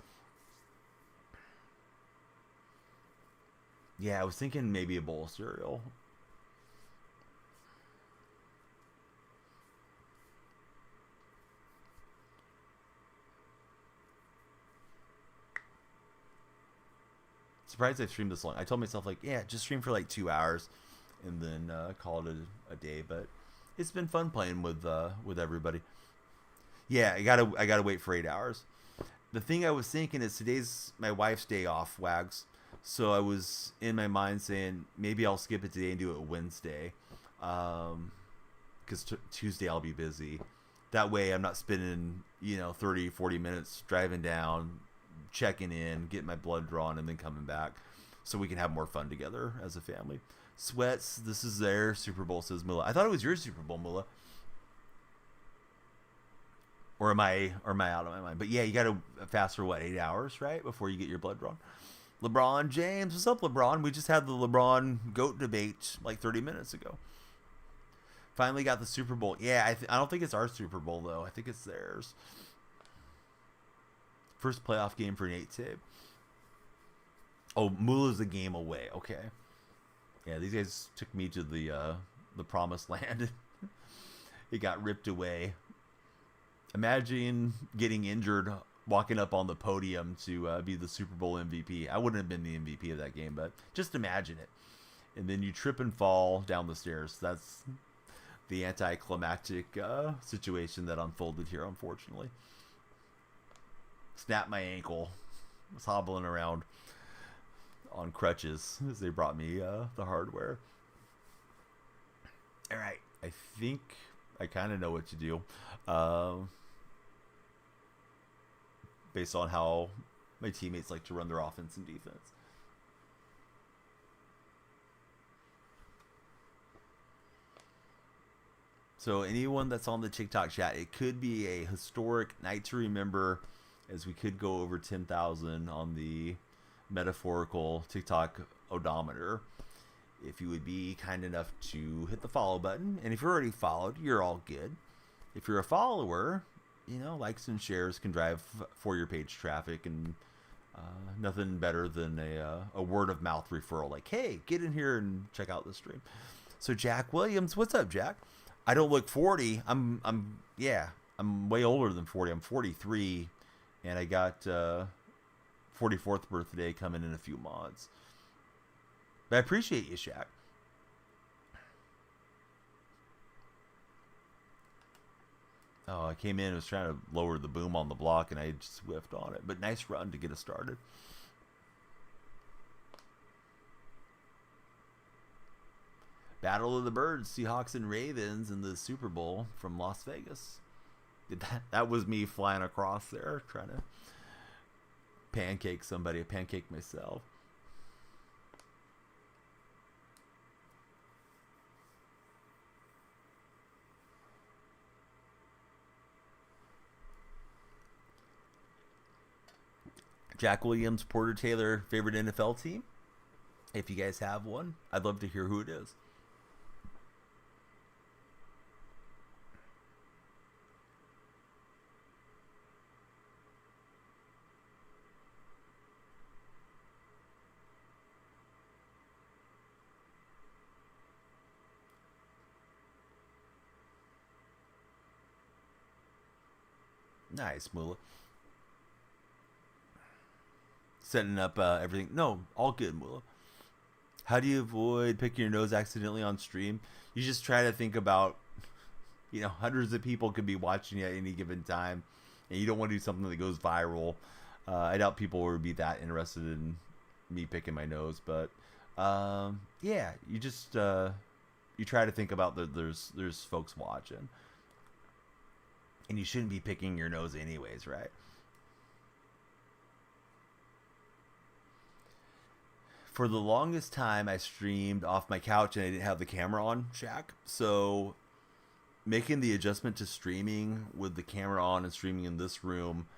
Yeah, I was thinking maybe a bowl of cereal. Surprised I streamed this long. I told myself, like, yeah, just stream for like 2 hours and then call it a day. But it's been fun playing with everybody. Yeah, I gotta wait for 8 hours. The thing I was thinking is today's my wife's day off, Wags. So I was in my mind saying maybe I'll skip it today and do it Wednesday, because Tuesday I'll be busy. That way I'm not spending 30, 40 minutes driving down, checking in, getting my blood drawn, and then coming back, so we can have more fun together as a family. Sweats, this is their Super Bowl, says Mula. I thought it was your Super Bowl, Mula. Or am I out of my mind? But yeah, you got to fast for 8 hours, right, before you get your blood drawn. LeBron James, what's up, LeBron? We just had the LeBron GOAT debate like 30 minutes ago. Finally got the Super Bowl. Yeah, I don't think it's our Super Bowl though. I think it's theirs. First playoff game for Nate Tibb. Oh, Mula's a game away. Okay. Yeah, these guys took me to the promised land. It got ripped away. Imagine getting injured, walking up on the podium to be the Super Bowl MVP. I wouldn't have been the MVP of that game, but just imagine it. And then you trip and fall down the stairs. That's the anticlimactic situation that unfolded here, unfortunately. Snapped my ankle. Was hobbling around on crutches as they brought me the hardware. All right. I think I kind of know what to do. Based on how my teammates like to run their offense and defense. So anyone that's on the TikTok chat, it could be a historic night to remember, as we could go over 10,000 on the metaphorical TikTok odometer. If you would be kind enough to hit the follow button, and if you're already followed, you're all good. If you're a follower, likes and shares can drive for your page traffic, and nothing better than a word of mouth referral. Like, hey, get in here and check out the stream. So Jack Williams, what's up, Jack? I don't look 40. I'm way older than 40. I'm 43, and I got 44th birthday coming in a few mods. But I appreciate you, Shaq. Oh, I came in, was trying to lower the boom on the block, and I just whiffed on it. But nice run to get us started. Battle of the Birds, Seahawks and Ravens in the Super Bowl from Las Vegas. That was me flying across there, trying to pancake somebody, pancake myself. Jack Williams, Porter Taylor, favorite NFL team? If you guys have one, I'd love to hear who it is. Nice, Moolah. Setting up everything. No, all good, Moolah. How do you avoid picking your nose accidentally on stream? You just try to think about, hundreds of people could be watching you at any given time, and you don't want to do something that goes viral. I doubt people would be that interested in me picking my nose, but yeah, you just you try to think about that there's folks watching, and you shouldn't be picking your nose anyways, right? For the longest time, I streamed off my couch and I didn't have the camera on, Shaq. So making the adjustment to streaming with the camera on and streaming in this room,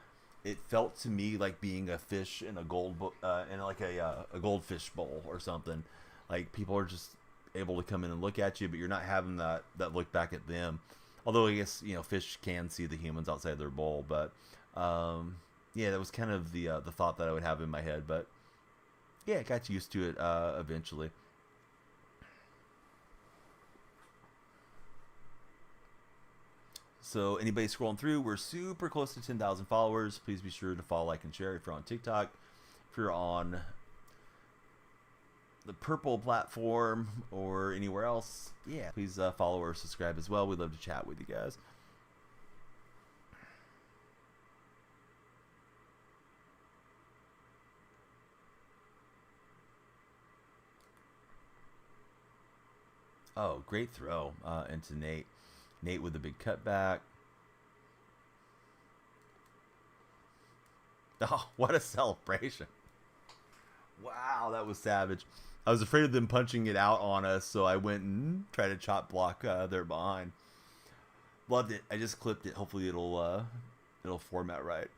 it felt to me like being a fish in a a goldfish bowl or something. Like people are just able to come in and look at you, but you're not having that look back at them. Although I guess fish can see the humans outside their bowl, but yeah, that was kind of the thought that I would have in my head, but. Yeah, I got used to it eventually. So anybody scrolling through, we're super close to 10,000 followers. Please be sure to follow, like, and share if you're on TikTok. If you're on the Purple platform or anywhere else, yeah, please follow or subscribe as well. We'd love to chat with you guys. Oh, great throw into Nate. Nate with a big cutback. Oh, what a celebration. Wow, that was savage. I was afraid of them punching it out on us, so I went and tried to chop block their behind. Loved it. I just clipped it. Hopefully it'll format right.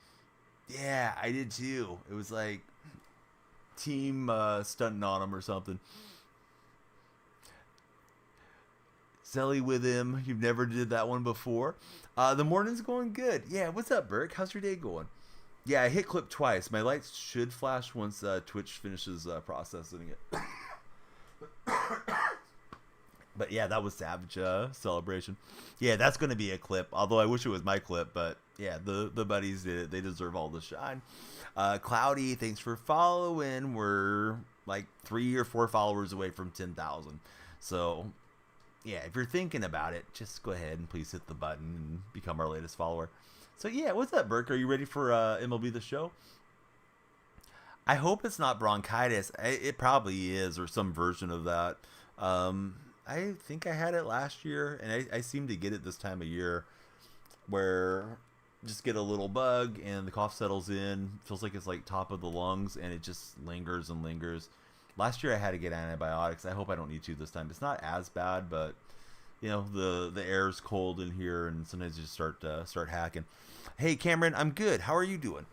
Yeah, I did too. It was like team stunting on him or something. Zelly with him. You've never did that one before. The morning's going good. Yeah, what's up, Burke? How's your day going? Yeah, I hit clip twice. My lights should flash once Twitch finishes processing it. But yeah, that was savage celebration. Yeah, that's going to be a clip. Although I wish it was my clip, but yeah, the buddies did it. They deserve all the shine. Cloudy, thanks for following. We're like 3 or 4 followers away from 10,000. So yeah, if you're thinking about it, just go ahead and please hit the button and become our latest follower. So yeah, what's up, Burke? Are you ready for MLB The Show? I hope it's not bronchitis. It probably is, or some version of that. I think I had it last year, and I seem to get it this time of year, where just get a little bug and the cough settles in. Feels like it's like top of the lungs, and it just lingers and lingers. Last year I had to get antibiotics. I hope I don't need to this time. It's not as bad, but the air's cold in here, and sometimes you just start hacking. Hey Cameron, I'm good. How are you doing?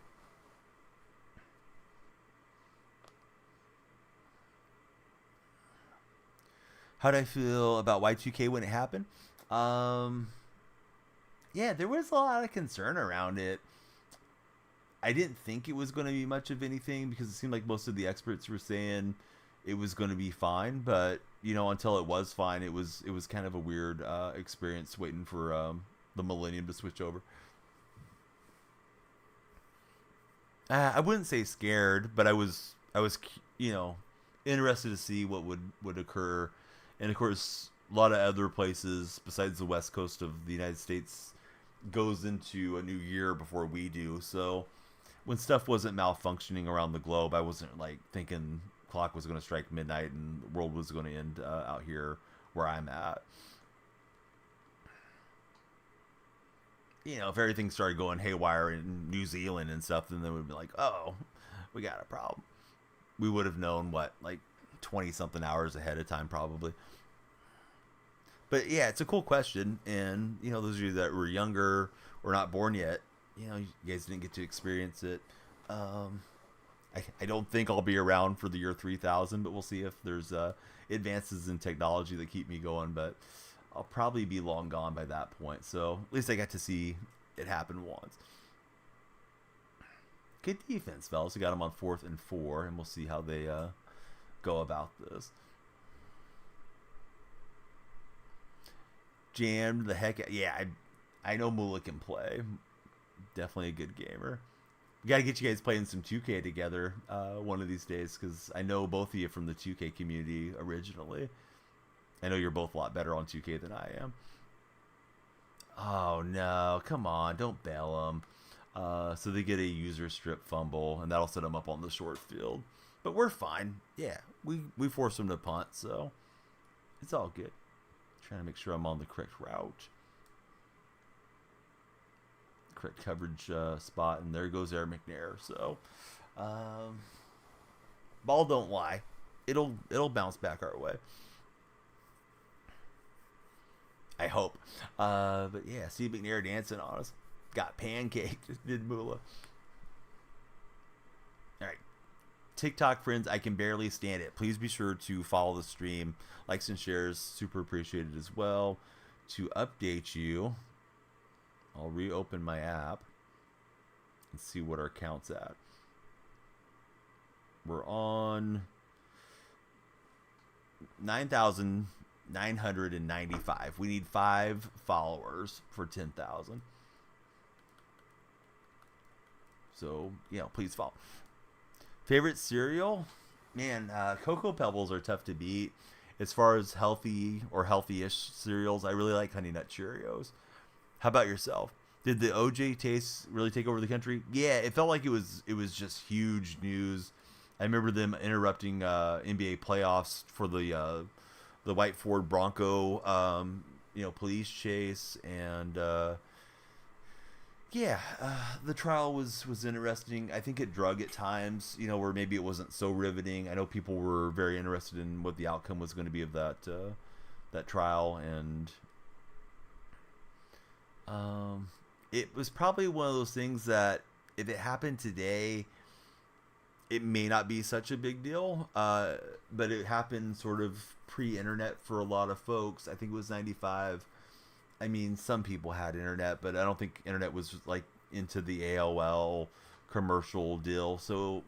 How did I feel about Y2K when it happened? Yeah, there was a lot of concern around it. I didn't think it was going to be much of anything because it seemed like most of the experts were saying it was going to be fine, but until it was fine, it was kind of a weird experience waiting for the Millennium to switch over. I wouldn't say scared, but I was you know interested to see what would occur, and of course a lot of other places besides the west coast of the United States goes into a new year before we do. So when stuff wasn't malfunctioning around the globe, I wasn't like thinking clock was going to strike midnight and the world was going to end out here where I'm at. If everything started going haywire in New Zealand and stuff, then they would be like, oh, we got a problem. We would have known what, like 20 something hours ahead of time, probably. But yeah, it's a cool question. And, those of you that were younger or not born yet, you guys didn't get to experience it. Um, I don't think I'll be around for the year 3000, but we'll see if there's advances in technology that keep me going. But I'll probably be long gone by that point. So at least I got to see it happen once. Good defense, fellas. We got them on 4th and 4, and we'll see how they go about this. Jammed the heck out. Yeah, I know Mula can play. Definitely a good gamer. We got to get you guys playing some 2K together one of these days, because I know both of you from the 2K community originally. I know you're both a lot better on 2K than I am. Oh, no. Come on. Don't bail them. So they get a user strip fumble, and that'll set them up on the short field. But we're fine. Yeah, we force them to punt, so it's all good. Trying to make sure I'm on the correct route. Correct coverage spot, and there goes Aaron McNair. So, ball don't lie. It'll bounce back our way. I hope. But yeah, see McNair dancing on us. Got pancaked, did Mula. Alright. TikTok friends, I can barely stand it. Please be sure to follow the stream. Likes and shares, super appreciated as well. To update you, I'll reopen my app and see what our count's at. We're on 9,995. We need 5 followers for 10,000. So, please follow. Favorite cereal? Man, Cocoa Pebbles are tough to beat. As far as healthy or healthy-ish cereals, I really like Honey Nut Cheerios. How about yourself? Did the OJ taste really take over the country? Yeah, it felt like it was just huge news. I remember them interrupting NBA playoffs for the White Ford Bronco, police chase, and the trial was interesting. I think it drug at times, where maybe it wasn't so riveting. I know people were very interested in what the outcome was going to be of that trial, and it was probably one of those things that if it happened today, it may not be such a big deal, but it happened sort of pre-internet for a lot of folks. I think it was 95. I mean, some people had internet, but I don't think internet was like into the AOL commercial deal. So,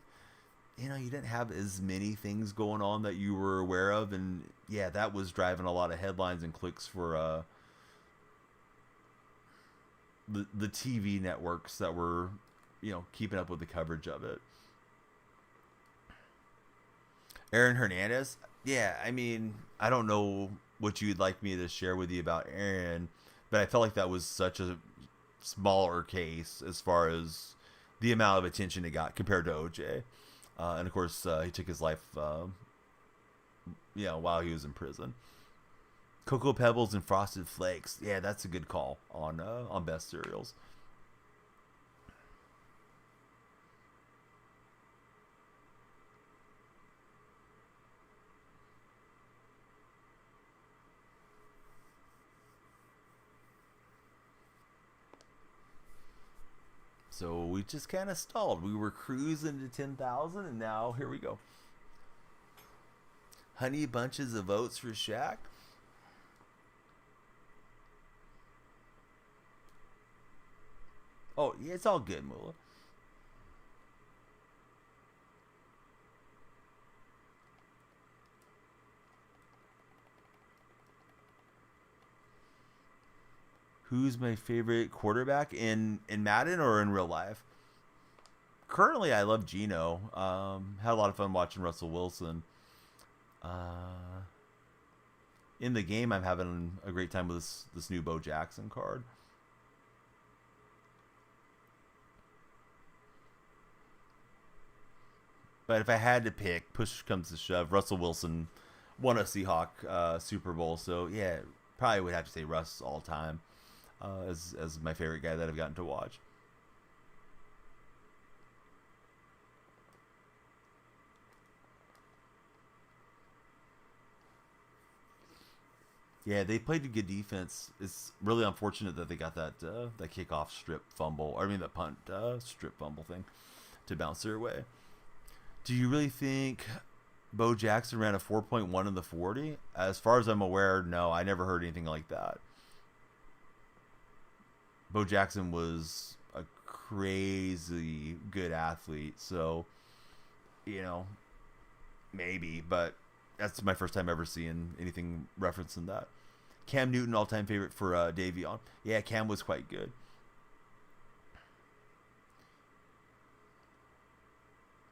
you didn't have as many things going on that you were aware of. And yeah, that was driving a lot of headlines and clicks for the TV networks that were, keeping up with the coverage of it. Aaron Hernandez. Yeah, I mean, I don't know what you'd like me to share with you about Aaron, but I felt like that was such a smaller case as far as the amount of attention it got compared to OJ. And of course, he took his life, while he was in prison. Cocoa Pebbles and Frosted Flakes. Yeah, that's a good call on best cereals. So we just kind of stalled. We were cruising to 10,000, and now here we go. Honey bunches of oats for Shaq. Oh, yeah, it's all good, Mula. Who's my favorite quarterback in Madden or in real life? Currently, I love Geno. Had a lot of fun watching Russell Wilson. Uh, in the game, I'm having a great time with this new Bo Jackson card. But if I had to pick, push comes to shove, Russell Wilson won a Seahawk Super Bowl, so yeah, probably would have to say Russ all time as my favorite guy that I've gotten to watch. Yeah, they played a good defense. It's really unfortunate that they got that kickoff strip fumble. I mean, the punt strip fumble thing to bounce their way. Do you really think Bo Jackson ran a 4.1 in the 40? As far as I'm aware, no. I never heard anything like that. Bo Jackson was a crazy good athlete, so maybe, but that's my first time ever seeing anything referencing that. Cam Newton, all-time favorite for Davion. Yeah, Cam was quite good.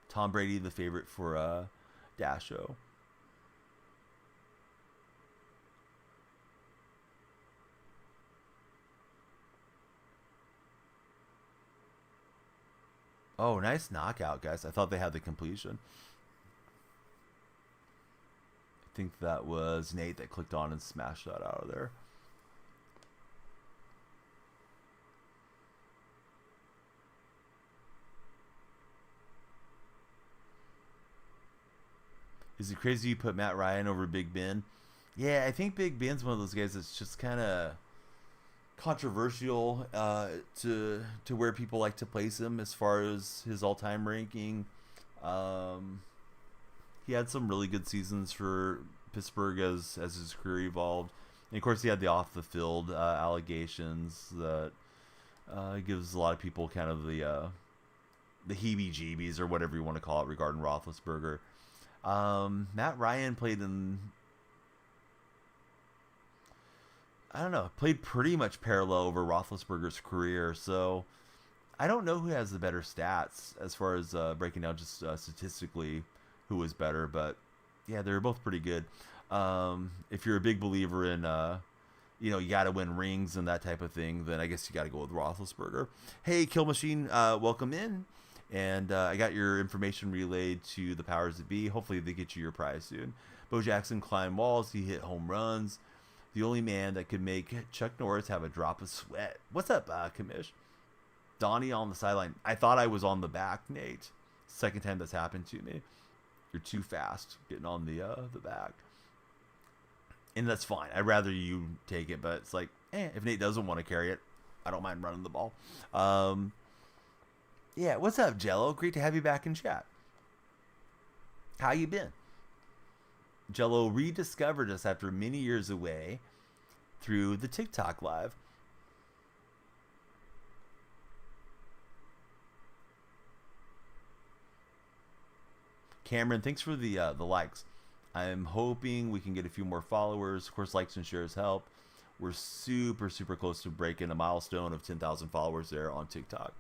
Tom Brady, the favorite for Dasho. Oh, nice knockout, guys. I thought they had the completion. I think that was Nate that clicked on and smashed that out of there. Is it crazy you put Matt Ryan over Big Ben? Yeah, I think Big Ben's one of those guys that's just kind of controversial to where people like to place him as far as his all-time ranking. Um, he had some really good seasons for Pittsburgh as his career evolved. And of course, he had the off the field allegations that gives a lot of people kind of the heebie-jeebies or whatever you want to call it regarding Roethlisberger. Matt Ryan played in, I don't know, played pretty much parallel over Roethlisberger's career. So I don't know who has the better stats as far as breaking down just statistically who was better, but yeah, they were both pretty good. If you're a big believer in, you got to win rings and that type of thing, then I guess you got to go with Roethlisberger. Hey, Kill Machine, welcome in. And I got your information relayed to the powers that be. Hopefully they get you your prize soon. Bo Jackson climbed walls. He hit home runs. The only man that could make Chuck Norris have a drop of sweat. What's up, Kamish? Donnie on the sideline. I thought I was on the back, Nate. Second time that's happened to me. You're too fast getting on the back. And that's fine. I'd rather you take it, but it's like, if Nate doesn't want to carry it, I don't mind running the ball. Yeah, what's up, Jello? Great to have you back in chat. How you been? Jello rediscovered us after many years away through the TikTok live. Cameron, thanks for the likes. I'm hoping we can get a few more followers. Of course, likes and shares help. We're super, super close to breaking a milestone of 10,000 followers there on TikTok.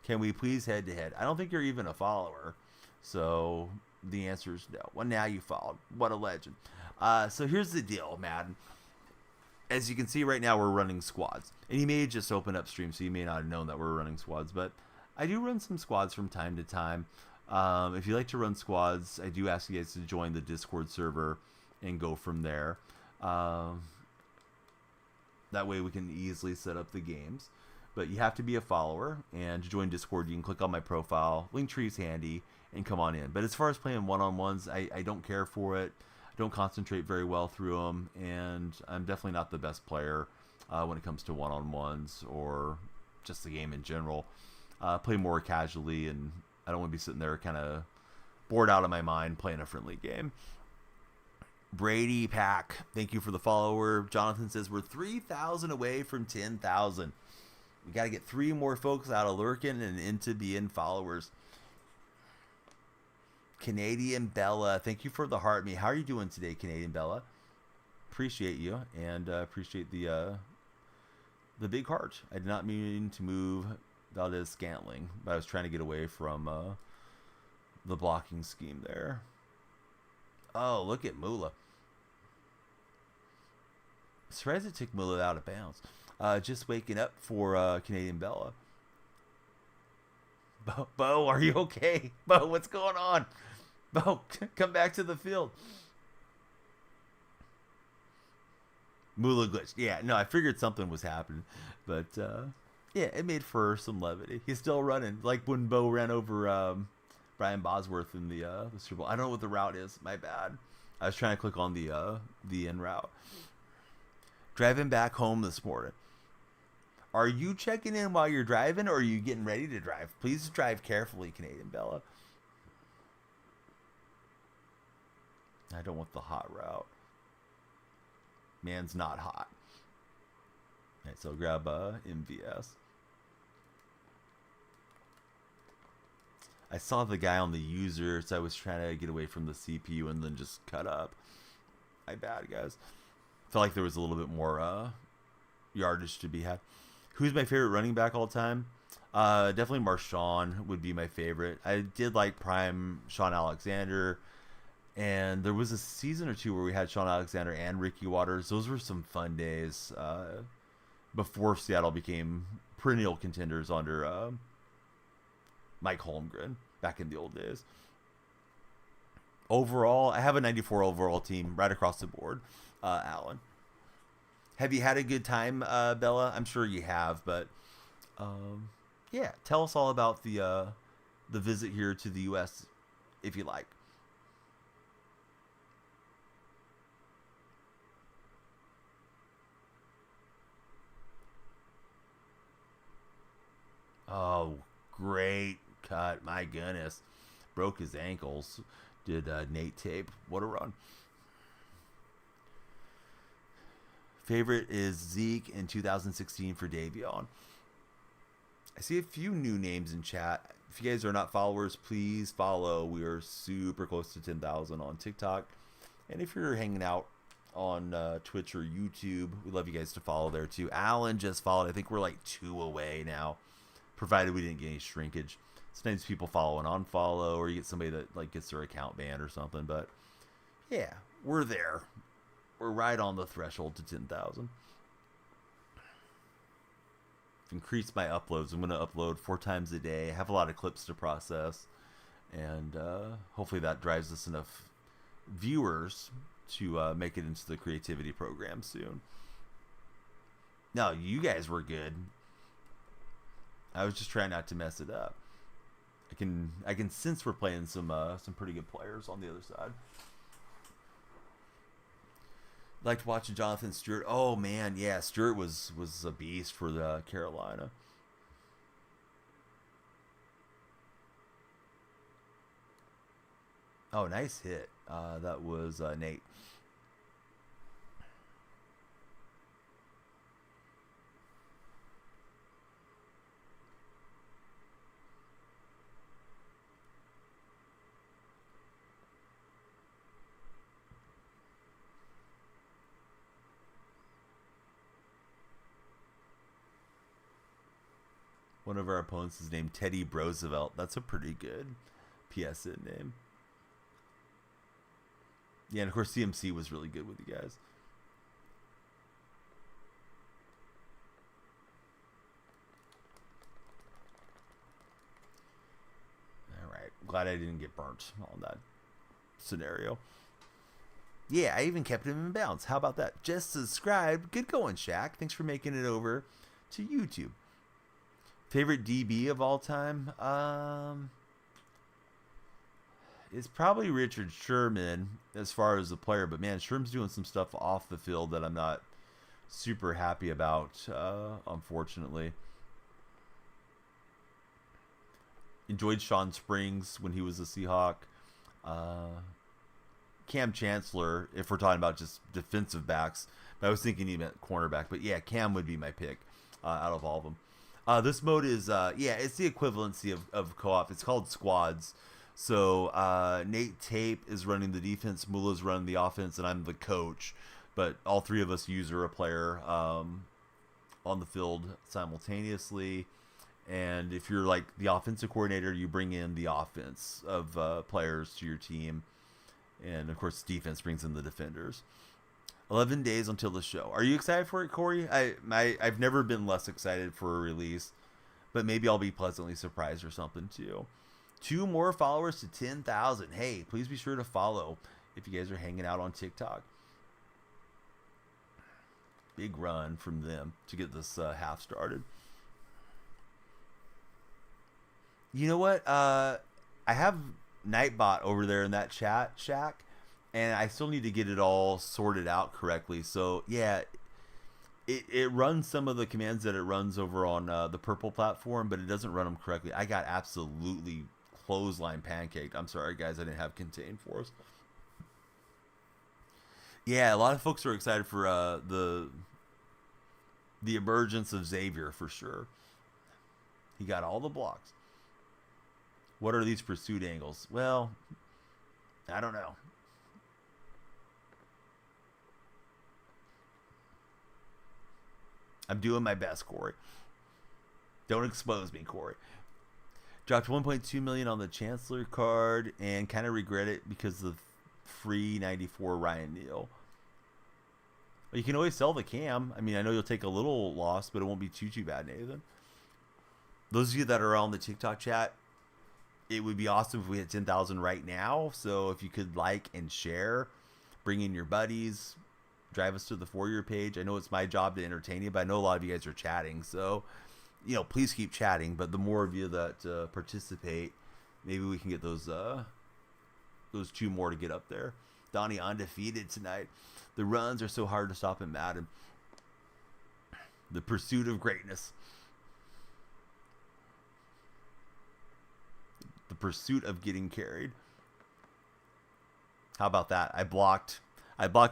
Can we please head to head? I don't think you're even a follower. So the answer is no. Well, now you followed. What a legend. So here's the deal, Madden. As you can see right now, we're running squads. And you may just open up stream, so you may not have known that we're running squads. But I do run some squads from time to time. If you like to run squads, I do ask you guys to join the Discord server and go from there. That way we can easily set up the games. But you have to be a follower, and to join Discord, you can click on my profile. Linktree's handy, and come on in. But as far as playing one-on-ones, I don't care for it. I don't concentrate very well through them, and I'm definitely not the best player when it comes to one-on-ones or just the game in general. Play more casually, and I don't want to be sitting there kind of bored out of my mind playing a friendly game. Brady Pack, thank you for the follower. Jonathan says we're 3,000 away from 10,000. We got to get 3 more folks out of lurking and into being followers. Canadian Bella, thank you for the heart me. How are you doing today, Canadian Bella? Appreciate you, and appreciate the the big heart. I did not mean to move Valdez Scantling, but I was trying to get away from the blocking scheme there. Oh, look at Mula. Surprised it took Mula out of bounds. Just waking up for Canadian Bella. Bo, are you okay? Bo, what's going on? Bo, come back to the field. Mula glitched. Yeah, no, I figured something was happening. But, yeah, it made for some levity. He's still running. Like when Bo ran over Brian Bosworth in the Super Bowl. I don't know what the route is. My bad. I was trying to click on the in route. Driving back home this morning. Are you checking in while you're driving, or are you getting ready to drive? Please drive carefully, Canadian Bella. I don't want the hot route. Man's not hot. All right, so grab MVS. I saw the guy on the user, so I was trying to get away from the CPU and then just cut up. My bad, guys. Felt like there was a little bit more yardage to be had. Who's my favorite running back all time? Definitely Marshawn would be my favorite. I did like prime Sean Alexander, and there was a season or two where we had Sean Alexander and Ricky Watters. Those were some fun days before Seattle became perennial contenders under Mike Holmgren back in the old days. Overall, I have a 94 overall team right across the board. Alan, have you had a good time, Bella? I'm sure you have, but yeah, tell us all about the visit here to the U.S. if you like. Oh, great cut! My goodness, broke his ankles. Did Nate tape? What a run! Favorite is Zeke in 2016 for Davion. I see a few new names in chat. If you guys are not followers, please follow. We are super close to 10,000 on TikTok. And if you're hanging out on Twitch or YouTube, we love you guys to follow there too. Alan just followed. I think we're like 2 away now, provided we didn't get any shrinkage. Sometimes people follow and unfollow, or you get somebody that like gets their account banned or something. But yeah, we're there. We're right on the threshold to 10,000. I've increased my uploads. I'm going to upload 4 times a day. I have a lot of clips to process. And hopefully that drives us enough viewers to make it into the creativity program soon. No, you guys were good. I was just trying not to mess it up. I can sense we're playing some pretty good players on the other side. Liked watching Jonathan Stewart. Oh man, yeah, Stewart was a beast for the Carolina. Oh, nice hit. That was Nate. One of our opponents is named Teddy Roosevelt. That's a pretty good PSN name. Yeah, and of course CMC was really good with you guys. All right. Glad I didn't get burnt on that scenario. Yeah, I even kept him in bounds. How about that? Just subscribe. Good going, Shaq. Thanks for making it over to YouTube. Favorite DB of all time? It's probably Richard Sherman as far as the player, but man, Sherman's doing some stuff off the field that I'm not super happy about, unfortunately. Enjoyed Sean Springs when he was a Seahawk. Cam Chancellor, if we're talking about just defensive backs. But I was thinking he meant cornerback. But yeah, Cam would be my pick out of all of them. This mode is, it's the equivalency of co-op. It's called squads. So Nate Tape is running the defense, Mula's running the offense, and I'm the coach. But all 3 of us user a player on the field simultaneously. And if you're like the offensive coordinator, you bring in the offense of players to your team. And of course, defense brings in the defenders. 11 days until the show. Are you excited for it, Corey? I've never been less excited for a release, but maybe I'll be pleasantly surprised or something too. 2 more followers to 10,000. Hey, please be sure to follow if you guys are hanging out on TikTok. Big run from them to get this half started. You know what? I have Nightbot over there in that chat shack, and I still need to get it all sorted out correctly. So yeah, it runs some of the commands that it runs over on the purple platform, but it doesn't run them correctly. I got absolutely clothesline pancaked. I'm sorry, guys, I didn't have contain force. Yeah, a lot of folks are excited for the emergence of Xavier for sure. He got all the blocks. What are these pursuit angles? Well, I don't know. I'm doing my best, Corey. Don't expose me, Corey. Dropped 1.2 million on the Chancellor card and kind of regret it because of free 94 Ryan Neal. You can always sell the cam. I mean, I know you'll take a little loss, but it won't be too bad, Nathan. Those of you that are on the TikTok chat, it would be awesome if we hit 10,000 right now. So if you could like and share, bring in your buddies, drive us to the For Your page. I know it's my job to entertain you, but I know a lot of you guys are chatting. So, you know, please keep chatting. But the more of you that participate, maybe we can get those 2 more to get up there. Donnie undefeated tonight. The runs are so hard to stop in Madden. The pursuit of greatness. The pursuit of getting carried. How about that? I blocked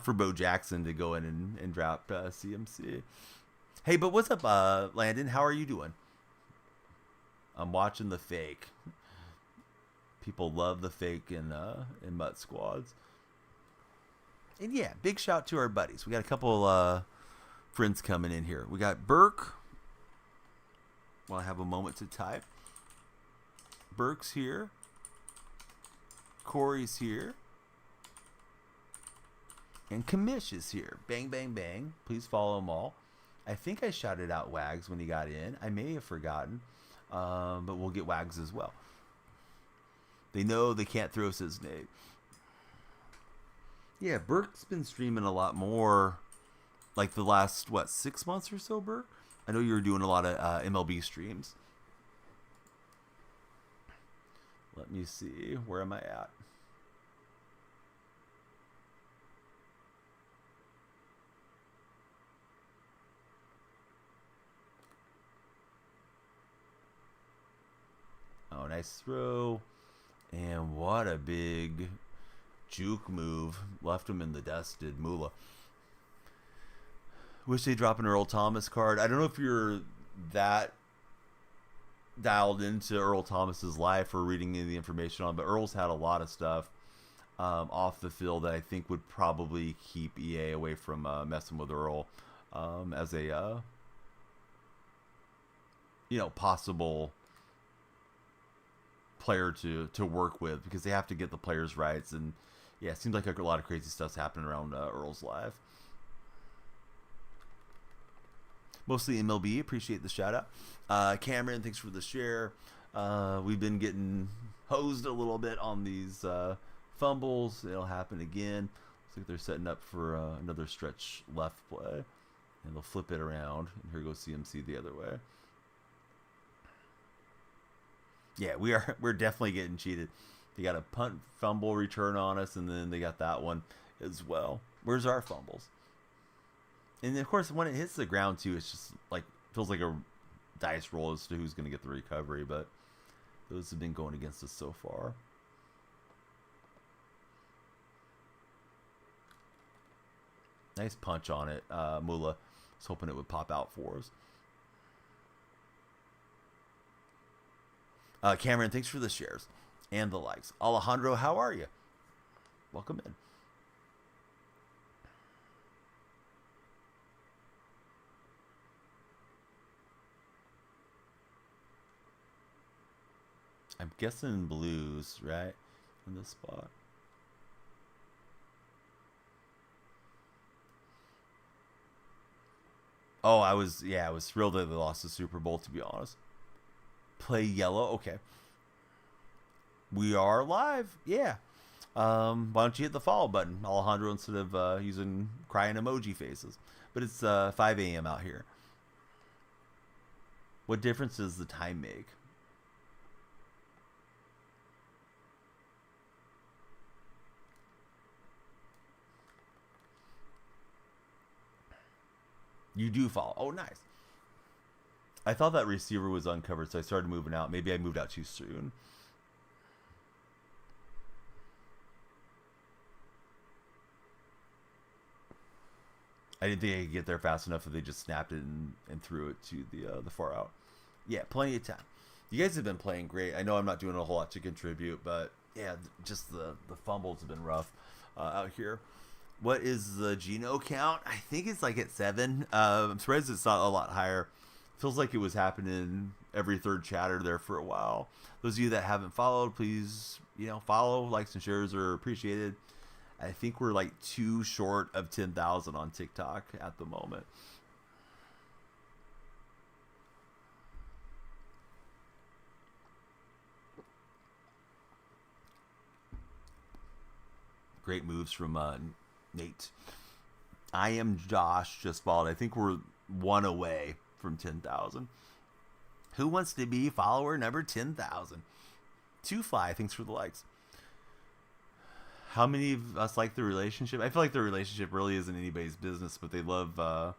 for Bo Jackson to go in and drop CMC. Hey, but what's up, Landon? How are you doing? I'm watching the fake. People love the fake in MUT squads. And yeah, big shout to our buddies. We got a couple friends coming in here. We got Burke. Well, I have a moment to type. Burke's here. Corey's here. And Kamish is here. Bang, bang, bang. Please follow them all. I think I shouted out Wags when he got in. I may have forgotten. But we'll get Wags as well. They know they can't throw his name. Yeah, Burke's been streaming a lot more, like the last, 6 months or so, Burke? I know you were doing a lot of MLB streams. Let me see. Where am I at? Oh, nice throw. And what a big juke move. Left him in the dust, did Mula. Wish they'd drop an Earl Thomas card. I don't know if you're that dialed into Earl Thomas's life or reading any of the information on, but Earl's had a lot of stuff off the field that I think would probably keep EA away from messing with Earl as a possible player to work with, because they have to get the players' rights. And yeah, it seems like a lot of crazy stuff's happening around Earl's live. Mostly MLB. Appreciate the shout out. Cameron, thanks for the share. We've been getting hosed a little bit on these fumbles. It'll happen again. Looks like they're setting up for another stretch left play, and they'll flip it around. And here goes CMC the other way. Yeah, we're definitely getting cheated. They got a punt fumble return on us, and then they got that one as well. Where's our fumbles? And of course, when it hits the ground too, it's just like feels like a dice roll as to who's going to get the recovery. But those have been going against us so far. Nice punch on it, Mula. I was hoping it would pop out for us. Cameron, thanks for the shares and the likes. Alejandro, how are you? Welcome in. I'm guessing blues, right? In this spot. Oh, I was thrilled that they lost the Super Bowl, to be honest. Play yellow, okay. We are live, yeah. Why don't you hit the follow button, Alejandro, instead of using crying emoji faces? But it's 5 a.m. out here. What difference does the time make? You do follow. Oh, nice. I thought that receiver was uncovered, so I started moving out. Maybe I moved out too soon. I didn't think I could get there fast enough that they just snapped it and threw it to the far out. Yeah, plenty of time. You guys have been playing great. I know I'm not doing a whole lot to contribute, but yeah, just the fumbles have been rough out here. What is the Geno count? I think it's like at 7. I'm surprised it's not a lot higher. Feels like it was happening every third chatter there for a while. Those of you that haven't followed, please, follow. Likes and shares are appreciated. I think we're like 2 short of 10,000 on TikTok at the moment. Great moves from Nate. I am Josh, just followed. I think we're 1 away from 10,000. Who wants to be follower number 10,000? 2Fly, thanks for the likes. How many of us like the relationship? I feel like the relationship really isn't anybody's business, but they love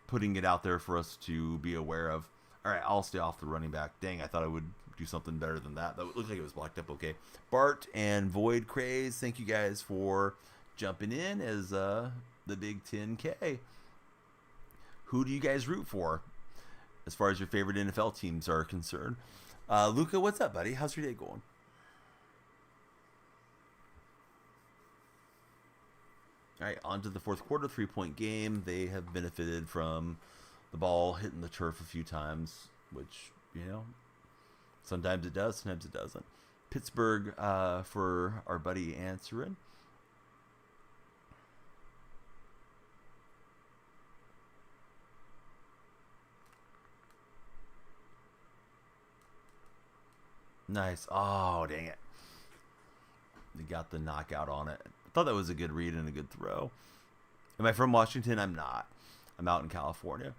putting it out there for us to be aware of. All right, I'll stay off the running back. Dang, I thought I would do something better than that. That looked like it was blocked up okay. Bart and Void Craze, thank you guys for jumping in as the big 10K. Who do you guys root for as far as your favorite NFL teams are concerned? Luca, what's up, buddy? How's your day going? All right, on to the fourth quarter, 3-point game. They have benefited from the ball hitting the turf a few times, which, sometimes it does, sometimes it doesn't. Pittsburgh for our buddy answering. Nice. Oh, dang it. They got the knockout on it. I thought that was a good read and a good throw. Am I from Washington? I'm not. I'm out in California.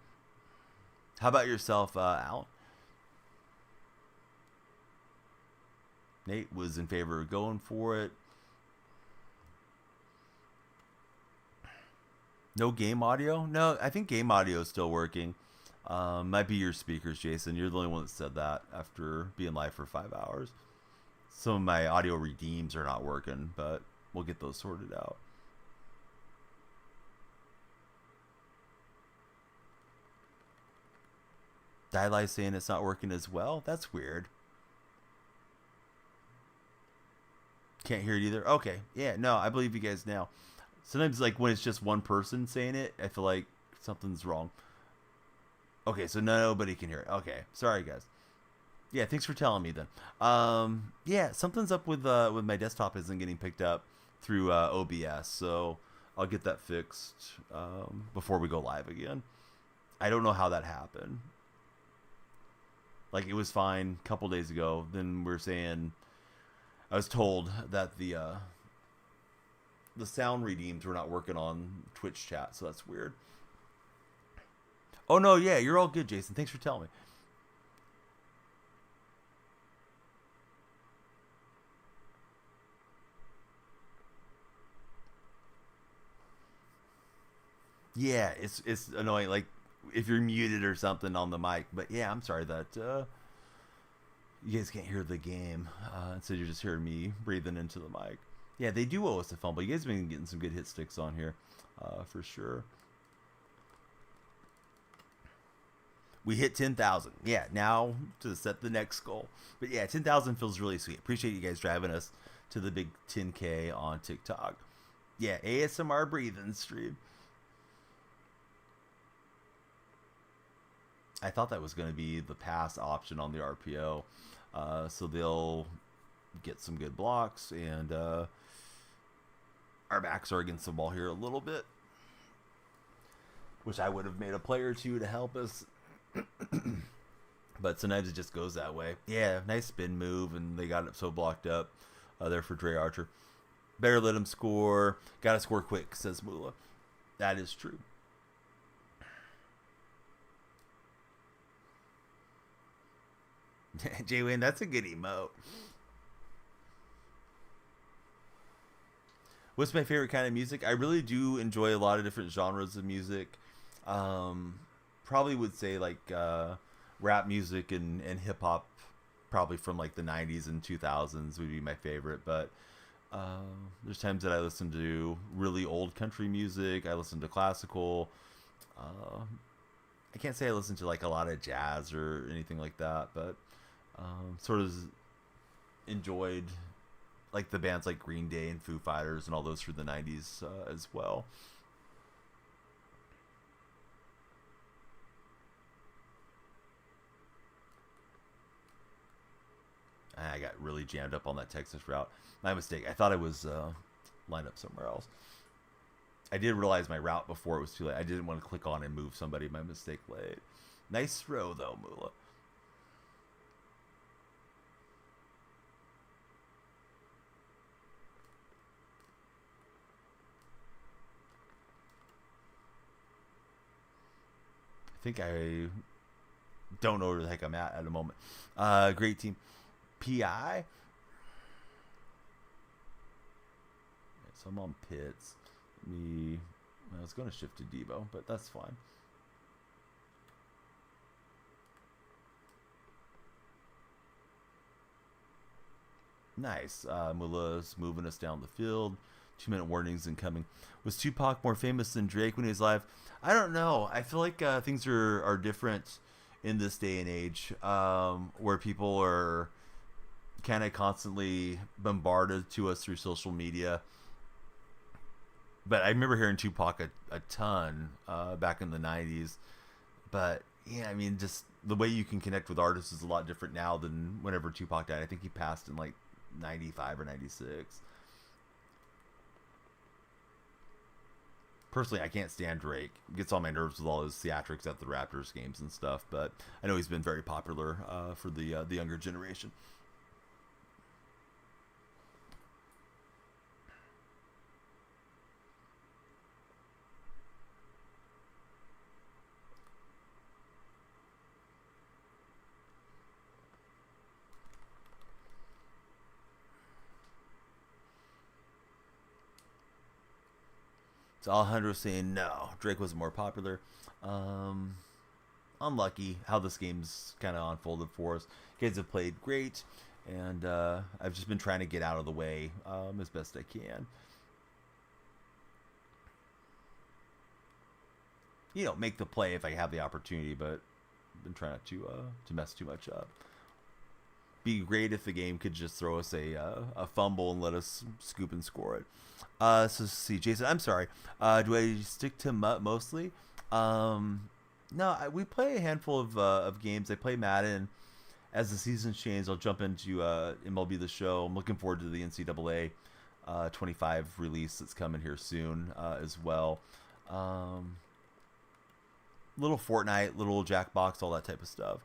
How about yourself, Alan? Nate was in favor of going for it. No game audio? No, I think game audio is still working. Might be your speakers, Jason. You're the only one that said that after being live for 5 hours. Some of my audio redeems are not working, but we'll get those sorted out. Dylai saying it's not working as well? That's weird. Can't hear it either? Okay. Yeah, no, I believe you guys now. Sometimes, like, when it's just one person saying it, I feel like something's wrong. Okay, so nobody can hear it. Okay, sorry, guys. Yeah, thanks for telling me then. Yeah, something's up with my desktop isn't getting picked up through OBS, so I'll get that fixed before we go live again. I don't know how that happened. Like, it was fine a couple days ago. Then we're saying, I was told that the sound redeems were not working on Twitch chat, so that's weird. Oh no, yeah, you're all good, Jason. Thanks for telling me. Yeah, it's annoying, like if you're muted or something on the mic. But yeah, I'm sorry that you guys can't hear the game. Instead, you're just hearing me breathing into the mic. Yeah, they do owe us a fumble. You guys have been getting some good hit sticks on here, for sure. We hit 10,000. Yeah, now to set the next goal. But yeah, 10,000 feels really sweet. Appreciate you guys driving us to the big 10K on TikTok. Yeah, ASMR breathing stream. I thought that was going to be the pass option on the RPO. So they'll get some good blocks, and our backs are against the ball here a little bit. Wish I would have made a play or two to help us. But sometimes it just goes that way. Yeah, nice spin move, and they got it so blocked up there for Dre Archer. Better let him score. Got to score quick, says Mula. That is true. J-Win, that's a good emote. What's my favorite kind of music? I really do enjoy a lot of different genres of music. Probably would say like rap music and hip hop, probably from like the 90s and 2000s would be my favorite. But there's times that I listen to really old country music. I listen to classical. I can't say I listen to like a lot of jazz or anything like that, but sort of enjoyed like the bands like Green Day and Foo Fighters and all those through the 90s as well. I got really jammed up on that Texas route. My mistake. I thought I was lined up somewhere else. I did realize my route before it was too late. I didn't want to click on and move somebody. My mistake late. Nice throw though, Mula. I think I don't know where the heck I'm at the moment. Great team. PI. So I'm on Pitts. I was going to shift to Debo, but that's fine. Nice. Mula's moving us down the field. 2-minute warnings incoming. Was Tupac more famous than Drake when he was live? I don't know. I feel like things are different in this day and age, where people are kind of constantly bombarded to us through social media. But I remember hearing Tupac a ton back in the 90s. But yeah, I mean, just the way you can connect with artists is a lot different now than whenever Tupac died. I think he passed in like 95 or 96. Personally, I can't stand Drake. Gets on my nerves with all his theatrics at the Raptors games and stuff. But I know he's been very popular for the younger generation. So Alejandro saying no, Drake was more popular. Unlucky how this game's kind of unfolded for us. Kids have played great, and I've just been trying to get out of the way as best I can. Make the play if I have the opportunity, but I've been trying not to mess too much up. Be great if the game could just throw us a fumble and let us scoop and score it. So see, Jason, I'm sorry. Do I stick to MUT mostly? No, we play a handful of games. I play Madden. As the seasons change, I'll jump into MLB The Show. I'm looking forward to the NCAA 25 release that's coming here soon as well. Little Fortnite, little Jackbox, all that type of stuff.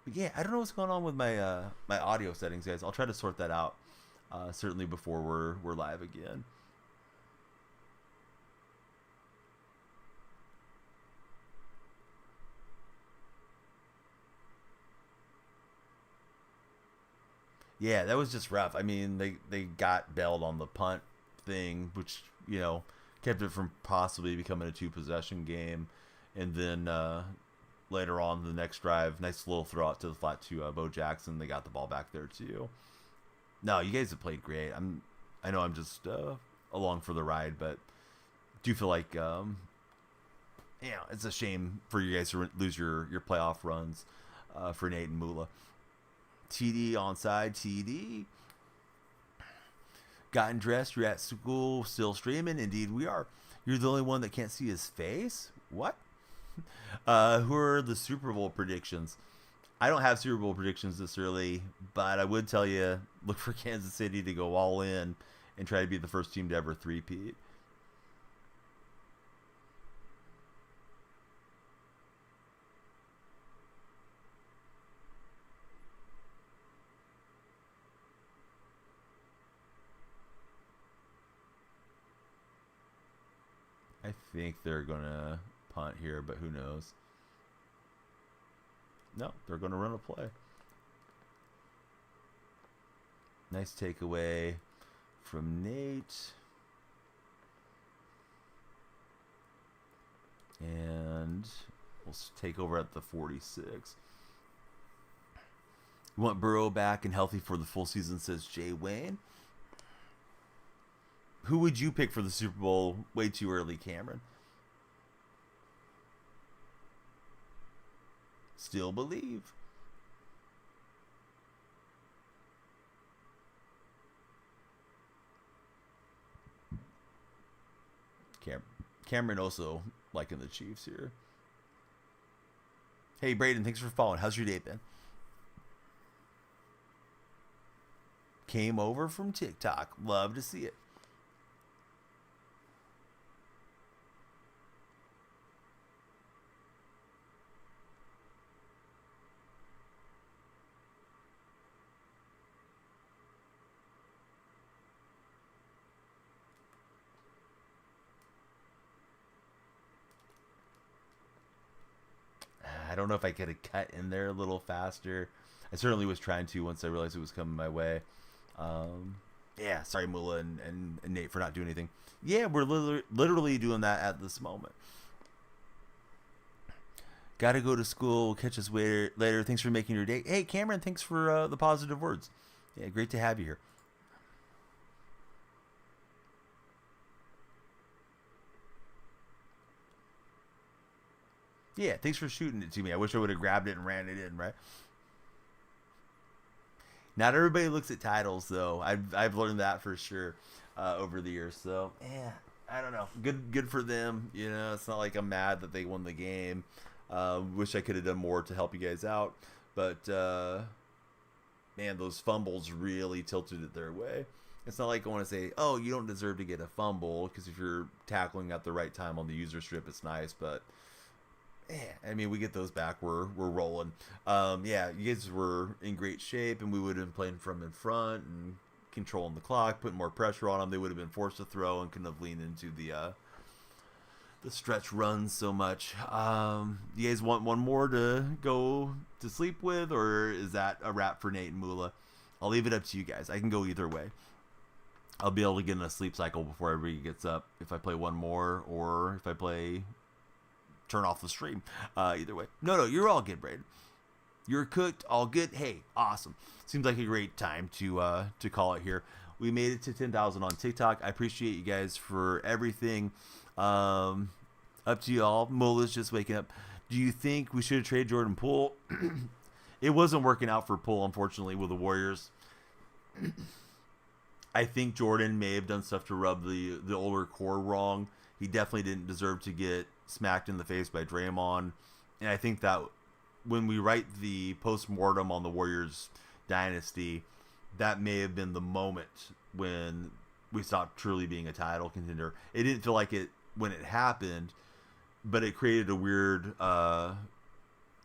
But yeah, I don't know what's going on with my my audio settings, guys. I'll try to sort that out certainly before we're live again. Yeah, that was just rough. I mean, they got bailed on the punt thing, which kept it from possibly becoming a 2-possession game, and then later on the next drive, nice little throw out to the flat to Bo Jackson. They got the ball back there too. No, you guys have played great. I know I'm just along for the ride, but do feel like it's a shame for you guys to lose your playoff runs for Nate and Mula. TD onside, TD. Gotten dressed, you're at school, still streaming. Indeed, we are. You're the only one that can't see his face? What? Who are the Super Bowl predictions? I don't have Super Bowl predictions this early, but I would tell you look for Kansas City to go all in and try to be the first team to ever three-peat. I think they're going to punt here, but who knows? No, they're going to run a play. Nice takeaway from Nate. And we'll take over at the 46. You want Burrow back and healthy for the full season, says Jay Wayne. Who would you pick for the Super Bowl way too early, Cameron? Still believe. Cameron also liking the Chiefs here. Hey, Braden, thanks for following. How's your day been? Came over from TikTok. Love to see it. I don't know if I could have cut in there a little faster. I certainly was trying to once I realized it was coming my way. Yeah, sorry, Mula and Nate for not doing anything. Yeah, we're literally doing that at this moment. Got to go to school. Catch us later. Thanks for making your day. Hey, Cameron, thanks for the positive words. Yeah, great to have you here. Yeah, thanks for shooting it to me. I wish I would have grabbed it and ran it in, right? Not everybody looks at titles, though. I've learned that for sure over the years. So, yeah, I don't know. Good for them. You know, it's not like I'm mad that they won the game. Wish I could have done more to help you guys out. But, man, those fumbles really tilted it their way. It's not like I want to say, oh, you don't deserve to get a fumble, because if you're tackling at the right time on the user strip, it's nice. But, yeah, I mean, we get those back. We're rolling. Yeah, you guys were in great shape, and we would have been playing from in front and controlling the clock, putting more pressure on them. They would have been forced to throw and couldn't have leaned into the stretch runs so much. You guys want one more to go to sleep with, or is that a wrap for Nate and Mula? I'll leave it up to you guys. I can go either way. I'll be able to get in a sleep cycle before everybody gets up if I play one more, or if I turn off the stream. Either way. No, you're all good, Braden. You're cooked, all good. Hey, awesome. Seems like a great time to call it here. We made it to 10,000 on TikTok. I appreciate you guys for everything. Up to you all. Mola's just waking up. Do you think we should trade Jordan Poole? It wasn't working out for Poole, unfortunately, with the Warriors. I think Jordan may have done stuff to rub the older core wrong. He definitely didn't deserve to get smacked in the face by Draymond. And I think that when we write the post-mortem on the Warriors dynasty, that may have been the moment when we stopped truly being a title contender. It didn't feel like it when it happened, but it created a weird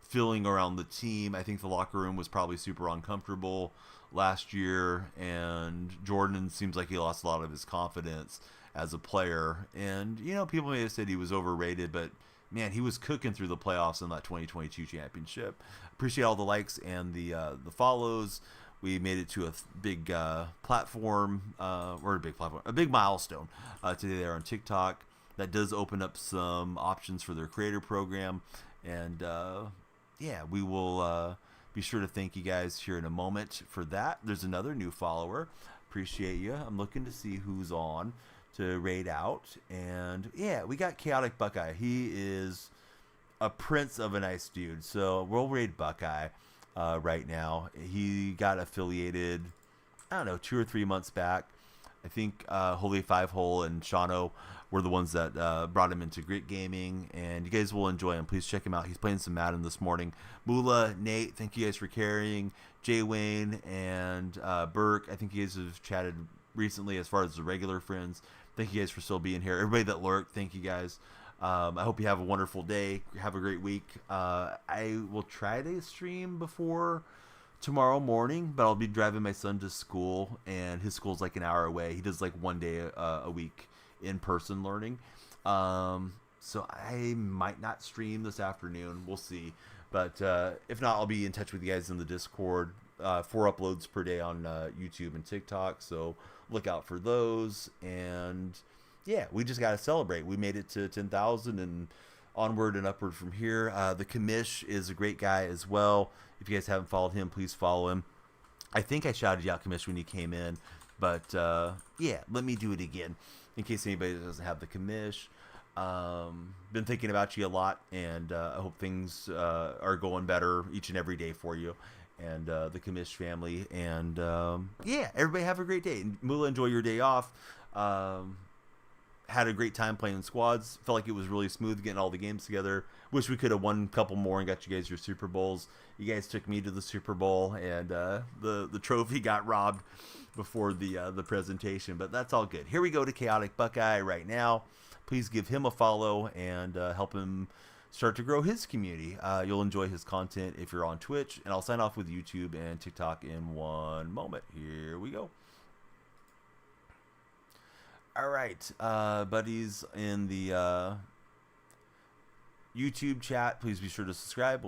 feeling around the team. I think the locker room was probably super uncomfortable last year, and Jordan seems like he lost a lot of his confidence as a player. And, you know, people may have said he was overrated, but, man, he was cooking through the playoffs in that 2022 championship. Appreciate all the likes and the follows. We made it to a big platform, a big milestone today there on TikTok. That does open up some options for their creator program. And, yeah, we will be sure to thank you guys here in a moment for that. There's another new follower. Appreciate you. I'm looking to see who's on to raid out. And, yeah, we got Chaotic Buckeye. He is a prince of a nice dude. So we'll raid Buckeye right now. He got affiliated, I don't know, 2 or 3 months back. I think Holy Five Hole and Shano were the ones that brought him into Grit Gaming, and you guys will enjoy him. Please check him out. He's playing some Madden this morning. Mula, Nate, thank you guys for carrying. Jay Wayne and Burke, I think you guys have chatted recently as far as the regular friends. Thank you guys for still being here. Everybody that lurked, thank you guys. I hope you have a wonderful day. Have a great week. I will try to stream before tomorrow morning, but I'll be driving my son to school, and his school's like an hour away. He does like one day a week in-person learning. So I might not stream this afternoon. We'll see. But if not, I'll be in touch with you guys in the Discord. 4 uploads per day on YouTube and TikTok, so look out for those. And yeah, we just got to celebrate. We made it to 10,000 and onward and upward from here. The commish is a great guy as well. If you guys haven't followed him, please follow him. I think I shouted you out, commish, when you came in, but yeah, let me do it again in case anybody doesn't have the commish. Been thinking about you a lot, and I hope things are going better each and every day for you and the commish family. And yeah, everybody have a great day. Mula, enjoy your day off. Had a great time playing squads. Felt like it was really smooth getting all the games together. Wish we could have won a couple more and got you guys your Super Bowls. You guys took me to the Super Bowl, and the trophy got robbed before the presentation. But that's all good. Here we go to Chaotic Buckeye right now. Please give him a follow and help him start to grow his community. You'll enjoy his content if you're on Twitch. And I'll sign off with YouTube and TikTok in one moment. Here we go. All right, buddies in the YouTube chat, please be sure to subscribe.